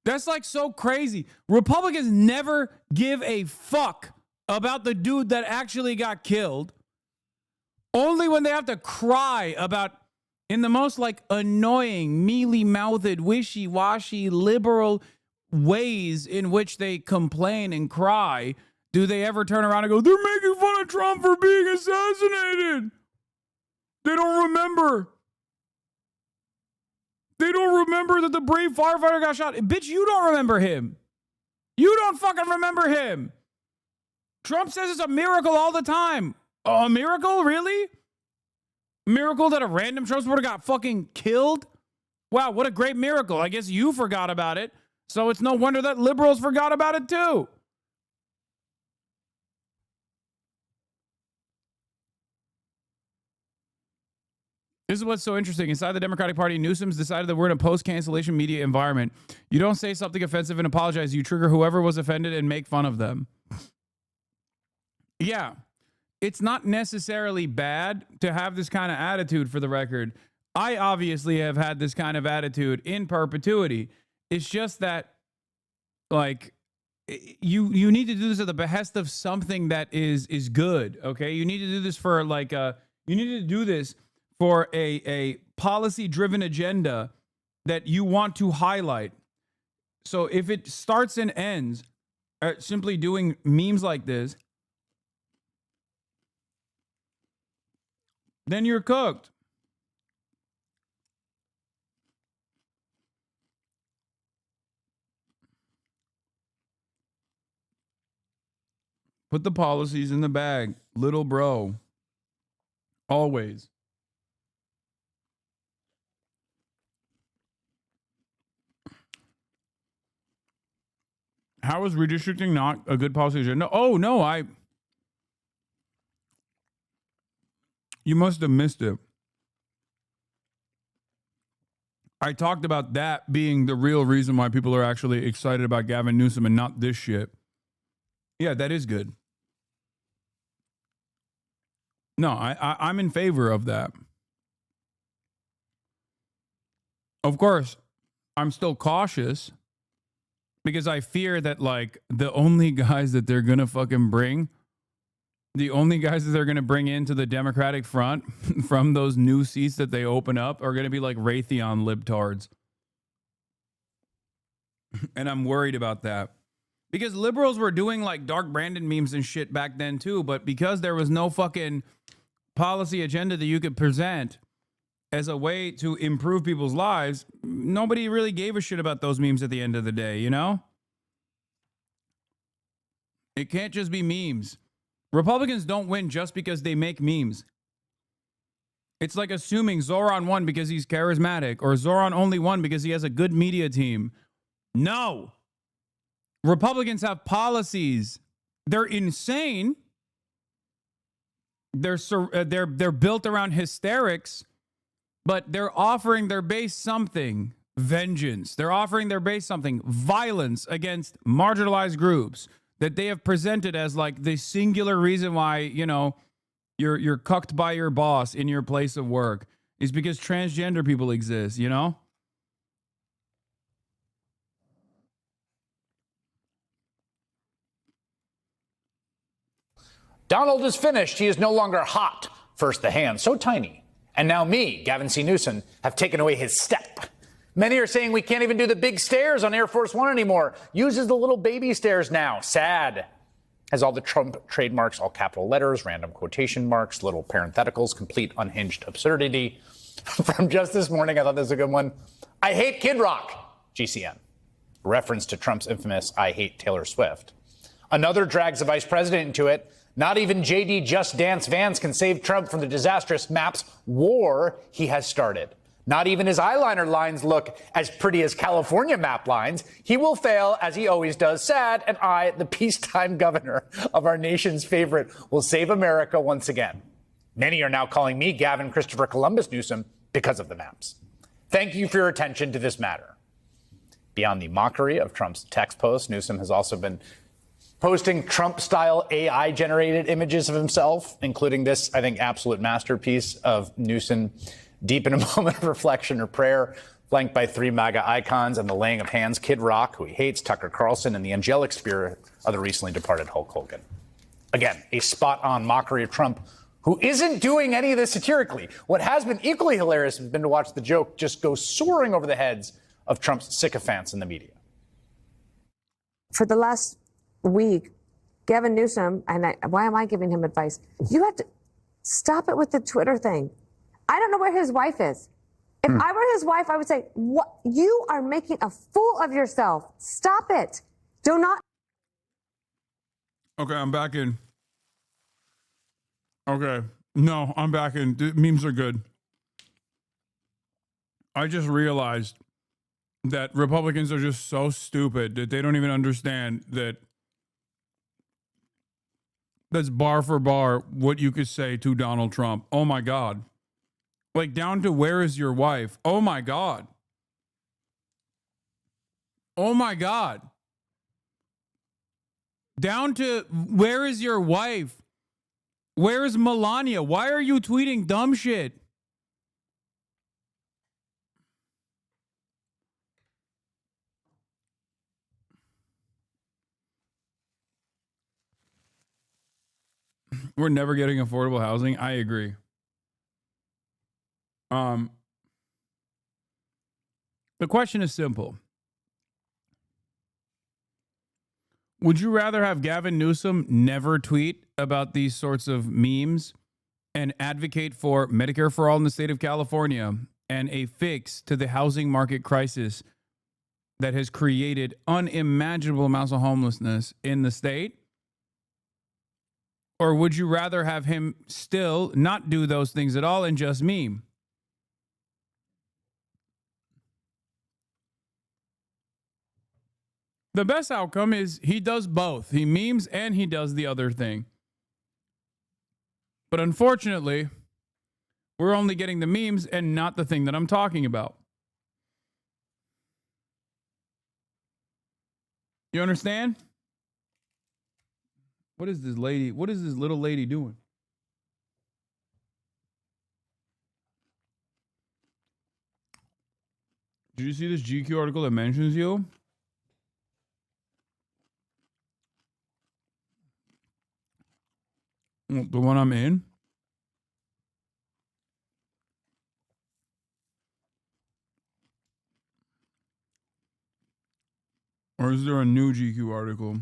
E: That's like so crazy. Republicans never give a fuck about the dude that actually got killed. Only when they have to cry about, in the most like annoying, mealy-mouthed, wishy-washy, liberal ways in which they complain and cry, do they ever turn around and go, they're making fun of Trump for being assassinated. They don't remember. They don't remember that the brave firefighter got shot. Bitch, you don't remember him. You don't fucking remember him. Trump says it's a miracle all the time. A miracle? Really? A miracle that a random Trump supporter got fucking killed? Wow, what a great miracle. I guess you forgot about it. So it's no wonder that liberals forgot about it too. This is what's so interesting. Inside the Democratic Party, Newsom's decided that we're in a post-cancellation media environment. You don't say something offensive and apologize. You trigger whoever was offended and make fun of them. Yeah, it's not necessarily bad to have this kind of attitude, for the record. I obviously have had this kind of attitude in perpetuity. It's just that, like, you need to do this at the behest of something that is good, okay? You need to do this for, like, you need to do this for a policy-driven agenda that you want to highlight. So if it starts and ends at simply doing memes like this, then you're cooked. Put the policies in the bag, little bro. Always. How is redistricting not a good policy agenda? Oh, no, you must have missed it. I talked about that being the real reason why people are actually excited about Gavin Newsom and not this shit. Yeah, that is good. No, I'm in favor of that. Of course, I'm still cautious because I fear that, like, the only guys that they're going to fucking bring, the only guys that they're going to bring into the Democratic front from those new seats that they open up are going to be like Raytheon libtards. And I'm worried about that. Because liberals were doing like Dark Brandon memes and shit back then too, but because there was no fucking policy agenda that you could present as a way to improve people's lives, nobody really gave a shit about those memes at the end of the day, you know? It can't just be memes. Republicans don't win just because they make memes. It's like assuming Zoran won because he's charismatic or Zoran only won because he has a good media team. No. Republicans have policies. They're insane. They're built around hysterics, but they're offering their base something. Vengeance. They're offering their base something. Violence against marginalized groups that they have presented as like the singular reason why, you know, you're cucked by your boss in your place of work is because transgender people exist, you know?
A: Donald is finished. He is no longer hot. First the hand, so tiny. And now me, Gavin C. Newsom, have taken away his step. Many are saying we can't even do the big stairs on Air Force One anymore. Uses the little baby stairs now. Sad. Has all the Trump trademarks, all capital letters, random quotation marks, little parentheticals, complete unhinged absurdity. From just this morning, I thought this was a good one. I hate Kid Rock, GCN. Reference to Trump's infamous I hate Taylor Swift. Another drags the vice president into it. Not even JD Just Dance Vans can save Trump from the disastrous Maps war he has started. Not even his eyeliner lines look as pretty as California map lines. He will fail, as he always does. Sad, and I, the peacetime governor of our nation's favorite, will save America once again. Many are now calling me Gavin Christopher Columbus Newsom because of the maps. Thank you for your attention to this matter. Beyond the mockery of Trump's text posts, Newsom has also been posting Trump-style AI-generated images of himself, including this, I think, absolute masterpiece of Newsom deep in a moment of reflection or prayer, flanked by 3 MAGA icons and the laying of hands, Kid Rock, who he hates, Tucker Carlson, and the angelic spirit of the recently departed Hulk Hogan. Again, a spot-on mockery of Trump, who isn't doing any of this satirically. What has been equally hilarious has been to watch the joke just go soaring over the heads of Trump's sycophants in the media.
I: For the last week, Gavin Newsom, why am I giving him advice? You have to stop it with the Twitter thing. I don't know where his wife is. If I were his wife, I would say, "What? You are making a fool of yourself. Stop it. Do not."
E: Okay, I'm back in. Okay. No, I'm back in. Memes are good. I just realized that Republicans are just so stupid that they don't even understand that that's bar for bar what you could say to Donald Trump. Oh my God. Like down to where is your wife? Oh my God. Oh my God. Down to where is your wife? Where is Melania? Why are you tweeting dumb shit? We're never getting affordable housing. I agree. The question is simple. Would you rather have Gavin Newsom never tweet about these sorts of memes and advocate for Medicare for all in the state of California and a fix to the housing market crisis that has created unimaginable amounts of homelessness in the state? Or would you rather have him still not do those things at all and just meme? The best outcome is he does both. He memes and he does the other thing. But unfortunately, we're only getting the memes and not the thing that I'm talking about. You understand? What is this lady? What is this little lady doing? Did you see this GQ article that mentions you? The one I'm in? Or is there a new GQ article?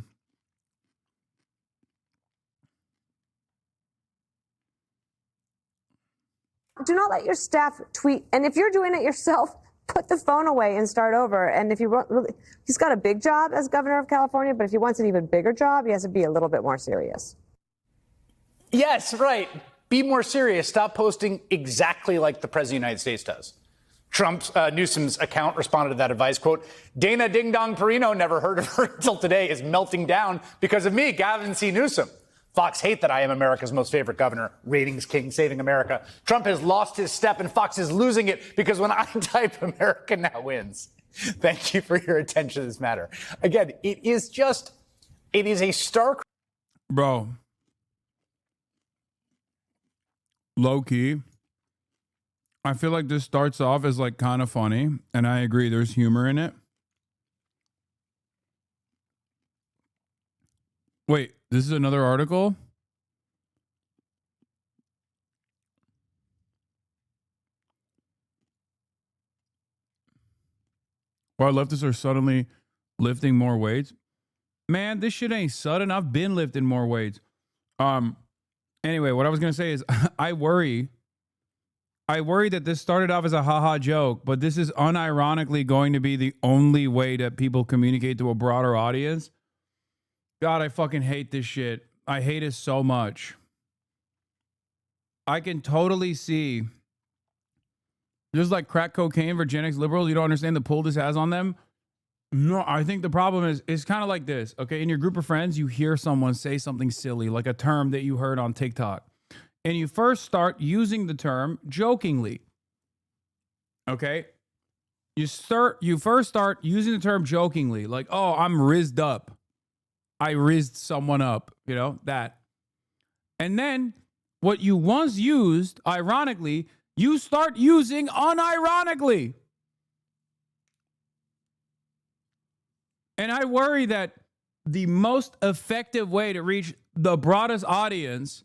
I: Do not let your staff tweet. And if you're doing it yourself, put the phone away and start over. And if you really, he's got a big job as governor of California, but if he wants an even bigger job, he has to be a little bit more serious.
A: Yes, right. Be more serious. Stop posting exactly like the President of the United States does. Newsom's account responded to that advice, quote, Dana Ding Dong Perino, never heard of her until today, is melting down because of me, Gavin C. Newsom. Fox hate that I am America's most favorite governor, ratings king, saving America. Trump has lost his step and Fox is losing it because when I type, America now wins. Thank you for your attention to this matter. Again, it is a stark.
E: Bro. Low key. I feel like this starts off as like kind of funny, and I agree there's humor in it. Wait, this is another article? Why leftists are suddenly lifting more weights? Man, this shit ain't sudden. I've been lifting more weights. Anyway, what I was going to say is I worry that this started off as a haha joke, but this is unironically going to be the only way that people communicate to a broader audience. God, I fucking hate this shit. I hate it so much. I can totally see just like crack cocaine for Gen X liberals. You don't understand the pull this has on them. No, I think the problem is it's kind of like this. Okay, in your group of friends, you hear someone say something silly, like a term that you heard on TikTok, and you first start using the term jokingly. Okay, you first start using the term jokingly, like, "Oh, I'm rizzed up. I rizzed someone up, that. And then what you once used, ironically, you start using unironically. And I worry that the most effective way to reach the broadest audience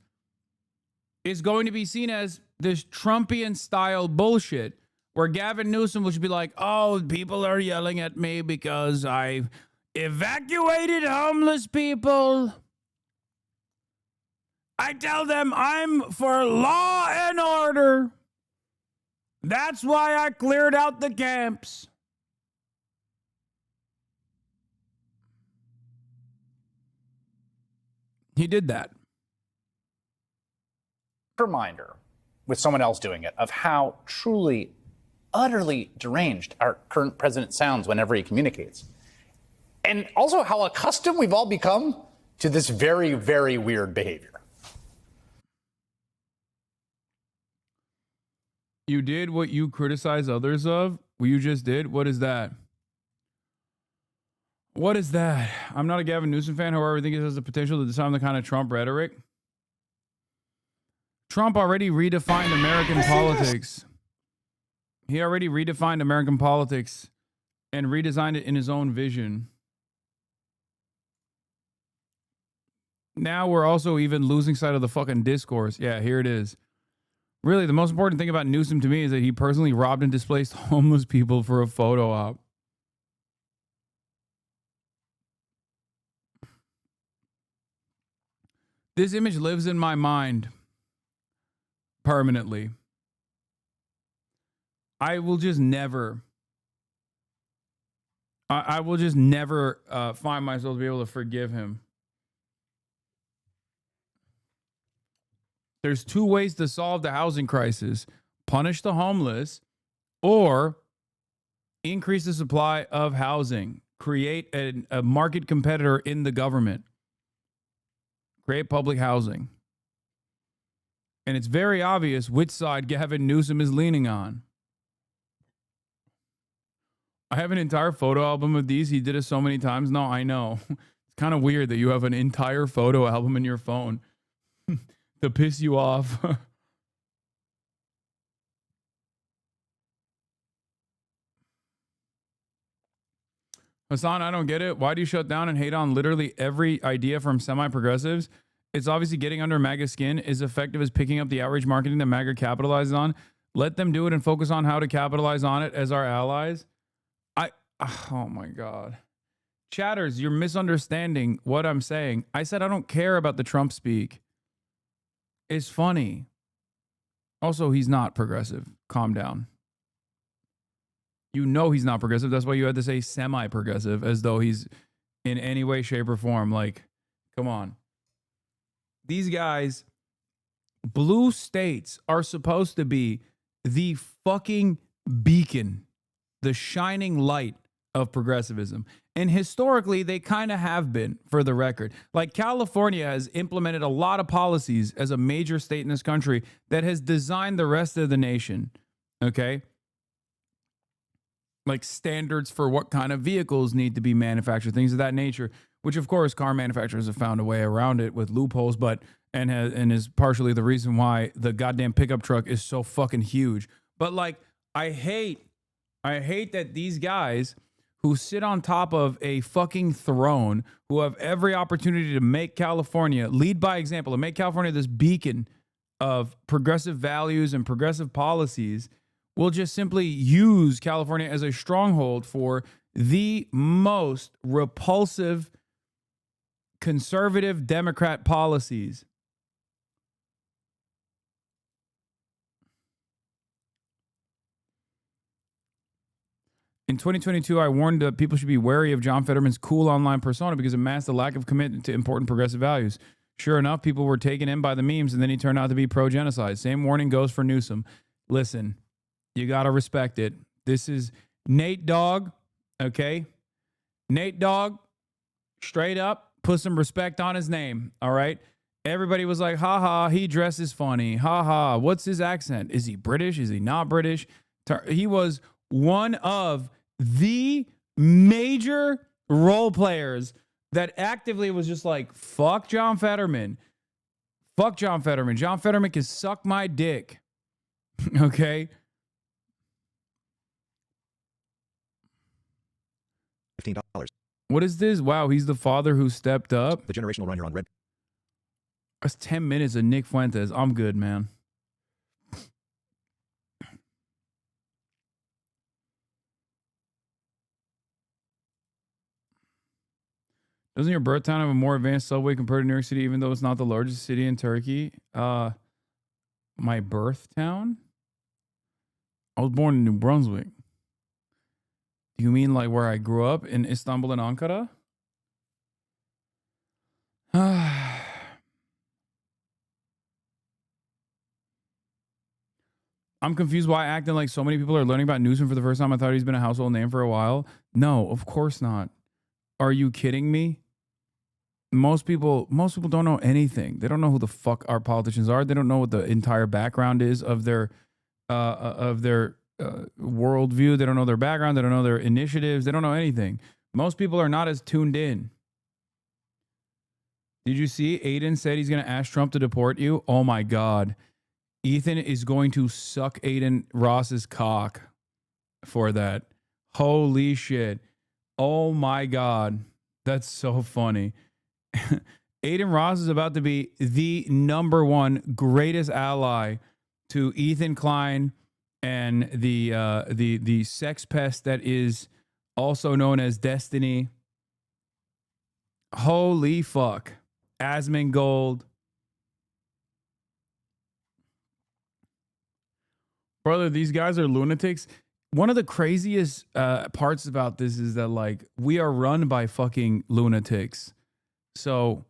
E: is going to be seen as this Trumpian style bullshit where Gavin Newsom will be like, oh, people are yelling at me because I evacuated homeless people. I tell them I'm for law and order. That's why I cleared out the camps. He did that.
A: Reminder, with someone else doing it, of how truly, utterly deranged our current president sounds whenever he communicates. And also how accustomed we've all become to this very, very weird behavior.
E: You did what you criticize others of? What you just did? What is that? What is that? I'm not a Gavin Newsom fan, however, I think it has the potential to disarm the kind of Trump rhetoric. Trump already redefined American politics. He already redefined American politics and redesigned it in his own vision. Now we're also even losing sight of the fucking discourse. Yeah, here it is. Really, the most important thing about Newsom to me is that he personally robbed and displaced homeless people for a photo op. This image lives in my mind permanently. I will just never, I will just never find myself to be able to forgive him. There's two ways to solve the housing crisis: punish the homeless or increase the supply of housing, create a market competitor in the government. Create public housing. And it's very obvious which side Gavin Newsom is leaning on. I have an entire photo album of these. He did it so many times. No, I know. It's kind of weird that you have an entire photo album in your phone to piss you off. Hasan, I don't get it. Why do you shut down and hate on literally every idea from semi-progressives? It's obviously getting under MAGA skin is effective as picking up the outrage marketing that MAGA capitalizes on. Let them do it and focus on how to capitalize on it as our allies. Oh my God. Chatters, you're misunderstanding what I'm saying. I said I don't care about the Trump speak. It's funny. Also, he's not progressive. Calm down. You know he's not progressive. That's why you had to say semi-progressive, as though he's in any way, shape, or form. Like, come on. These guys, blue states are supposed to be the fucking beacon, the shining light of progressivism. And historically, they kind of have been, for the record. Like, California has implemented a lot of policies as a major state in this country that has designed the rest of the nation. Okay? Like standards for what kind of vehicles need to be manufactured, things of that nature, which of course car manufacturers have found a way around it with loopholes, but and is partially the reason why the goddamn pickup truck is so fucking huge. But like, I hate that these guys who sit on top of a fucking throne, who have every opportunity to make California lead by example and make California this beacon of progressive values and progressive policies, will just simply use California as a stronghold for the most repulsive conservative Democrat policies. In 2022, I warned that people should be wary of John Fetterman's cool online persona because it masked a lack of commitment to important progressive values. Sure enough, people were taken in by the memes, and then he turned out to be pro-genocide. Same warning goes for Newsom. Listen, you got to respect it. This is Nate Dogg, okay? Nate Dogg, straight up, put some respect on his name, all right? Everybody was like, ha, he dresses funny. Ha, what's his accent? Is he British? Is he not British? He was one of the major role players that actively was just like, fuck John Fetterman. Fuck John Fetterman. John Fetterman can suck my dick. Okay?
F: $15.
E: What is this? Wow, he's the father who stepped up.
F: The generational run you're on red.
E: That's 10 minutes of Nick Fuentes. I'm good, man. Doesn't your birth town have a more advanced subway compared to New York City, even though it's not the largest city in Turkey? My birth town? I was born in New Brunswick. Do you mean like where I grew up in Istanbul and Ankara? I'm confused why acting like so many people are learning about Newsom for the first time. I thought he's been a household name for a while. No, of course not. Are you kidding me? Most people don't know anything. They don't know who the fuck our politicians are. They don't know what the entire background is of their worldview. They don't know their background. They don't know their initiatives. They don't know anything. Most people are not as tuned in. Did you see Aiden said he's going to ask Trump to deport you? Oh my God. Ethan is going to suck Aiden Ross's cock for that. Holy shit. Oh my God. That's so funny. Aiden Ross is about to be the #1 greatest ally to Ethan Klein and the sex pest that is also known as Destiny. Holy fuck. Asmongold. Brother, these guys are lunatics. One of the craziest parts about this is that, like, we are run by fucking lunatics. So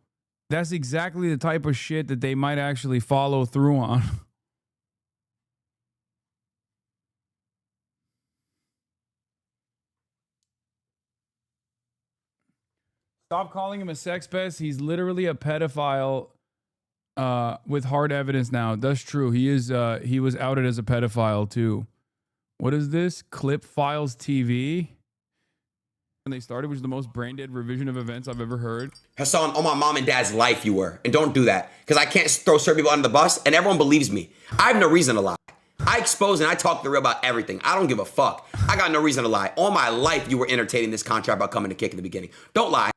E: that's exactly the type of shit that they might actually follow through on. Stop calling him a sex pest. He's literally a pedophile with hard evidence now. That's true. He is. He was outed as a pedophile too. What is this? Clip Files TV. When they started, which was the most brain dead revision of events I've ever heard.
U: Hasan, on my mom and dad's life you were. And don't do that. Because I can't throw certain people under the bus and everyone believes me. I have no reason to lie. I expose and I talk the real about everything. I don't give a fuck. I got no reason to lie. All my life you were entertaining this contract about coming to kick in the beginning. Don't lie.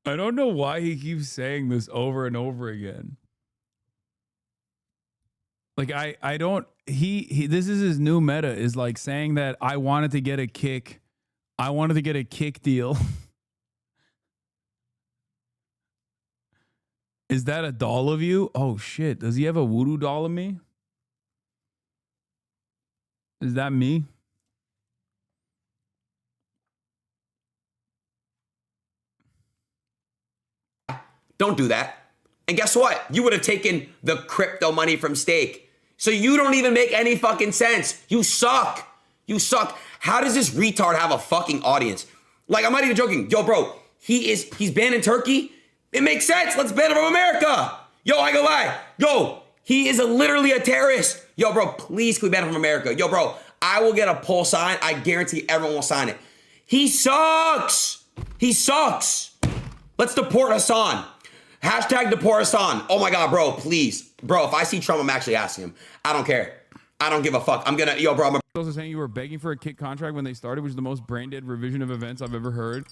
E: I don't know why he keeps saying this over and over again. Like, I don't, this is his new meta, is like saying that I wanted to get a kick. I wanted to get a kick deal. Is that a doll of you? Oh shit. Does he have a voodoo doll of me? Is that me?
U: Don't do that. And guess what? You would have taken the crypto money from Stake. So you don't even make any fucking sense. You suck. You suck. How does this retard have a fucking audience? Like, I'm not even joking. Yo, bro, he's banned in Turkey. It makes sense. Let's ban him from America. Yo, I ain't gonna lie. Yo, he is literally a terrorist. Yo, bro, please can we ban him from America? Yo, bro, I will get a poll sign. I guarantee everyone will sign it. He sucks. He sucks. Let's deport Hasan. Hashtag deport Hasan. Oh my God, bro, please. Bro, if I see Trump, I'm actually asking him. I don't care. I don't give a fuck. I'm gonna, yo, bro, I'm
E: also saying you were begging for a kick contract when they started, which is the most brain dead revision of events I've ever heard.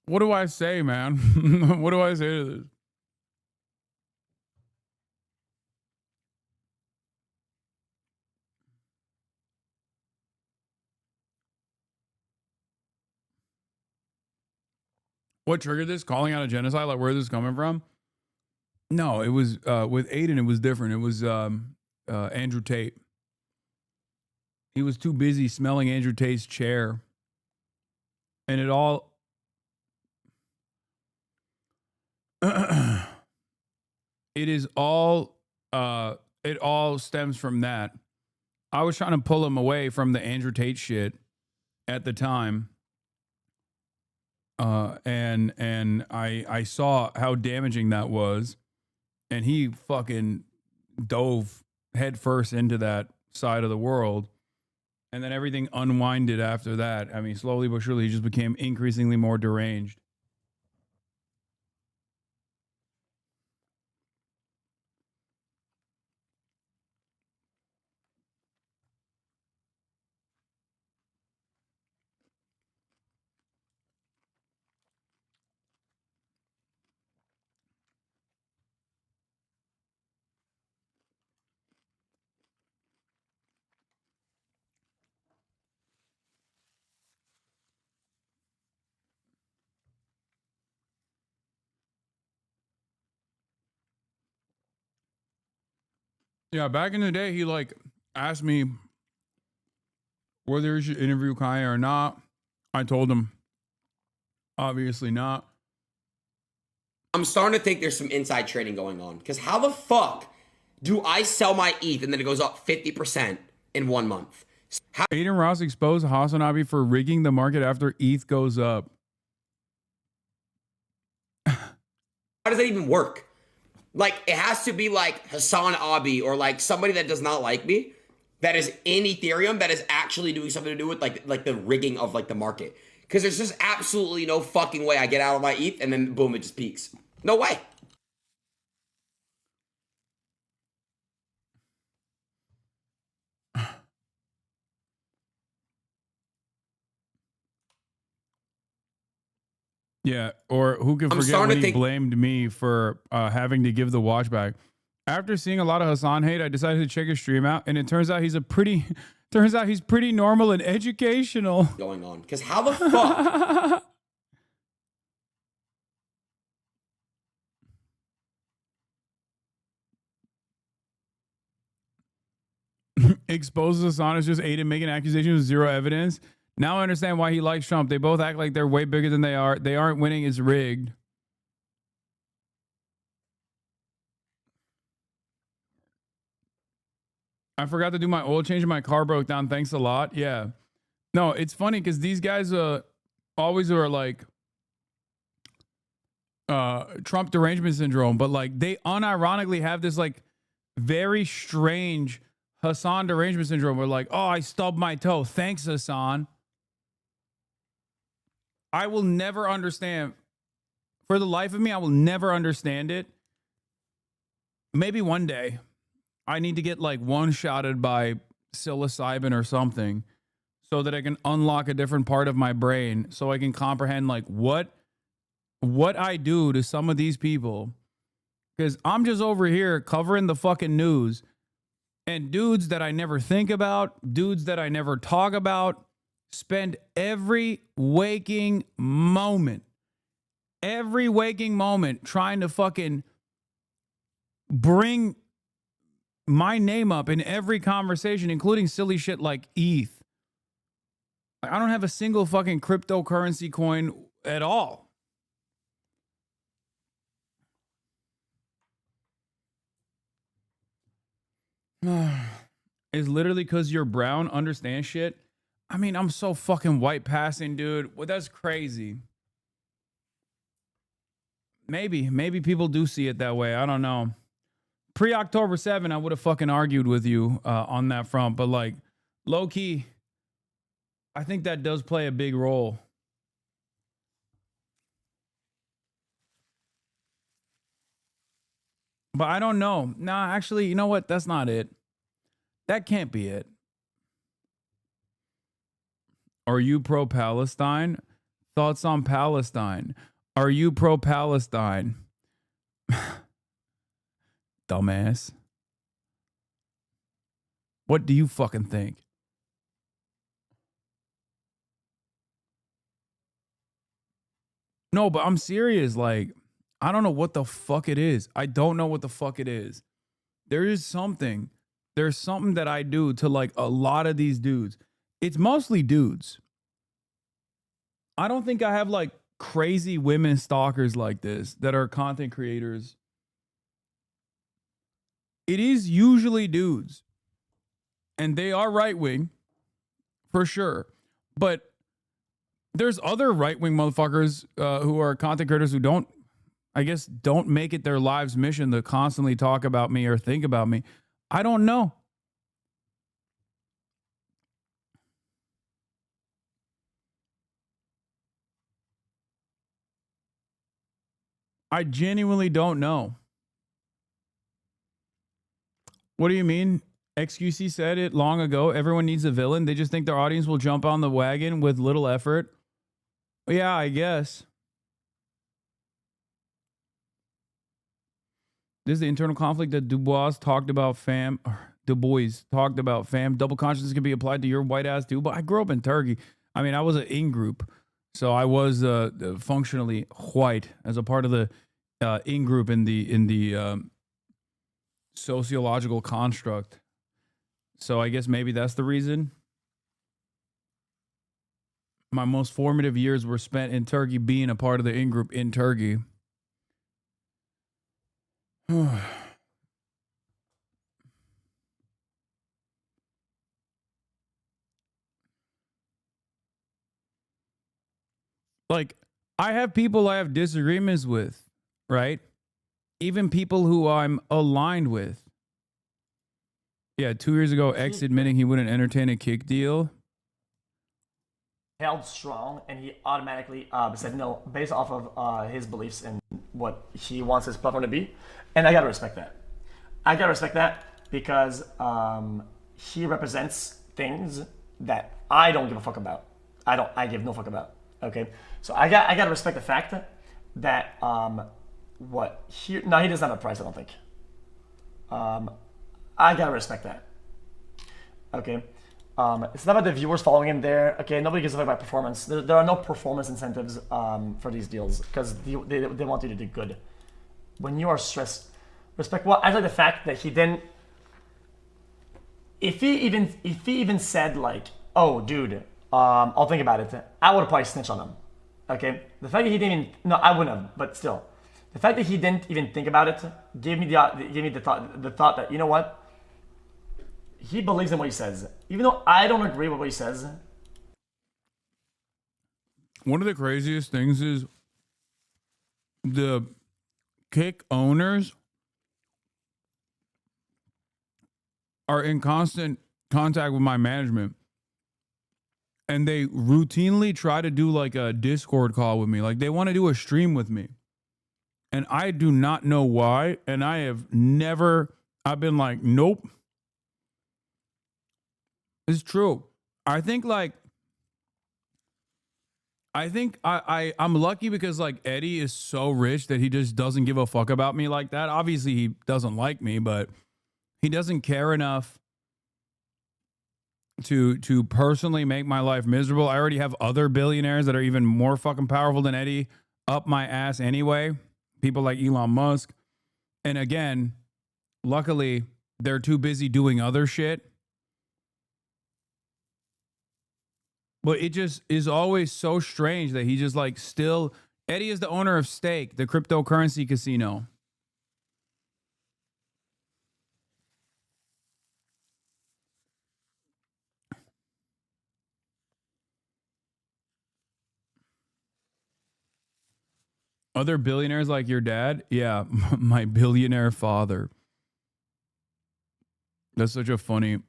E: What do I say, man? What do I say to this? What triggered this? Calling out a genocide? Like, where is this coming from? No, it was with Aiden. It was different. It was Andrew Tate. He was too busy smelling Andrew Tate's chair, and it all. It is all. It all stems from that. I was trying to pull him away from the Andrew Tate shit at the time. And I saw how damaging that was. And he fucking dove headfirst into that side of the world. And then everything unwinded after that. I mean, slowly but surely, he just became increasingly more deranged. Yeah, back in the day, he like asked me whether he should interview Kanye or not. I told him, obviously not.
U: I'm starting to think there's some inside trading going on. Because how the fuck do I sell my ETH and then it goes up 50% in 1 month?
E: Aiden Ross exposed HasanAbi for rigging the market after ETH goes up.
U: How does that even work? Like, it has to be like HasanAbi or like somebody that does not like me, that is in Ethereum, that is actually doing something to do with like the rigging of like the market. Because there's just absolutely no fucking way I get out of my ETH and then boom, it just peaks. No way.
E: Yeah, or who can forget when he blamed me for having to give the watch back. After seeing a lot of Hasan hate, I decided to check his stream out, and it turns out he's pretty normal and educational.
U: Going on, because how the fuck?
E: Exposes Hasan as just Aiden making accusations with zero evidence. Now I understand why he likes Trump. They both act like they're way bigger than they are. They aren't winning. It's rigged. I forgot to do my oil change and my car broke down. Thanks a lot. Yeah. No, it's funny because these guys always are like Trump derangement syndrome, but like they unironically have this like very strange Hasan derangement syndrome where like, oh, I stubbed my toe. Thanks, Hasan. I will never understand. For the life of me, I will never understand it. Maybe one day I need to get like one-shotted by psilocybin or something so that I can unlock a different part of my brain so I can comprehend like what I do to some of these people. Because I'm just over here covering the fucking news and dudes that I never think about, dudes that I never talk about, spend every waking moment trying to fucking bring my name up in every conversation, including silly shit like ETH. I don't have a single fucking cryptocurrency coin at all. It's literally because you're brown, understand shit. I mean, I'm so fucking white passing, dude. Well, that's crazy. Maybe people do see it that way. I don't know. Pre-October 7, I would have fucking argued with you on that front. But like, low key, I think that does play a big role. But I don't know. Nah, actually, you know what? That's not it. That can't be it. Are you pro-Palestine? Thoughts on Palestine? Are you pro-Palestine? Dumbass. What do you fucking think? No, but I'm serious. Like, I don't know what the fuck it is. I don't know what the fuck it is. There is something. There's something that I do to like a lot of these dudes. It's mostly dudes. I don't think I have like crazy women stalkers like this that are content creators. It is usually dudes. And they are right wing, for sure. But there's other right wing motherfuckers who are content creators who don't make it their lives mission to constantly talk about me or think about me. I don't know. I genuinely don't know. What do you mean? XQC said it long ago. Everyone needs a villain. They just think their audience will jump on the wagon with little effort. Yeah, I guess. This is the internal conflict that Du Bois talked about, fam. Double consciousness can be applied to your white ass too. But I grew up in Turkey. I mean, I was an in-group. So I was functionally white as a part of the in-group in the sociological construct. So I guess maybe that's the reason. My most formative years were spent in Turkey, being a part of the in-group in Turkey. Like, I have people I have disagreements with, right? Even people who I'm aligned with. Yeah, 2 years ago, X admitting he wouldn't entertain a kick deal.
H: Held strong, and he automatically said no based off of his beliefs and what he wants his platform to be. And I gotta respect that. I gotta respect that because he represents things that I don't give a fuck about. I give no fuck about. Okay, so I gotta respect the fact that he doesn't have a price. I don't think. I gotta respect that. Okay. It's not about the viewers following him there. Okay, nobody gives a fuck about performance. There are no performance incentives for these deals because they want you to do good. When you are stressed, respect. Well, I like the fact that he didn't. If he even said like, "Oh, dude, I'll think about it," I would have probably snitched on him. Okay, the fact that he didn't even, no, I wouldn't have, but still, the fact that he didn't even think about it gave me the thought that, you know what, he believes in what he says, even though I don't agree with what he says.
E: One of the craziest things is the Kick owners are in constant contact with my management. And they routinely try to do like a Discord call with me. Like they want to do a stream with me. And I do not know why. And I've been like, nope. It's true. I think I'm lucky because like Eddie is so rich that he just doesn't give a fuck about me like that. Obviously he doesn't like me, but he doesn't care enough to personally make my life miserable. I already have other billionaires that are even more fucking powerful than Eddie up my ass anyway. People like Elon Musk. And again, luckily, they're too busy doing other shit. But it just is always so strange that he just like still... Eddie is the owner of Stake, the cryptocurrency casino. Other billionaires like your dad? Yeah, my billionaire father. That's such a funny...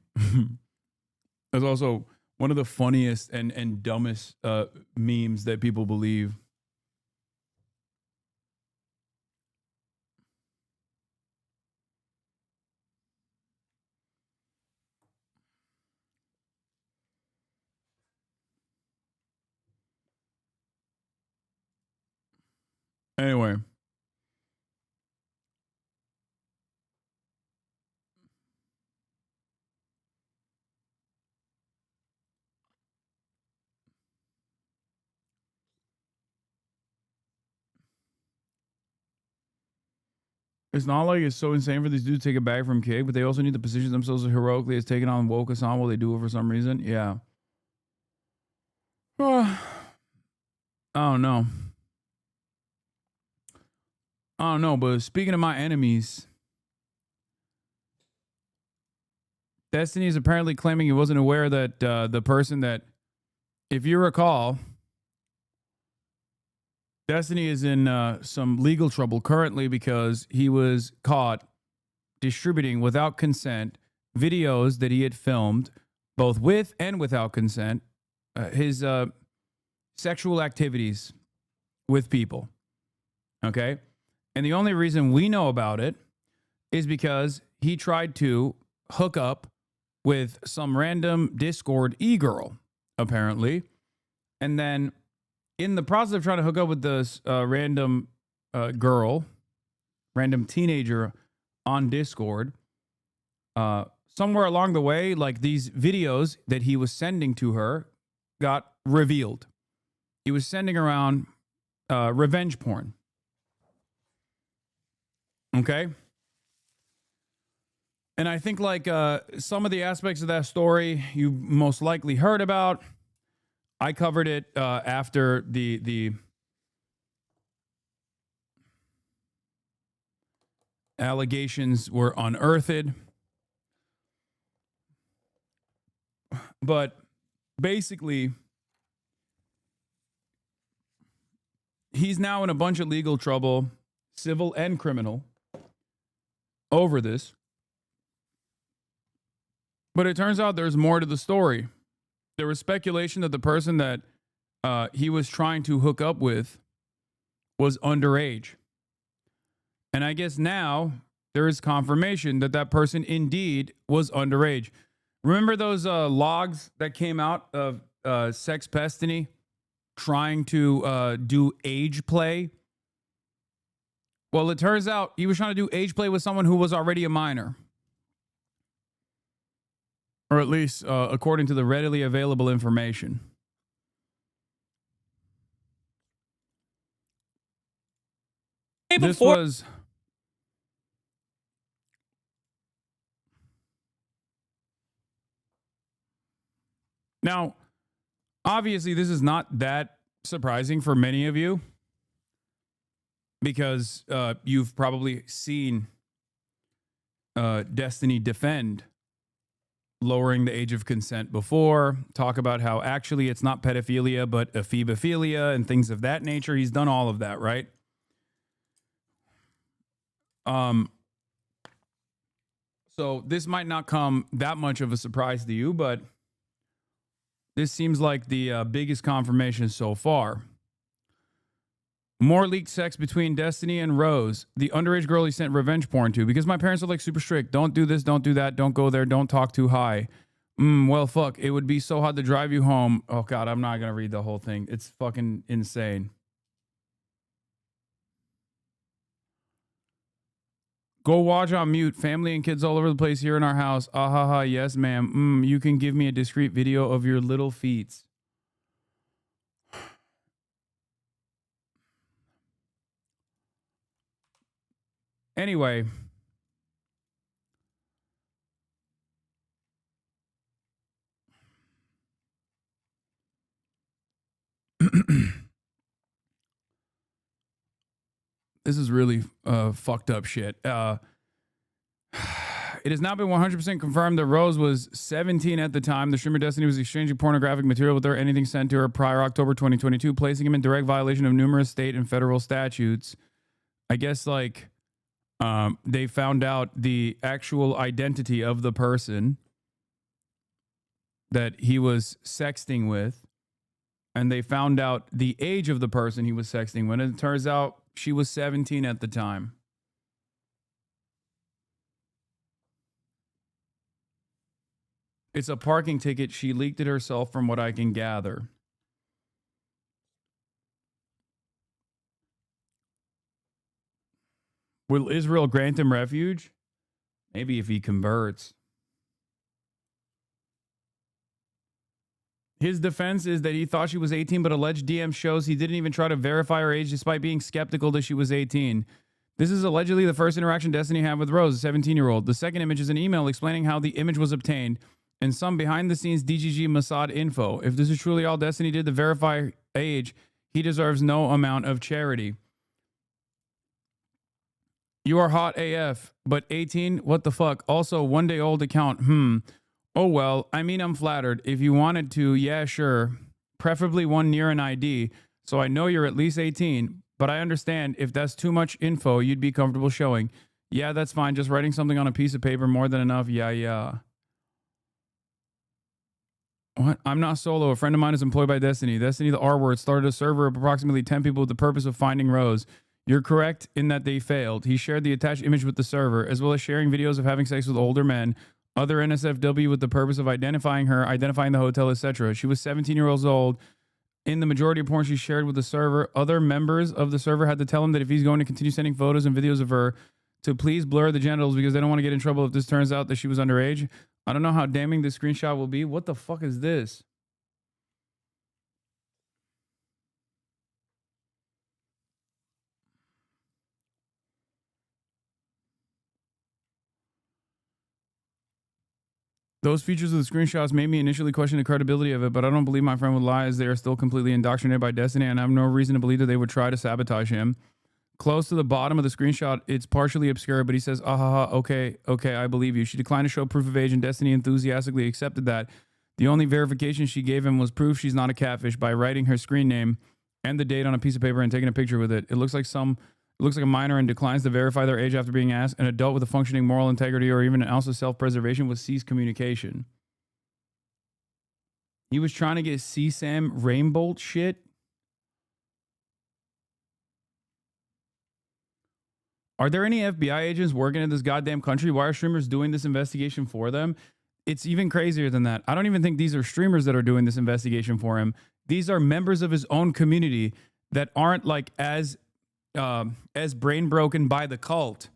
E: That's also one of the funniest and dumbest memes that people believe. Anyway. It's not like it's so insane for these dudes to take a bag from Kig, but they also need to position themselves heroically as taking on woke Hasan while they do it for some reason. Yeah. I don't know. I don't know, but speaking of my enemies, Destiny is apparently claiming he wasn't aware that the person that, if you recall, Destiny is in some legal trouble currently because he was caught distributing without consent videos that he had filmed, both with and without consent, his sexual activities with people. Okay? And the only reason we know about it is because he tried to hook up with some random Discord e-girl, apparently. And then in the process of trying to hook up with this random girl, random teenager on Discord, somewhere along the way, like these videos that he was sending to her got revealed. He was sending around revenge porn. Okay? And I think like some of the aspects of that story you most likely heard about. I covered it after the allegations were unearthed. But basically, he's now in a bunch of legal trouble, civil and criminal, over this. But it turns out there's more to the story. There was speculation that the person that he was trying to hook up with was underage. And I guess now there is confirmation that that person indeed was underage. Remember those logs that came out of Sex Pestiny trying to do age play? Well, it turns out he was trying to do age play with someone who was already a minor. Or at least according to the readily available information. This was... Now, obviously, this is not that surprising for many of you because you've probably seen Destiny defend lowering the age of consent before, talk about how actually it's not pedophilia, but ephebophilia and things of that nature. He's done all of that, right? So this might not come that much of a surprise to you, but this seems like the biggest confirmation so far. More leaked sex between Destiny and Rose, the underage girl he sent revenge porn to, because my parents are like super strict. Don't do this, don't do that, don't go there, don't talk too high. Well, fuck, it would be so hard to drive you home. Oh, God, I'm not going to read the whole thing. It's fucking insane. Go watch on mute. Family and kids all over the place here in our house. Ah, ha, ha, yes, ma'am. You can give me a discreet video of your little feet. Anyway, this is really fucked up shit. It has now been 100% confirmed that Rose was 17 at the time the streamer Destiny was exchanging pornographic material with her, anything sent to her prior October 2022, placing him in direct violation of numerous state and federal statutes. I guess, like, they found out the actual identity of the person that he was sexting with, and they found out the age of the person he was sexting with, and it turns out she was 17 at the time. It's a parking ticket. She leaked it herself from what I can gather. Will Israel grant him refuge? Maybe if he converts. His defense is that he thought she was 18, but alleged DM shows he didn't even try to verify her age despite being skeptical that she was 18. This is allegedly the first interaction Destiny had with Rose, a 17-year-old. The second image is an email explaining how the image was obtained and some behind-the-scenes DGG Mossad info. If this is truly all Destiny did to verify age, he deserves no amount of charity. You are hot AF, but 18? What the fuck? Also, one-day-old account. Oh, well, I mean, I'm flattered. If you wanted to, yeah, sure. Preferably one near an ID, so I know you're at least 18. But I understand if that's too much info, you'd be comfortable showing. Yeah, that's fine. Just writing something on a piece of paper, more than enough. Yeah. What? I'm not solo. A friend of mine is employed by Destiny. Destiny, the R word, started a server of approximately 10 people with the purpose of finding Rose. You're correct in that they failed. He shared the attached image with the server, as well as sharing videos of having sex with older men, other NSFW with the purpose of identifying her, identifying the hotel, etc. She was 17 years old. In the majority of porn she shared with the server, other members of the server had to tell him that if he's going to continue sending photos and videos of her, to please blur the genitals because they don't want to get in trouble if this turns out that she was underage. I don't know how damning this screenshot will be. What the fuck is this? Those features of the screenshots made me initially question the credibility of it, but I don't believe my friend would lie as they are still completely indoctrinated by Destiny, and I have no reason to believe that they would try to sabotage him. Close to the bottom of the screenshot, it's partially obscure, but he says, okay, I believe you. She declined to show proof of age, and Destiny enthusiastically accepted that. The only verification she gave him was proof she's not a catfish by writing her screen name and the date on a piece of paper and taking a picture with it. It looks like a minor and declines to verify their age after being asked. An adult with a functioning moral integrity or even an ounce of self-preservation would cease communication. He was trying to get CSAM Rainbolt shit. Are there any FBI agents working in this goddamn country? Why are streamers doing this investigation for them? It's even crazier than that. I don't even think these are streamers that are doing this investigation for him. These are members of his own community that aren't like as brain broken by the cult,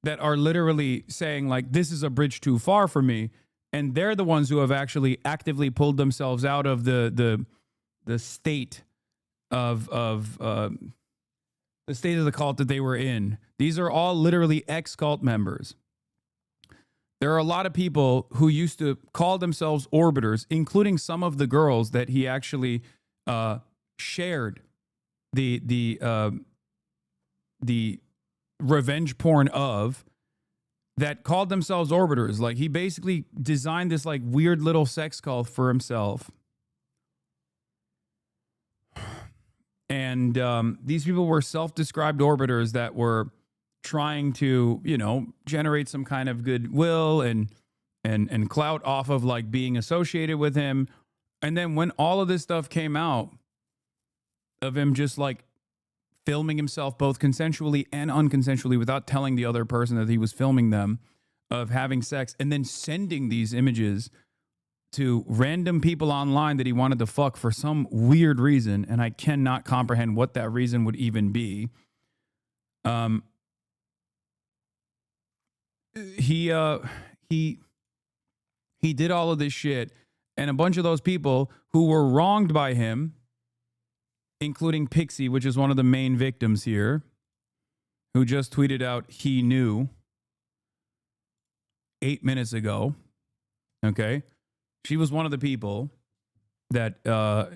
E: that are literally saying like, this is a bridge too far for me. And they're the ones who have actually actively pulled themselves out of the state of the state of the cult that they were in. These are all literally ex-cult members. There are a lot of people who used to call themselves orbiters, including some of the girls that he actually shared the revenge porn of, that called themselves orbiters. Like, he basically designed this like weird little sex cult for himself. And these people were self-described orbiters that were trying to, you know, generate some kind of goodwill and clout off of like being associated with him. And then when all of this stuff came out of him just like filming himself both consensually and unconsensually without telling the other person that he was filming them, of having sex, and then sending these images to random people online that he wanted to fuck for some weird reason, and I cannot comprehend what that reason would even be. He did all of this shit, and a bunch of those people who were wronged by him, including Pixie, which is one of the main victims here, who just tweeted out he knew 8 minutes ago. Okay. She was one of the people that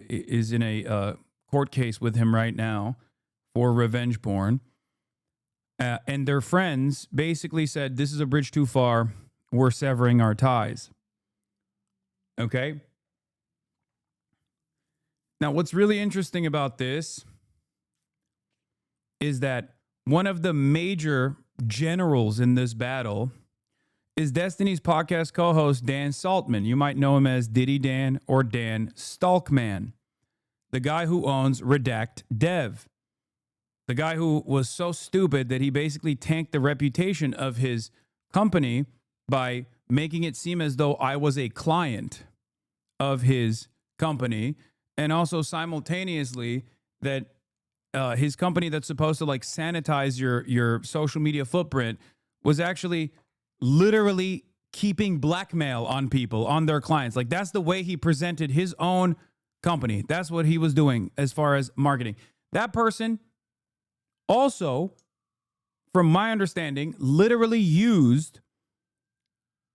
E: is in a court case with him right now for revenge porn. And their friends basically said, this is a bridge too far. We're severing our ties. Okay. Now, what's really interesting about this is that one of the major generals in this battle is Destiny's podcast co-host Dan Saltman. You might know him as Diddy Dan or Dan Stalkman, the guy who owns Redact Dev, the guy who was so stupid that he basically tanked the reputation of his company by making it seem as though I was a client of his company, and also simultaneously that his company that's supposed to like sanitize your social media footprint was actually literally keeping blackmail on people, on their clients. Like, that's the way he presented his own company. That's what he was doing as far as marketing. That person also, from my understanding, literally used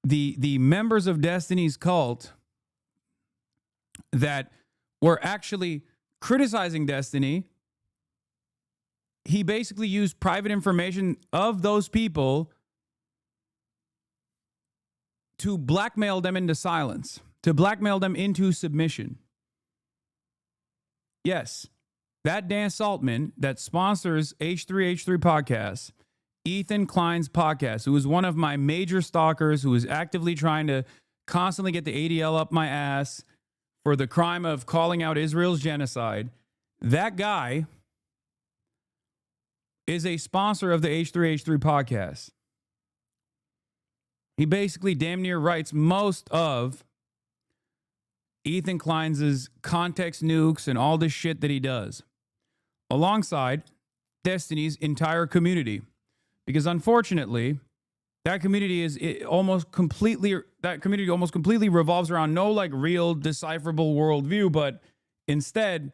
E: the members of Destiny's cult that were actually criticizing Destiny. He basically used private information of those people to blackmail them into silence, to blackmail them into submission. Yes, that Dan Saltman that sponsors H3H3 podcasts, Ethan Klein's podcast, who is one of my major stalkers, who is actively trying to constantly get the ADL up my ass for the crime of calling out Israel's genocide. That guy is a sponsor of the H3H3 podcast. He basically damn near writes most of Ethan Klein's context nukes and all this shit that he does, alongside Destiny's entire community. Because unfortunately, that community almost completely revolves around no like real decipherable worldview, but instead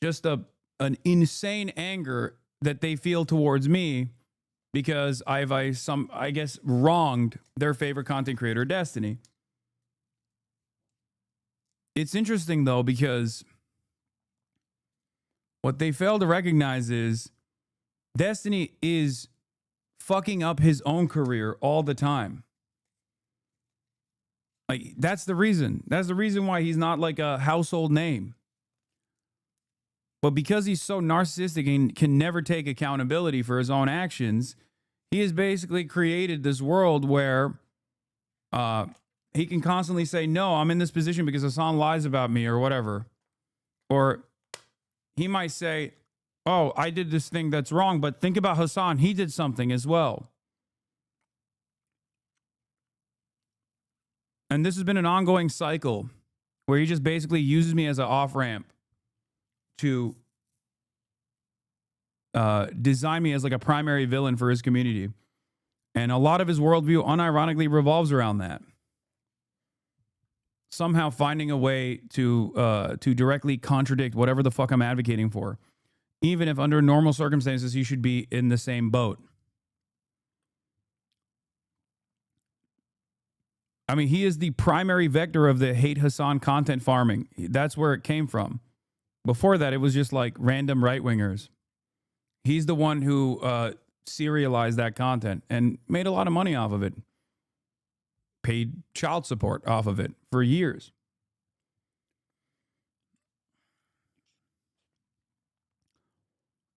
E: just an insane anger that they feel towards me because I guess wronged their favorite content creator, Destiny. It's interesting though, because what they fail to recognize is Destiny is fucking up his own career all the time. Like, that's the reason. That's the reason why he's not like a household name. But because he's so narcissistic and can never take accountability for his own actions, he has basically created this world where he can constantly say, no, I'm in this position because Hasan lies about me or whatever. Or he might say, oh, I did this thing that's wrong, but think about Hasan. He did something as well. And this has been an ongoing cycle where he just basically uses me as an off-ramp to design me as like a primary villain for his community. And a lot of his worldview unironically revolves around that. Somehow finding a way to directly contradict whatever the fuck I'm advocating for. Even if under normal circumstances, he should be in the same boat. I mean, he is the primary vector of the hate Hasan content farming. That's where it came from. Before that, it was just like random right-wingers. He's the one who serialized that content and made a lot of money off of it. Paid child support off of it for years.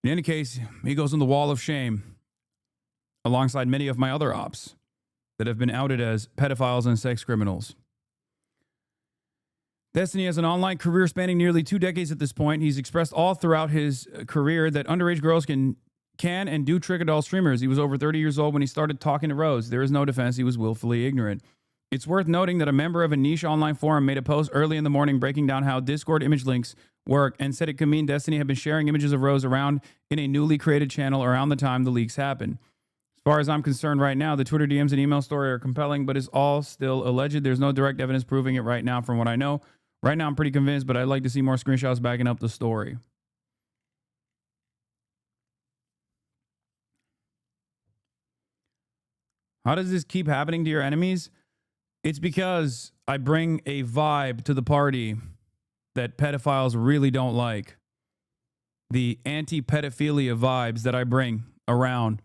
E: In any case, he goes on the wall of shame alongside many of my other ops that have been outed as pedophiles and sex criminals. Destiny has an online career spanning nearly 2 decades at this point. He's expressed all throughout his career that underage girls can and do trick adult streamers. He was over 30 years old when he started talking to Rose. There is no defense. He was willfully ignorant. It's worth noting that a member of a niche online forum made a post early in the morning breaking down how Discord image links work and said it could mean Destiny had been sharing images of Rose around in a newly created channel around the time the leaks happened. As far as I'm concerned right now, the Twitter DMs and email story are compelling, but it's all still alleged. There's no direct evidence proving it right now from what I know. Right now, I'm pretty convinced, but I'd like to see more screenshots backing up the story. How does this keep happening to your enemies? It's because I bring a vibe to the party that pedophiles really don't like. The anti-pedophilia vibes that I bring around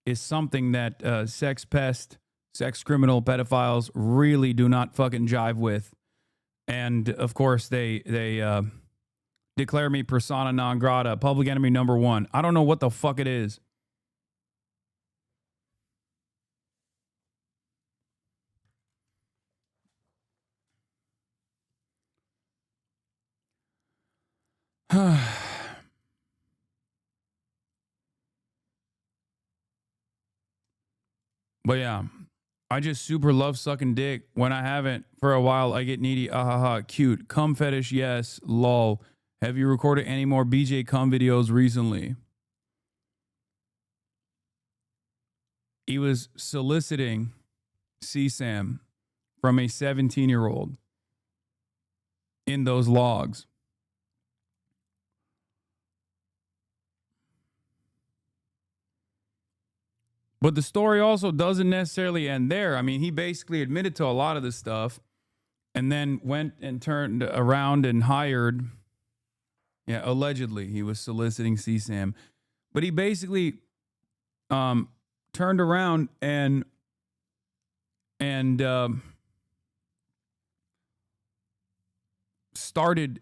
E: is something that sex pest, sex criminal pedophiles really do not fucking jive with. And of course, they declare me persona non grata, public enemy number 1. I don't know what the fuck it is. But yeah, I just super love sucking dick. When I haven't for a while, I get needy. Ahaha, cute. Cum fetish, yes. Lol. Have you recorded any more BJ cum videos recently? He was soliciting CSAM from a 17-year-old in those logs. But the story also doesn't necessarily end there. I mean, he basically admitted to a lot of this stuff and then went and turned around and hired, allegedly he was soliciting CSAM. But he basically turned around and And started,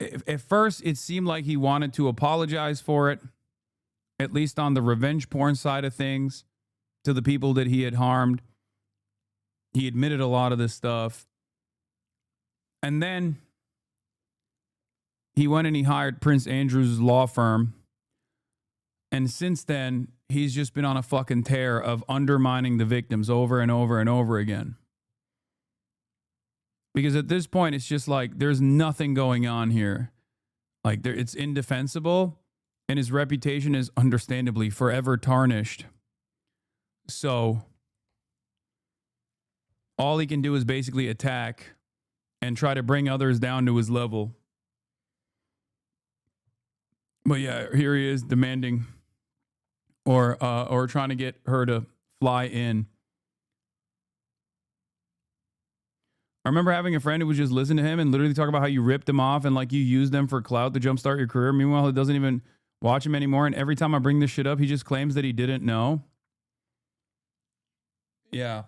E: at first it seemed like he wanted to apologize for it, at least on the revenge porn side of things, to the people that he had harmed. He admitted a lot of this stuff. And then he went and he hired Prince Andrew's law firm. And since then, he's just been on a fucking tear of undermining the victims over and over and over again. Because at this point, it's just like there's nothing going on here. Like it's indefensible, and his reputation is understandably forever tarnished. So all he can do is basically attack and try to bring others down to his level. But yeah, here he is demanding or trying to get her to fly in. I remember having a friend who would just listen to him and literally talk about how you ripped him off and like you used them for clout to jumpstart your career. Meanwhile, he doesn't even watch him anymore. And every time I bring this shit up, he just claims that he didn't know. Yeah.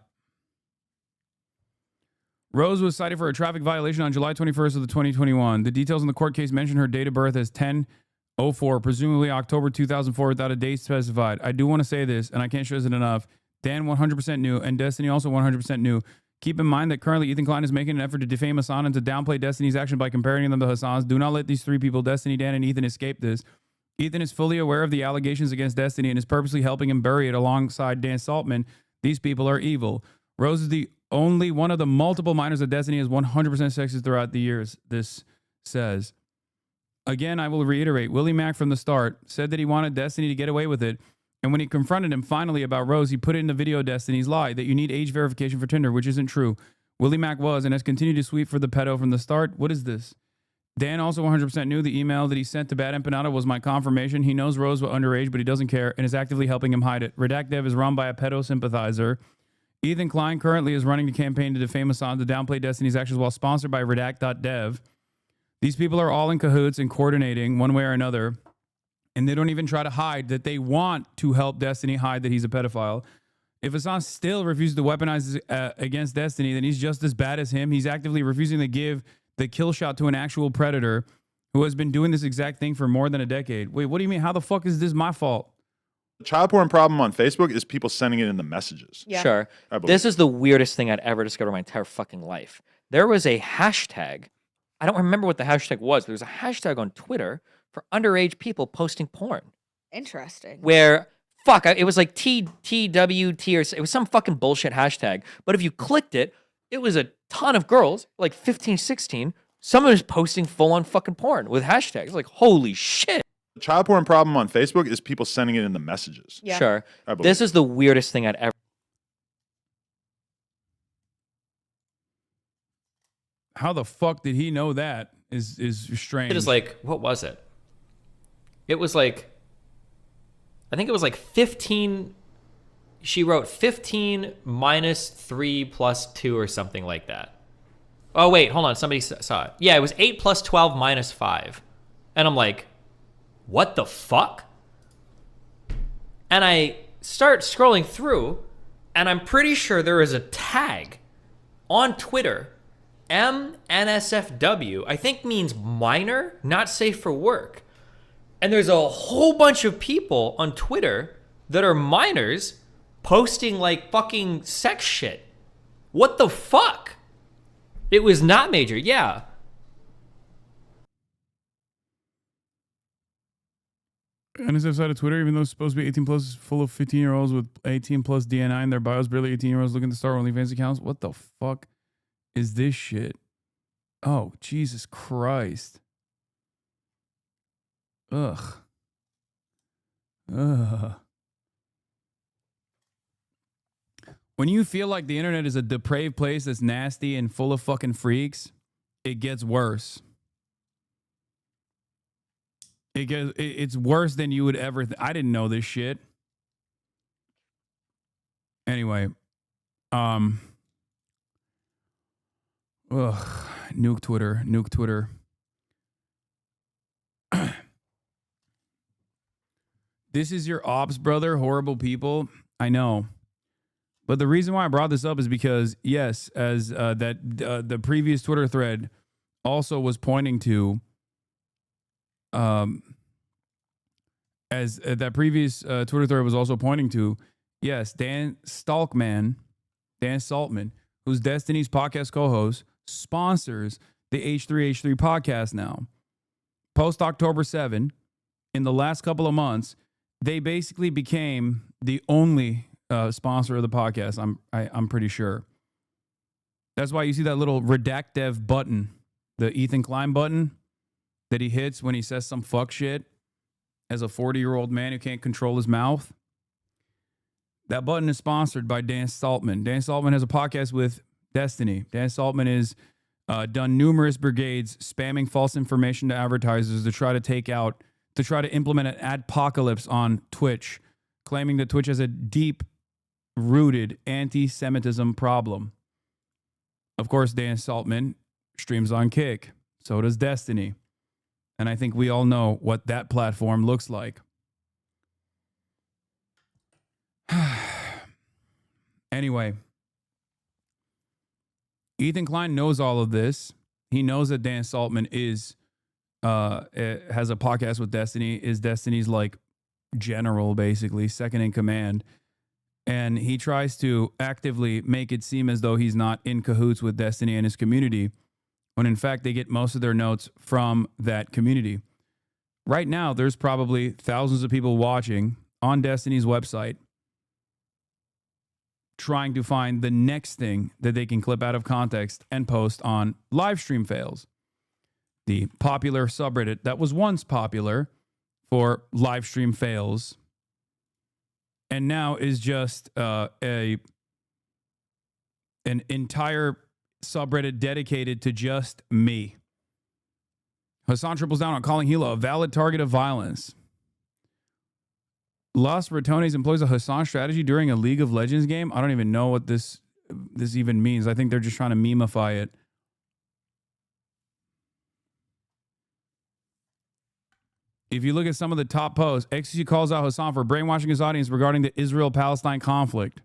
E: Rose was cited for a traffic violation on July 21st of the 2021. The details in the court case mention her date of birth as 10/04, presumably October 2004, without a date specified. I do want to say this, and I can't stress it enough. Dan 100% knew, and Destiny also 100% knew. Keep in mind that currently Ethan Klein is making an effort to defame Hasan and to downplay Destiny's action by comparing them to Hasan's. Do not let these three people, Destiny, Dan, and Ethan, escape this. Ethan is fully aware of the allegations against Destiny and is purposely helping him bury it alongside Dan Saltman. These people are evil. Rose is the only one of the multiple minors that Destiny is 100% sexist throughout the years, this says. Again, I will reiterate, Willie Mack from the start said that he wanted Destiny to get away with it. And when he confronted him finally about Rose, he put it in the video Destiny's lie that you need age verification for Tinder, which isn't true. Willie Mack was and has continued to sweep for the pedo from the start. What is this? Dan also 100% knew the email that he sent to Bad Empanada was my confirmation. He knows Rose was underage, but he doesn't care and is actively helping him hide it. Redact Dev is run by a pedo sympathizer. Ethan Klein currently is running the campaign to defame Hasan to downplay Destiny's actions while sponsored by Redact.dev. These people are all in cahoots and coordinating one way or another. And they don't even try to hide that they want to help Destiny hide that he's a pedophile. If Hasan still refuses to weaponize against Destiny, then he's just as bad as him. He's actively refusing to give the kill shot to an actual predator who has been doing this exact thing for more than a decade. Wait, what do you mean? How the fuck is this my fault?
J: The child porn problem on Facebook is people sending it in the messages.
K: Yeah. Sure. This is the weirdest thing I'd ever discovered in my entire fucking life. There was a hashtag. I don't remember what the hashtag was. There was a hashtag on Twitter for underage people posting porn.
V: Interesting.
K: Where, fuck, it was like TWT or it was some fucking bullshit hashtag. But if you clicked it, it was a ton of girls, like 15, 16. Some of them just posting full-on fucking porn with hashtags. Like, holy shit.
J: The child porn problem on Facebook is people sending it in the messages.
K: Yeah. Sure. This is the weirdest thing I'd ever.
E: How the fuck did he know that is strange.
X: It is like, what was it? It was like, I think it was like 15. She wrote 15 minus 3 plus 2 or something like that. Oh, wait, hold on. Somebody saw it. Yeah, it was 8 plus 12 minus 5. And I'm like, what the fuck? And I start scrolling through, and I'm pretty sure there is a tag on Twitter, MNSFW, I think means minor, not safe for work. And there's a whole bunch of people on Twitter that are minors posting like fucking sex shit. What the fuck? It was not major, yeah.
E: NSF side of Twitter, even though it's supposed to be 18 plus, full of 15-year-olds with 18 plus DNI in their bios, barely 18-year-olds looking to start OnlyFans accounts. What the fuck is this shit? Oh, Jesus Christ. Ugh. Ugh. When you feel like the internet is a depraved place that's nasty and full of fucking freaks, it gets worse. It's worse than you would ever I didn't know this shit. Anyway, ugh, nuke Twitter. This is your ops, brother. Horrible people. I know. But the reason why I brought this up is because, yes, as the previous Twitter thread also was pointing to, that previous Twitter thread was also pointing to, yes, Dan Saltman, who's Destiny's podcast co-host, sponsors the H3H3 podcast now. Post October 7, in the last couple of months, they basically became the only sponsor of the podcast. I'm pretty sure. That's why you see that little redact dev button, the Ethan Klein button that he hits when he says some fuck shit as a 40-year-old man who can't control his mouth. That button is sponsored by Dan Saltman. Dan Saltman has a podcast with Destiny. Dan Saltman has done numerous brigades spamming false information to advertisers to try to implement an adpocalypse on Twitch, claiming that Twitch has a deep-rooted anti-Semitism problem. Of course, Dan Saltman streams on Kick. So does Destiny. And I think we all know what that platform looks like. Anyway, Ethan Klein knows all of this. He knows that Dan Saltman has a podcast with Destiny, is Destiny's like general, basically, second in command. And he tries to actively make it seem as though he's not in cahoots with Destiny and his community, when in fact they get most of their notes from that community. Right now, there's probably thousands of people watching on Destiny's website trying to find the next thing that they can clip out of context and post on live stream fails, the popular subreddit that was once popular for live stream fails and now is just an entire subreddit dedicated to just me. Hasan triples down on calling Hilo a valid target of violence. Los Ratones employs a Hasan strategy during a League of Legends game. I don't even know what this even means. I think they're just trying to memify it. If you look at some of the top posts, XQC calls out Hasan for brainwashing his audience regarding the Israel-Palestine conflict.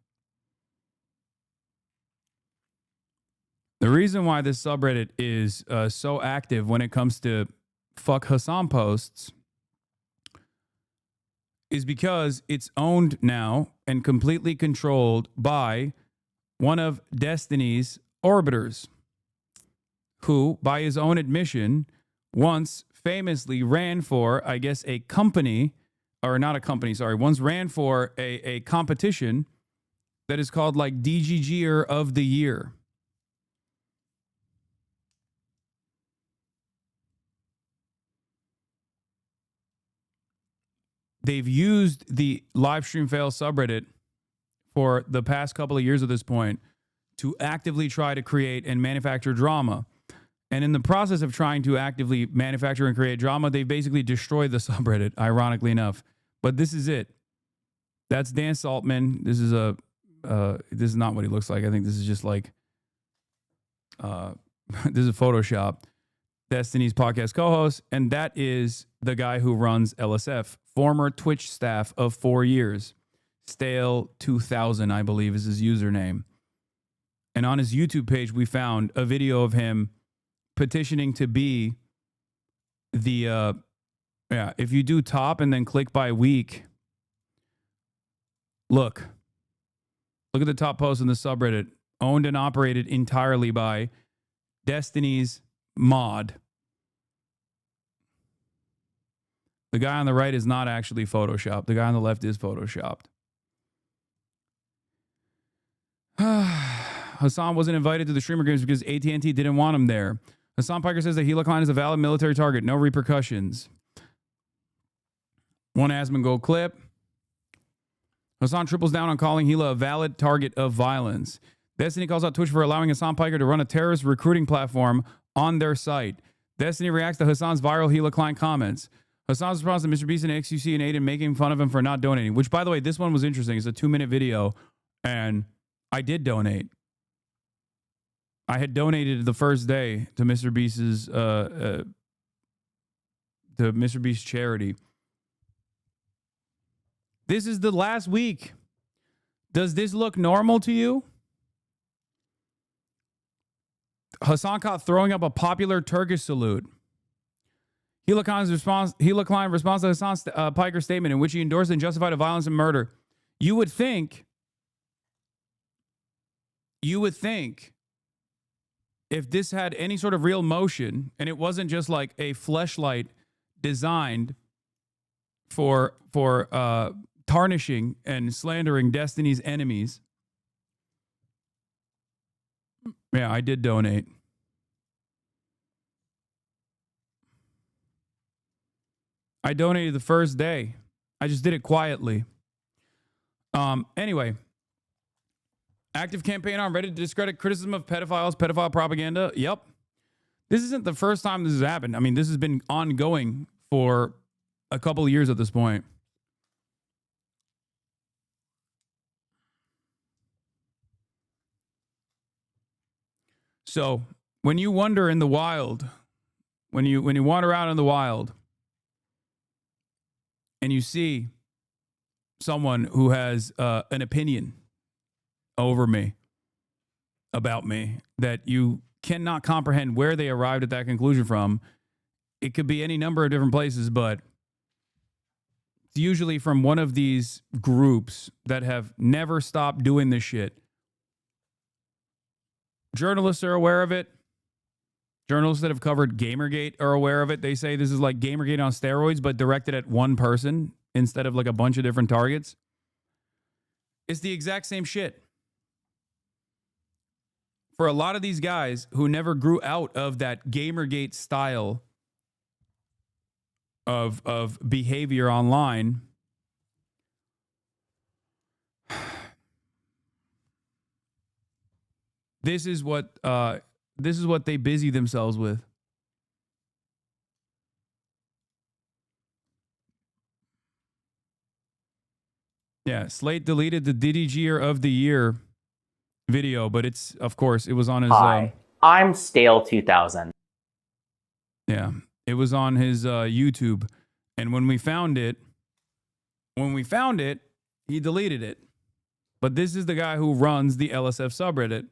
E: The reason why this subreddit is so active when it comes to fuck Hasan posts is because it's owned now and completely controlled by one of Destiny's orbiters, who, by his own admission, once famously ran for, I guess, a company, or not a company, sorry, once ran for a competition that is called like DGGer of the Year. They've used the live stream fail subreddit for the past couple of years at this point to actively try to create and manufacture drama. And in the process of trying to actively manufacture and create drama, they basically destroyed the subreddit, ironically enough. But this is it. That's Dan Saltman. This is this is not what he looks like. I think this is just like this is Photoshop. Destiny's podcast co-host, and that is the guy who runs LSF, former Twitch staff of 4 years. Stale 2000, I believe, is his username. And on his YouTube page, we found a video of him petitioning to be the, if you do top and then click by week, look at the top post in the subreddit, owned and operated entirely by Destiny's mod. The guy on the right is not actually Photoshopped. The guy on the left is Photoshopped. Hasan wasn't invited to the streamer games because AT&T didn't want him there. Hasan Piker says that Hilo Klein is a valid military target. No repercussions. One Asmongold clip. Hasan triples down on calling Hilo a valid target of violence. Destiny calls out Twitch for allowing Hasan Piker to run a terrorist recruiting platform on their site. Destiny reacts to Hasan's viral Hilo Klein comments. Hasan's response to Mr. Beast and XQC and Aiden making fun of him for not donating, which, by the way, this one was interesting. It's a 2-minute video, and I did donate. I had donated the first day to Mr. Beast's to Mr. Beast charity. This is the last week Does this look normal to you? Hasan caught throwing up a popular Turkish salute. Hurricane's response to Hasan's Piker statement in which he endorsed and justified the violence and murder. You would think if this had any sort of real motion and it wasn't just like a fleshlight designed for tarnishing and slandering Destiny's enemies. Yeah, I did donate. I donated the first day. I just did it quietly. Anyway, active campaign on Reddit to discredit criticism of pedophiles, pedophile propaganda. Yep. This isn't the first time this has happened. I mean, this has been ongoing for a couple of years at this point. So when you wander in the wild, when you wander out in the wild and you see someone who has an opinion over me, about me, that you cannot comprehend where they arrived at that conclusion from, it could be any number of different places, but it's usually from one of these groups that have never stopped doing this shit. Journalists are aware of it. Journalists that have covered Gamergate are aware of it. They say this is like Gamergate on steroids, but directed at one person instead of like a bunch of different targets. It's the exact same shit. For a lot of these guys who never grew out of that Gamergate style of behavior online, this is what they busy themselves with. Yeah, Slate deleted the DDGer of the year video, but it's, of course, it was on his...
D: Hi, I'm Stale 2000.
E: Yeah, it was on his YouTube. And when we found it, he deleted it. But this is the guy who runs the LSF subreddit.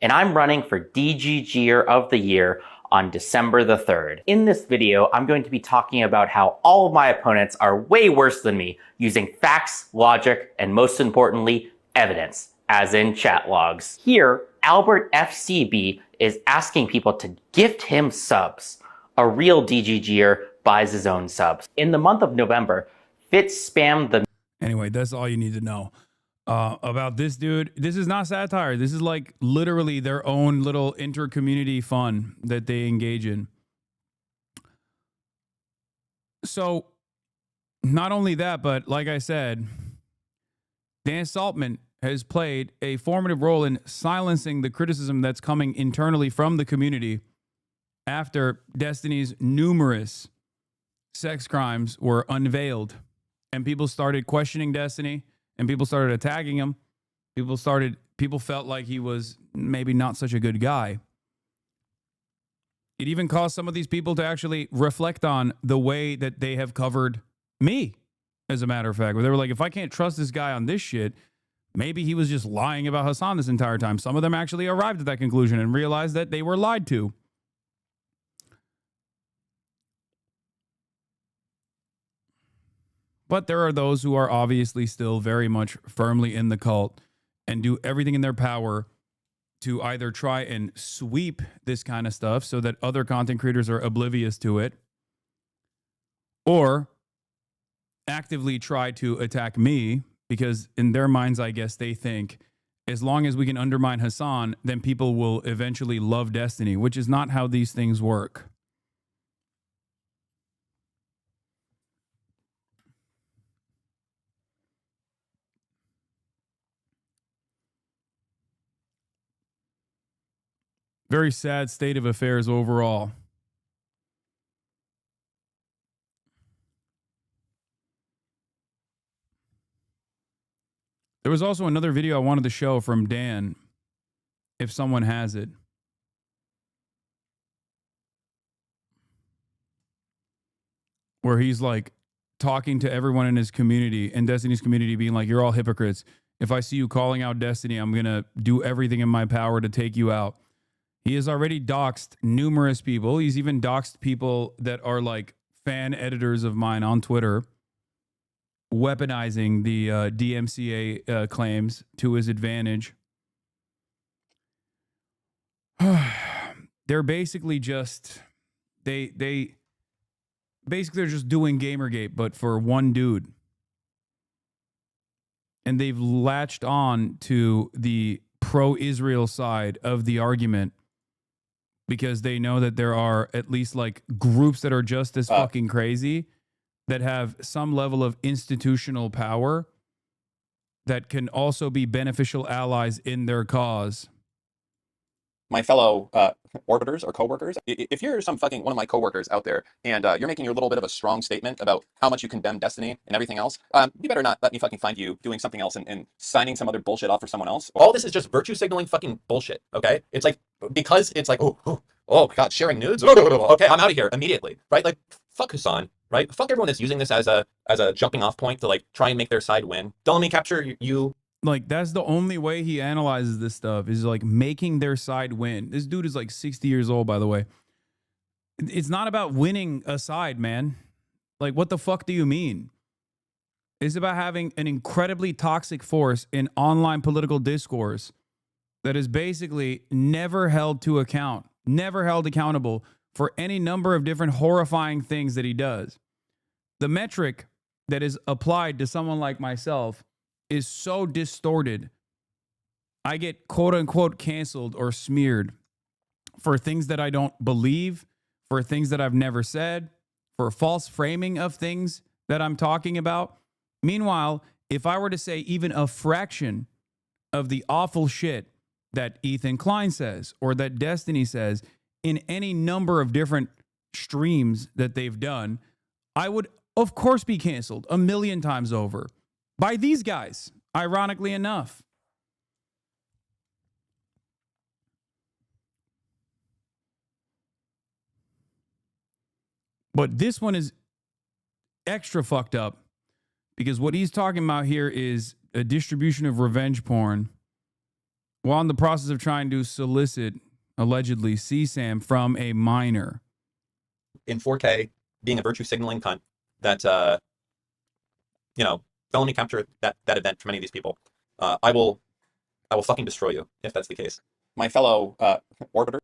D: And I'm running for DGGer of the year on December the 3rd. In this video, I'm going to be talking about how all of my opponents are way worse than me, using facts, logic, and most importantly, evidence, as in chat logs. Here, Albert FCB is asking people to gift him subs. A real DGGer buys his own subs. In the month of November, Fitz spammed the...
E: Anyway, that's all you need to know about this dude. This is not satire. This is like literally their own little inter-community fun that they engage in. So, not only that, but like I said, Dan Saltman has played a formative role in silencing the criticism that's coming internally from the community after Destiny's numerous sex crimes were unveiled and people started questioning Destiny and people started attacking him. People felt like he was maybe not such a good guy. It even caused some of these people to actually reflect on the way that they have covered me, as a matter of fact, where they were like, if I can't trust this guy on this shit, maybe he was just lying about Hasan this entire time. Some of them actually arrived at that conclusion and realized that they were lied to. But there are those who are obviously still very much firmly in the cult and do everything in their power to either try and sweep this kind of stuff so that other content creators are oblivious to it, or actively try to attack me, because in their minds, I guess they think as long as we can undermine Hasan, then people will eventually love Destiny, which is not how these things work. Very sad state of affairs overall. There was also another video I wanted to show from Dan, if someone has it. Where he's like talking to everyone in his community and Destiny's community being like, you're all hypocrites. If I see you calling out Destiny, I'm going to do everything in my power to take you out. He has already doxed numerous people. He's even doxed people that are like fan editors of mine on Twitter, weaponizing the DMCA claims to his advantage. They're basically just they're just doing Gamergate, but for one dude. And they've latched on to the pro-Israel side of the argument because they know that there are at least like groups that are just as fucking crazy that have some level of institutional power that can also be beneficial allies in their cause.
L: My fellow orbiters or coworkers, if you're one of my coworkers out there and you're making your little bit of a strong statement about how much you condemn Destiny and everything else, you better not let me fucking find you doing something else and signing some other bullshit off for someone else. All this is just virtue signaling fucking bullshit, okay? It's like, because it's like, oh my God, sharing nudes? Okay, I'm out of here immediately, right? Like, fuck Hasan, right? Fuck everyone that's using this as a jumping off point to like try and make their side win. Don't let me capture you.
E: Like, that's the only way he analyzes this stuff is like making their side win. This dude is like 60 years old, by the way. It's not about winning a side, man. Like, what the fuck do you mean? It's about having an incredibly toxic force in online political discourse that is basically never held to account, never held accountable for any number of different horrifying things that he does. The metric that is applied to someone like myself is so distorted. I get quote unquote canceled or smeared for things that I don't believe, for things that I've never said, for false framing of things that I'm talking about. Meanwhile, if I were to say even a fraction of the awful shit that Ethan Klein says or that Destiny says in any number of different streams that they've done, I would, of course, be canceled 1,000,000 times over. By these guys, ironically enough. But this one is extra fucked up because what he's talking about here is a distribution of revenge porn while in the process of trying to solicit, allegedly, CSAM from a minor.
L: In 4K, being a virtue signaling cunt that, felony capture that event for many of these people. I will fucking destroy you if that's the case. My fellow orbiter.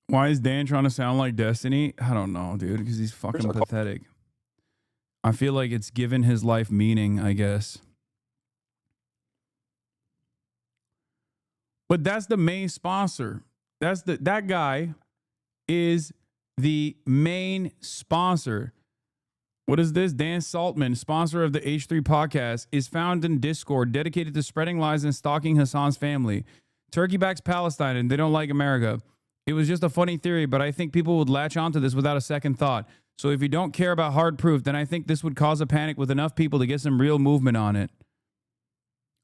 E: Why is Dan trying to sound like Destiny? I don't know, dude, because he's fucking pathetic. I feel like it's given his life meaning, I guess. But that's the main sponsor. That guy is the main sponsor. What is this? Dan Saltman, sponsor of the H3 podcast, is found in Discord dedicated to spreading lies and stalking Hasan's family. Turkey backs Palestine and they don't like America. It was just a funny theory, but I think people would latch onto this without a second thought. So if you don't care about hard proof, then I think this would cause a panic with enough people to get some real movement on it.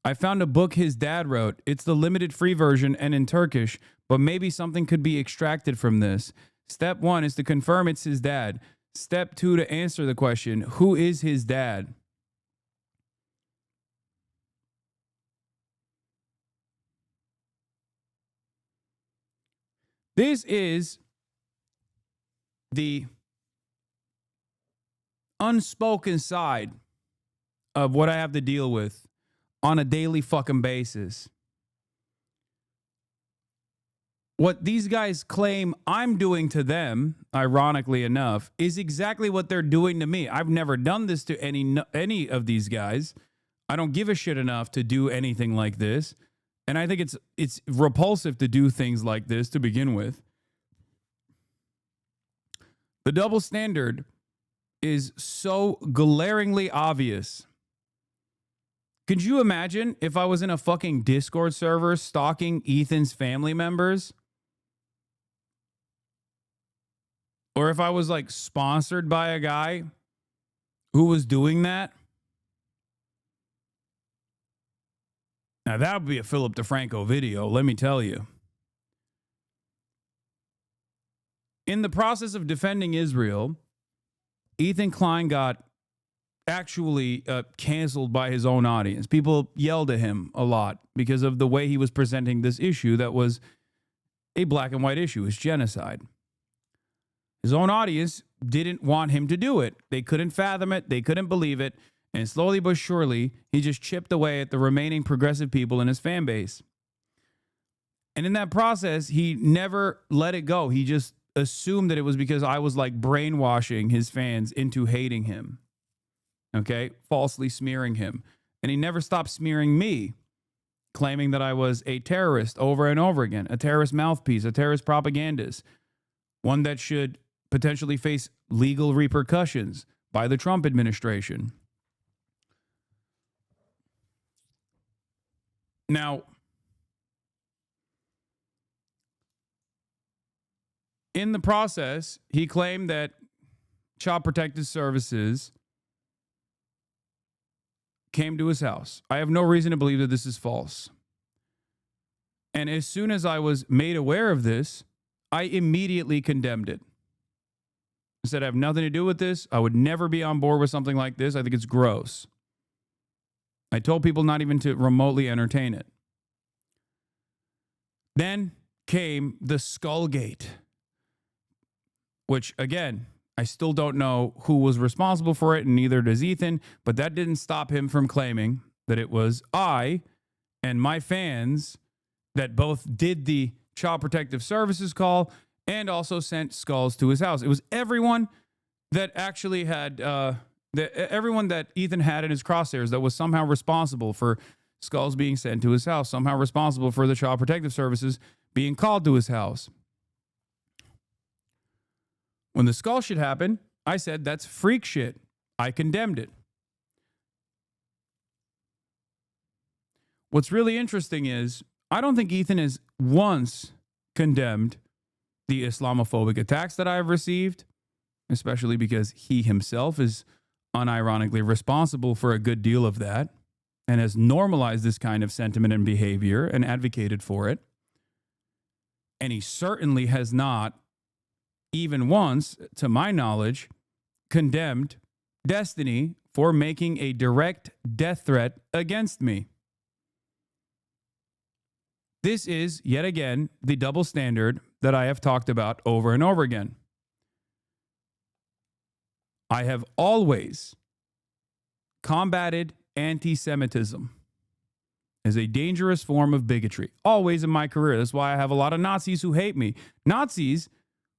E: I found a book his dad wrote. It's the limited free version and in Turkish, but maybe something could be extracted from this. Step 1 is to confirm it's his dad. Step 2 to answer the question, who is his dad? This is the unspoken side of what I have to deal with on a daily fucking basis. What these guys claim I'm doing to them, ironically enough, is exactly what they're doing to me. I've never done this to any of these guys. I don't give a shit enough to do anything like this. And I think it's repulsive to do things like this to begin with. The double standard is so glaringly obvious. Could you imagine if I was in a fucking Discord server stalking Ethan's family members? Or if I was like sponsored by a guy who was doing that? Now that would be a Philip DeFranco video, let me tell you. In the process of defending Israel, Ethan Klein got actually canceled by his own audience. People yelled at him a lot because of the way he was presenting this issue that was a black and white issue, is genocide. His own audience didn't want him to do it. They couldn't fathom it. They couldn't believe it. And slowly but surely, he just chipped away at the remaining progressive people in his fan base. And in that process, he never let it go. He just assumed that it was because I was like brainwashing his fans into hating him. Okay? Falsely smearing him. And he never stopped smearing me, claiming that I was a terrorist over and over again, a terrorist mouthpiece, a terrorist propagandist, one that should potentially face legal repercussions by the Trump administration. Now, in the process, he claimed that Child Protective Services came to his house. I have no reason to believe that this is false. And as soon as I was made aware of this, I immediately condemned it. I said, I have nothing to do with this. I would never be on board with something like this. I think it's gross. I told people not even to remotely entertain it. Then came the Skullgate, which, again, I still don't know who was responsible for it, and neither does Ethan, but that didn't stop him from claiming that it was I and my fans that both did the Child Protective Services call and also sent skulls to his house. It was everyone that actually had, everyone that Ethan had in his crosshairs that was somehow responsible for skulls being sent to his house, somehow responsible for the Child Protective Services being called to his house. When the skull shit happened, I said, that's freak shit. I condemned it. What's really interesting is, I don't think Ethan has once condemned the Islamophobic attacks that I have received, especially because he himself is unironically responsible for a good deal of that and has normalized this kind of sentiment and behavior and advocated for it. And he certainly has not, even once, to my knowledge, condemned Destiny for making a direct death threat against me. This is, yet again, the double standard that I have talked about over and over again. I have always combated anti-Semitism as a dangerous form of bigotry, always in my career. That's why I have a lot of Nazis who hate me. Nazis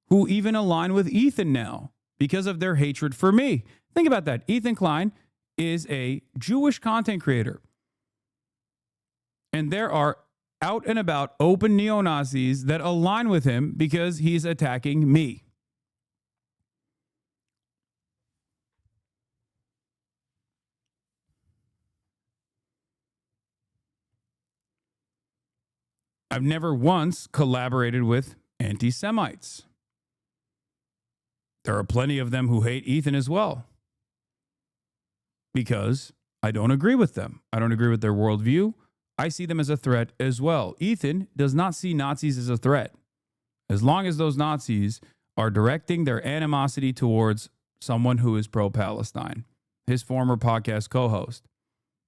E: who even align with Ethan now because of their hatred for me. Think about that. Ethan Klein is a Jewish content creator. And there are out and about open neo-Nazis that align with him because he's attacking me. I've never once collaborated with anti-Semites. There are plenty of them who hate Ethan as well, because I don't agree with them. I don't agree with their worldview. I see them as a threat as well. Ethan does not see Nazis as a threat, as long as those Nazis are directing their animosity towards someone who is pro-Palestine, his former podcast co-host.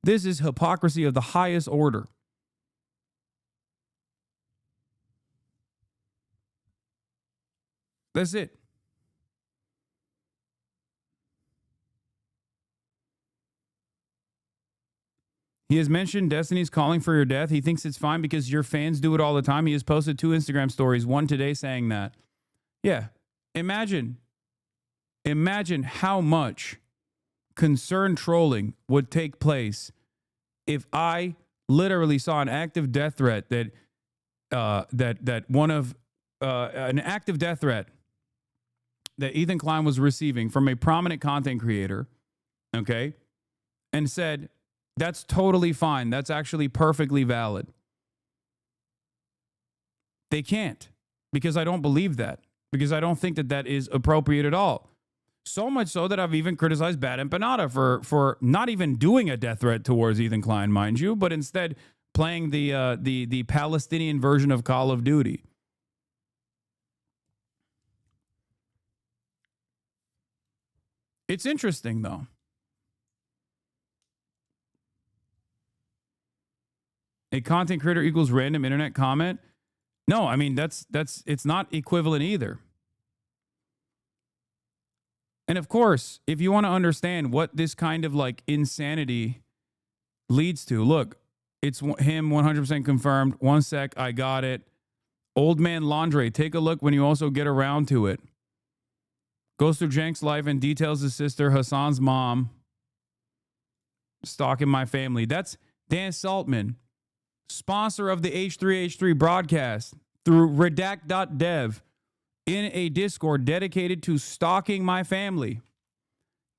E: This is hypocrisy of the highest order. That's it. He has mentioned Destiny's calling for your death. He thinks it's fine because your fans do it all the time. He has posted 2 Instagram stories, one today saying that. Yeah, imagine how much concerned trolling would take place if I literally saw an active death threat an active death threat that Ethan Klein was receiving from a prominent content creator, okay, and said, that's totally fine. That's actually perfectly valid. They can't, because I don't believe that, because I don't think that that is appropriate at all. So much so that I've even criticized Bad Empanada for not even doing a death threat towards Ethan Klein, mind you, but instead playing the Palestinian version of Call of Duty. It's interesting, though. A content creator equals random internet comment? No, I mean, it's not equivalent either. And of course, if you want to understand what this kind of like insanity leads to, look, it's him 100% confirmed. One sec, I got it. Old Man Laundry, take a look when you also get around to it. Goes through Cenk's life and details his sister Hasan's mom stalking my family. That's Dan Saltman, sponsor of the H3H3 broadcast through redact.dev in a Discord dedicated to stalking my family.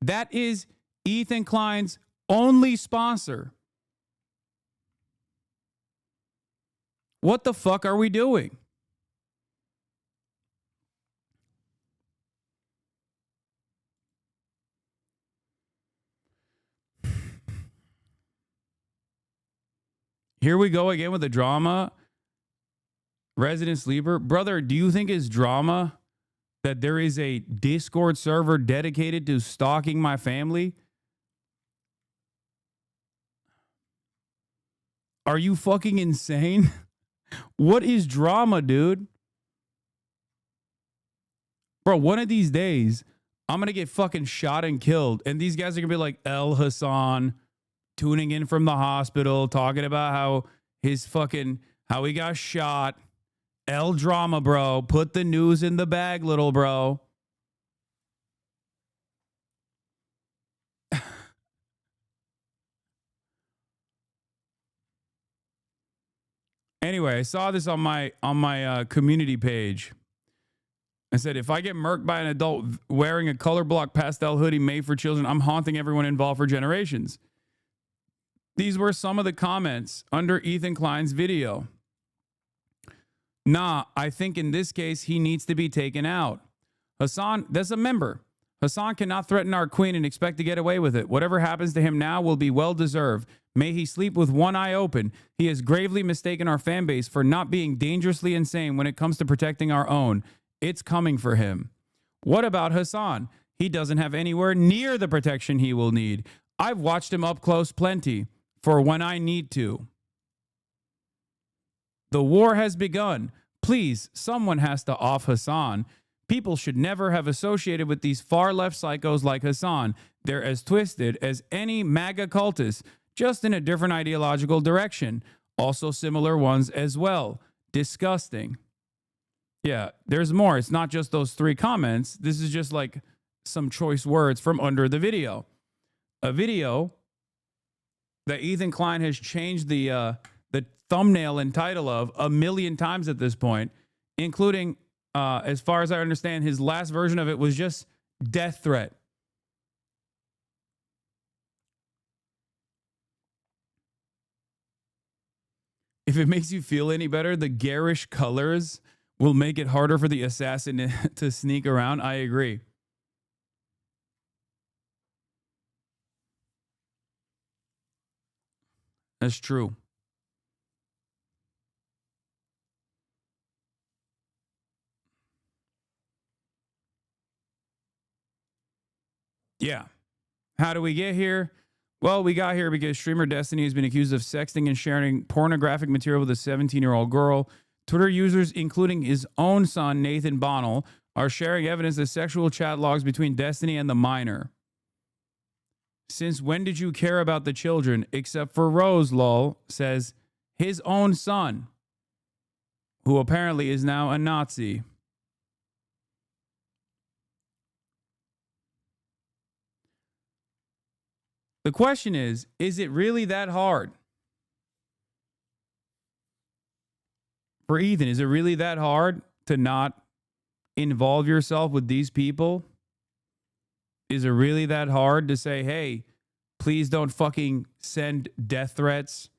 E: That is Ethan Klein's only sponsor. What the fuck are we doing? Here we go again with the drama. Resident Sleeper. Brother, do you think it's drama that there is a Discord server dedicated to stalking my family? Are you fucking insane? What is drama, dude? Bro, one of these days, I'm going to get fucking shot and killed. And these guys are going to be like El Hasan, tuning in from the hospital, talking about how he got shot. El drama, bro. Put the news in the bag, little bro. Anyway, I saw this on my community page. I said, if I get murked by an adult wearing a color block pastel hoodie made for children, I'm haunting everyone involved for generations. These were some of the comments under Ethan Klein's video. Nah, I think in this case, he needs to be taken out. Hasan, that's a member. Hasan cannot threaten our queen and expect to get away with it. Whatever happens to him now will be well deserved. May he sleep with one eye open. He has gravely mistaken our fan base for not being dangerously insane when it comes to protecting our own. It's coming for him. What about Hasan? He doesn't have anywhere near the protection he will need. I've watched him up close plenty for when I need to. The war has begun. Please, someone has to off Hasan. People should never have associated with these far-left psychos like Hasan. They're as twisted as any MAGA cultist, just in a different ideological direction. Also similar ones as well. Disgusting. Yeah, there's more. It's not just those 3 comments. This is just like some choice words from under the video. A video that Ethan Klein has changed the thumbnail and title of 1 million times at this point, including, as far as I understand, his last version of it was just death threat. If it makes you feel any better, the garish colors will make it harder for the assassin to sneak around. I agree. That's true. Yeah. How do we get here? Well, we got here because streamer Destiny has been accused of sexting and sharing pornographic material with a 17-year-old girl. Twitter users, including his own son, Nathan Bonnell, are sharing evidence of sexual chat logs between Destiny and the minor. Since when did you care about the children? Except for Rose, lol, says his own son, who apparently is now a Nazi. The question is it really that hard? For Ethan, is it really that hard to not involve yourself with these people? Is it really that hard to say, hey, please don't fucking send death threats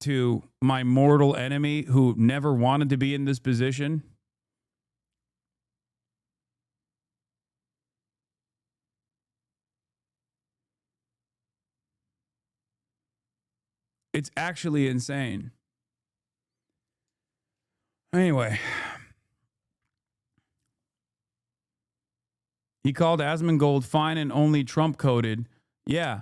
E: to my mortal enemy who never wanted to be in this position? It's actually insane. Anyway, he called Asmongold fine and only Trump coded. Yeah,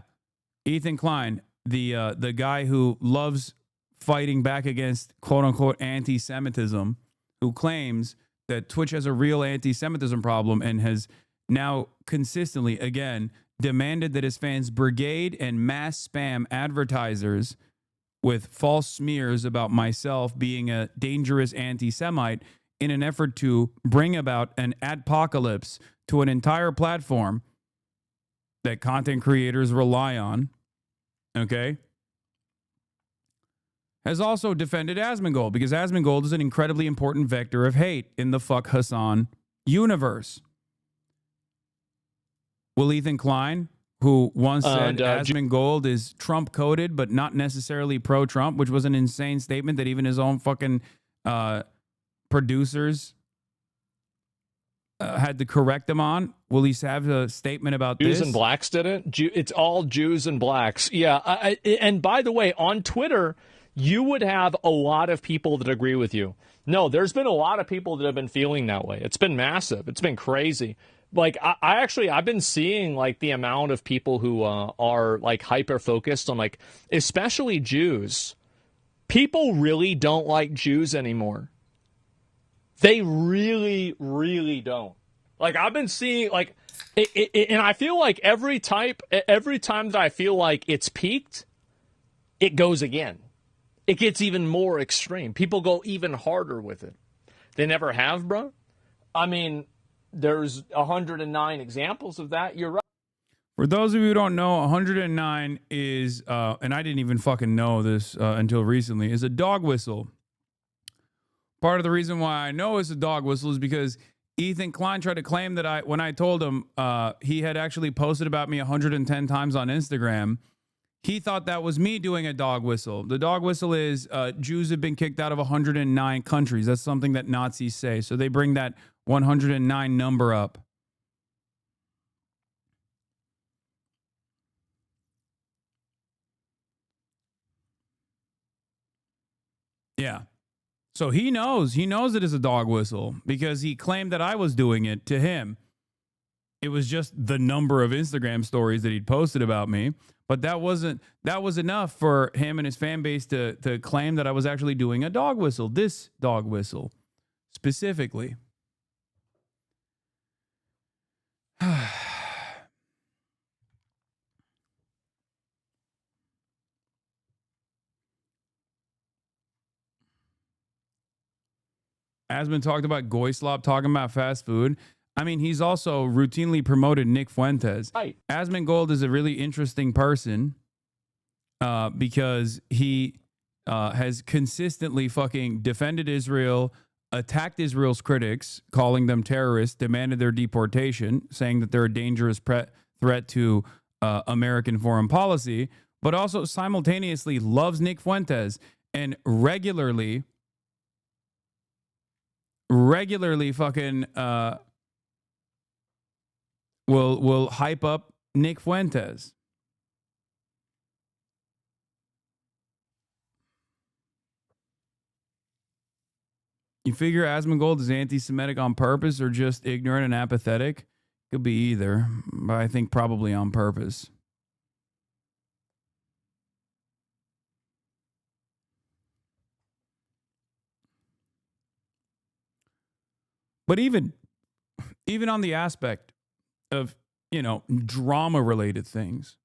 E: Ethan Klein, the guy who loves fighting back against quote unquote anti-Semitism, who claims that Twitch has a real anti-Semitism problem and has now consistently, again, demanded that his fans brigade and mass spam advertisers with false smears about myself being a dangerous anti-Semite in an effort to bring about an adpocalypse to an entire platform that content creators rely on, okay, has also defended Asmongold because Asmongold is an incredibly important vector of hate in the fuck Hasan universe. Will Ethan Klein, who once said Asmongold is Trump-coded but not necessarily pro-Trump, which was an insane statement that even his own fucking producers had to correct him on. Will he have a statement about
N: Jews
E: this?
N: and blacks didn't? It's all Jews and blacks. Yeah. And by the way, on Twitter, you would have a lot of people that agree with you. No, there's been a lot of people that have been feeling that way. It's been massive. It's been crazy. Like, I've been seeing, like, the amount of people who are, like, hyper-focused on, like, especially Jews. People really don't like Jews anymore. They really, really don't. Like, I've been seeing, like, and I feel like every time that I feel like it's peaked, it goes again. It gets even more extreme. People go even harder with it. They never have, bro. I mean, there's 109 examples of that. You're right.
E: For those of you who don't know, 109 is, and I didn't even fucking know this until recently, is a dog whistle. Part of the reason why I know it's a dog whistle is because Ethan Klein tried to claim that when I told him he had actually posted about me 110 times on Instagram, he thought that was me doing a dog whistle. The dog whistle is Jews have been kicked out of 109 countries. That's something that Nazis say. So they bring that 109 number up. Yeah. So he knows it is a dog whistle because he claimed that I was doing it to him. It was just the number of Instagram stories that he'd posted about me. But that was enough for him and his fan base to claim that I was actually doing a dog whistle, this dog whistle specifically. Asman talked about Goyslop talking about fast food. I mean, he's also routinely promoted Nick Fuentes.
N: Right.
E: Asmongold is a really interesting person because he has consistently fucking defended Israel, attacked Israel's critics, calling them terrorists, demanded their deportation, saying that they're a dangerous threat to American foreign policy, but also simultaneously loves Nick Fuentes and regularly fucking will hype up Nick Fuentes. You figure Asmongold is anti-Semitic on purpose or just ignorant and apathetic? Could be either, but I think probably on purpose. But even on the aspect of, drama-related things,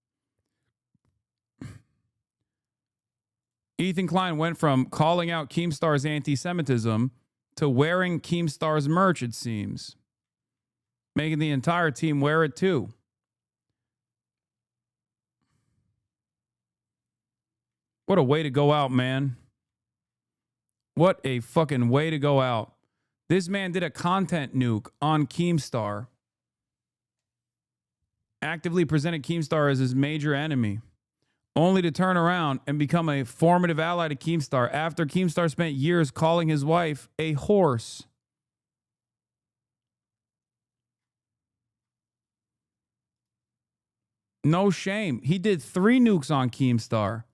E: Ethan Klein went from calling out Keemstar's anti-Semitism to wearing Keemstar's merch, it seems, making the entire team wear it too. What a way to go out, man. What a fucking way to go out. This man did a content nuke on Keemstar. Actively presented Keemstar as his major enemy, only to turn around and become a formative ally to Keemstar after Keemstar spent years calling his wife a horse. No shame. He did 3 nukes on Keemstar.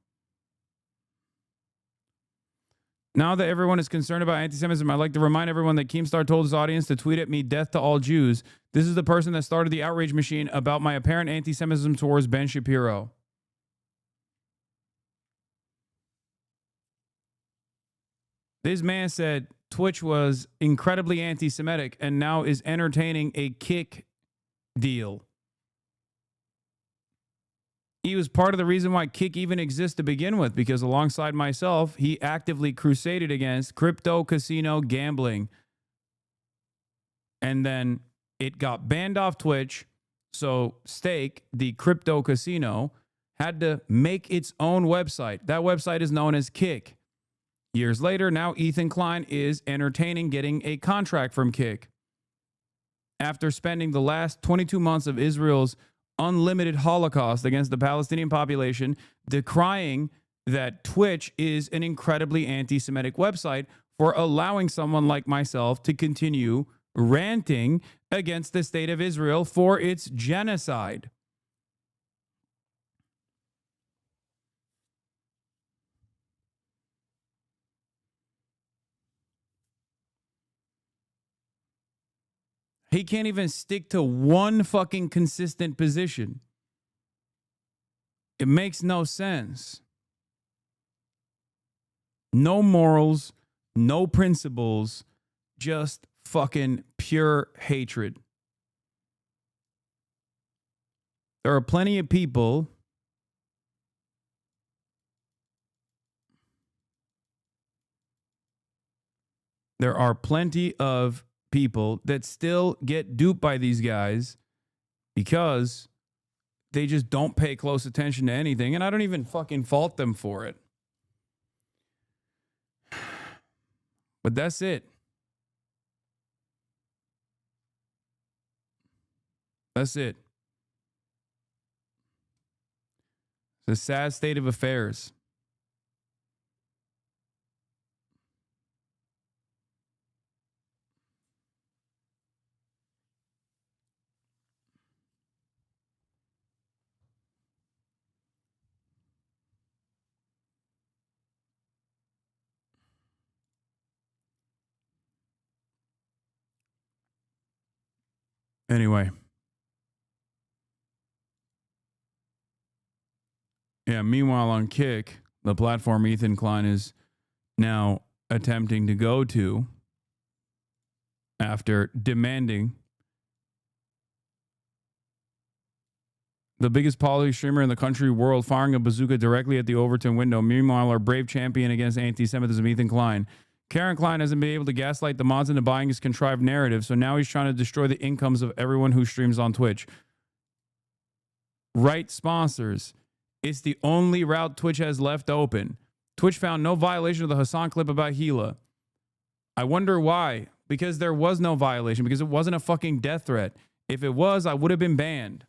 E: Now that everyone is concerned about anti-Semitism, I'd like to remind everyone that Keemstar told his audience to tweet at me, "Death to all Jews." This is the person that started the outrage machine about my apparent anti-Semitism towards Ben Shapiro. This man said Twitch was incredibly anti-Semitic and now is entertaining a kick deal. He was part of the reason why Kick even exists to begin with, because alongside myself, he actively crusaded against crypto casino gambling. And then it got banned off Twitch. So Stake, the crypto casino, had to make its own website. That website is known as Kick. Years later, now Ethan Klein is entertaining getting a contract from Kick. After spending the last 22 months of Israel's unlimited Holocaust against the Palestinian population, decrying that Twitch is an incredibly anti-Semitic website for allowing someone like myself to continue ranting against the state of Israel for its genocide. He can't even stick to one fucking consistent position. It makes no sense. No morals, no principles, just fucking pure hatred. There are plenty of people that still get duped by these guys because they just don't pay close attention to anything. And I don't even fucking fault them for it. But that's it. That's it. It's a sad state of affairs. Anyway. Yeah, meanwhile on Kick, the platform Ethan Klein is now attempting to go to after demanding the biggest poly streamer in the country world firing a bazooka directly at the Overton window. Meanwhile, our brave champion against anti-Semitism, Ethan Klein. Karen Klein hasn't been able to gaslight the mods into buying his contrived narrative, so now he's trying to destroy the incomes of everyone who streams on Twitch. Right sponsors. It's the only route Twitch has left open. Twitch found no violation of the Hasan clip about Gila. I wonder why. Because there was no violation. Because it wasn't a fucking death threat. If it was, I would have been banned.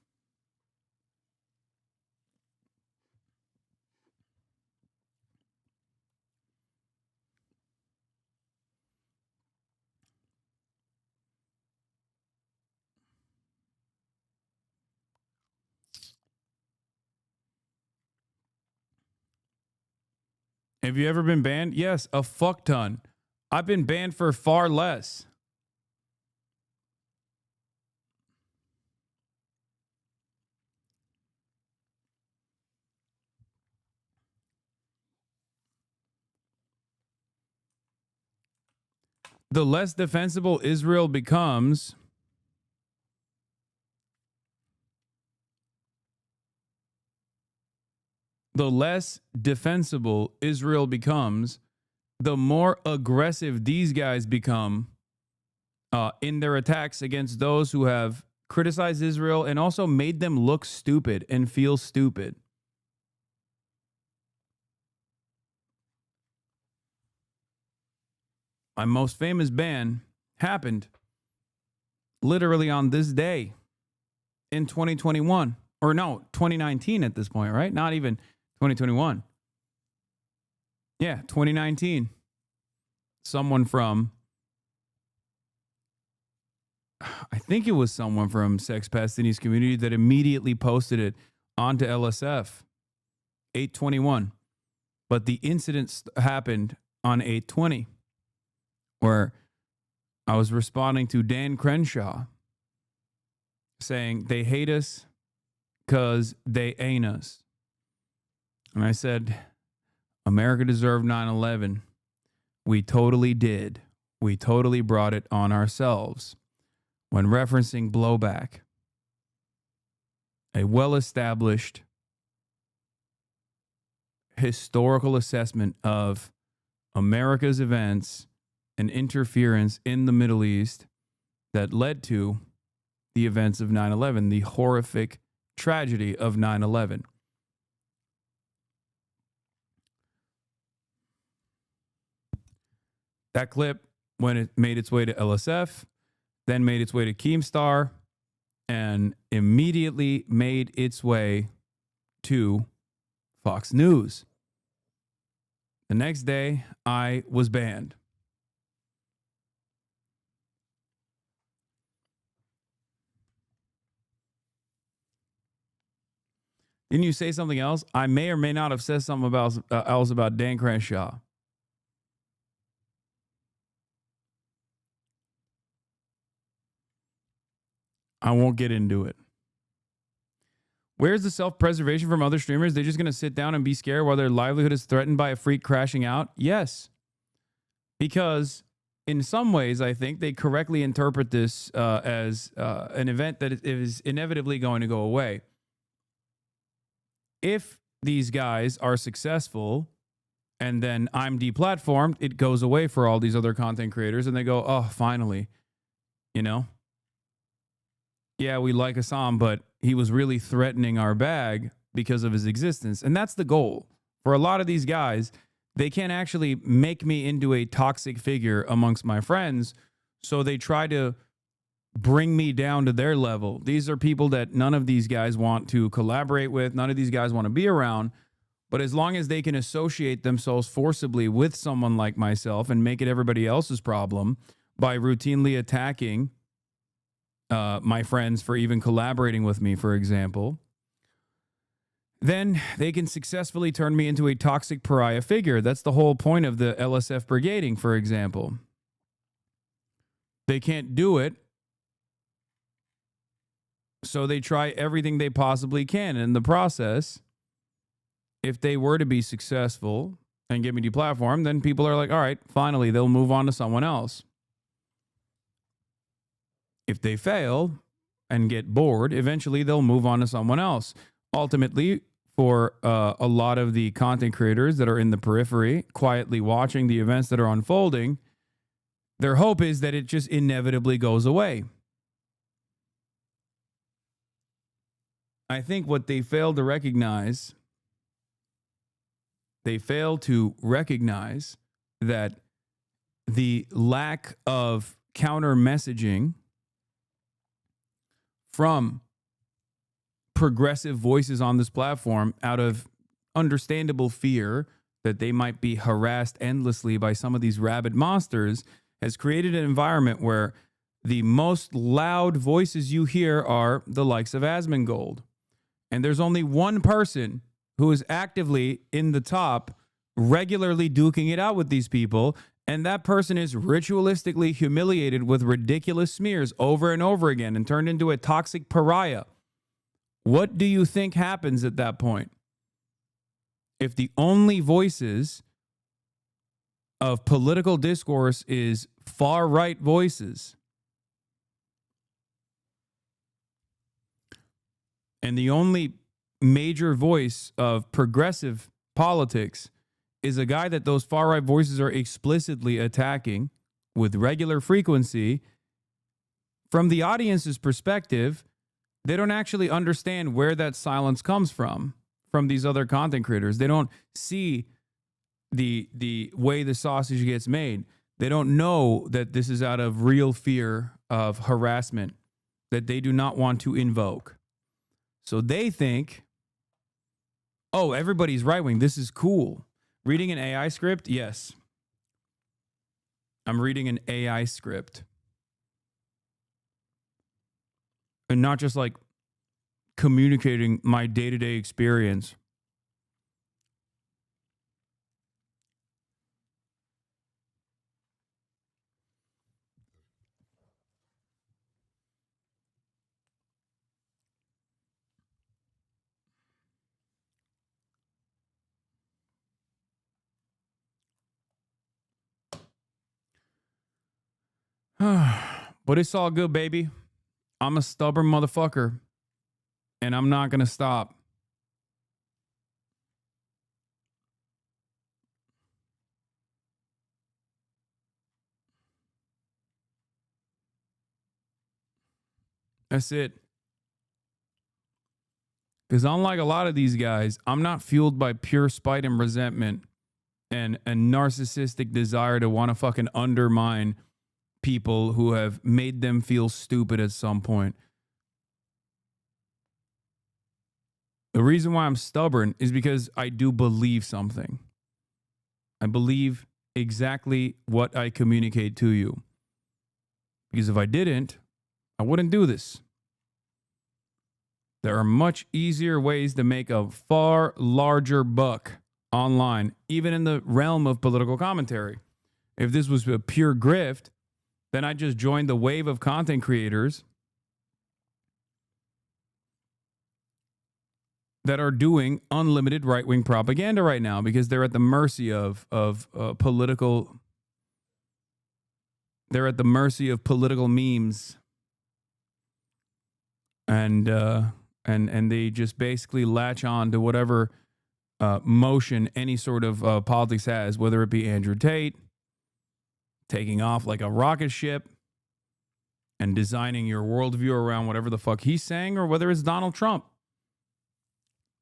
E: Have you ever been banned? Yes, a fuck ton. I've been banned for far less. The less defensible Israel becomes, the more aggressive these guys become in their attacks against those who have criticized Israel and also made them look stupid and feel stupid. My most famous ban happened literally on this day in 2021. Or no, 2019 at this point, right? Not even 2021. Yeah, 2019. Someone from, I think it was someone from Sex Pastinis community that immediately posted it onto LSF. 8/21. But the incident happened on 8/20, where I was responding to Dan Crenshaw saying they hate us because they ain't us. And I said, America deserved 9/11. We totally did. We totally brought it on ourselves when referencing blowback. A well-established historical assessment of America's events and interference in the Middle East that led to the events of 9/11, the horrific tragedy of 9/11. That clip, when it made its way to LSF, then made its way to Keemstar, and immediately made its way to Fox News. The next day, I was banned. Didn't you say something else? I may or may not have said something else about Dan Crenshaw. I won't get into it. Where's the self-preservation from other streamers? They're just going to sit down and be scared while their livelihood is threatened by a freak crashing out? Yes. Because in some ways, I think they correctly interpret this as an event that is inevitably going to go away. If these guys are successful and then I'm deplatformed, it goes away for all these other content creators and they go, oh, finally, you know? Yeah, we like Hasan, but he was really threatening our bag because of his existence. And that's the goal. For a lot of these guys, they can't actually make me into a toxic figure amongst my friends, so they try to bring me down to their level. These are people that none of these guys want to collaborate with, none of these guys want to be around, but as long as they can associate themselves forcibly with someone like myself and make it everybody else's problem by routinely attacking my friends for even collaborating with me, for example, then they can successfully turn me into a toxic pariah figure. That's the whole point of the LSF brigading, for example. They can't do it, so they try everything they possibly can. In the process, if they were to be successful and get me deplatformed, then people are like, all right, finally, they'll move on to someone else. If they fail and get bored, eventually they'll move on to someone else. Ultimately, for a lot of the content creators that are in the periphery, quietly watching the events that are unfolding, their hope is that it just inevitably goes away. I think what they fail to recognize, that the lack of counter messaging from progressive voices on this platform, out of understandable fear that they might be harassed endlessly by some of these rabid monsters, has created an environment where the most loud voices you hear are the likes of Asmongold. And there's only one person who is actively in the top, regularly duking it out with these people, and that person is ritualistically humiliated with ridiculous smears over and over again and turned into a toxic pariah. What do you think happens at that point? If the only voices of political discourse is far-right voices, and the only major voice of progressive politics is a guy that those far-right voices are explicitly attacking with regular frequency, from the audience's perspective, they don't actually understand where that silence comes from these other content creators. They don't see the way the sausage gets made. They don't know that this is out of real fear of harassment that they do not want to invoke. So they think, oh, everybody's right-wing. This is cool. Reading an AI script? Yes. I'm reading an AI script. And not just like communicating my day-to-day experience. But it's all good, baby. I'm a stubborn motherfucker, and I'm not going to stop. That's it. Because unlike a lot of these guys, I'm not fueled by pure spite and resentment and a narcissistic desire to want to fucking undermine people who have made them feel stupid at some point. The reason why I'm stubborn is because I do believe something. I believe exactly what I communicate to you. Because if I didn't, I wouldn't do this. There are much easier ways to make a far larger buck online, even in the realm of political commentary. If this was a pure grift, then I just joined the wave of content creators that are doing unlimited right-wing propaganda right now because they're at the mercy of political. They're at the mercy of political memes, and they just basically latch on to whatever motion any sort of politics has, whether it be Andrew Tate taking off like a rocket ship and designing your worldview around whatever the fuck he's saying, or whether it's Donald Trump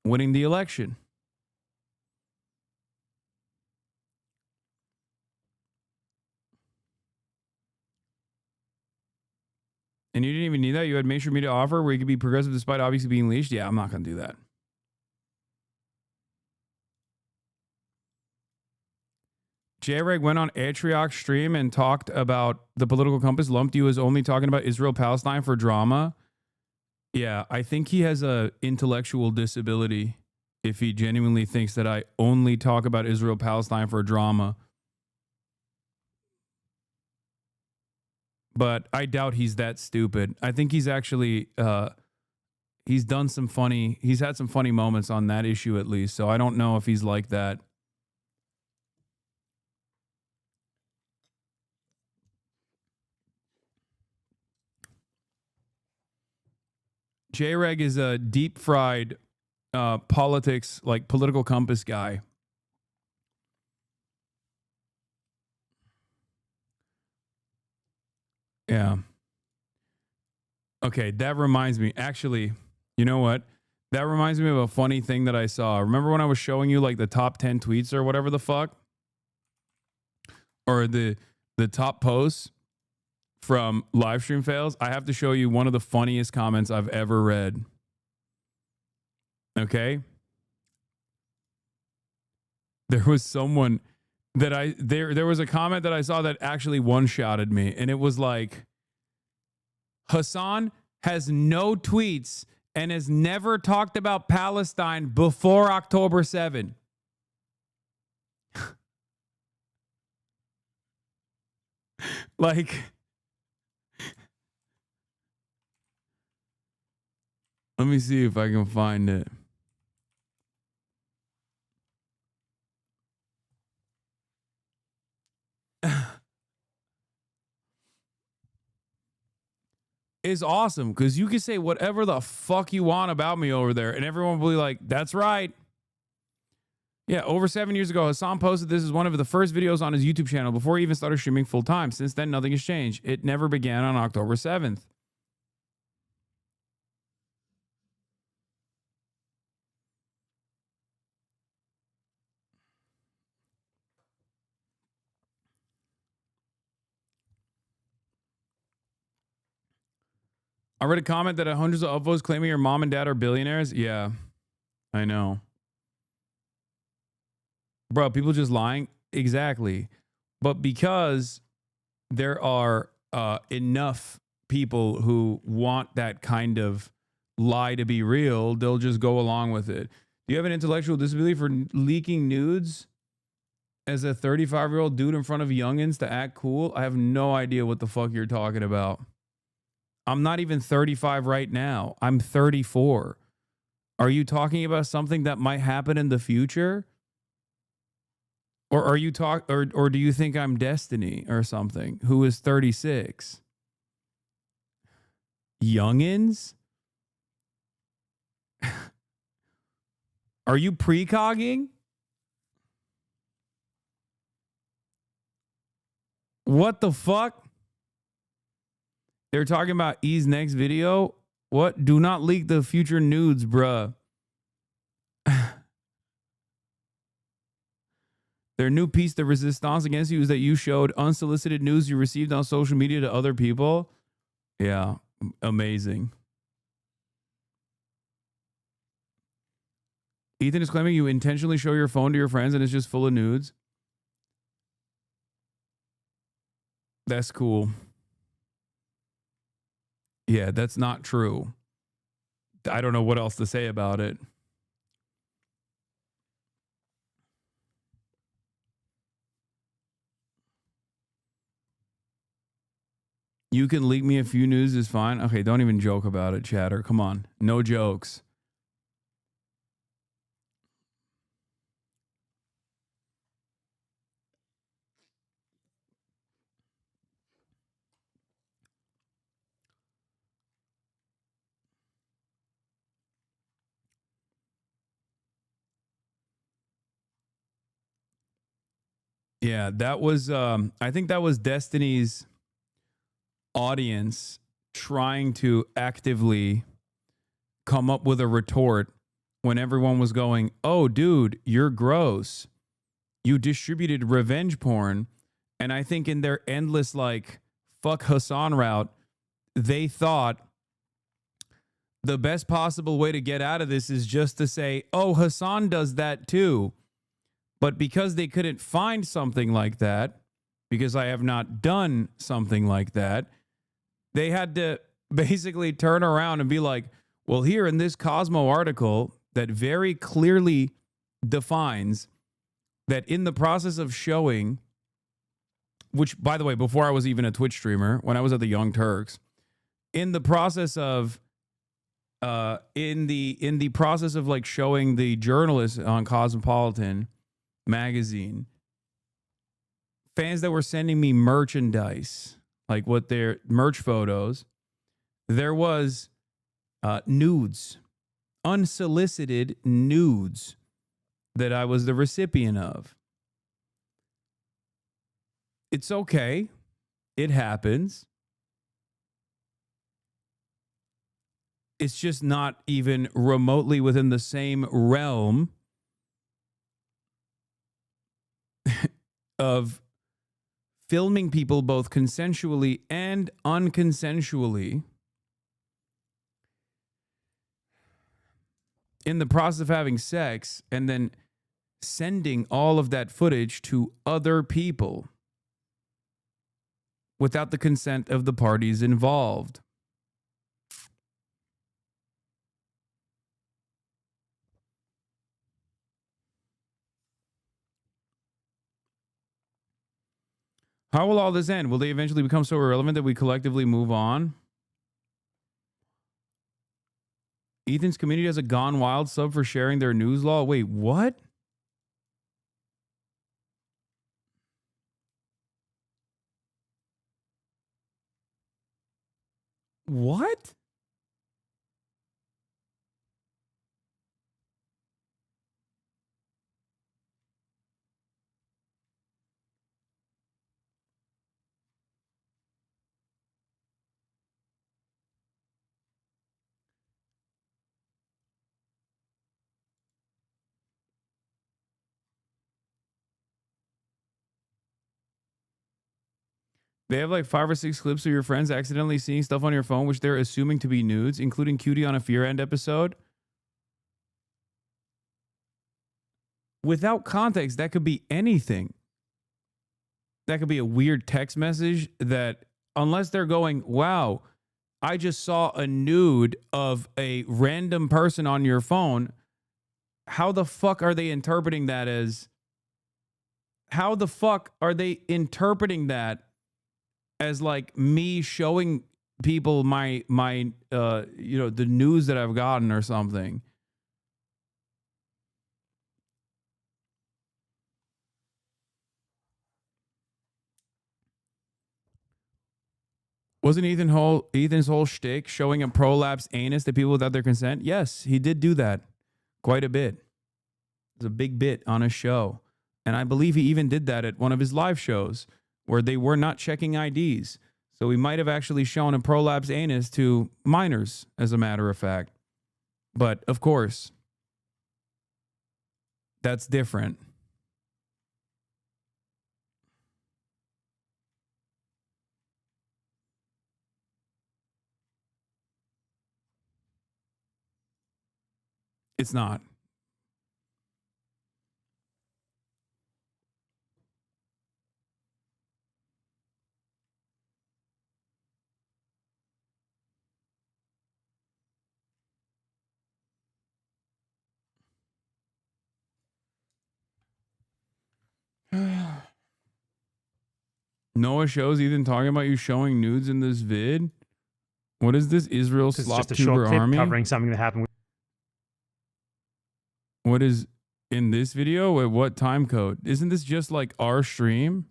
E: winning the election. And you didn't even need that. You had mainstream media offer where you could be progressive despite obviously being leashed. Yeah, I'm not going to do that. J-Reg went on Atriok's stream and talked about the political compass, lumped you as only talking about Israel-Palestine for drama. Yeah, I think he has a intellectual disability if he genuinely thinks that I only talk about Israel-Palestine for drama. But I doubt he's that stupid. I think he's actually, he's had some funny moments on that issue at least. So I don't know if he's like that. J-Reg is a deep fried politics, like political compass guy. Yeah. Okay, that reminds me. Actually, you know what? That reminds me of a funny thing that I saw. Remember when I was showing you like the top 10 tweets or whatever the fuck? Or the top posts from live stream fails? I have to show you one of the funniest comments I've ever read. Okay? There was someone that there was a comment that I saw that actually one-shotted me, and it was like, Hasan has no tweets and has never talked about Palestine before October 7. Like, let me see if I can find it. Is awesome because you can say whatever the fuck you want about me over there, and everyone will be like, that's right. Yeah, over 7 years ago, Hasan posted this as one of the first videos on his YouTube channel before he even started streaming full time. Since then, nothing has changed. It never began on October 7th. I read a comment that hundreds of upvotes claiming your mom and dad are billionaires. Yeah, I know. Bro, people just lying. Exactly. But because there are enough people who want that kind of lie to be real, they'll just go along with it. Do you have an intellectual disability for leaking nudes as a 35-year-old dude in front of youngins to act cool? I have no idea what the fuck you're talking about. I'm not even 35 right now. I'm 34. Are you talking about something that might happen in the future? Or are you or do you think I'm Destiny or something who is 36? Youngins? Are you precogging? What the fuck? They're talking about E's next video. What? Do not leak the future nudes, bruh. Their new piece de resistance against you is that you showed unsolicited news you received on social media to other people. Yeah, amazing. Ethan is claiming you intentionally show your phone to your friends and it's just full of nudes. That's cool. Yeah, that's not true. I don't know what else to say about it. You can leak me a few news is fine. Okay, don't even joke about it, chatter. Come on. No jokes. Yeah, that was I think that was Destiny's audience trying to actively come up with a retort when everyone was going, "Oh, dude, you're gross. You distributed revenge porn." And I think in their endless like fuck Hasan route, they thought the best possible way to get out of this is just to say, "Oh, Hasan does that too." But because they couldn't find something like that, because I have not done something like that, they had to basically turn around and be like, well, here in this Cosmo article that very clearly defines that in the process of showing, which, by the way, before I was even a Twitch streamer, when I was at the Young Turks, in the process of in the process of like showing the journalists on Cosmopolitan magazine, fans that were sending me merchandise, like what their merch photos, there was nudes, unsolicited nudes that I was the recipient of. It's okay. It happens. It's just not even remotely within the same realm of filming people both consensually and unconsensually in the process of having sex and then sending all of that footage to other people without the consent of the parties involved. How will all this end? Will they eventually become so irrelevant that we collectively move on? Ethan's community has a Gone Wild sub for sharing their news law. Wait, what? What? They have like 5 or 6 clips of your friends accidentally seeing stuff on your phone which they're assuming to be nudes, including Cutie on a Fear End episode. Without context, that could be anything. That could be a weird text message that, unless they're going, wow, I just saw a nude of a random person on your phone. How the fuck are they interpreting that as? How the fuck are they interpreting that as like me showing people my you know, the news that I've gotten or something? Wasn't Ethan's whole shtick showing a prolapsed anus to people without their consent? Yes, he did do that quite a bit. It was a big bit on a show. And I believe he even did that at one of his live shows where they were not checking IDs. So he might have actually shown a prolapsed anus to minors, as a matter of fact. But of course, that's different. It's not. Noah shows Ethan talking about you showing nudes in this vid. What is this? Israel
B: This is
E: slop
B: just a short
E: tuber
B: clip
E: army?
B: covering something that happened.
E: What is in this video? At what time code? Isn't this just like our stream?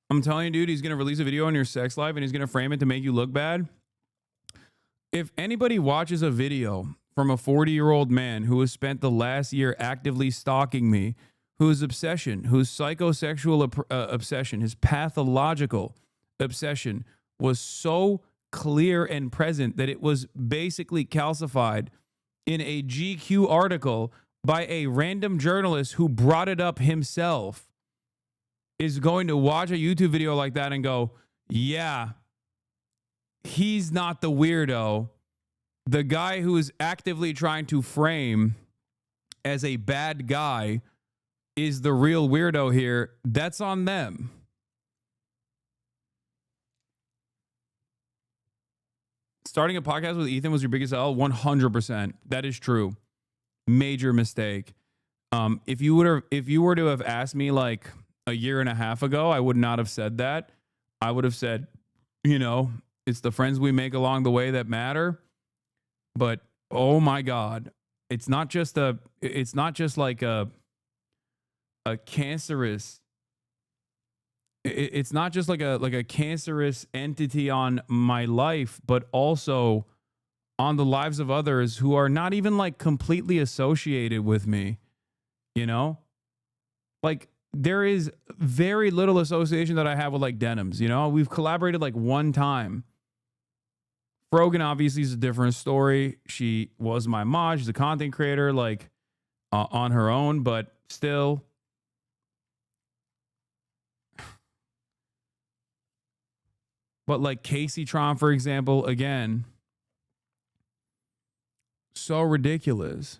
E: I'm telling you, dude, he's going to release a video on your sex life and he's going to frame it to make you look bad. If anybody watches a video from a 40-year-old man who has spent the last year actively stalking me, whose obsession, whose psychosexual obsession, his pathological obsession was so clear and present that it was basically calcified in a GQ article by a random journalist who brought it up himself, is going to watch a YouTube video like that and go, yeah, he's not the weirdo. The guy who is actively trying to frame as a bad guy is the real weirdo here. That's on them. Starting a podcast with Ethan was your biggest L? 100%. That is true. Major mistake. If you were to have asked me like a year and a half ago, I would not have said that. I would have said, you know, it's the friends we make along the way that matter. But oh my God, it's not just like a cancerous. It's not just like a cancerous entity on my life, but also on the lives of others who are not even like completely associated with me. You know, like there is very little association that I have with like Denims. You know, we've collaborated like one time. Brogan obviously is a different story. She was my mod. She's a content creator, like on her own, but still. But like Casey Tron, for example, again, so ridiculous.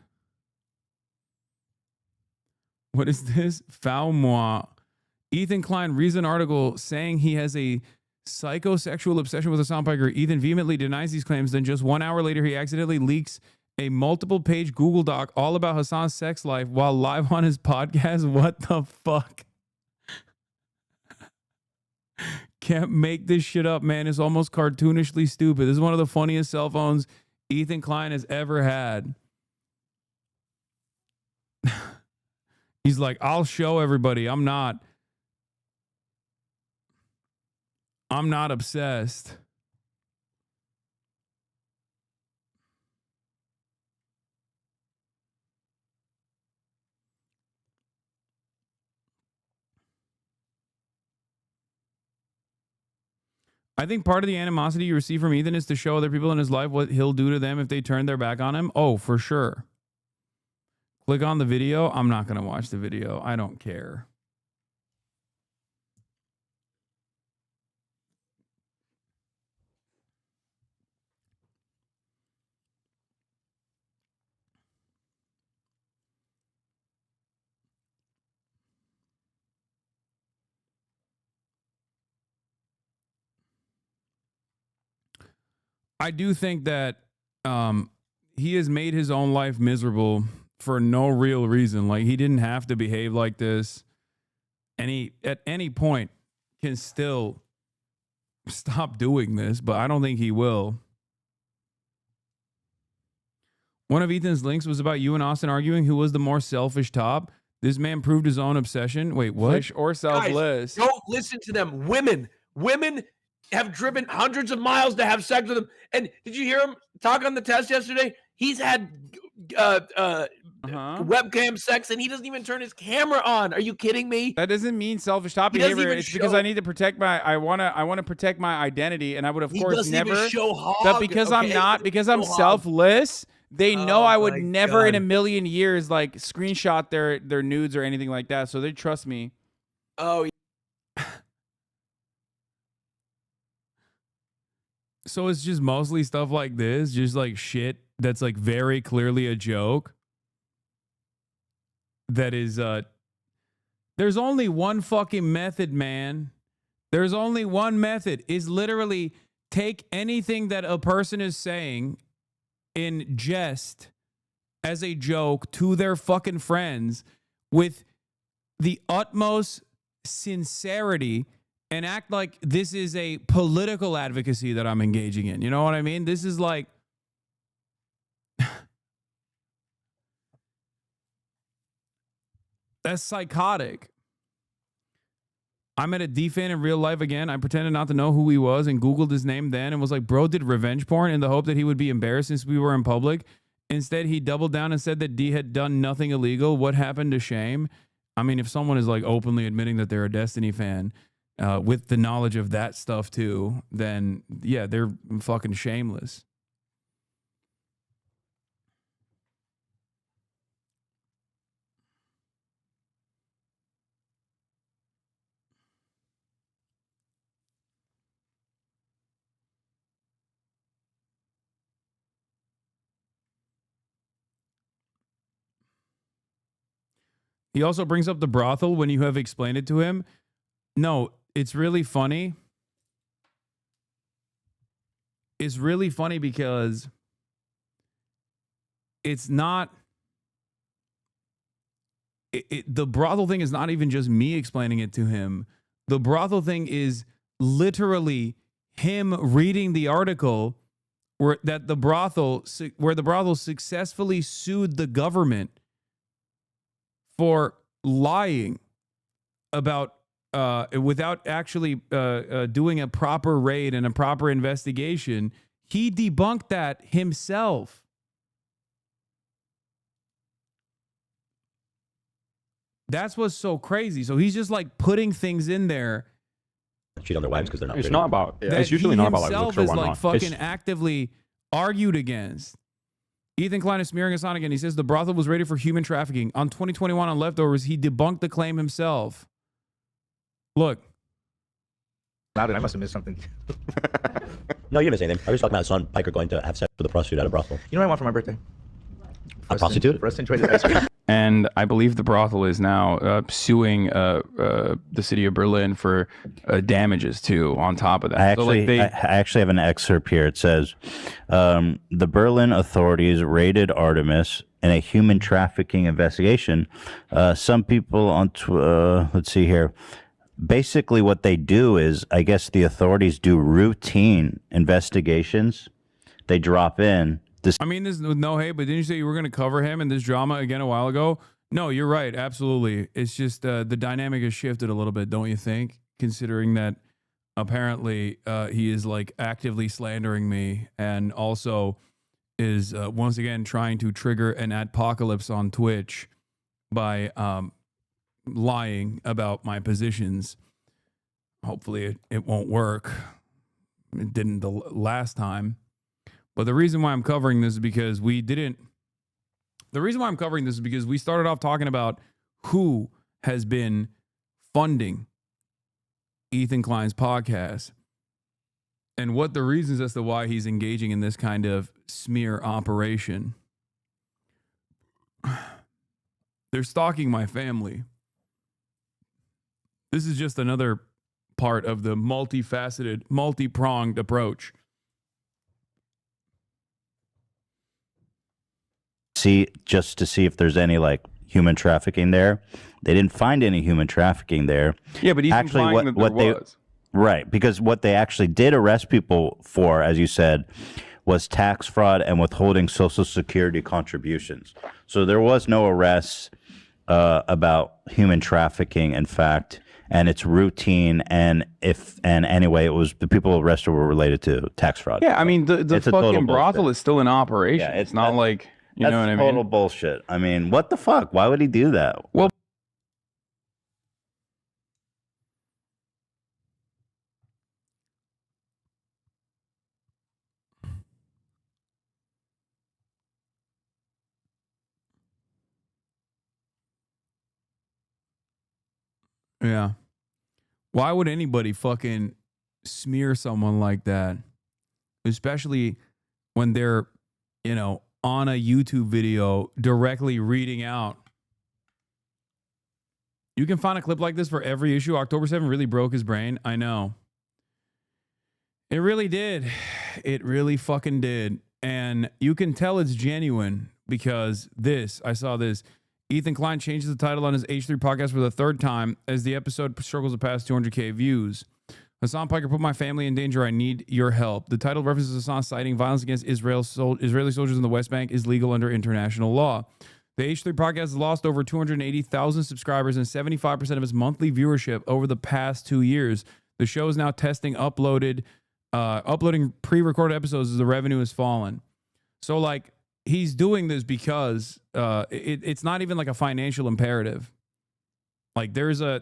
E: What is this? Foul moi. Ethan Klein reads an article saying he has a psychosexual obsession with Hasan Piker. Ethan vehemently denies these claims. Then just 1 hour later, he accidentally leaks a multiple-page Google Doc all about Hasan's sex life while live on his podcast. What the fuck? Can't make this shit up, man. It's almost cartoonishly stupid. This is one of the funniest cell phones Ethan Klein has ever had. He's like, I'll show everybody. I'm not obsessed. I think part of the animosity you receive from Ethan is to show other people in his life what he'll do to them if they turn their back on him. Oh, for sure. Click on the video. I'm not going to watch the video. I don't care. I do think that he has made his own life miserable for no real reason. Like, he didn't have to behave like this. And he, at any point, can still stop doing this, but I don't think he will. One of Ethan's links was about you and Austin arguing who was the more selfish top. This man proved his own obsession. Wait, what?
B: Selfish or selfless? Guys, don't listen to them. Women have driven hundreds of miles to have sex with him. And did you hear him talk on the test yesterday? He's had webcam sex, and he doesn't even turn his camera on. Are you kidding me?
E: That doesn't mean selfish top behavior. It's because I need to protect my. I want to protect my identity, and I would of course never. But because I'm not, because I'm selfless. They know I would never in a million years like screenshot their nudes or anything like that. So they trust me.
B: Oh.
E: So it's just mostly stuff like this, just like shit that's like very clearly a joke. That is there's only one fucking method, man. There's only one method. Is literally take anything that a person is saying in jest as a joke to their fucking friends with the utmost sincerity and act like this is a political advocacy that I'm engaging in. You know what I mean? This is like that's psychotic. I met a D-fan in real life again. I pretended not to know who he was and Googled his name then and was like, bro did revenge porn in the hope that he would be embarrassed since we were in public. Instead, he doubled down and said that D had done nothing illegal. What happened to shame? I mean, if someone is like openly admitting that they're a Destiny fan with the knowledge of that stuff too, then yeah, they're fucking shameless. He also brings up the brothel when you have explained it to him. No, it's really funny. It's really funny because it's not... the brothel thing is not even just me explaining it to him. The brothel thing is literally him reading the article where the brothel successfully sued the government for lying about without actually doing a proper raid and a proper investigation. He debunked that himself. That's what's so crazy. So he's just like putting things in there.
O: Cheat on their wives because they're not.
T: It's not about. It's usually not about like looks or
E: is
T: whatnot.
E: Like fucking actively argued against. Ethan Klein is smearing Hasan again. He says the brothel was rated for human trafficking. On 2021 on Leftovers, he debunked the claim himself. Look.
V: I must have missed something.
O: No, you didn't miss anything. I was talking about his son, Piker, going to have sex with a prostitute at a brothel.
V: You know what I want for my birthday?
O: A prostitute?
V: For us to enjoy the ice cream.
T: And I believe the brothel is now suing the city of Berlin for damages too. On top of that,
Y: I actually have an excerpt here. It says, "The Berlin authorities raided Artemis in a human trafficking investigation. Some people on let's see here. Basically, what they do is, I guess the authorities do routine investigations. They drop in."
E: I mean this with no hate, but didn't you say you were going to cover him in this drama again a while ago? No, you're right. Absolutely. It's just the dynamic has shifted a little bit, don't you think? Considering that apparently he is like actively slandering me and also is once again trying to trigger an adpocalypse on Twitch by lying about my positions. Hopefully it won't work. It didn't the last time. But the reason why I'm covering this is because we started off talking about who has been funding Ethan Klein's podcast and what the reasons as to why he's engaging in this kind of smear operation. They're stalking my family. This is just another part of the multifaceted, multi-pronged approach
Y: see if there's any like human trafficking there. They didn't find any human trafficking there.
T: Yeah, but he's implying that there was.
Y: Right, because what they actually did arrest people for, as you said, was tax fraud and withholding Social Security contributions. So there was no arrests about human trafficking, in fact, and it's routine. And anyway, it was the people arrested were related to tax fraud.
T: Yeah, I mean the
Y: It's a total
T: fucking brothel
Y: bullshit.
T: is still in operation.
Y: Yeah,
T: it's not like you know what I mean.
Y: Total bullshit. I mean, what the fuck? Why would he do that?
T: Well. Yeah. Why would anybody fucking smear someone like that? Especially when they're, you know, on a YouTube video directly reading out. You can find a clip like this for every issue. October 7 really broke his brain. I know. It really did. It really fucking did. And you can tell it's genuine because I saw this. Ethan Klein changes the title on his H3 podcast for the third time as the episode struggles to pass 200K views. Hasan Piker put my family in danger. I need your help. The title references Hasan citing violence against Israeli soldiers in the West Bank is legal under international law. The H3 podcast has lost over 280,000 subscribers and 75% of its monthly viewership over the past 2 years. The show is now testing uploading pre-recorded episodes as the revenue has fallen. So like, he's doing this because it's not even like a financial imperative. Like there is a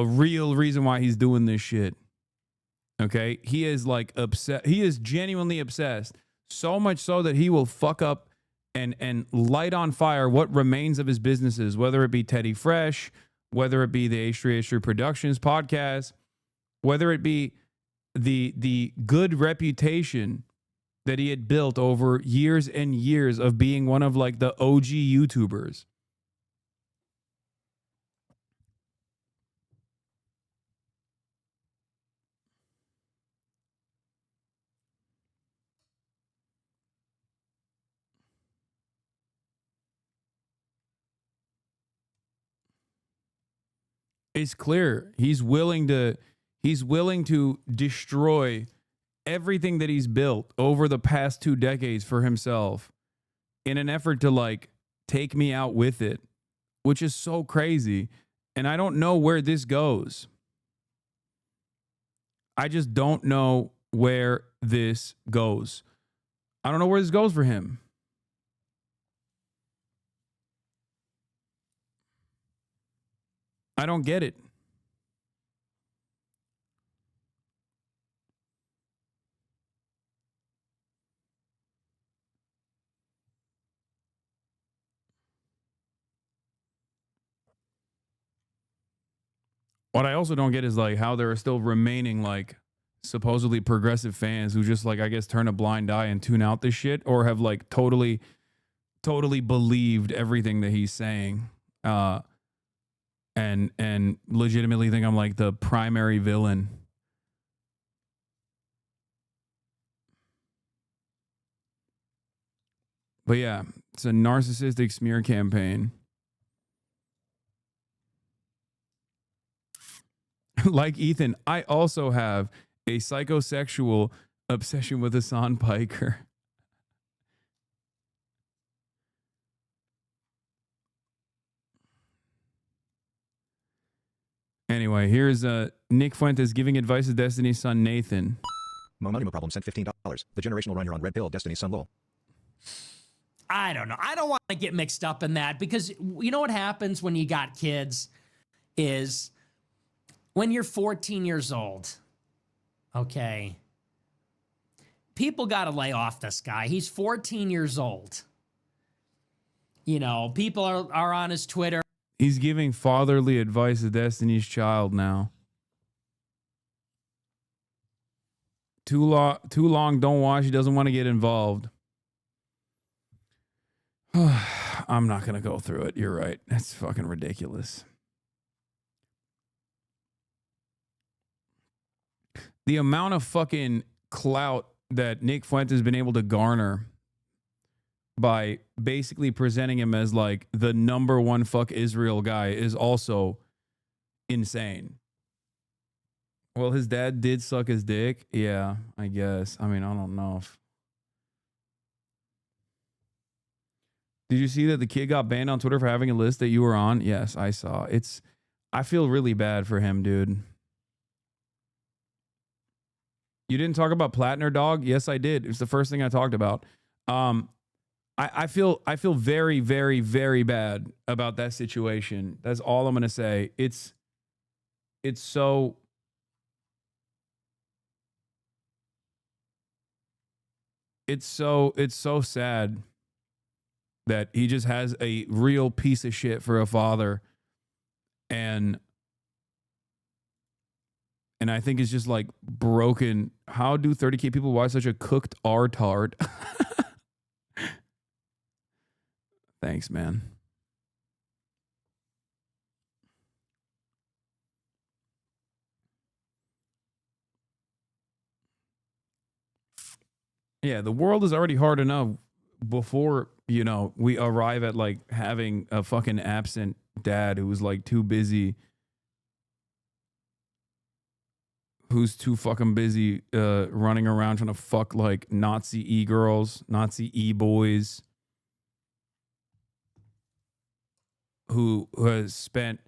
T: real reason why he's doing this shit. Okay, he is like upset. He is genuinely obsessed, so much so that he will fuck up and light on fire what remains of his businesses, whether it be Teddy Fresh, whether it be the H3 Productions podcast, whether it be the good reputation that he had built over years and years of being one of like the OG YouTubers. It's clear he's willing to destroy everything that he's built over the past 2 decades for himself in an effort to like take me out with it, which is so crazy. And I don't know where this goes. I just don't know where this goes. I don't know where this goes for him. I don't get it. What I also don't get is like how there are still remaining like supposedly progressive fans who just like, I guess, turn a blind eye and tune out this shit, or have like totally believed everything that he's saying. And legitimately think I'm like the primary villain. But yeah, it's a narcissistic smear campaign. Like Ethan, I also have a psychosexual obsession with Hasan Piker. Anyway, here's Nick Fuentes giving advice to Destiny's son Nathan.
F: Money problem sent $15. The generational run you're on red pill. Destiny's son lol.
C: I don't know. I don't want to get mixed up in that because you know what happens when you got kids is when you're 14 years old, okay, people got to lay off this guy. He's 14 years old. You know, people are on his Twitter.
E: He's giving fatherly advice to Destiny's Child now. Too long, don't watch. He doesn't want to get involved. I'm not going to go through it. You're right. That's fucking ridiculous. The amount of fucking clout that Nick Fuentes has been able to garner
T: by basically presenting him as like the #1 fuck Israel guy is also insane. Well, his dad did suck his dick. Yeah, I guess. I mean, I don't know if. Did you see that the kid got banned on Twitter for having a list that you were on? Yes, I saw. I feel really bad for him, dude. You didn't talk about Platner, dog? Yes, I did. It was the first thing I talked about. I feel very, very, very bad about that situation. That's all I'm gonna say. It's so sad that he just has a real piece of shit for a father, and I think it's just like broken. How do 30K people watch such a cooked R-tard? Thanks, man. Yeah, the world is already hard enough before, you know, we arrive at like having a fucking absent dad who's like too busy, who's too fucking busy running around trying to fuck like Nazi e-girls, Nazi e-boys, who has spent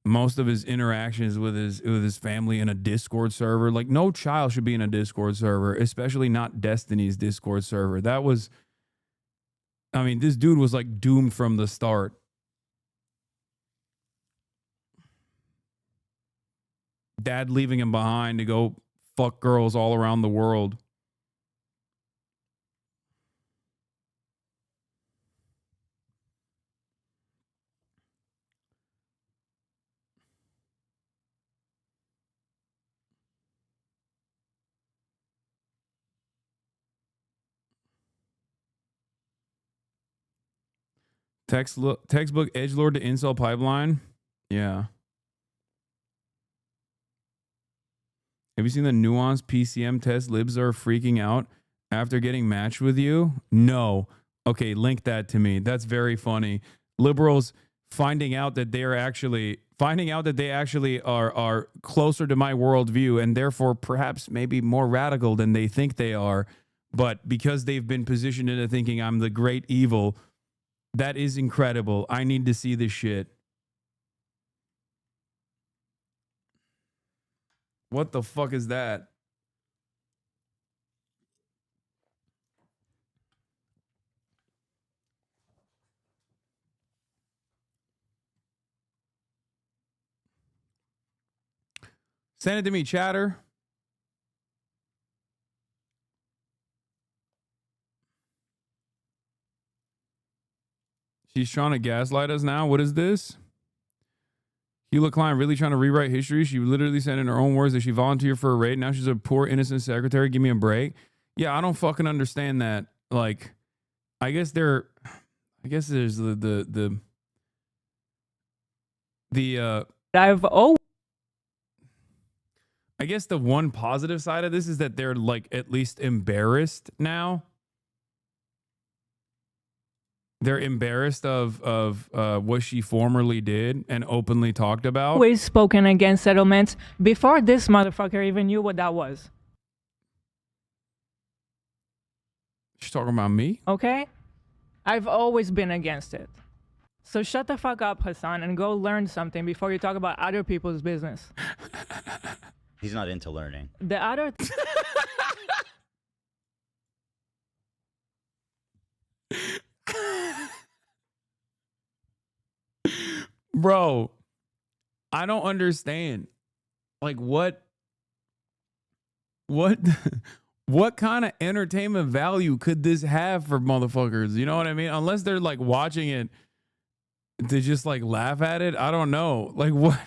T: most of his interactions with his family in a Discord server. Like, no child should be in a Discord server, especially not Destiny's Discord server. That was, I mean, this dude was like doomed from the start. Dad leaving him behind to go fuck girls all around the world. Textbook edgelord to incel pipeline. Yeah. Have you seen the nuanced PCM test? Libs are freaking out after getting matched with you. No. Okay, link that to me. That's very funny. Liberals finding out that they actually are closer to my worldview and therefore perhaps maybe more radical than they think they are. But because they've been positioned into thinking I'm the great evil, that is incredible. I need to see this shit. What the fuck is that? Send it to me, chatter. She's trying to gaslight us now. What is this? Hila Klein really trying to rewrite history. She literally said in her own words that she volunteered for a raid. Now she's a poor, innocent secretary. Give me a break. Yeah, I don't fucking understand that. Like, I guess there's the I guess the one positive side of this is that they're like at least embarrassed now. They're embarrassed of what she formerly did and openly talked about.
M: Always spoken against settlements before this motherfucker even knew what that was.
T: She's talking about me?
M: Okay? I've always been against it. So shut the fuck up, Hasan, and go learn something before you talk about other people's business.
Y: He's not into learning.
M: The other...
T: Bro, I don't understand. Like, what kind of entertainment value could this have for motherfuckers? You know what I mean? Unless they're like watching it to just like laugh at it. I don't know. Like, what?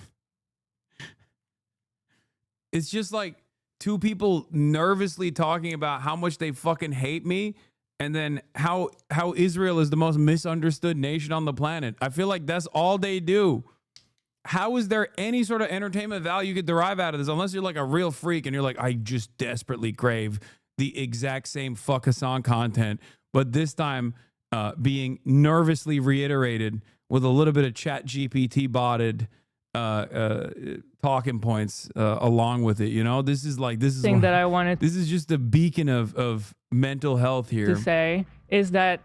T: It's just like two people nervously talking about how much they fucking hate me. And then how Israel is the most misunderstood nation on the planet. I feel like that's all they do. How is there any sort of entertainment value you could derive out of this? Unless you're like a real freak and you're like, I just desperately crave the exact same fuck Hasan content. But this time, being nervously reiterated with a little bit of chat GPT botted talking points along with it. You know, this is
M: thing that I wanted
T: this is just a beacon of mental health here.
M: to say is that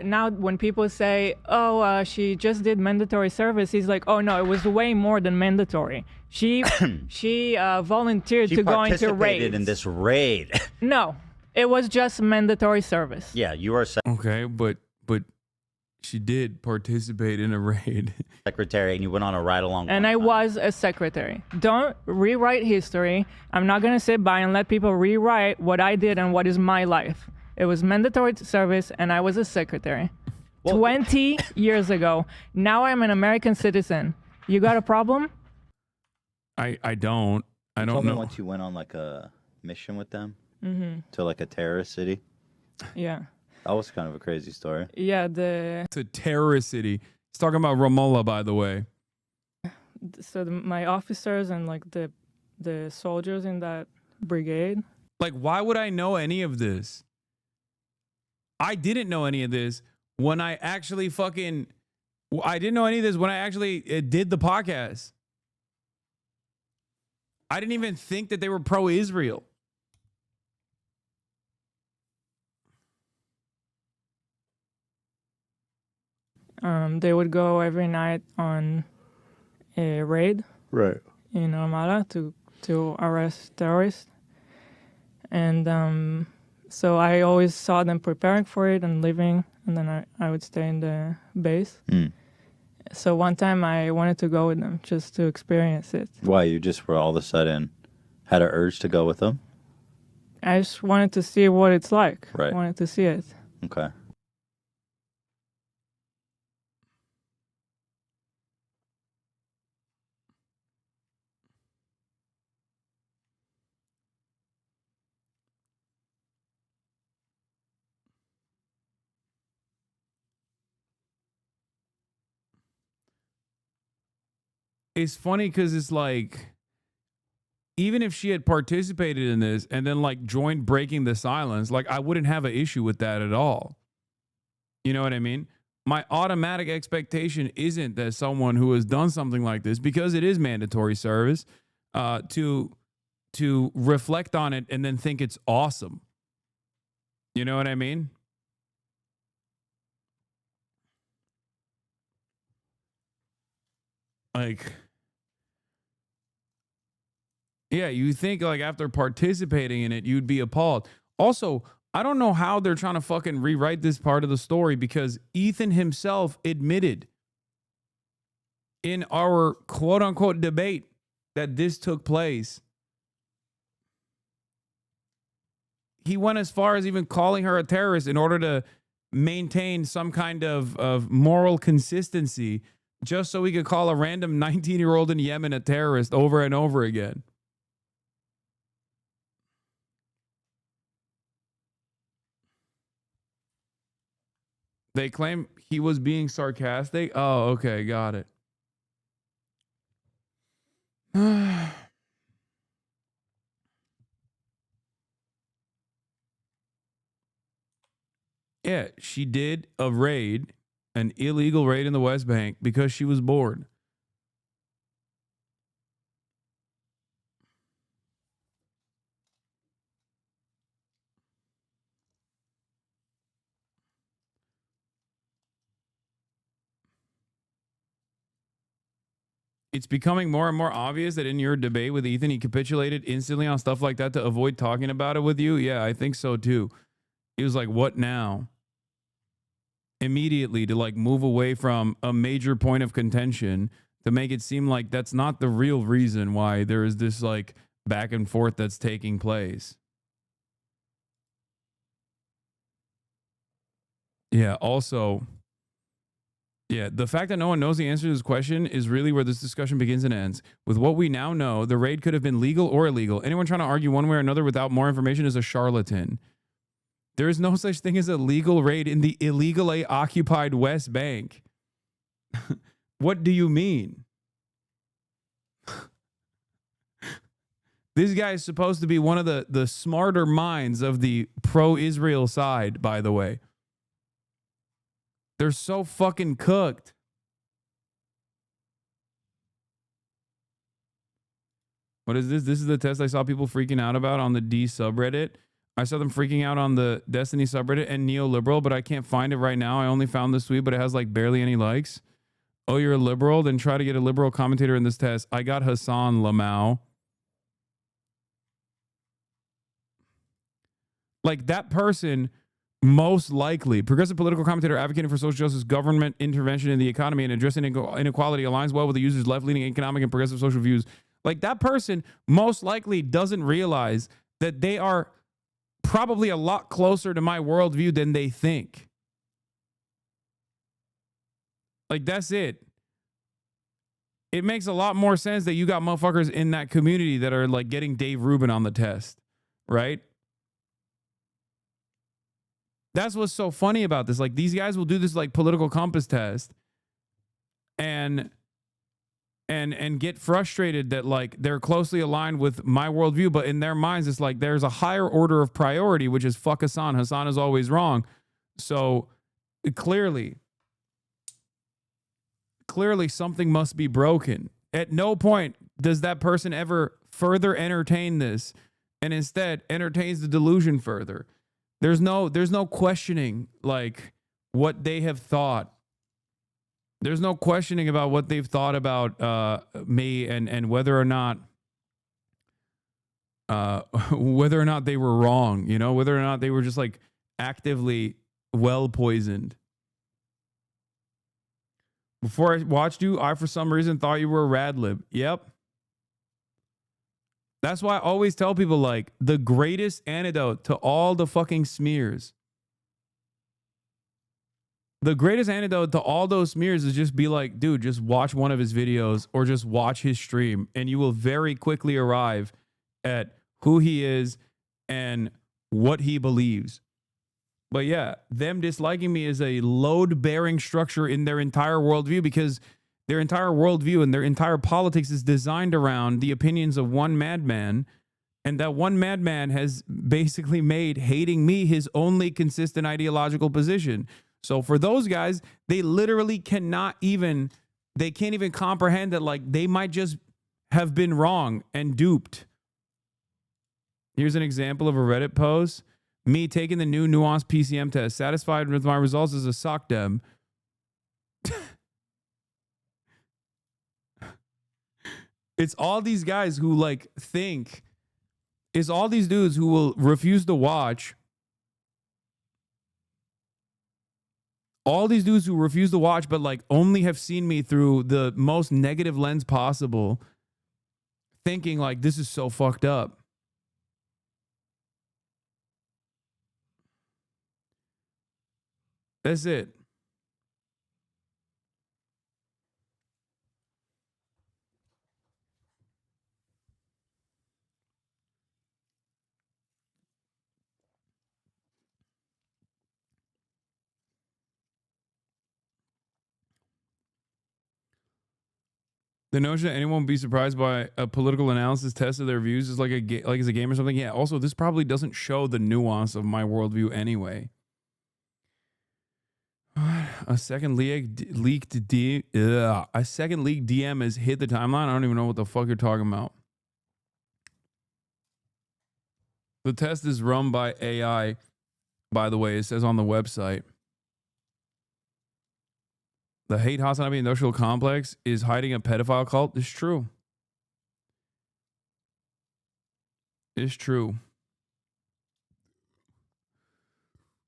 M: now when people say, oh, she just did mandatory service, he's like, oh no, it was way more than mandatory. She volunteered to go into raids.
Y: participated in this raid.
M: No, it was just mandatory service.
Y: Yeah, you are
T: okay, but she did participate in a raid.
Y: Secretary, and you went on a ride along.
M: And I was a secretary. Don't rewrite history. I'm not going to sit by and let people rewrite what I did and what is my life. It was mandatory service, and I was a secretary. 20 years ago. Now I'm an American citizen. You got a problem?
T: I don't. I
Y: You
T: don't
Y: told me
T: know.
Y: once you went on like a mission with them
M: Mm-hmm.
Y: to like a terrorist city.
M: Yeah.
Y: That was kind of a crazy story.
M: Yeah,
T: It's a terrorist city. He's talking about Ramallah, by the way.
M: my officers and like the soldiers in that brigade.
T: Like, why would I know any of this? I didn't know any of this when I actually I didn't know any of this when I actually did the podcast. I didn't even think that they were pro-Israel.
M: They would go every night on a raid
S: Right.
M: in Ramallah to arrest terrorists. And so I always saw them preparing for it and leaving, and then I would stay in the base.
Y: Mm.
M: So one time I wanted to go with them just to experience it.
Y: Why, you just were all of a sudden had an urge to go with them?
M: I just wanted to see what it's like.
Y: Right.
M: I wanted to see it.
Y: Okay.
T: It's funny because it's like, even if she had participated in this and then like joined breaking the silence, like I wouldn't have an issue with that at all. You know what I mean? My automatic expectation isn't that someone who has done something like this, because it is mandatory service, to reflect on it and then think it's awesome. You know what I mean? Like, yeah, you think like after participating in it, you'd be appalled. Also, I don't know how they're trying to fucking rewrite this part of the story, because Ethan himself admitted in our quote unquote debate that this took place. He went as far as even calling her a terrorist in order to maintain some kind of moral consistency, just so he could call a random 19-year-old in Yemen a terrorist over and over again. They claim he was being sarcastic. Oh, okay, got it. Yeah, she did a raid, an illegal raid in the West Bank, because she was bored. It's becoming more and more obvious that in your debate with Ethan, he capitulated instantly on stuff like that to avoid talking about it with you. Yeah, I think so too. He was like, what now? Immediately to like move away from a major point of contention to make it seem like that's not the real reason why there is this like back and forth that's taking place. Yeah, also, yeah, the fact that no one knows the answer to this question is really where this discussion begins and ends. With what we now know, the raid could have been legal or illegal. Anyone trying to argue one way or another without more information is a charlatan. There is no such thing as a legal raid in the illegally occupied West Bank. What do you mean? This guy is supposed to be one of the smarter minds of the pro-Israel side, by the way. They're so fucking cooked. What is this? This is the test I saw people freaking out about on the D subreddit. I saw them freaking out on the Destiny subreddit and neoliberal, but I can't find it right now. I only found this tweet, but it has like barely any likes. Oh, you're a liberal? Then try to get a liberal commentator in this test. I got Hasan Lamau. Like that person, most likely, progressive political commentator advocating for social justice, government intervention in the economy, and addressing inequality aligns well with the user's left-leaning economic and progressive social views. Like that person most likely doesn't realize that they are probably a lot closer to my worldview than they think. Like that's it. It makes a lot more sense that you got motherfuckers in that community that are like getting Dave Rubin on the test, right? That's what's so funny about this. Like these guys will do this like political compass test and get frustrated that like they're closely aligned with my worldview, but in their minds it's like there's a higher order of priority, which is fuck Hasan. Hasan is always wrong. So clearly something must be broken. At no point does that person ever further entertain this and instead entertains the delusion further. There's no questioning like what they have thought. There's no questioning about what they've thought about me and whether or not they were wrong, you know, whether or not they were just like actively well poisoned. Before I watched you, I for some reason thought you were a rad lib. Yep. That's why I always tell people like the greatest antidote to all the fucking smears. The greatest antidote to all those smears is just be like, dude, just watch one of his videos or just watch his stream and you will very quickly arrive at who he is and what he believes. But yeah, them disliking me is a load-bearing structure in their entire worldview because their entire worldview and their entire politics is designed around the opinions of one madman. And that one madman has basically made hating me his only consistent ideological position. So for those guys, they literally can't even comprehend that like they might just have been wrong and duped. Here's an example of a Reddit post. Me taking the new nuanced PCM test, satisfied with my results as a sock dem. It's all these guys who like think, it's all these dudes who will refuse to watch. All these dudes who refuse to watch, but like only have seen me through the most negative lens possible, thinking like this is so fucked up. That's it. The notion that anyone would be surprised by a political analysis test of their views is like as a game or something. Yeah. Also, this probably doesn't show the nuance of my worldview anyway. A second leaked DM has hit the timeline. I don't even know what the fuck you're talking about. The test is run by AI, by the way. It says on the website. The hate HasanAbi industrial complex is hiding a pedophile cult. It's true. It's true.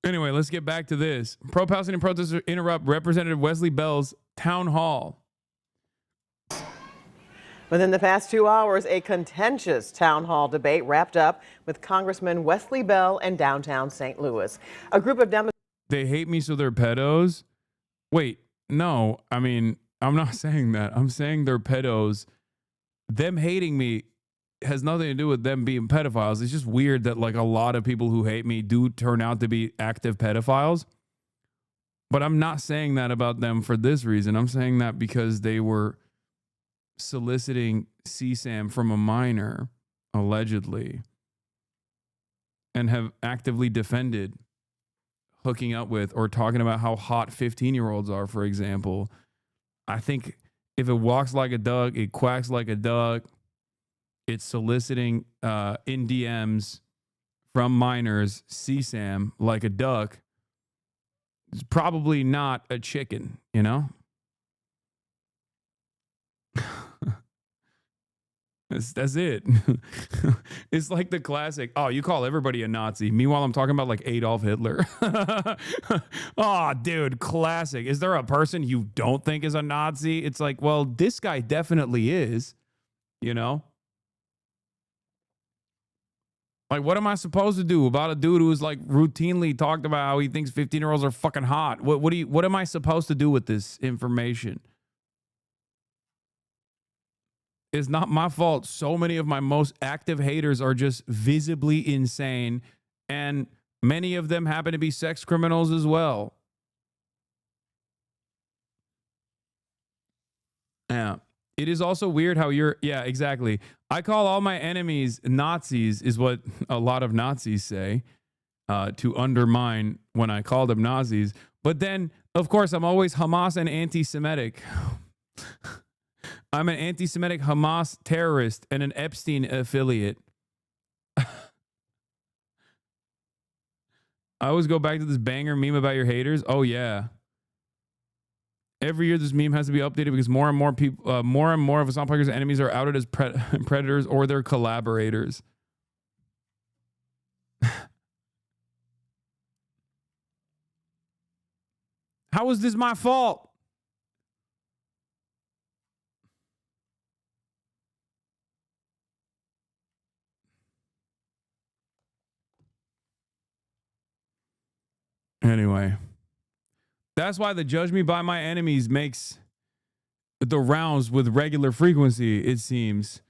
T: Anyway, let's get back to this. Pro-Palestinian protesters interrupt Representative Wesley Bell's town hall.
G: Within the past 2 hours, a contentious town hall debate wrapped up with Congressman Wesley Bell in downtown St. Louis. A group of demonstrators.
T: They hate me, so they're pedos? Wait, no. I mean, I'm not saying that. I'm saying they're pedos. Them hating me has nothing to do with them being pedophiles. It's just weird that like a lot of people who hate me do turn out to be active pedophiles. But I'm not saying that about them for this reason. I'm saying that because they were soliciting CSAM from a minor, allegedly, and have actively defended hooking up with or talking about how hot 15-year-olds are, for example. I think if it walks like a duck, it quacks like a duck, it's soliciting in DMs from minors, CSAM, like a duck, it's probably not a chicken, you know? That's it. It's like the classic, oh, you call everybody a Nazi. Meanwhile, I'm talking about like Adolf Hitler. Oh, dude, classic. Is there a person you don't think is a Nazi? It's like, well, this guy definitely is, you know? Like, what am I supposed to do about a dude who's like routinely talked about how he thinks 15-year-olds are fucking hot? What am I supposed to do with this information? It's not my fault. So many of my most active haters are just visibly insane, and many of them happen to be sex criminals as well. Yeah. It is also weird how yeah, exactly. I call all my enemies Nazis, is what a lot of Nazis say, to undermine when I call them Nazis. But then, of course, I'm always Hamas and anti-Semitic. I'm an anti-Semitic Hamas terrorist and an Epstein affiliate. I always go back to this banger meme about your haters. Oh, yeah. Every year, this meme has to be updated because more and more people, more and more of Hasan Piker's enemies are outed as predators or their collaborators. How is this my fault? Anyway, that's why the judge me by my enemies makes the rounds with regular frequency, it seems.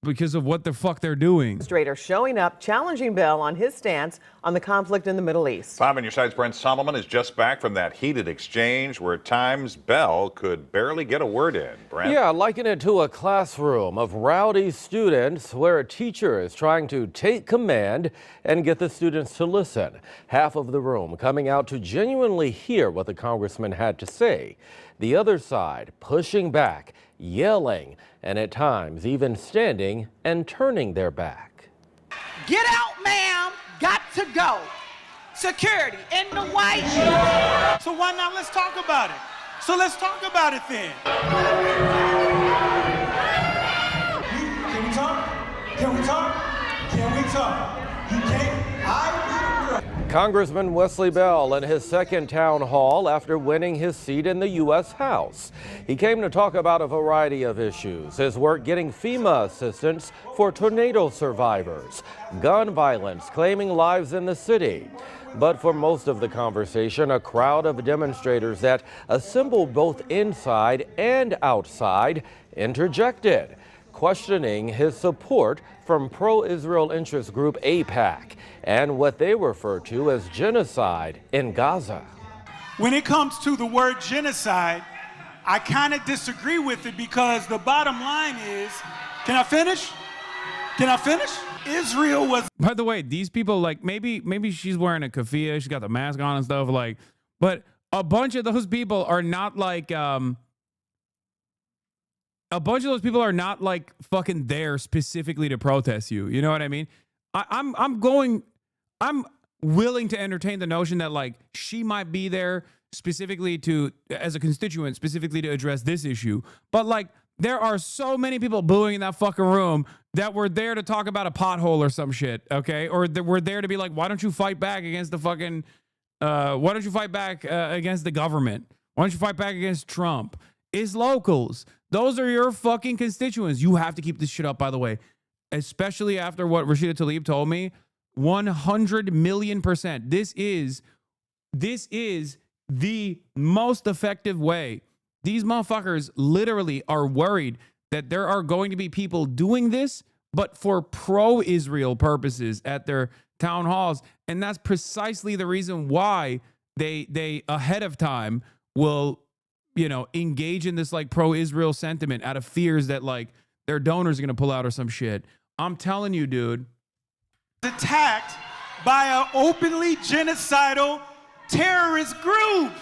T: Because of what the fuck they're doing.
G: Demonstrator showing up, challenging Bell on his stance on the conflict in the Middle East.
I: 5 on your side's Brent Solomon is just back from that heated exchange where at times Bell could barely get a word in. Brent?
P: Yeah, liken it to a classroom of rowdy students where a teacher is trying to take command and get the students to listen. Half of the room coming out to genuinely hear what the congressman had to say. The other side pushing back, yelling, and at times even standing and turning their back.
Q: Get out, ma'am. Got to go. Security in the white.
R: So why not let's talk about it? So let's talk about it then. Can we talk? Can we talk? Can we talk? You can't.
P: Congressman Wesley Bell in his second town hall after winning his seat in the U.S. House. He came to talk about a variety of issues, his work getting FEMA assistance for tornado survivors, gun violence claiming lives in the city. But for most of the conversation, a crowd of demonstrators that assembled both inside and outside interjected, questioning his support from pro-Israel interest group AIPAC and what they refer to as genocide in Gaza.
R: When it comes to the word genocide, I kind of disagree with it because the bottom line is, can I finish? Can I finish? Israel was.
T: By the way, these people, like, maybe she's wearing a keffiyeh, she's got the mask on and stuff, like, but a bunch of those people are not like, a bunch of those people are not like fucking there specifically to protest you. You know what I mean? I'm willing to entertain the notion that like she might be there specifically as a constituent, specifically to address this issue. But like there are so many people booing in that fucking room that were there to talk about a pothole or some shit. Okay. Or that were there to be like, why don't you fight back against the fucking, why don't you fight back against the government? Why don't you fight back against Trump? It's locals. Those are your fucking constituents. You have to keep this shit up, by the way, especially after what Rashida Tlaib told me. 100 million%. This is the most effective way. These motherfuckers literally are worried that there are going to be people doing this, but for pro-Israel purposes at their town halls. And that's precisely the reason why they ahead of time will, you know, engage in this like pro-Israel sentiment out of fears that like their donors are going to pull out or some shit. I'm telling you, dude.
R: Attacked by an openly genocidal terrorist group.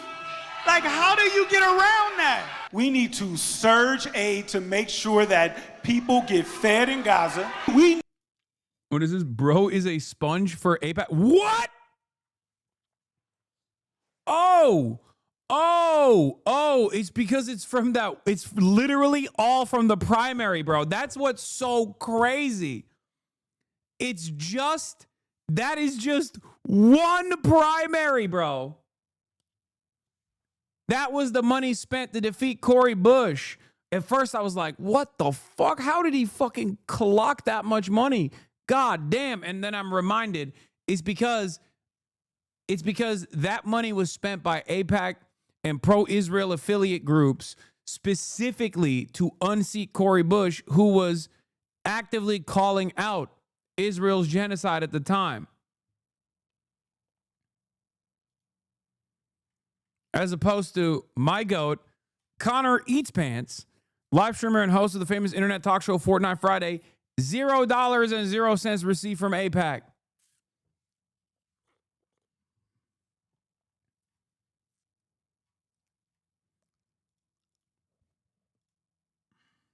R: Like, how do you get around that? We need to surge aid to make sure that people get fed in Gaza.
T: What is this? Bro is a sponge for APAC. What? Oh, it's because it's from that. It's literally all from the primary, bro. That's what's so crazy. It's just, that is just one primary, bro. That was the money spent to defeat Cori Bush. At first, I was like, what the fuck? How did he fucking clock that much money? God damn. And then I'm reminded it's because that money was spent by AIPAC and pro-Israel affiliate groups specifically to unseat Cori Bush, who was actively calling out Israel's genocide at the time. As opposed to my goat, Connor Eats Pants, live streamer and host of the famous internet talk show Fortnite Friday, $0.00 received from AIPAC.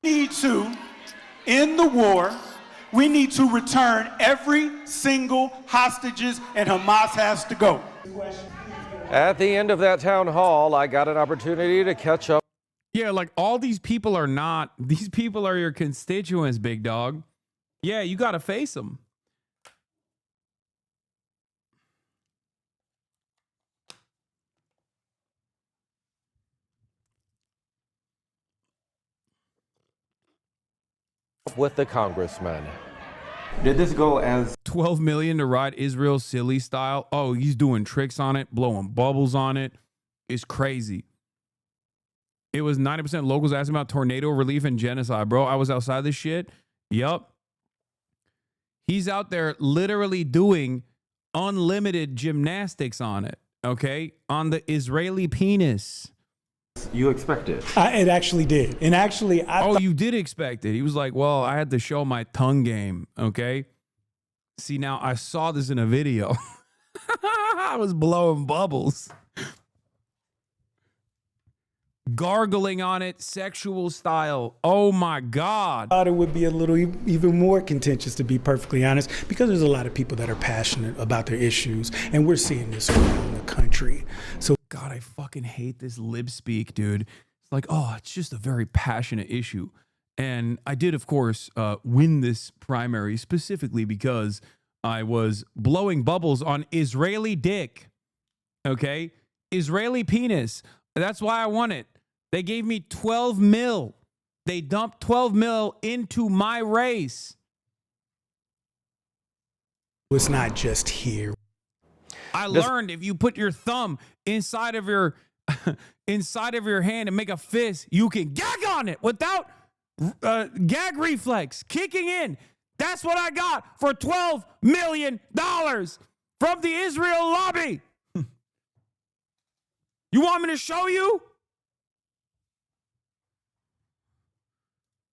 R: Need to end the war. We need to return every single hostages, and Hamas has to go.
P: At the end of that town hall, I got an opportunity to catch up.
T: Yeah, like all these people are not, these people are your constituents, big dog. Yeah, you got to face them.
P: With the congressman.
T: Did this go as 12 million to ride Israel silly style? Oh, he's doing tricks on it, blowing bubbles on it. It's crazy. It was 90% locals asking about tornado relief and genocide, bro. I was outside this shit. Yup. He's out there literally doing unlimited gymnastics on it, okay? On the Israeli penis.
A: You expect it.
R: It actually did. And actually,
T: you did expect it. He was like, well, I had to show my tongue game, okay? See, now I saw this in a video. I was blowing bubbles. Gargling on it, sexual style. Oh my God.
R: I thought it would be a little even more contentious, to be perfectly honest, because there's a lot of people that are passionate about their issues, and we're seeing this around the country. So
T: God, I fucking hate this lip speak, dude. It's like, oh, it's just a very passionate issue. And I did, of course, win this primary specifically because I was blowing bubbles on Israeli dick. Okay? Israeli penis. That's why I won it. They gave me 12 mil. They dumped 12 mil into my race.
R: it's not just here.
T: I learned if you put your thumb inside of your hand and make a fist, you can gag on it without gag reflex kicking in. That's what I got for $12 million from the Israel lobby. You want me to show you?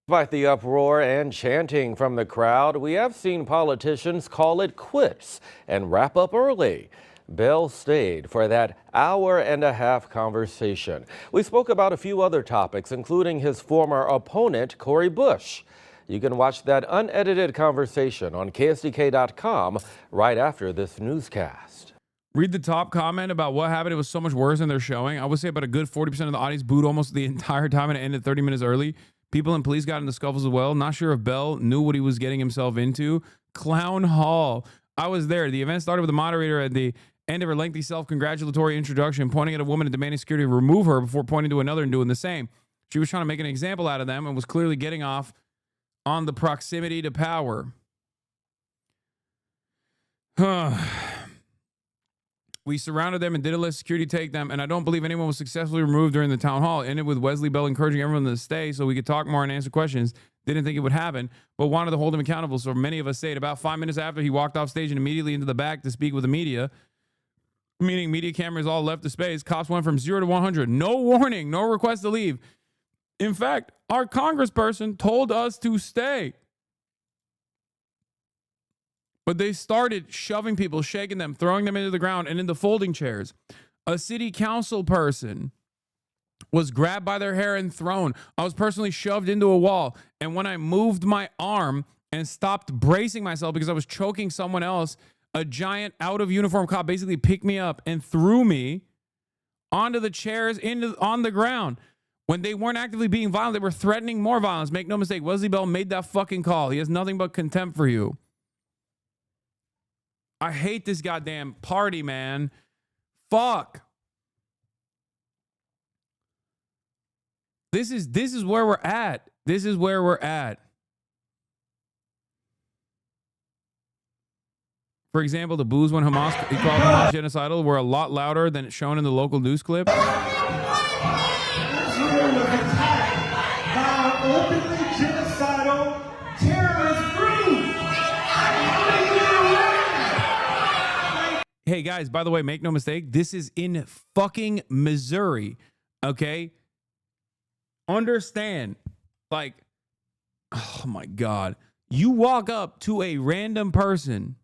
P: Despite the uproar and chanting from the crowd, we have seen politicians call it quits and wrap up early. Bell stayed for that hour-and-a-half conversation. We spoke about a few other topics, including his former opponent, Cori Bush. You can watch that unedited conversation on KSDK.com right after this newscast.
T: Read the top comment about what happened. It was so much worse than they're showing. I would say about a good 40% of the audience booed almost the entire time and it ended 30 minutes early. People and police got into scuffles as well. Not sure if Bell knew what he was getting himself into. Clown Hall. I was there. The event started with the moderator at the end of her lengthy self-congratulatory introduction, pointing at a woman and demanding security to remove her before pointing to another and doing the same. She was trying to make an example out of them and was clearly getting off on the proximity to power. We surrounded them and didn't let security take them, and I don't believe anyone was successfully removed during the town hall. It ended with Wesley Bell encouraging everyone to stay so we could talk more and answer questions. Didn't think it would happen, but wanted to hold him accountable, so many of us stayed. About 5 minutes after, he walked off stage and immediately into the back to speak with the media, meaning media cameras all left the space. Cops went from 0 to 100. No warning, no request to leave. In fact, our congressperson told us to stay. But they started shoving people, shaking them, throwing them into the ground and into folding chairs. A city council person was grabbed by their hair and thrown. I was personally shoved into a wall. And when I moved my arm and stopped bracing myself because I was choking someone else, a giant out of uniform cop basically picked me up and threw me onto the chairs on the ground. When they weren't actively being violent, they were threatening more violence. Make no mistake, Wesley Bell made that fucking call. He has nothing but contempt for you. I hate this goddamn party, man. Fuck. This is where we're at. This is where we're at. For example, the boos when Hamas called Hamas genocidal were a lot louder than shown in the local news clip.
R: Israel was attacked by an openly genocidal terrorist group.
T: Hey guys, by the way, make no mistake, this is in fucking Missouri, okay? Understand, like, oh my God. You walk up to a random person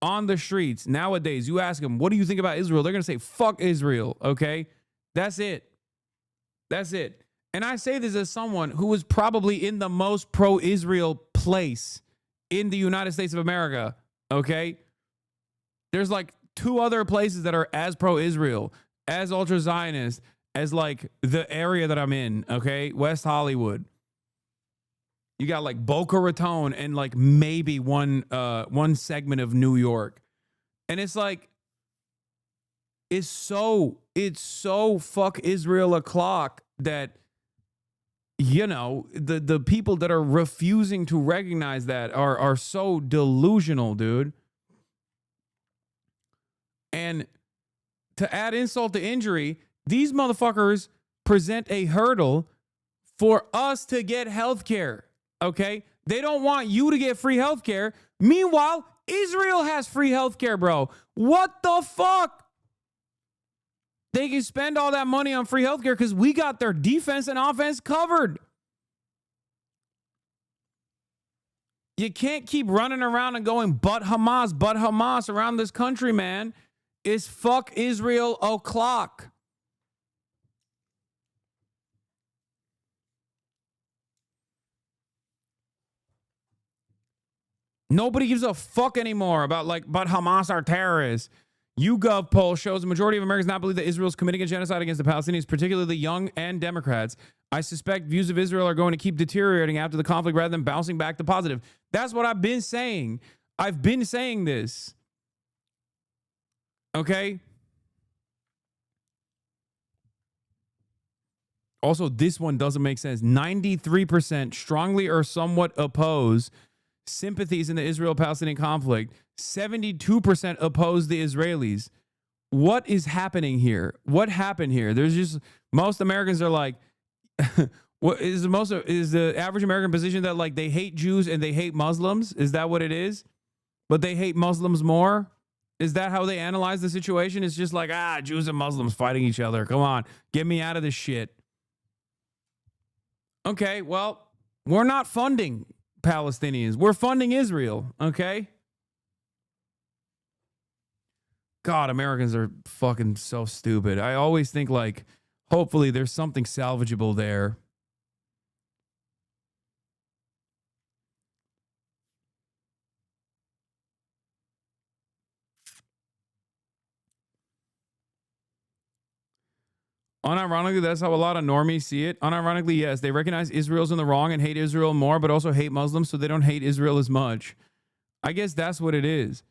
T: on the streets nowadays, you ask them, what do you think about Israel? They're going to say, fuck Israel, okay? That's it. That's it. And I say this as someone who was probably in the most pro-Israel place in the United States of America, okay? There's like 2 other places that are as pro-Israel, as ultra-Zionist, as like the area that I'm in, okay? West Hollywood. You got like Boca Raton and like maybe one segment of New York. And it's like, it's so fuck Israel o'clock that, you know, the people that are refusing to recognize that are so delusional, dude. And to add insult to injury, these motherfuckers present a hurdle for us to get health care. Okay? They don't want you to get free health care. Meanwhile, Israel has free health care, bro. What the fuck? They can spend all that money on free health care because we got their defense and offense covered. You can't keep running around and going, but Hamas around this country, man. It's fuck Israel o'clock. Nobody gives a fuck anymore about but Hamas are terrorists. YouGov poll shows the majority of Americans not believe that Israel is committing a genocide against the Palestinians, particularly young and Democrats. I suspect views of Israel are going to keep deteriorating after the conflict rather than bouncing back to positive. That's what I've been saying. I've been saying this. Okay? Also, this one doesn't make sense. 93% strongly or somewhat oppose sympathies in the Israel-Palestinian conflict. 72% oppose the Israelis. What is happening here? What happened here? There's just, most Americans are like, what is the average American position that like they hate Jews and they hate Muslims? Is that what it is? But they hate Muslims more? Is that how they analyze the situation? It's just like, Jews and Muslims fighting each other. Come on, get me out of this shit. Okay, well, we're not funding Palestinians. We're funding Israel, okay? God, Americans are fucking so stupid. I always think like, hopefully there's something salvageable there. Unironically, that's how a lot of normies see it. Unironically, yes, they recognize Israel's in the wrong and hate Israel more, but also hate Muslims, so they don't hate Israel as much. I guess that's what it is.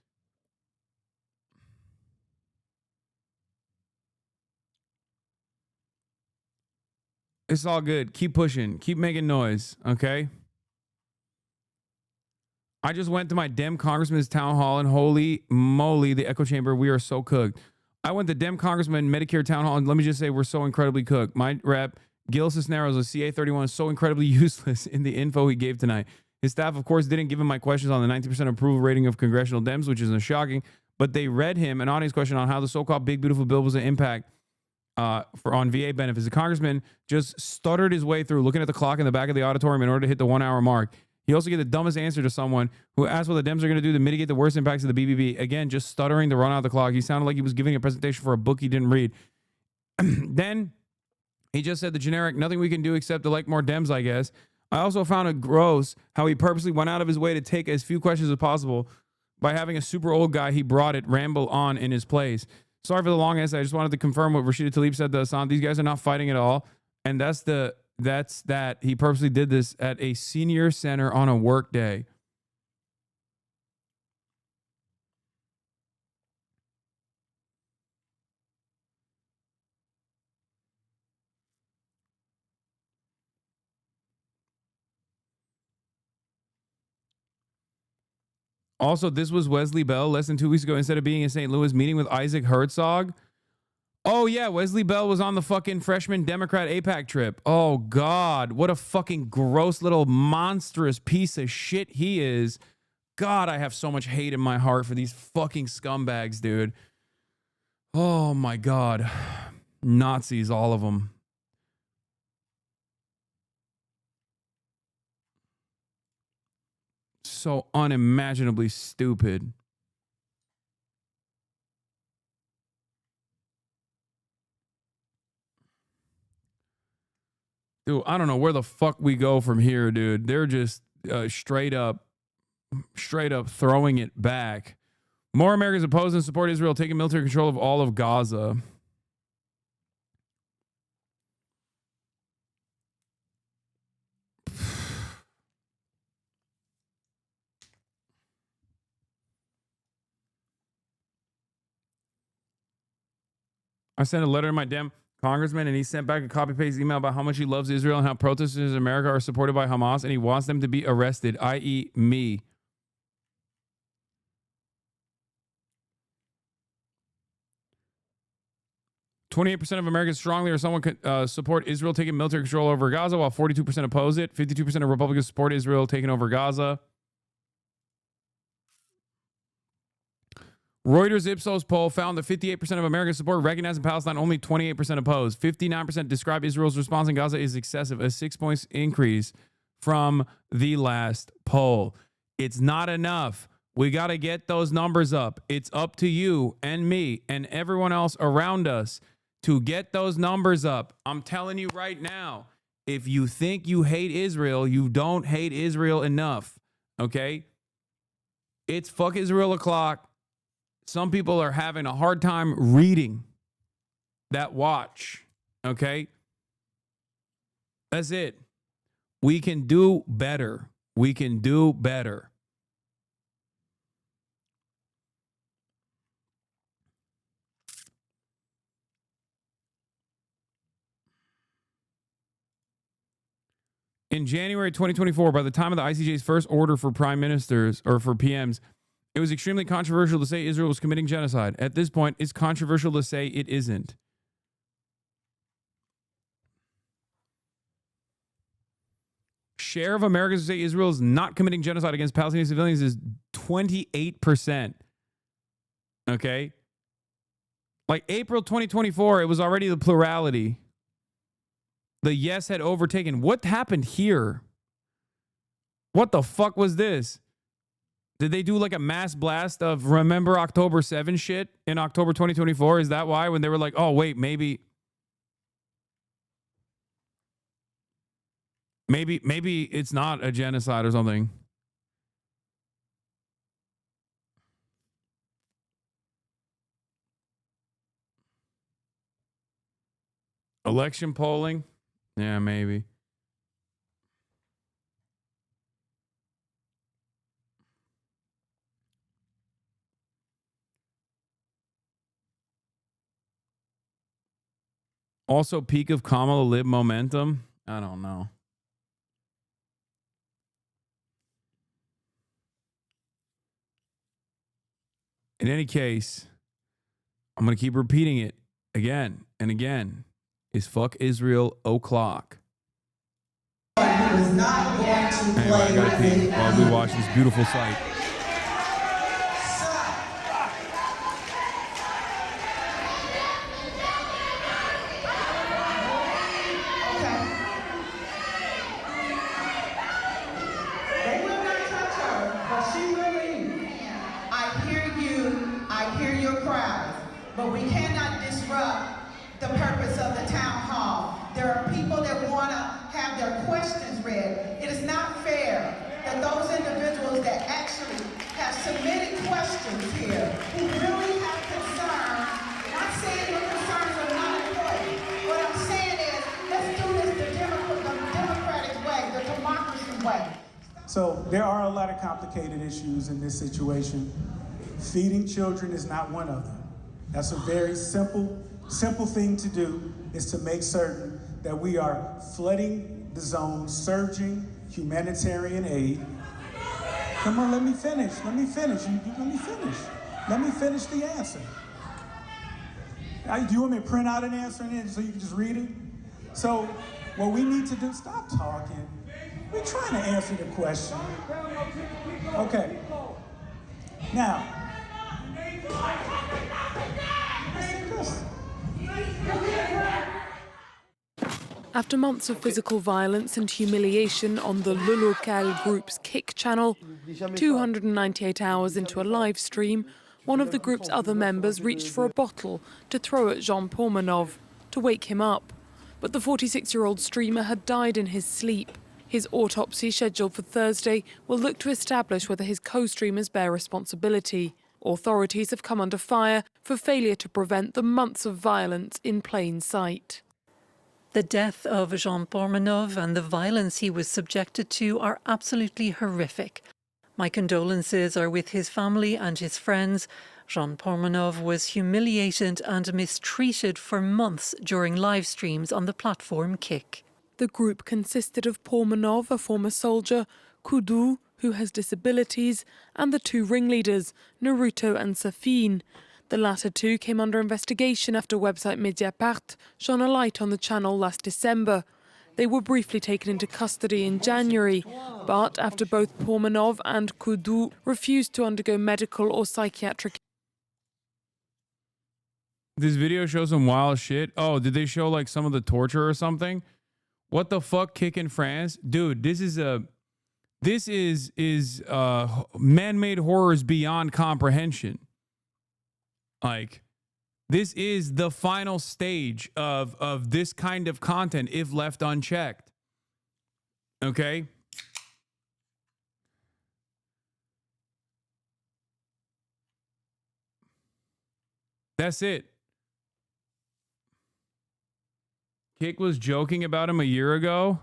T: It's all good. Keep pushing. Keep making noise, okay? I just went to my Dem congressman's town hall, and holy moly, the echo chamber, we are so cooked. I went to Dem Congressman Medicare Town Hall, and let me just say we're so incredibly cooked. My rep, Gil Cisneros of CA31, is so incredibly useless in the info he gave tonight. His staff, of course, didn't give him my questions on the 90% approval rating of congressional Dems, which isn't shocking, but they read him an audience question on how the so-called big, beautiful bill was an impact on VA benefits. The congressman just stuttered his way through, looking at the clock in the back of the auditorium in order to hit the 1 hour mark. He also gave the dumbest answer to someone who asked what the Dems are going to do to mitigate the worst impacts of the BBB. Again, just stuttering to run out the clock. He sounded like he was giving a presentation for a book he didn't read. Then he just said the generic, nothing we can do except elect more Dems, I guess. I also found it gross how he purposely went out of his way to take as few questions as possible by having a super old guy he brought it ramble on in his place. Sorry for the long answer. I just wanted to confirm what Rashida Tlaib said to Hasan. These guys are not fighting at all. And that's that. He purposely did this at a senior center on a work day. Also, this was Wesley Bell less than 2 weeks ago. Instead of being in St. Louis meeting with Isaac Herzog. Oh, yeah. Wesley Bell was on the fucking freshman Democrat AIPAC trip. Oh, God. What a fucking gross little monstrous piece of shit he is. God, I have so much hate in my heart for these fucking scumbags, dude. Oh, my God. Nazis, all of them. So unimaginably stupid. Dude, I don't know where the fuck we go from here, dude. They're just straight up throwing it back. More Americans oppose and support Israel taking military control of all of Gaza. I sent a letter to my Dem congressman, and he sent back a copy-paste email about how much he loves Israel and how protesters in America are supported by Hamas, and he wants them to be arrested, i.e. me. "28% of Americans strongly or someone support Israel taking military control over Gaza, while 42% oppose it. 52% of Republicans support Israel taking over Gaza." Reuters Ipsos poll found that 58% of Americans support recognizing Palestine, only 28% oppose. 59% describe Israel's response in Gaza is excessive, a 6 points increase from the last poll. It's not enough. We got to get those numbers up. It's up to you and me and everyone else around us to get those numbers up. I'm telling you right now, if you think you hate Israel, you don't hate Israel enough, okay? It's fuck Israel o'clock. Some people are having a hard time reading that watch, okay? That's it. We can do better. We can do better. In January 2024, by the time of the ICJ's first order for prime ministers or for PMs, it was extremely controversial to say Israel was committing genocide. At this point, it's controversial to say it isn't. Share of Americans who say Israel is not committing genocide against Palestinian civilians is 28%. Okay? Like April 2024, it was already the plurality. The yes had overtaken. What happened here? What the fuck was this? Did they do like a mass blast of remember October 7 shit in October 2024? Is that why? When they were like, oh, wait, maybe it's not a genocide or something. Election polling? Yeah, maybe. Also, peak of Kamala Lib momentum? I don't know. In any case, I'm going to keep repeating it again and again. Is fuck Israel o'clock.
H: He was not going to
T: anyway, I got to pee while we watch this beautiful sight.
H: They
Q: your cries, but we cannot disrupt the purpose of the town hall. There are people that want to have their questions read. It is not fair that those individuals that actually have submitted questions here, who really have concerns, not saying your concerns are not important. What I'm saying is, let's do this the democratic way, the democracy way.
R: So there are a lot of complicated issues in this situation. Feeding children is not one of them. That's a very simple thing to do, is to make certain that we are flooding the zone, surging humanitarian aid. Come on, let me finish. Let me finish the answer. Do you want me to print out an answer so you can just read it? So what we need to do, stop talking. We're trying to answer the question. Okay. Now,
J: After months of physical violence and humiliation on the Le Local group's Kick channel, 298 hours into a live stream, one of the group's other members reached for a bottle to throw at Jean Pormanov to wake him up. But the 46-year-old streamer had died in his sleep. His autopsy, scheduled for Thursday, will look to establish whether his co-streamers bear responsibility. Authorities have come under fire for failure to prevent the months of violence in plain sight.
K: The death of Jean Pormanov and the violence he was subjected to are absolutely horrific. My condolences are with his family and his friends. Jean Pormanov was humiliated and mistreated for months during live streams on the platform Kick.
J: The group consisted of Pormanov, a former soldier, Kudu, who has disabilities, and the two ringleaders, Naruto and Safin. The latter two came under investigation after website Mediapart shone a light on the channel last December. They were briefly taken into custody in January, but after both Pormanov and Kudu refused to undergo medical or psychiatric.
T: This video shows some wild shit. Oh, did they show like some of the torture or something? What the fuck, Kick in France? Dude, this is man-made horrors beyond comprehension. Like, this is the final stage of this kind of content if left unchecked. Okay? That's it. Kick was joking about him a year ago.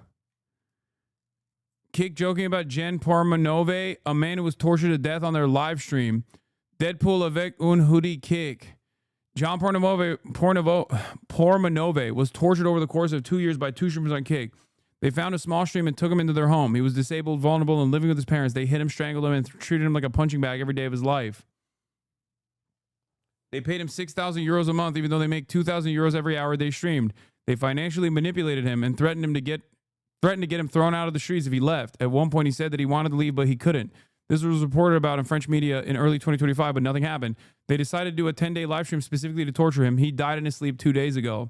T: Kick joking about Jen Pormanove, a man who was tortured to death on their live stream. Deadpool avec un hoodie Kick. John Pormanove was tortured over the course of 2 years by two streamers on Kick. They found a small stream and took him into their home. He was disabled, vulnerable, and living with his parents. They hit him, strangled him, and treated him like a punching bag every day of his life. They paid him 6,000 euros a month, even though they make 2,000 euros every hour they streamed. They financially manipulated him and threatened to get him thrown out of the streets if he left. At one point, he said that he wanted to leave, but he couldn't. This was reported about in French media in early 2025, but nothing happened. They decided to do a 10-day live stream specifically to torture him. He died in his sleep 2 days ago.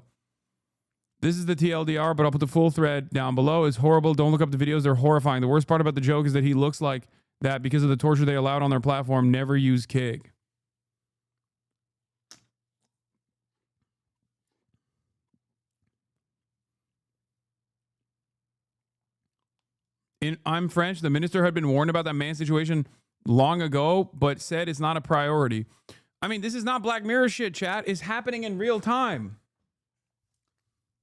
T: This is the TLDR, but I'll put the full thread down below. It's horrible. Don't look up the videos. They're horrifying. The worst part about the joke is that he looks like that because of the torture they allowed on their platform. Never use Kick. I'm French. The minister had been warned about that man's situation long ago, but said it's not a priority. I mean, this is not Black Mirror shit, chat. It's happening in real time.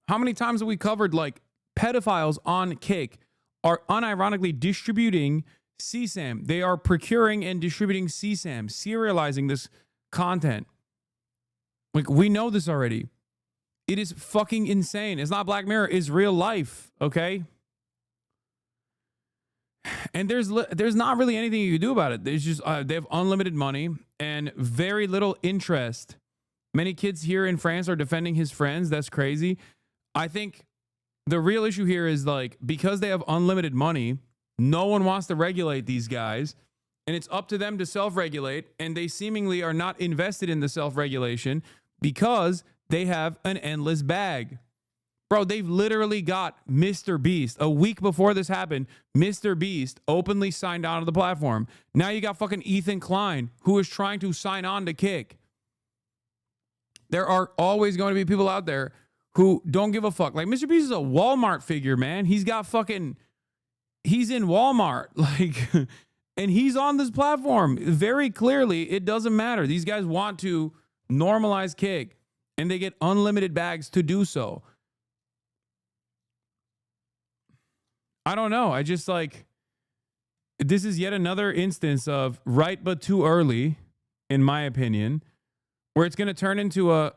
T: How many times have we covered, like, pedophiles on Kick are unironically distributing CSAM? They are procuring and distributing CSAM, serializing this content. Like, we know this already. It is fucking insane. It's not Black Mirror. It's real life, okay? And there's not really anything you can do about it. There's just they have unlimited money and very little interest. Many kids here in France are defending his friends. That's crazy. I think the real issue here is, like, because they have unlimited money, no one wants to regulate these guys, and it's up to them to self-regulate, and they seemingly are not invested in the self-regulation because they have an endless bag. Bro, they've literally got Mr. Beast. A week before this happened, Mr. Beast openly signed on to the platform. Now you got fucking Ethan Klein, who is trying to sign on to Kick. There are always going to be people out there who don't give a fuck. Like Mr. Beast is a Walmart figure, man. He's in Walmart, like, and he's on this platform. Very clearly, it doesn't matter. These guys want to normalize kick, and they get unlimited bags to do so. I don't know. I just like, this is yet another instance of right but too early, in my opinion, where it's going to turn into a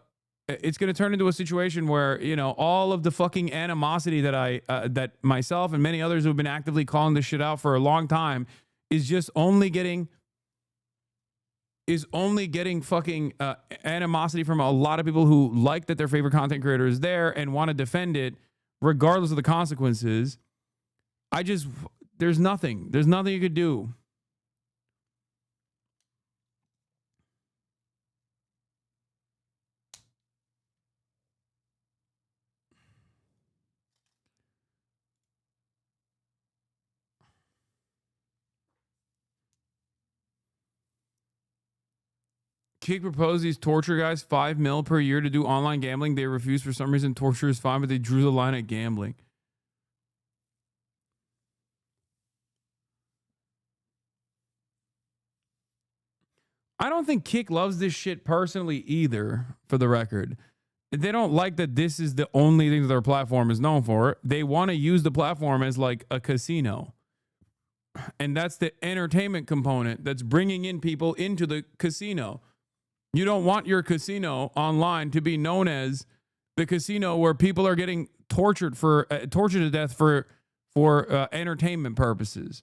T: situation where, you know, all of the fucking animosity that that myself and many others who have been actively calling this shit out for a long time is just only getting fucking animosity from a lot of people who like that their favorite content creator is there and want to defend it regardless of the consequences. There's nothing you could do. Kick proposed these torture guys $5 million per year to do online gambling. They refused for some reason. Torture is fine, but they drew the line at gambling. I don't think Kick loves this shit personally either, for the record. They don't like that this is the only thing that their platform is known for. They want to use the platform as like a casino. And that's the entertainment component that's bringing in people into the casino. You don't want your casino online to be known as the casino where people are getting tortured to death for entertainment purposes.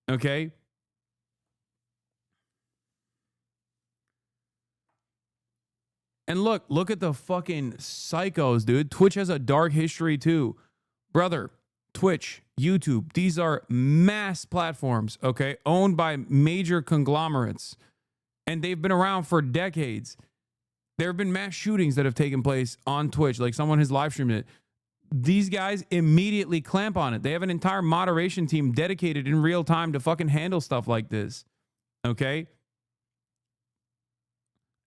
T: Okay? And look at the fucking psychos, dude. Twitch has a dark history too. Brother, Twitch, YouTube, these are mass platforms, okay? Owned by major conglomerates. And they've been around for decades. There have been mass shootings that have taken place on Twitch. Like someone has live streamed it. These guys immediately clamp on it. They have an entire moderation team dedicated in real time to fucking handle stuff like this. Okay?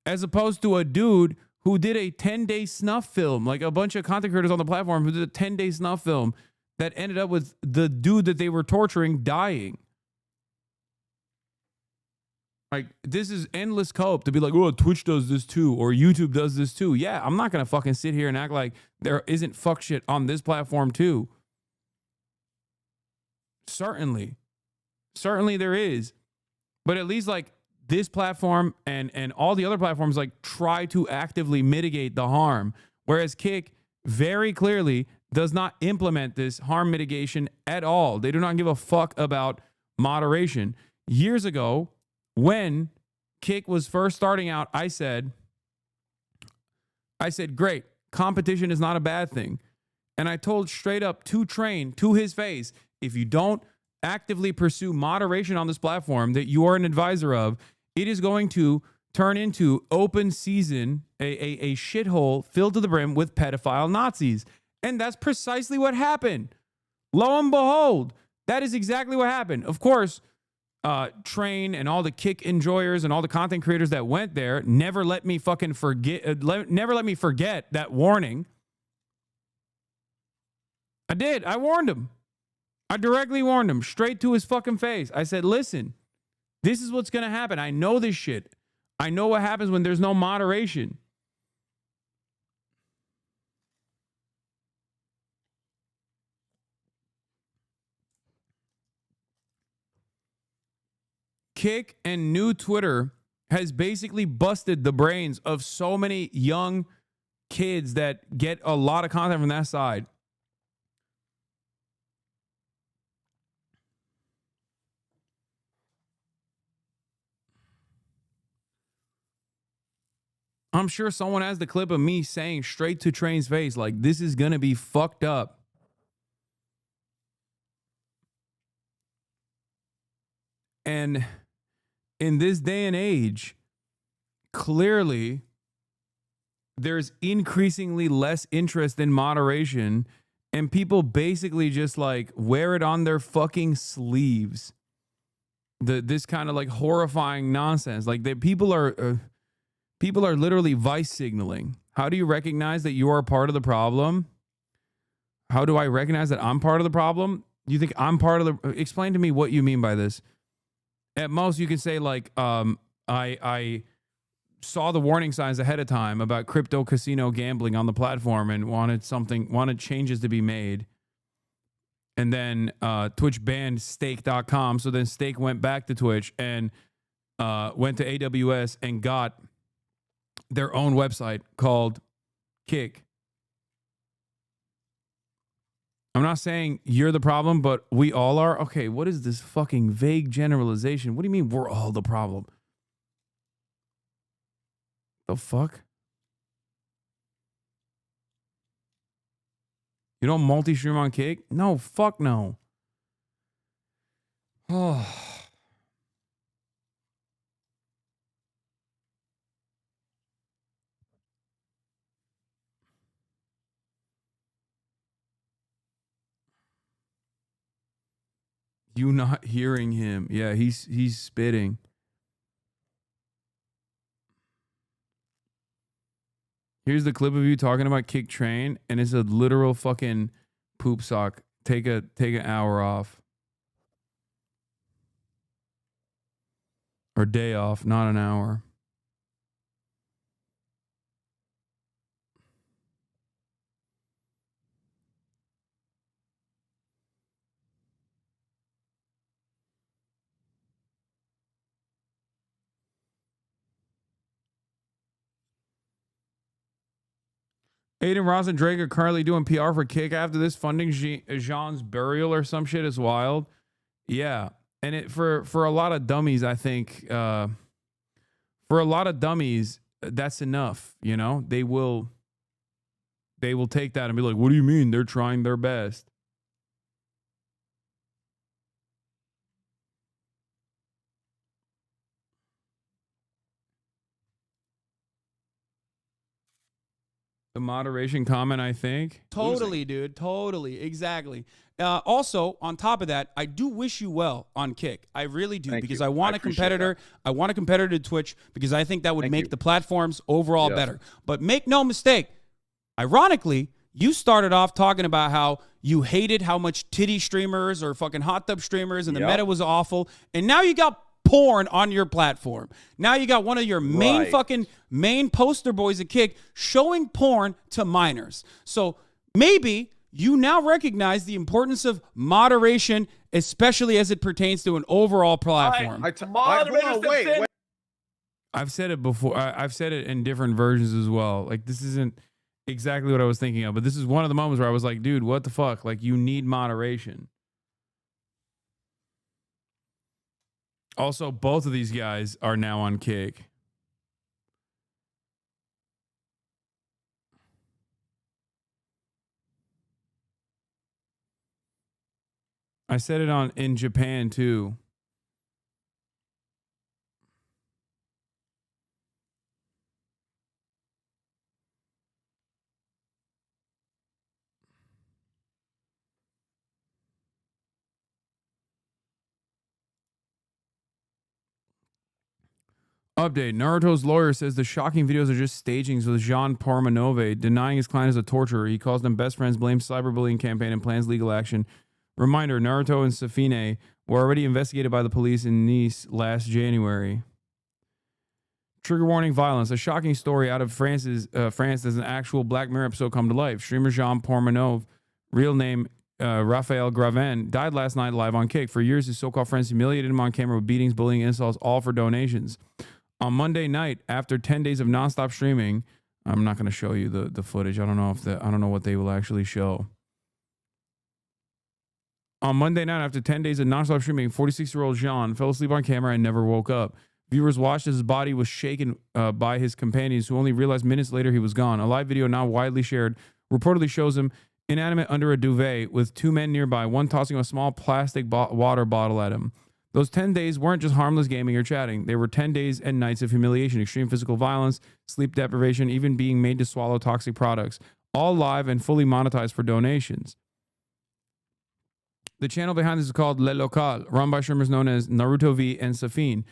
T: As opposed to a dude who did a 10-day snuff film, like a bunch of content creators on the platform who did a 10-day snuff film that ended up with the dude that they were torturing dying. Like, this is endless cope to be like, oh, Twitch does this too, or YouTube does this too. Yeah, I'm not going to fucking sit here and act like there isn't fuck shit on this platform too. Certainly there is. But at least like this platform and all the other platforms like try to actively mitigate the harm. Whereas Kick very clearly does not implement this harm mitigation at all. They do not give a fuck about moderation. Years ago, when Kick was first starting out, I said, great, competition is not a bad thing. And I told straight up to Train, to his face, if you don't actively pursue moderation on this platform that you are an advisor of, it is going to turn into open season, a shithole filled to the brim with pedophile Nazis. And that's precisely what happened. Lo and behold, that is exactly what happened. Of course, Train and all the Kick enjoyers and all the content creators that went there never let me fucking forget, never let me forget that warning. I did. I warned him. I directly warned him straight to his fucking face. I said, listen, this is what's going to happen. I know this shit. I know what happens when there's no moderation. Kick and new Twitter has basically busted the brains of so many young kids that get a lot of content from that side. I'm sure someone has the clip of me saying straight to Train's face, like, this is going to be fucked up. And in this day and age, clearly, there's increasingly less interest in moderation, and people basically just like wear it on their fucking sleeves. This kind of like horrifying nonsense. Like, people are People are literally vice signaling. How do you recognize that you are part of the problem? How do I recognize that I'm part of the problem? You think I'm part of the... Explain to me what you mean by this. At most, you can say, like, I saw the warning signs ahead of time about crypto casino gambling on the platform and wanted changes to be made. And then Twitch banned stake.com. So then Stake went back to Twitch and went to AWS and got their own website called Kick. I'm not saying you're the problem, but we all are. Okay, what is this fucking vague generalization? What do you mean we're all the problem? The fuck? You don't multi-stream on Kick? No, fuck no. Oh. You not hearing him. Yeah, he's spitting. Here's the clip of you talking about Kick Train, and it's a literal fucking poop sock. Take an hour off. Or day off, not an hour. Aiden Ross and Drake are currently doing PR for Kick after this, funding Jean's burial or some shit is wild. Yeah. And it for a lot of dummies, I think, for a lot of dummies, that's enough. You know, they will take that and be like, what do you mean? They're trying their best. The moderation comment, I think.
D: Totally, dude. Totally. Exactly. Also, on top of that, I do wish you well on Kick. I really do.
L: Thank
D: because
L: you.
D: I want a competitor. I want a competitor to Twitch because I think that would make the platforms overall better. But make no mistake, ironically, you started off talking about how you hated how much titty streamers or fucking hot tub streamers and the meta was awful. And now you got porn on your platform. Now you got one of your main poster boys at Kick showing porn to minors. So maybe you now recognize the importance of moderation, especially as it pertains to an overall platform.
T: I've said it before. I've said it in different versions as well. Like, this isn't exactly what I was thinking of, but this is one of the moments where I was like, dude, what the fuck? Like, you need moderation. Also, both of these guys are now on Kick. I said it in Japan too. Update. Naruto's lawyer says the shocking videos are just stagings with Jean Pormanove denying his client is a torturer. He calls them best friends, blames cyberbullying campaign, and plans legal action. Reminder, Naruto and Safine were already investigated by the police in Nice last January. Trigger warning, violence. A shocking story out of France as an actual Black Mirror episode come to life. Streamer Jean Pormanove, real name Raphael Graven, died last night live on Kick. For years, his so-called friends humiliated him on camera with beatings, bullying, insults, all for donations. On Monday night, after 10 days of nonstop streaming, I'm not going to show you the footage. I don't know what they will actually show. On Monday night, after 10 days of nonstop streaming, 46-year-old Jean fell asleep on camera and never woke up. Viewers watched as his body was shaken by his companions, who only realized minutes later he was gone. A live video now widely shared reportedly shows him inanimate under a duvet with two men nearby, one tossing a small plastic water bottle at him. Those 10 days weren't just harmless gaming or chatting. They were 10 days and nights of humiliation, extreme physical violence, sleep deprivation, even being made to swallow toxic products, all live and fully monetized for donations. The channel behind this is called Le Local, run by streamers known as Naruto V and Safine.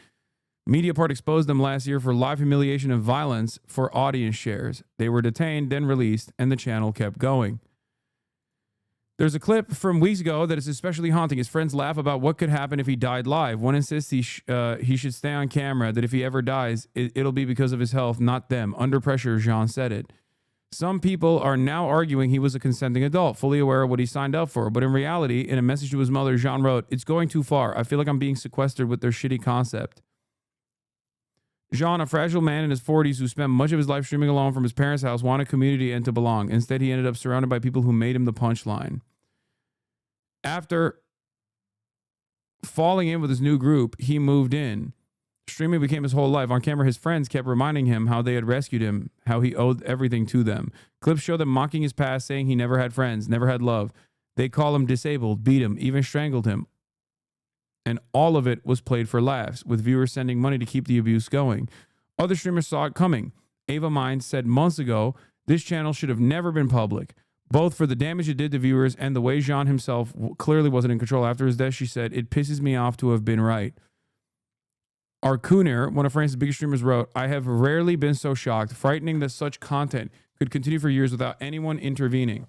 T: Mediapart exposed them last year for live humiliation and violence for audience shares. They were detained, then released, and the channel kept going. There's a clip from weeks ago that is especially haunting. His friends laugh about what could happen if he died live. One insists he should stay on camera, that if he ever dies, it'll be because of his health, not them. Under pressure, Jean said it. Some people are now arguing he was a consenting adult, fully aware of what he signed up for. But in reality, in a message to his mother, Jean wrote, "It's going too far. I feel like I'm being sequestered with their shitty concept." Jean, a fragile man in his 40s who spent much of his life streaming alone from his parents' house, wanted community and to belong. Instead, he ended up surrounded by people who made him the punchline. After falling in with his new group, he moved in. Streaming became his whole life. On camera, his friends kept reminding him how they had rescued him, how he owed everything to them. Clips show them mocking his past, saying he never had friends, never had love. They call him disabled, beat him, even strangled him. And all of it was played for laughs, with viewers sending money to keep the abuse going. Other streamers saw it coming. Ava Mind said months ago, this channel should have never been public, both for the damage it did to viewers and the way Jean himself clearly wasn't in control. After his death, she said, "It pisses me off to have been right." Arkuner, one of France's biggest streamers, wrote, "I have rarely been so shocked, frightening that such content could continue for years without anyone intervening.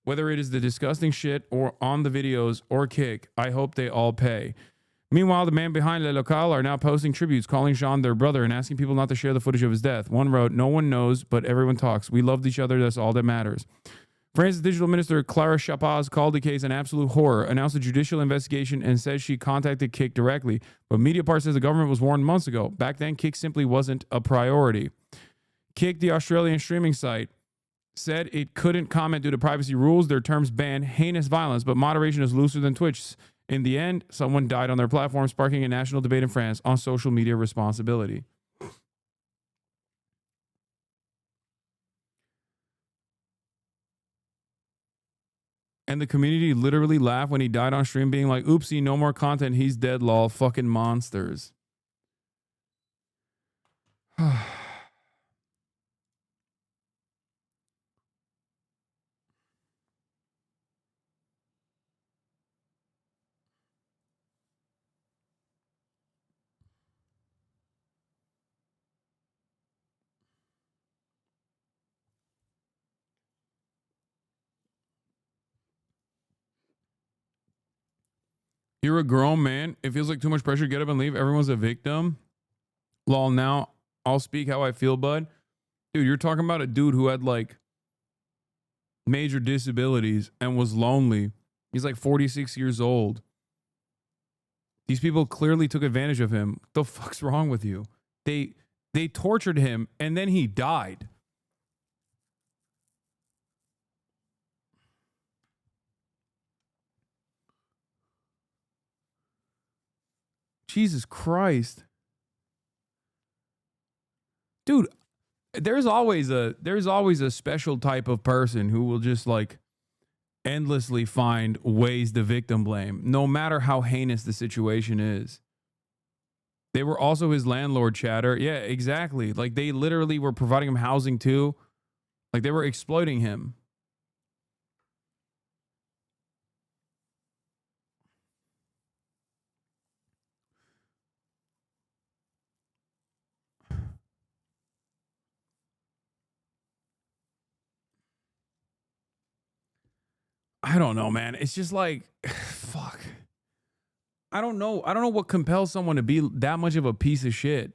T: Whether it is the disgusting shit or on the videos or Kick, I hope they all pay." Meanwhile, the man behind Le Local are now posting tributes, calling Jean their brother and asking people not to share the footage of his death. One wrote, "No one knows, but everyone talks. We loved each other. That's all that matters." France's digital minister, Clara Chapaz, called the case an absolute horror, announced a judicial investigation, and says she contacted Kick directly. But Mediapart says the government was warned months ago. Back then, Kick simply wasn't a priority. Kick, the Australian streaming site, said it couldn't comment due to privacy rules. Their terms ban heinous violence, but moderation is looser than Twitch. In the end, someone died on their platform, sparking a national debate in France on social media responsibility. And the community literally laughed when he died on stream, being like, "Oopsie, no more content. He's dead, lol. Fucking monsters." You're a grown man. It feels like too much pressure. Get up and leave. Everyone's a victim. Lol, now I'll speak how I feel, bud. Dude, you're talking about a dude who had like major disabilities and was lonely. He's like 46 years old. These people clearly took advantage of him. What the fuck's wrong with you? They tortured him and then he died. Jesus Christ. Dude, there's always a special type of person who will just like endlessly find ways to victim blame, no matter how heinous the situation is. They were also his landlord, chatter. Yeah, exactly. Like they literally were providing him housing too. Like they were exploiting him. I don't know, man. It's just like, fuck. I don't know what compels someone to be that much of a piece of shit.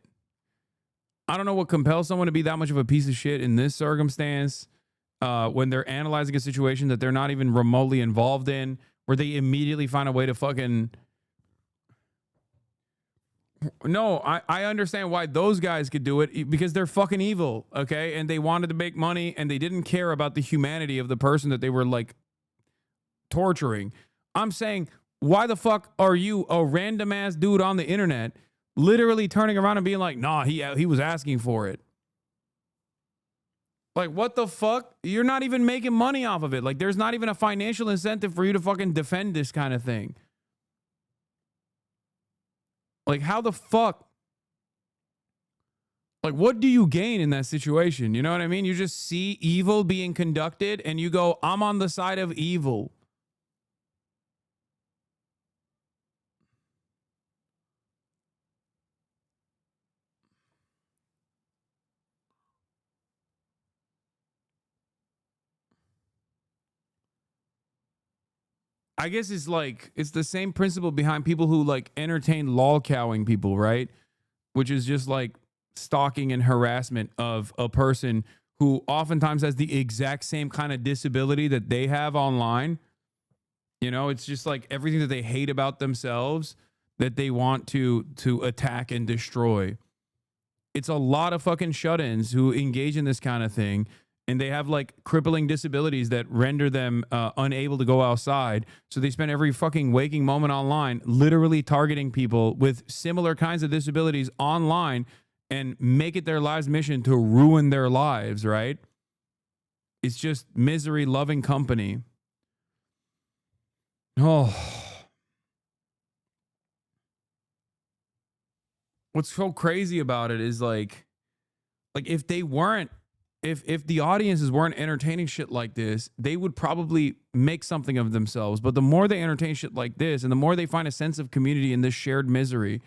T: I don't know what compels someone to be that much of a piece of shit in this circumstance when they're analyzing a situation that they're not even remotely involved in, where they immediately find a way to fucking... No, I understand why those guys could do it, because they're fucking evil, okay? And they wanted to make money, and they didn't care about the humanity of the person that they were, like, torturing. I'm saying, why the fuck are you, a random ass dude on the internet, literally turning around and being like, "Nah, he was asking for it"? Like, what the fuck? You're not even making money off of it. Like, there's not even a financial incentive for you to fucking defend this kind of thing. Like, how the fuck? Like, what do you gain in that situation? You know what I mean? You just see evil being conducted and you go, "I'm on the side of evil." I guess it's like, it's the same principle behind people who like entertain lolcowing people, right? Which is just like stalking and harassment of a person who oftentimes has the exact same kind of disability that they have online. You know, it's just like everything that they hate about themselves that they want to attack and destroy. It's a lot of fucking shut-ins who engage in this kind of thing, and they have like crippling disabilities that render them unable to go outside. So they spend every fucking waking moment online literally targeting people with similar kinds of disabilities online and make it their life's mission to ruin their lives, right? It's just misery-loving company. Oh. What's so crazy about it is like if they weren't, if the audiences weren't entertaining shit like this, they would probably make something of themselves. But the more they entertain shit like this, and the more they find a sense of community in this shared misery,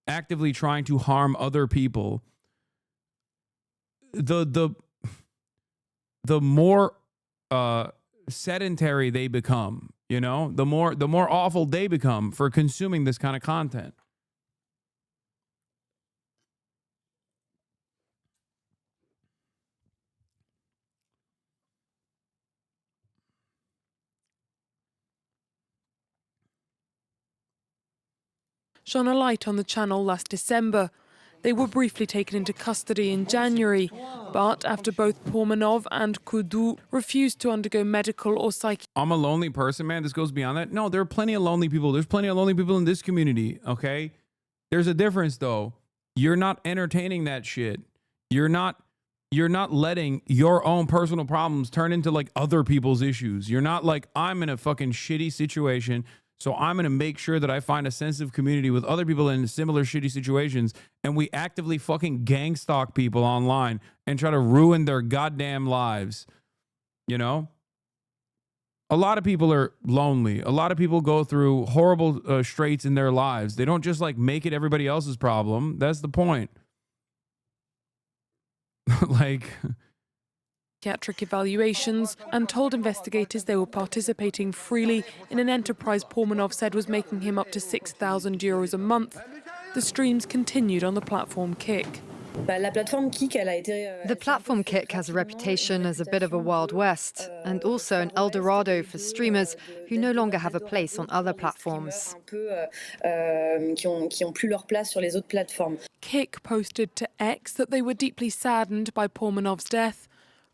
T: actively trying to harm other people, the more sedentary they become, you know, the more awful they become for consuming this kind of content.
J: Shone a light on the channel last December. They were briefly taken into custody in January, but after both Pormanov and Kudu refused to undergo medical or psychiatric...
T: I'm a lonely person, man. This goes beyond that. No, there are plenty of lonely people. There's plenty of lonely people in this community, okay? There's a difference, though. You're not entertaining that shit. You're not letting your own personal problems turn into, like, other people's issues. You're not like, I'm in a fucking shitty situation, so I'm going to make sure that I find a sense of community with other people in similar shitty situations, and we actively fucking gang stalk people online and try to ruin their goddamn lives. You know? A lot of people are lonely. A lot of people go through horrible straits in their lives. They don't just like make it everybody else's problem. That's the point. Like...
J: psychiatric evaluations and told investigators they were participating freely in an enterprise Pormanov said was making him up to €6,000 a month. The streams continued on the platform Kick.
L: The platform Kick has a reputation as a bit of a Wild West and also an El Dorado for streamers who no longer have a place on other platforms.
J: Kick posted to X that they were deeply saddened by Pormanov's death,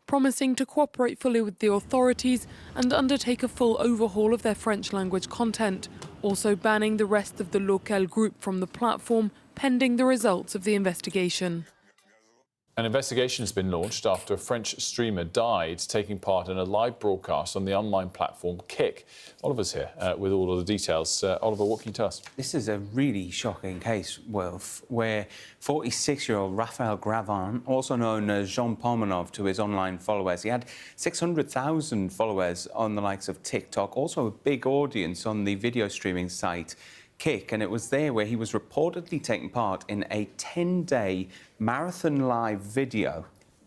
J: promising to cooperate fully with the authorities and undertake a full overhaul of their French language content, also banning the rest of the Local group from the platform pending the results of the investigation.
N: An investigation has been launched after a French streamer died taking part in a live broadcast on the online platform Kick. Oliver's here with all of the details. Oliver, what can you tell us?
U: This is a really shocking case, Wilf, where 46-year-old Raphael Gravin, also known as Jean Pormanov to his online followers, he had 600,000 followers on the likes of TikTok, also a big audience on the video streaming site Kick, and it was there where he was reportedly taking part in a 10-day marathon live video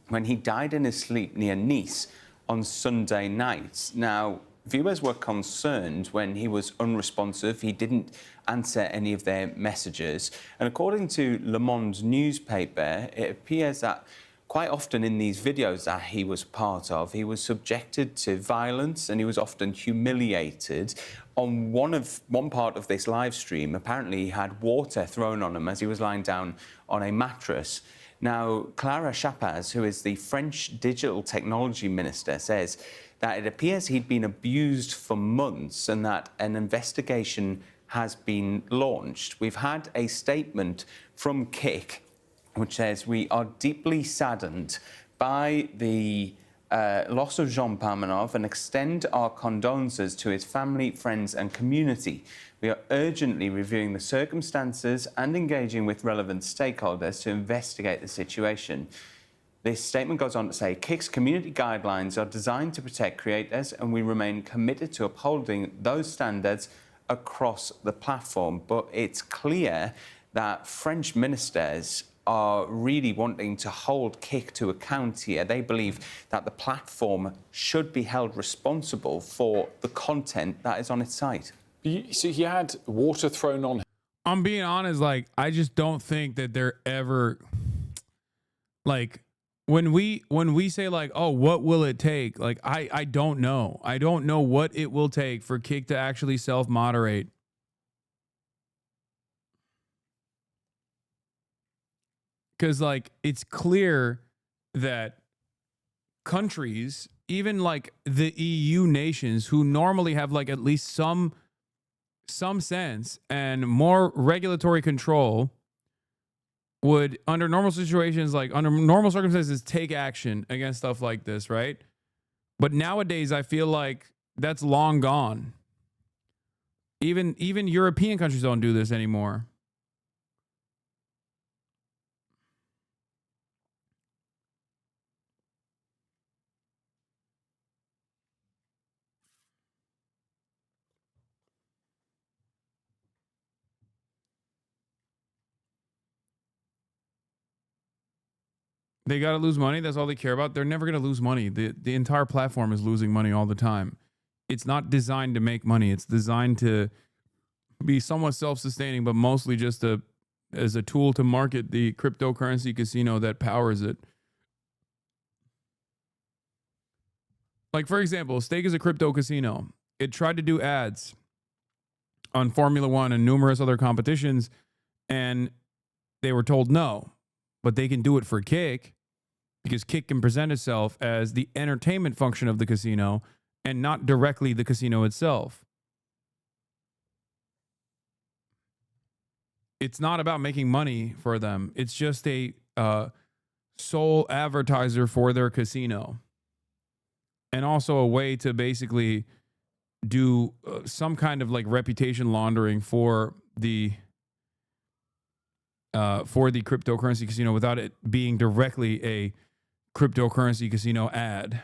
U: when he died in his sleep near Nice on Sunday night. Now, viewers were concerned when he was unresponsive. He didn't answer any of their messages. And according to Le Monde newspaper, it appears that quite often in these videos that he was part of, he was subjected to violence and he was often humiliated. On one part of this live stream, apparently he had water thrown on him as he was lying down on a mattress. Now, Clara Chapaz, who is the French digital technology minister, says that it appears he'd been abused for months and that an investigation has been launched. We've had a statement from Kick which says, "We are deeply saddened by the loss of Jean Pormanov and extend our condolences to his family, friends and community. We are urgently reviewing the circumstances and engaging with relevant stakeholders to investigate the situation." This statement goes on to say, "Kick's community guidelines are designed to protect creators and we remain committed to upholding those standards across the platform." But it's clear that French ministers are really wanting to hold Kick to account here. They believe that the platform should be held responsible for the content that is on its site.
N: So he had water thrown on him.
T: I'm being honest, like, I just don't think that they're ever, like, when we say, like, oh, what will it take? Like, I don't know. I don't know what it will take for Kick to actually self-moderate. Because, like, it's clear that countries, even like the EU nations, who normally have like at least some sense and more regulatory control, would, under normal situations, like under normal circumstances, take action against stuff like this, right? But nowadays, I feel like that's long gone. Even European countries don't do this anymore. They got to lose money. That's all they care about. They're never going to lose money. The entire platform is losing money all the time. It's not designed to make money. It's designed to be somewhat self-sustaining, but mostly just as a tool to market the cryptocurrency casino that powers it. Like, for example, Stake is a crypto casino. It tried to do ads on Formula One and numerous other competitions, and they were told no. But they can do it for Kick, because Kick can present itself as the entertainment function of the casino and not directly the casino itself. It's not about making money for them. It's just a sole advertiser for their casino. And also a way to basically do some kind of like reputation laundering for the cryptocurrency casino without it being directly a cryptocurrency casino ad.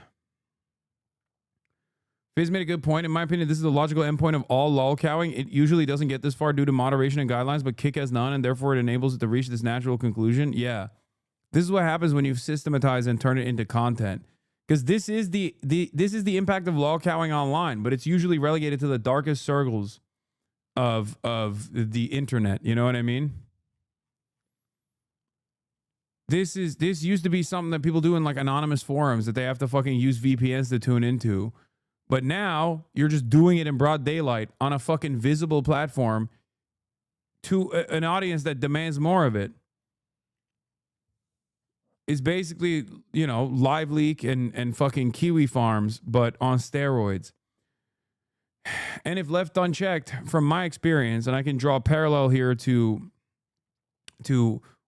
T: Fizz made a good point. In my opinion, this is the logical endpoint of all lolcowing. It usually doesn't get this far due to moderation and guidelines, but Kick has none, and therefore it enables it to reach this natural conclusion. Yeah. This is what happens when you systematize and turn it into content. Because this is the impact of lolcowing online, but it's usually relegated to the darkest circles of the internet. You know what I mean? This used to be something that people do in like anonymous forums that they have to fucking use VPNs to tune into. But now you're just doing it in broad daylight on a fucking visible platform to an audience that demands more of it. It's basically, you know, Live Leak and fucking Kiwi Farms, but on steroids. And if left unchecked, from my experience, and I can draw a parallel here to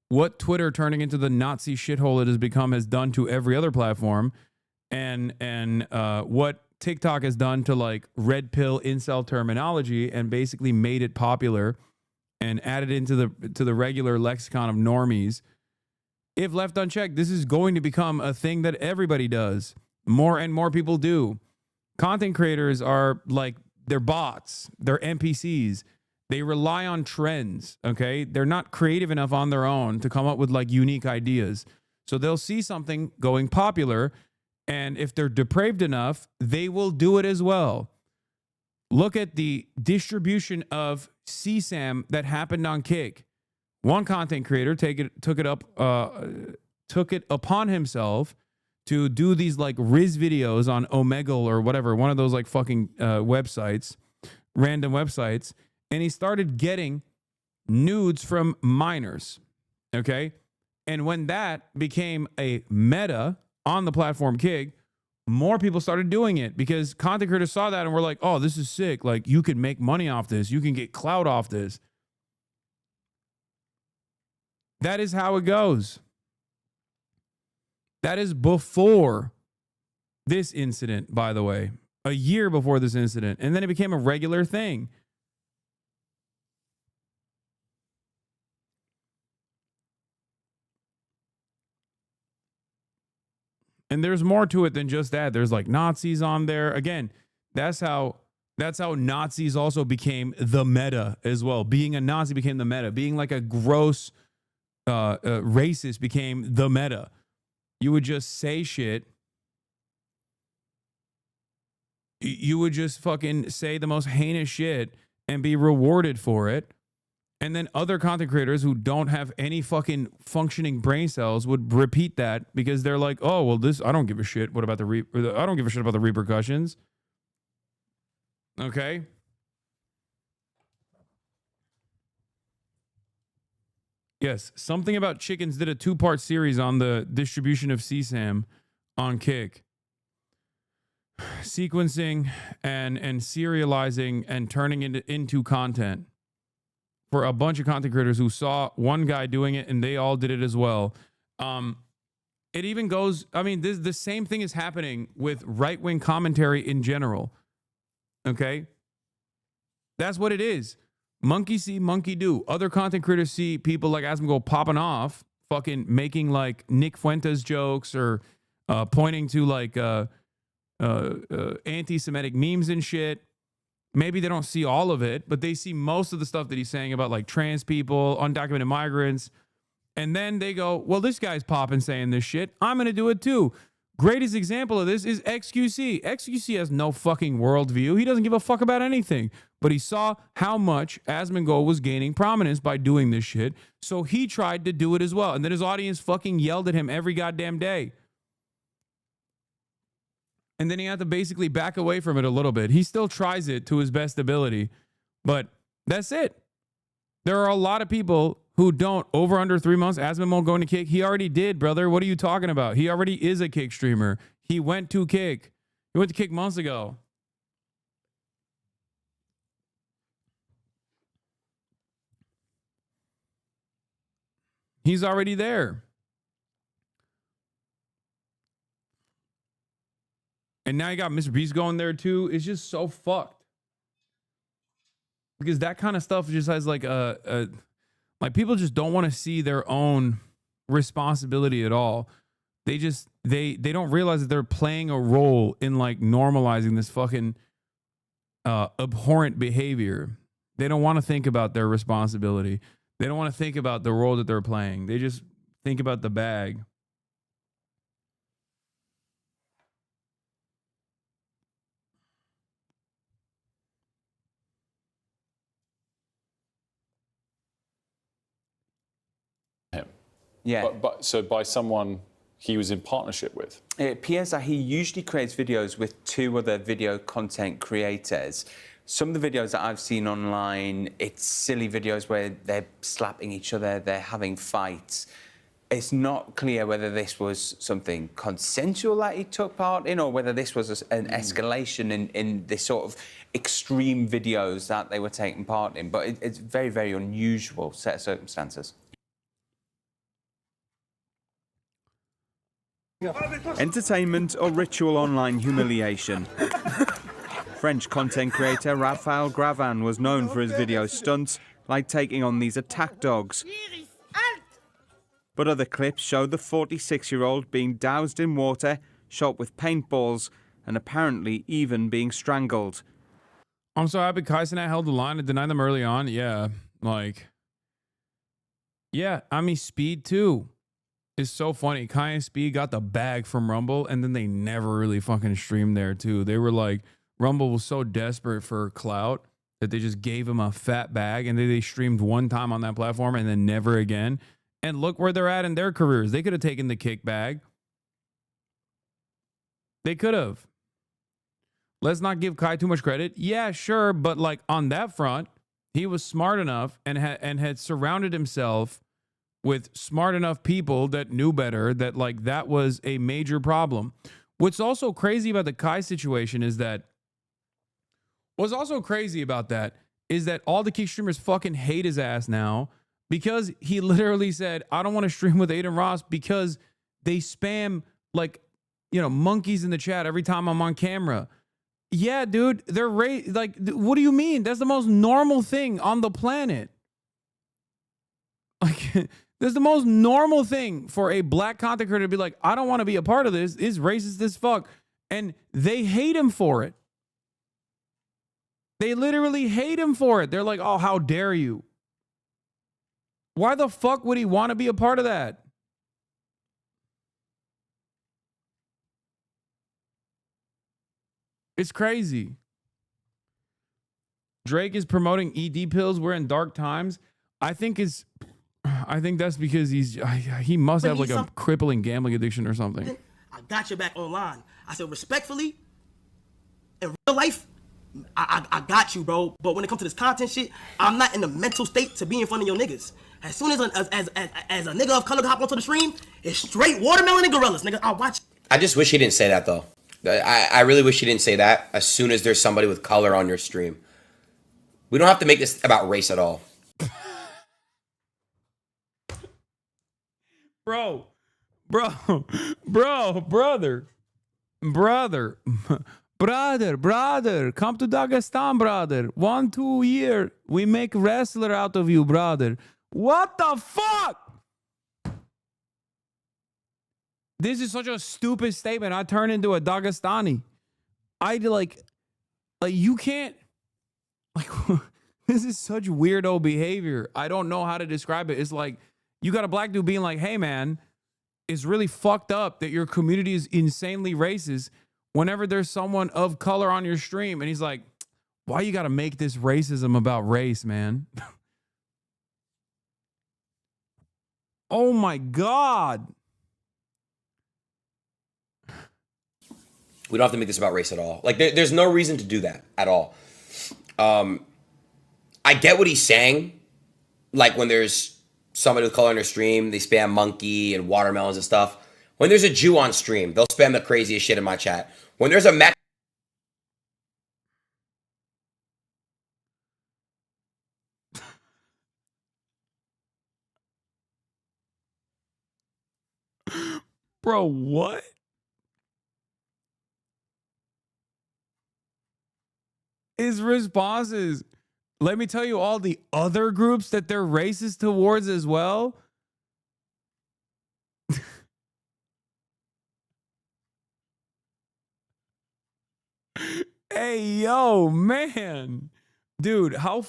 T: what Twitter turning into the Nazi shithole it has become has done to every other platform, and what TikTok has done to like red pill incel terminology and basically made it popular and added into the regular lexicon of normies. If left unchecked, this is going to become a thing that everybody does. More and more people do. Content creators are like, they're bots, they're NPCs. They rely on trends, okay? They're not creative enough on their own to come up with like unique ideas. So they'll see something going popular, and if they're depraved enough, they will do it as well. Look at the distribution of CSAM that happened on Kick. One content creator took it upon himself to do these like Riz videos on Omegle or whatever, one of those like fucking websites, random websites. And he started getting nudes from minors, okay? And when that became a meta on the platform Kick, more people started doing it because content creators saw that and were like, oh, this is sick. Like, you can make money off this. You can get clout off this. That is how it goes. That is before this incident, by the way. A year before this incident. And then it became a regular thing. And there's more to it than just that. There's like Nazis on there. Again, that's how Nazis also became the meta as well. Being a Nazi became the meta. Being like a gross racist became the meta. You would just say shit. You would just fucking say the most heinous shit and be rewarded for it. And then other content creators who don't have any fucking functioning brain cells would repeat that because they're like, oh, well, this, I don't give a shit. What about I don't give a shit about the repercussions. Okay. Yes. Something About Chickens did a 2-part series on the distribution of CSAM on Kick. Sequencing and serializing and turning it into content for a bunch of content creators who saw one guy doing it and they all did it as well. It even goes, I mean, the same thing is happening with right-wing commentary in general. Okay? That's what it is. Monkey see, monkey do. Other content creators see people like Asmongold popping off, fucking making like Nick Fuentes jokes or pointing to like anti-Semitic memes and shit. Maybe they don't see all of it, but they see most of the stuff that he's saying about like trans people, undocumented migrants. And then they go, well, this guy's popping saying this shit. I'm going to do it too. Greatest example of this is XQC. XQC has no fucking worldview. He doesn't give a fuck about anything. But he saw how much Asmongold was gaining prominence by doing this shit. So he tried to do it as well. And then his audience fucking yelled at him every goddamn day. And then he had to basically back away from it a little bit. He still tries it to his best ability, but that's it. There are a lot of people who don't. Over under 3 months, Asmongold going to Kick. He already did, brother. What are you talking about? He already is a Kick streamer. He went to Kick. He went to Kick months ago. He's already there. And now you got Mr. Beast going there too. It's just so fucked. Because that kind of stuff just has like like people just don't want to see their own responsibility at all. They just they don't realize that they're playing a role in like normalizing this fucking abhorrent behavior. They don't want to think about their responsibility. They don't want to think about the role that they're playing. They just think about the bag.
N: Him.
U: Yeah.
N: But so by someone he was in partnership with?
U: It appears that he usually creates videos with 2 other video content creators. Some of the videos that I've seen online, it's silly videos where they're slapping each other, they're having fights. It's not clear whether this was something consensual that he took part in or whether this was an escalation in this sort of extreme videos that they were taking part in. But it's very, very unusual set of circumstances.
B: Entertainment or ritual online humiliation? French content creator Raphael Gravan was known for his video stunts, like taking on these attack dogs. But other clips show the 46-year-old being doused in water, shot with paintballs, and apparently even being strangled.
T: I'm so happy HasanAbi held the line and denied them early on. Yeah, like, yeah, I mean, Speed too. It's so funny. Kai and Speed got the bag from Rumble, and then they never really fucking streamed there too. They were like, Rumble was so desperate for clout that they just gave him a fat bag, and they streamed one time on that platform and then never again. And look where they're at in their careers. They could have taken the kick bag. They could have. Let's not give Kai too much credit. Yeah, sure, but like on that front, he was smart enough and had surrounded himself with smart enough people that knew better, that like that was a major problem. What's also crazy about the Kai situation is that all the Kick streamers fucking hate his ass now because he literally said, I don't want to stream with Aiden Ross because they spam like, you know, monkeys in the chat every time I'm on camera. Yeah, dude, they're like, what do you mean? That's the most normal thing on the planet. Like, that's the most normal thing for a black content creator to be like, I don't want to be a part of this. It's racist as fuck. And they hate him for it. They literally hate him for it. They're like, oh, how dare you? Why the fuck would he want to be a part of that? It's crazy. Drake is promoting ED pills. We're in dark times. I think that's because he must have like a crippling gambling addiction or something.
F: I got your back online. I said, respectfully, in real life, I got you, bro. But when it comes to this content shit, I'm not in the mental state to be in front of your niggas. As soon as a nigga of color hop onto the stream, it's straight watermelon and gorillas, nigga. I'll watch.
O: I just wish he didn't say that, though. I really wish he didn't say that as soon as there's somebody with color on your stream. We don't have to make this about race at all.
T: Brother, come to Dagestan, brother. 1-2 year, we make wrestler out of you, brother. What the fuck? This is such a stupid statement. I turn into a Dagestani. You can't, this is such weirdo behavior. I don't know how to describe it. It's like, you got a black dude being like, hey man, it's really fucked up that your community is insanely racist whenever there's someone of color on your stream. And he's like, why you got to make this racism about race, man? Oh my God.
O: We don't have to make this about race at all. Like, there's no reason to do that at all. I get what he's saying. Like, when there's somebody with color on their stream, they spam monkey and watermelons and stuff. When there's a Jew on stream, they'll spam the craziest shit in my chat. When there's a
T: Bro, what? His response is, let me tell you all the other groups that they're racist towards as well. Hey, yo, man. Dude, how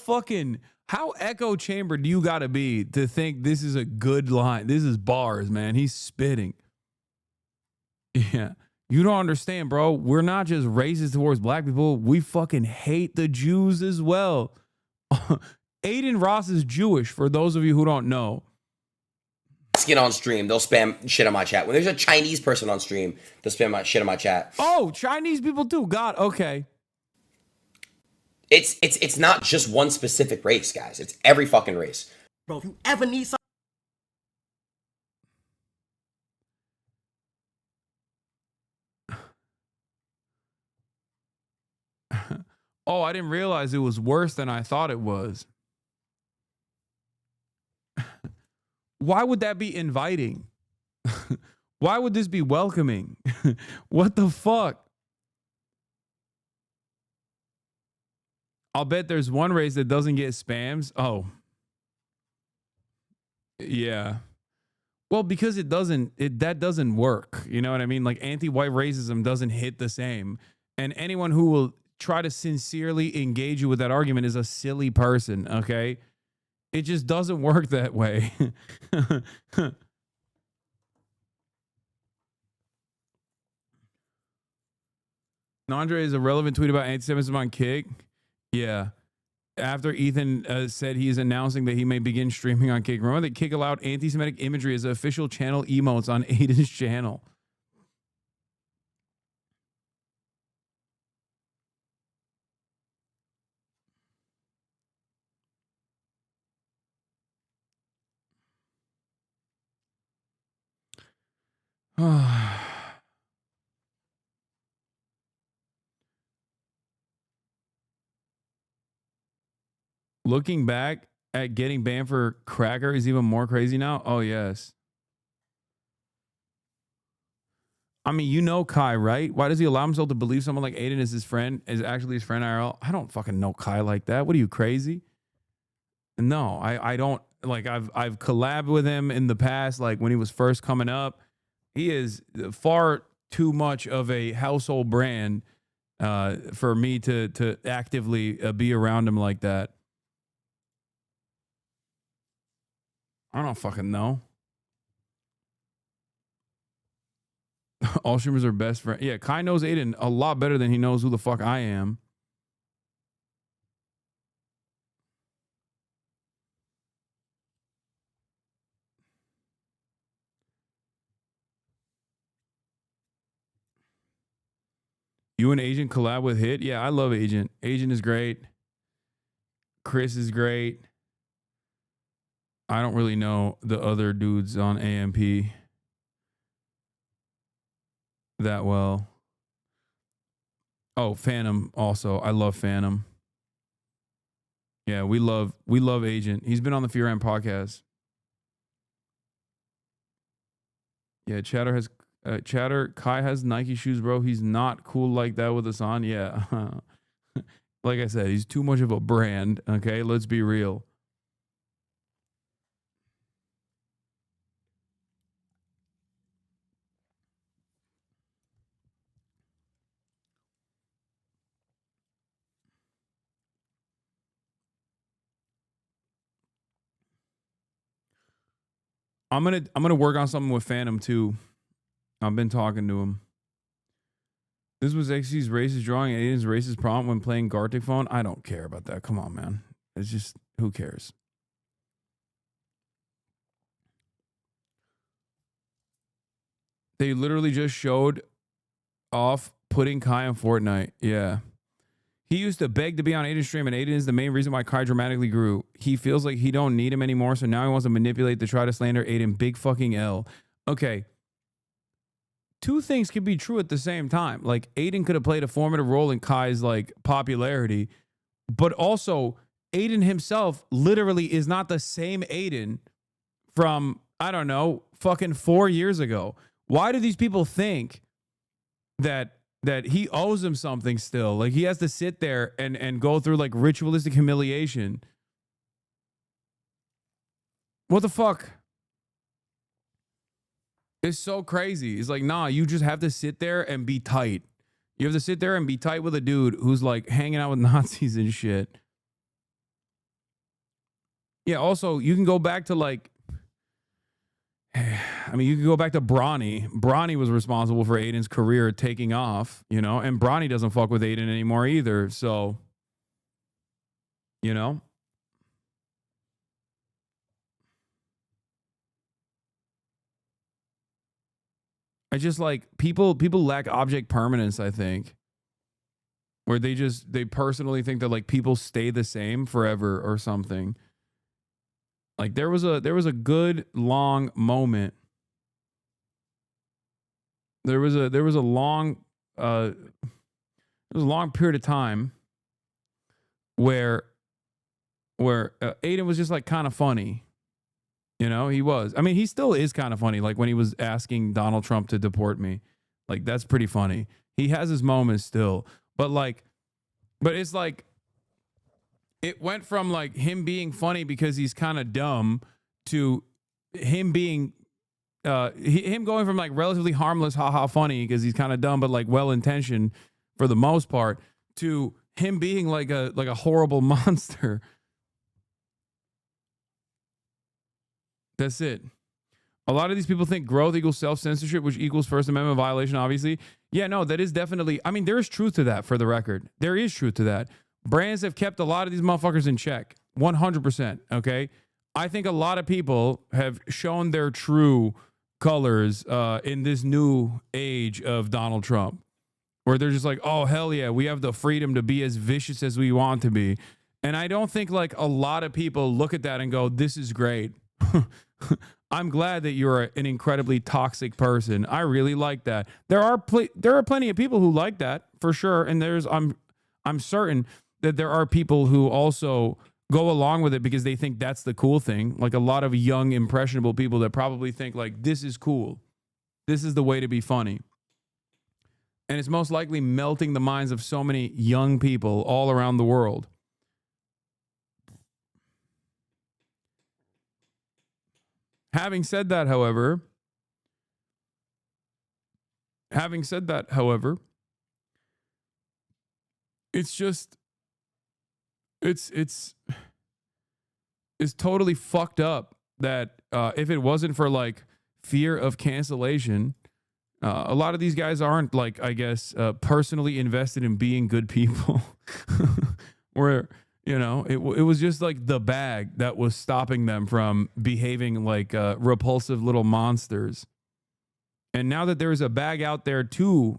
T: echo chamber do you got to be to think this is a good line? This is bars, man. He's spitting. Yeah. You don't understand, bro. We're not just racist towards black people. We fucking hate the Jews as well. Aiden Ross is Jewish, for those of you who don't know.
O: Mexican on stream, they'll spam shit on my chat. When there's a Chinese person on stream, they'll spam my shit on my chat.
T: Oh, Chinese people too. God, okay.
O: It's not just one specific race, guys. It's every fucking race.
F: Bro, if you ever need something.
T: Oh, I didn't realize it was worse than I thought it was. Why would that be inviting? Why would this be welcoming? What the fuck? I'll bet there's one race that doesn't get spams. Oh. Yeah. Well, because that doesn't work. You know what I mean? Like, anti-white racism doesn't hit the same. And anyone who will try to sincerely engage you with that argument is a silly person, okay? It just doesn't work that way. Andre is a relevant tweet about anti-Semitism on Kick. Yeah. After Ethan said he is announcing that he may begin streaming on Kick. Remember that Kick allowed anti-Semitic imagery as official channel emotes on Aiden's channel. Looking back at getting banned for Cracker is even more crazy now. Oh, yes. I mean, you know Kai, right? Why does he allow himself to believe someone like Aiden is his friend, is actually his friend IRL? I don't fucking know Kai like that. What are you, crazy? No, I don't. Like, I've collabed with him in the past, like when he was first coming up. He is far too much of a household brand for me to actively be around him like that. I don't fucking know. All streamers are best friends. Yeah, Kai knows Aiden a lot better than he knows who the fuck I am. You and Agent collab with Hit? Yeah, I love Agent. Agent is great. Chris is great. I don't really know the other dudes on AMP that well. Oh, Phantom also. I love Phantom. Yeah, we love Agent. He's been on the Fear End podcast. Yeah, Chatter, Kai has Nike shoes, bro. He's not cool like that with us on. Yeah. Like I said, he's too much of a brand. Okay, let's be real. I'm gonna work on something with Phantom too. I've been talking to him. This was XC's racist drawing and Aiden's racist prompt when playing Gartic phone. I don't care about that. Come on, man. It's just, who cares? They literally just showed off putting Kai in Fortnite. Yeah. He used to beg to be on Aiden's stream, and Aiden is the main reason why Kai dramatically grew. He feels like he don't need him anymore, so now he wants to manipulate to try to slander Aiden. Big fucking L. Okay. Two things can be true at the same time. Like, Aiden could have played a formative role in Kai's, like, popularity, but also Aiden himself literally is not the same Aiden from, I don't know, fucking 4 years ago. Why do these people think that he owes them something still? Like, he has to sit there and go through like ritualistic humiliation. What the fuck? It's so crazy. It's like, nah, you just have to sit there and be tight. You have to sit there and be tight with a dude who's like hanging out with Nazis and shit. Yeah, also, you can go back to like, I mean, you can go back to Bronny. Bronny was responsible for Aiden's career taking off, you know, and Bronny doesn't fuck with Aiden anymore either. So, you know. I just like people lack object permanence, I think. Where they personally think that like people stay the same forever or something. Like there was a good long moment. There was a long period of time where Aiden was just like kind of funny. You know, he was. I mean, he still is kind of funny. Like when he was asking Donald Trump to deport me. Like that's pretty funny. He has his moments still. But it's like it went from like him being funny because he's kind of dumb to him being him going from like relatively harmless, haha funny because he's kind of dumb but like well intentioned for the most part, to him being like a horrible monster. That's it. A lot of these people think growth equals self-censorship, which equals First Amendment violation, obviously. Yeah, no, that is definitely, I mean, there is truth to that, for the record. There is truth to that. Brands have kept a lot of these motherfuckers in check. 100%, okay? I think a lot of people have shown their true colors in this new age of Donald Trump, where they're just like, oh, hell yeah, we have the freedom to be as vicious as we want to be. And I don't think like a lot of people look at that and go, this is great. I'm glad that you're an incredibly toxic person. I really like that. There are plenty of people who like that for sure, and I'm certain that there are people who also go along with it because they think that's the cool thing. Like a lot of young impressionable people that probably think like this is cool. This is the way to be funny. And it's most likely melting the minds of so many young people all around the world. Having said that, however, it's just, it's totally fucked up that if it wasn't for like fear of cancellation, a lot of these guys aren't like, I guess, personally invested in being good people. Where, you know, it was just like the bag that was stopping them from behaving like repulsive little monsters. And now that there is a bag out there to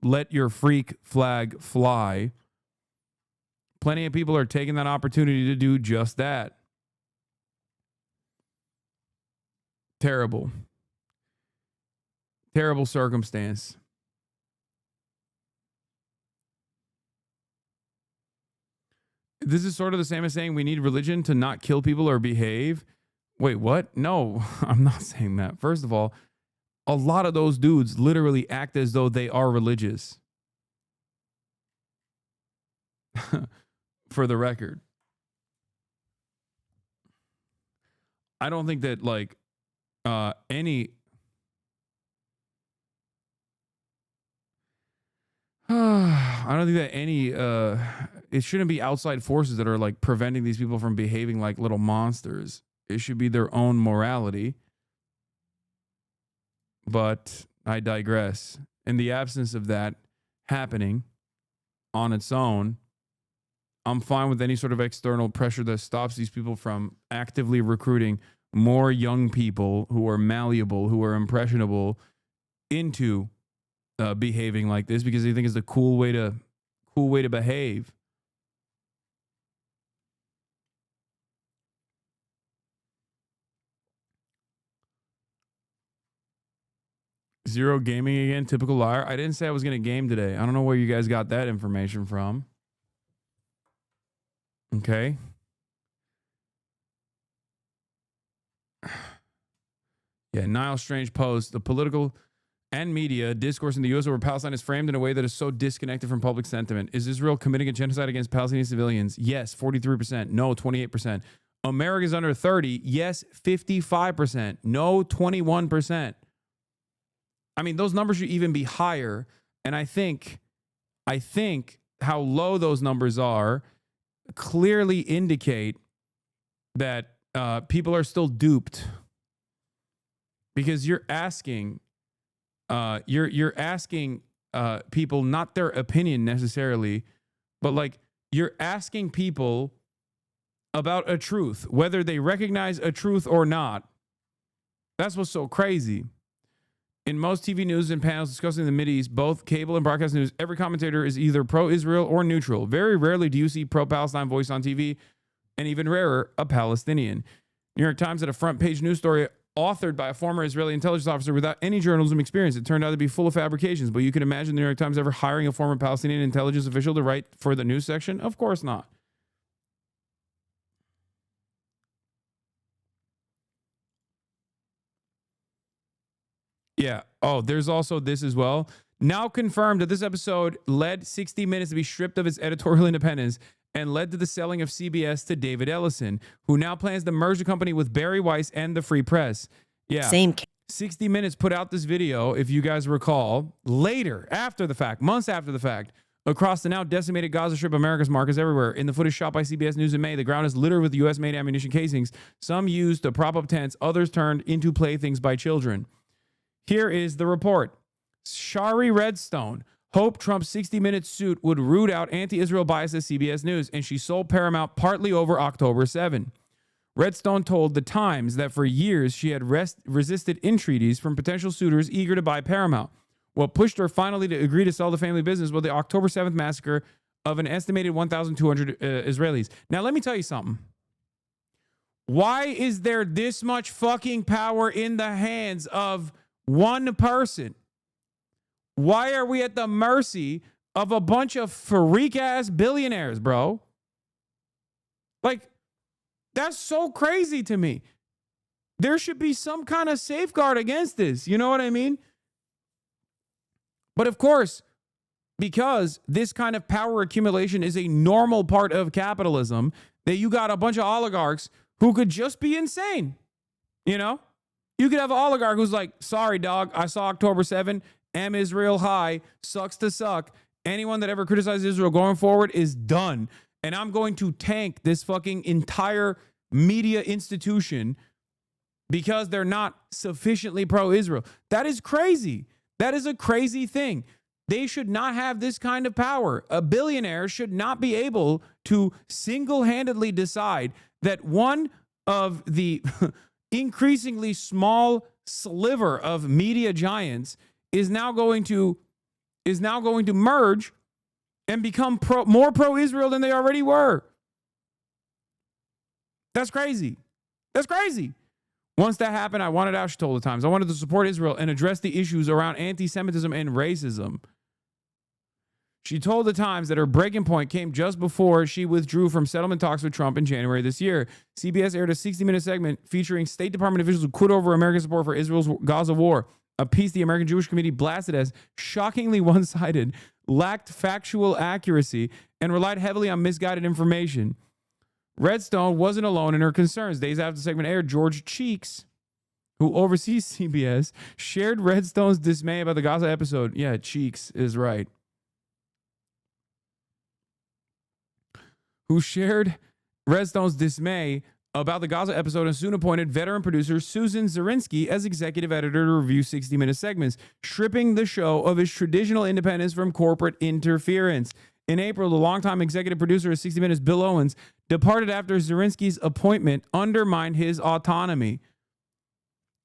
T: let your freak flag fly, plenty of people are taking that opportunity to do just that. Terrible. Terrible circumstance. This is sort of the same as saying we need religion to not kill people or behave. Wait, what? No, I'm not saying that. First of all, a lot of those dudes literally act as though they are religious. For the record. I don't think that like any I don't think that any it shouldn't be outside forces that are like preventing these people from behaving like little monsters. It should be their own morality. But I digress. In the absence of that happening on its own, I'm fine with any sort of external pressure that stops these people from actively recruiting more young people who are malleable, who are impressionable into behaving like this because they think it's a cool way to behave. Zero gaming again, typical liar. I didn't say I was going to game today. I don't know where you guys got that information from. Okay. Yeah, Niall Strange post, the political and media discourse in the U.S. over Palestine is framed in a way that is so disconnected from public sentiment. Is Israel committing a genocide against Palestinian civilians? Yes, 43%. No, 28%. America's under 30. Yes, 55%. No, 21%. I mean, those numbers should even be higher. And I think how low those numbers are clearly indicate that people are still duped. Because you're asking people not their opinion necessarily, but like you're asking people about a truth, whether they recognize a truth or not. That's what's so crazy. In most TV news and panels discussing the Mideast, both cable and broadcast news, every commentator is either pro-Israel or neutral. Very rarely do you see pro-Palestine voice on TV, and even rarer, a Palestinian. New York Times had a front page news story authored by a former Israeli intelligence officer without any journalism experience. It turned out to be full of fabrications, but you can imagine the New York Times ever hiring a former Palestinian intelligence official to write for the news section? Of course not. Yeah. Oh, there's also this as well. Now confirmed that this episode led 60 Minutes to be stripped of its editorial independence and led to the selling of CBS to David Ellison, who now plans to merge the company with Barry Weiss and the Free Press. Yeah.
F: Same.
T: 60 Minutes put out this video, if you guys recall, later, after the fact, months after the fact, across the now decimated Gaza Strip. America's markers everywhere. In the footage shot by CBS News in May, the ground is littered with U.S.-made ammunition casings, some used to prop up tents, others turned into playthings by children. Here is the report. Shari Redstone hoped Trump's 60 Minutes suit would root out anti-Israel bias at CBS News, and she sold Paramount partly over October 7. Redstone told The Times that for years she had resisted entreaties from potential suitors eager to buy Paramount. What pushed her finally to agree to sell the family business was the October 7th massacre of an estimated 1,200 Israelis. Now, let me tell you something. Why is there this much fucking power in the hands of one person? Why are we at the mercy of a bunch of freak-ass billionaires, bro? Like, that's so crazy to me. There should be some kind of safeguard against this. You know what I mean? But of course, because this kind of power accumulation is a normal part of capitalism, that you got a bunch of oligarchs who could just be insane. You know? You could have an oligarch who's like, sorry, dog, I saw October 7, am Israel high, sucks to suck. Anyone that ever criticizes Israel going forward is done. And I'm going to tank this fucking entire media institution because they're not sufficiently pro-Israel. That is crazy. That is a crazy thing. They should not have this kind of power. A billionaire should not be able to single-handedly decide that one of the increasingly small sliver of media giants is now going to merge and become more pro-Israel than they already were. That's crazy. That's crazy. Once that happened, I wanted out, she told the Times. I wanted to support Israel and address the issues around anti-Semitism and racism. She told the Times that her breaking point came just before she withdrew from settlement talks with Trump in January this year. CBS aired a 60-minute segment featuring State Department officials who quit over American support for Israel's Gaza war, a piece the American Jewish Committee blasted as shockingly one-sided, lacked factual accuracy, and relied heavily on misguided information. Redstone wasn't alone in her concerns. Days after the segment aired, George Cheeks, who oversees CBS, shared Redstone's dismay about the Gaza episode. Yeah, Cheeks is right. Who shared Redstone's dismay about the Gaza episode and soon appointed veteran producer Susan Zirinsky as executive editor to review 60-minute segments, stripping the show of its traditional independence from corporate interference. In April, the longtime executive producer of 60 Minutes, Bill Owens, departed after Zirinsky's appointment undermined his autonomy.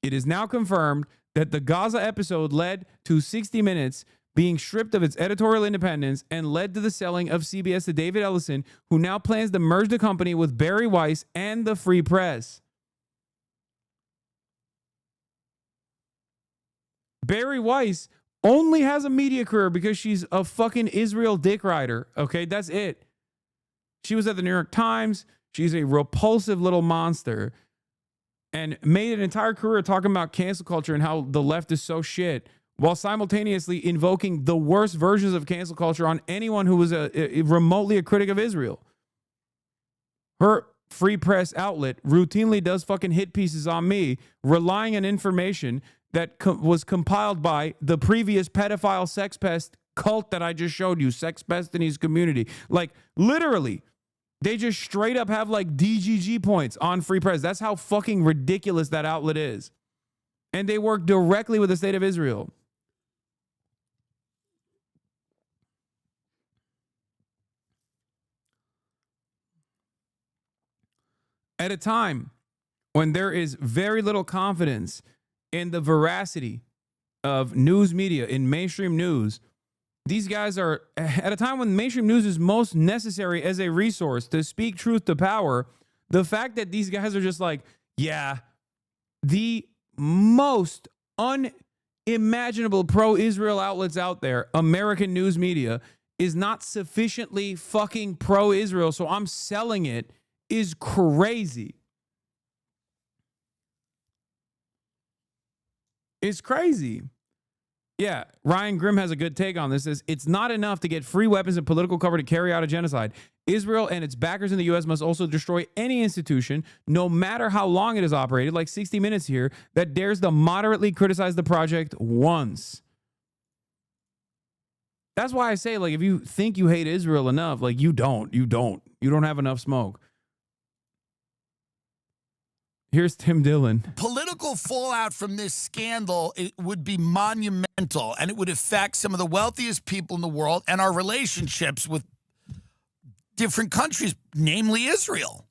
T: It is now confirmed that the Gaza episode led to 60 Minutes being stripped of its editorial independence and led to the selling of CBS to David Ellison, who now plans to merge the company with Barry Weiss and the Free Press. Barry Weiss only has a media career because she's a fucking Israel dick rider. Okay, that's it. She was at the New York Times. She's a repulsive little monster and made an entire career talking about cancel culture and how the left is so shit, while simultaneously invoking the worst versions of cancel culture on anyone who was remotely a critic of Israel. Her Free Press outlet routinely does fucking hit pieces on me, relying on information that was compiled by the previous pedophile sex pest cult that I just showed you, Sex Pest in his community. Like, literally, they just straight up have like DGG points on Free Press. That's how fucking ridiculous that outlet is. And they work directly with the state of Israel. At a time when there is very little confidence in the veracity of news media, in mainstream news, these guys are, at a time when mainstream news is most necessary as a resource to speak truth to power, the fact that these guys are just like, yeah, the most unimaginable pro-Israel outlets out there, American news media, is not sufficiently fucking pro-Israel, so I'm selling it, is crazy. It's crazy. Yeah, Ryan Grimm has a good take on this. Says, it's not enough to get free weapons and political cover to carry out a genocide. Israel and its backers in the U.S. must also destroy any institution, no matter how long it has operated, like 60 Minutes here, that dares to moderately criticize the project once. That's why I say, like, if you think you hate Israel enough, like, you don't have enough smoke. Here's Tim Dillon.
C: Political fallout from this scandal, it would be monumental, and it would affect some of the wealthiest people in the world and our relationships with different countries, namely Israel.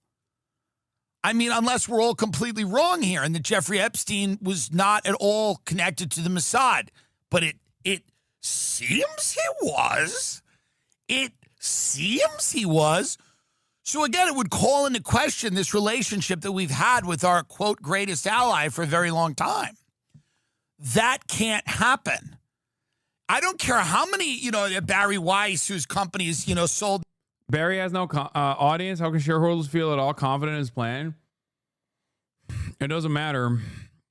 C: I mean, unless we're all completely wrong here and that Jeffrey Epstein was not at all connected to the Mossad. But it seems he was. It seems he was. So again, it would call into question this relationship that we've had with our, quote, greatest ally for a very long time. That can't happen. I don't care how many, Barry Weiss, whose company is, sold.
T: Barry has no audience. How can shareholders feel at all confident in his plan? It doesn't matter.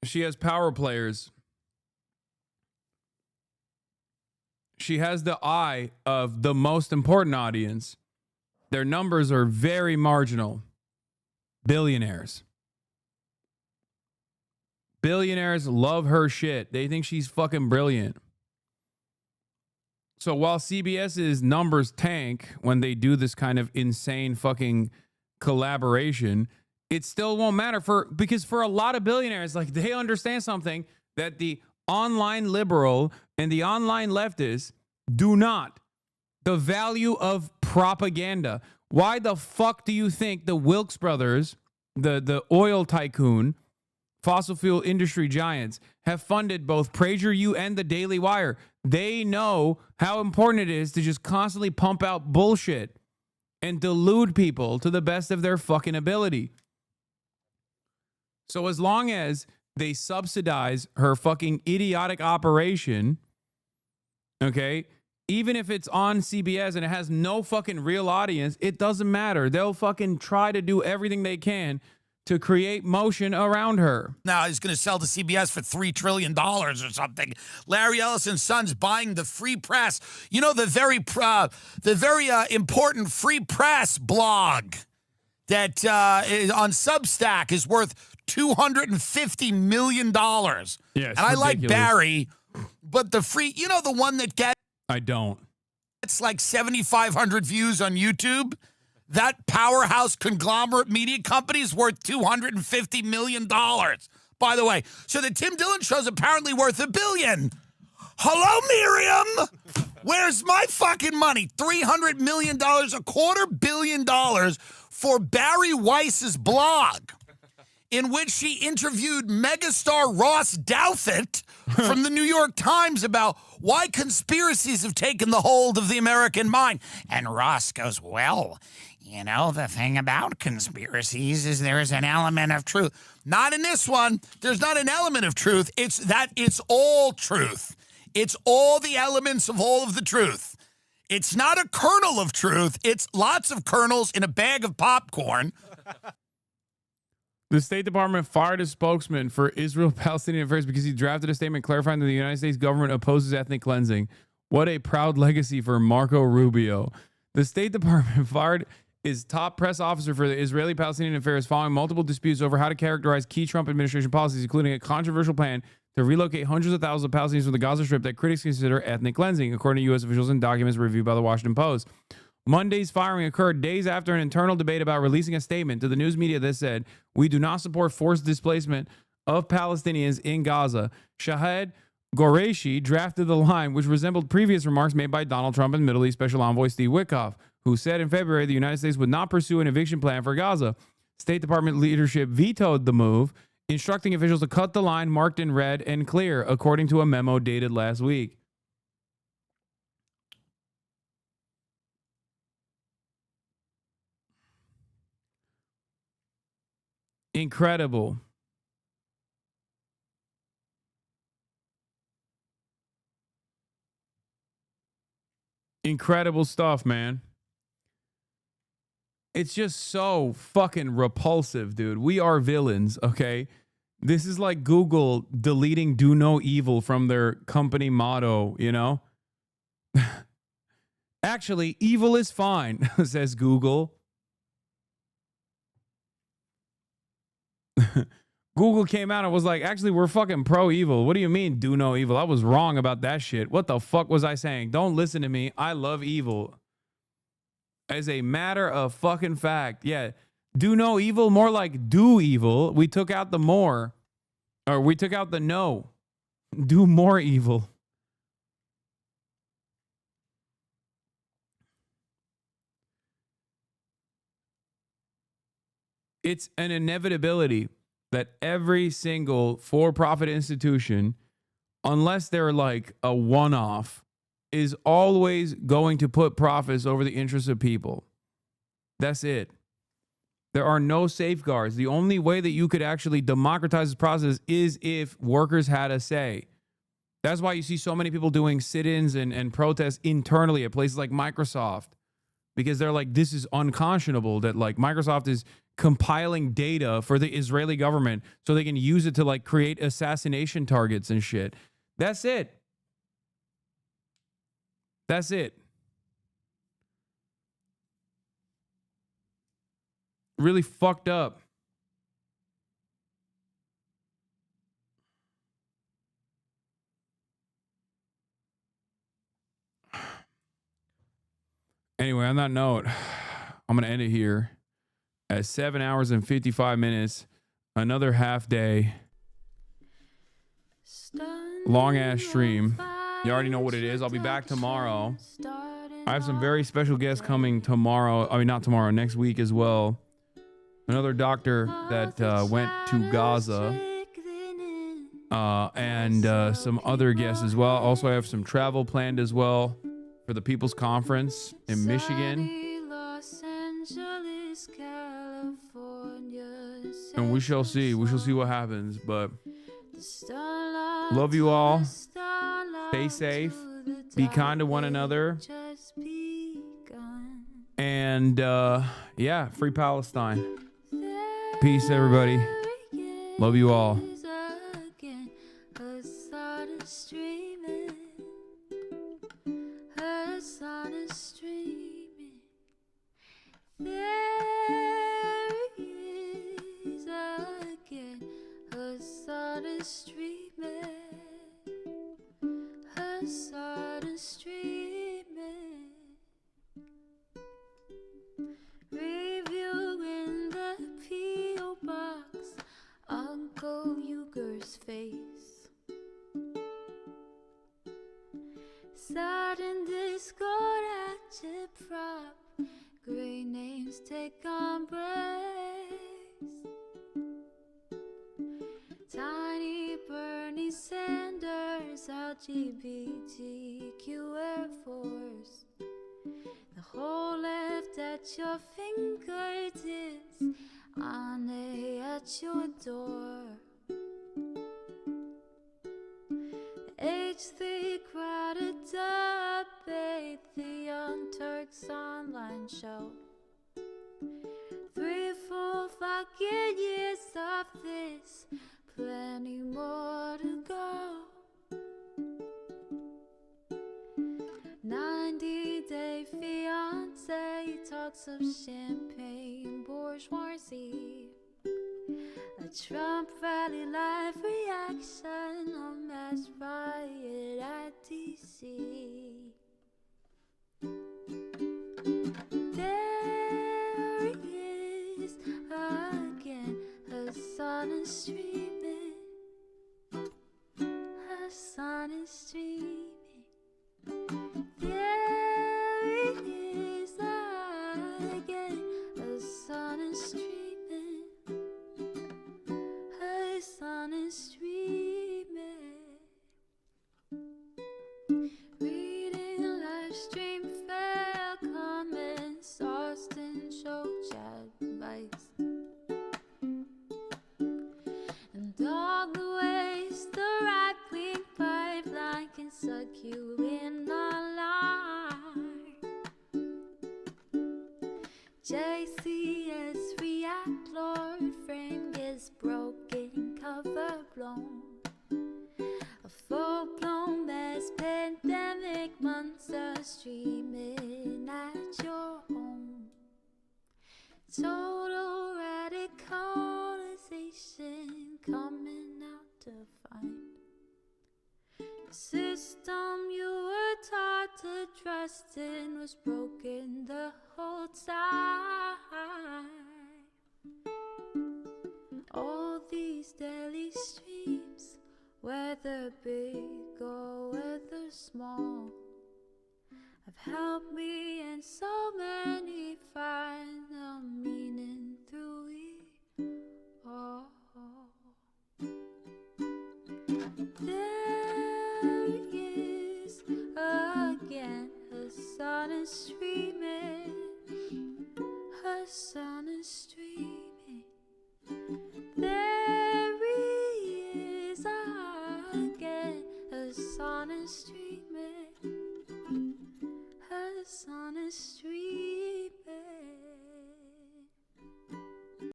T: She has power players. She has the eye of the most important audience. Their numbers are very marginal. Billionaires. Billionaires love her shit. They think she's fucking brilliant. So while CBS's numbers tank when they do this kind of insane fucking collaboration, it still won't matter because for a lot of billionaires, like they understand something that the online liberal and the online leftists do not. The value of propaganda. Why the fuck do you think the Wilkes brothers, the oil tycoon, fossil fuel industry giants, have funded both PragerU and the Daily Wire? They know how important it is to just constantly pump out bullshit and delude people to the best of their fucking ability. So as long as they subsidize her fucking idiotic operation, okay, even if it's on CBS and it has no fucking real audience, it doesn't matter. They'll fucking try to do everything they can to create motion around her.
C: Now he's going to sell to CBS for $3 trillion or something. Larry Ellison's son's buying the Free Press. You know, the very important Free Press blog that is on Substack is worth $250 million.
T: Yeah,
C: and I like Barry, but the free, you know, the one that gets
T: I don't.
C: It's like 7,500 views on YouTube. That powerhouse conglomerate media company is worth $250 million. By the way, so the Tim Dillon show's apparently worth $1 billion. Hello, Miriam. Where's my fucking money? $300 million, $250 million for Barry Weiss's blog, in which she interviewed megastar Ross Douthat from the New York Times about why conspiracies have taken the hold of the American mind. And Ross goes, well, you know, the thing about conspiracies is there's an element of truth. Not in this one. There's not an element of truth. It's all truth. It's all the elements of all of the truth. It's not a kernel of truth. It's lots of kernels in a bag of popcorn.
T: The State Department fired a spokesman for Israel-Palestinian affairs because he drafted a statement clarifying that the United States government opposes ethnic cleansing. What a proud legacy for Marco Rubio. The State Department fired his top press officer for the Israeli-Palestinian affairs following multiple disputes over how to characterize key Trump administration policies, including a controversial plan to relocate hundreds of thousands of Palestinians from the Gaza Strip that critics consider ethnic cleansing, according to U.S. officials and documents reviewed by the Washington Post. Monday's firing occurred days after an internal debate about releasing a statement to the news media that said, "We do not support forced displacement of Palestinians in Gaza." Shahid Qureshi drafted the line, which resembled previous remarks made by Donald Trump and Middle East Special Envoy Steve Witkoff, who said in February the United States would not pursue an eviction plan for Gaza. State Department leadership vetoed the move, instructing officials to cut the line marked in red and clear, according to a memo dated last week. Incredible. Incredible stuff, man. It's just so fucking repulsive, dude. We are villains, okay? This is like Google deleting "do no evil" from their company motto, you know? Actually, evil is fine, says Google. Google came out and was like, actually, we're fucking pro-evil. What do you mean, do no evil? I was wrong about that shit. What the fuck was I saying? Don't listen to me. I love evil. As a matter of fucking fact. Yeah. Do no evil, more like do evil. We took out the more. Or we took out the no. Do more evil. It's an inevitability that every single for-profit institution, unless they're like a one-off, is always going to put profits over the interests of people. That's it. There are no safeguards. The only way that you could actually democratize this process is if workers had a say. That's why you see so many people doing sit-ins and protests internally at places like Microsoft, because they're like, this is unconscionable that like Microsoft is compiling data for the Israeli government so they can use it to like create assassination targets and shit. That's it. That's it. Really fucked up. Anyway, on that note, I'm going to end it here. at 7 hours and 55 minutes. Another half day. Long ass stream. You already know what it is. I'll be back tomorrow. I have some very special guests coming tomorrow. I mean, not tomorrow, next week as well. Another doctor that went to Gaza. And some other guests as well. Also, I have some travel planned as well for the People's Conference in Michigan. And we shall see. We shall see what happens. But love you all. Stay safe. Be kind to one another. And yeah, free Palestine. Peace, everybody. Love you all.
E: Hasan is streaming. There he is again. Hasan is streaming. Hasan is streaming. Reviewing the P.O. box. Uncle Uger's face. Sudden discord at your prop. Great names take embrace. Tiny Bernie Sanders, LGBTQ Air Force. The whole left at your fingertips. Ane at your door. H3 crowded debate, the Young Turks online show. 3 full fucking years of this, plenty more to go. 90-day fiance, talks of champagne bourgeoisie. A Trump rally live reaction, a mass riot at DC. There he is again, Hasan is streaming. Hasan is streaming. There he is again, Hasan is streaming. Hasan is streaming. Reading a live stream, fair comments, Austin show chat advice. And all the ways the right-wing pipeline can suck you in online. JCS REACTLORD frame gets broken, cover blown. A full-blown mass pandemic monster streaming at your home. Total radicalization coming out to find. The system you were taught to trust in was broken the whole time. All these daily streams, whether big or whether small, have helped me and so many find the meaning through it all.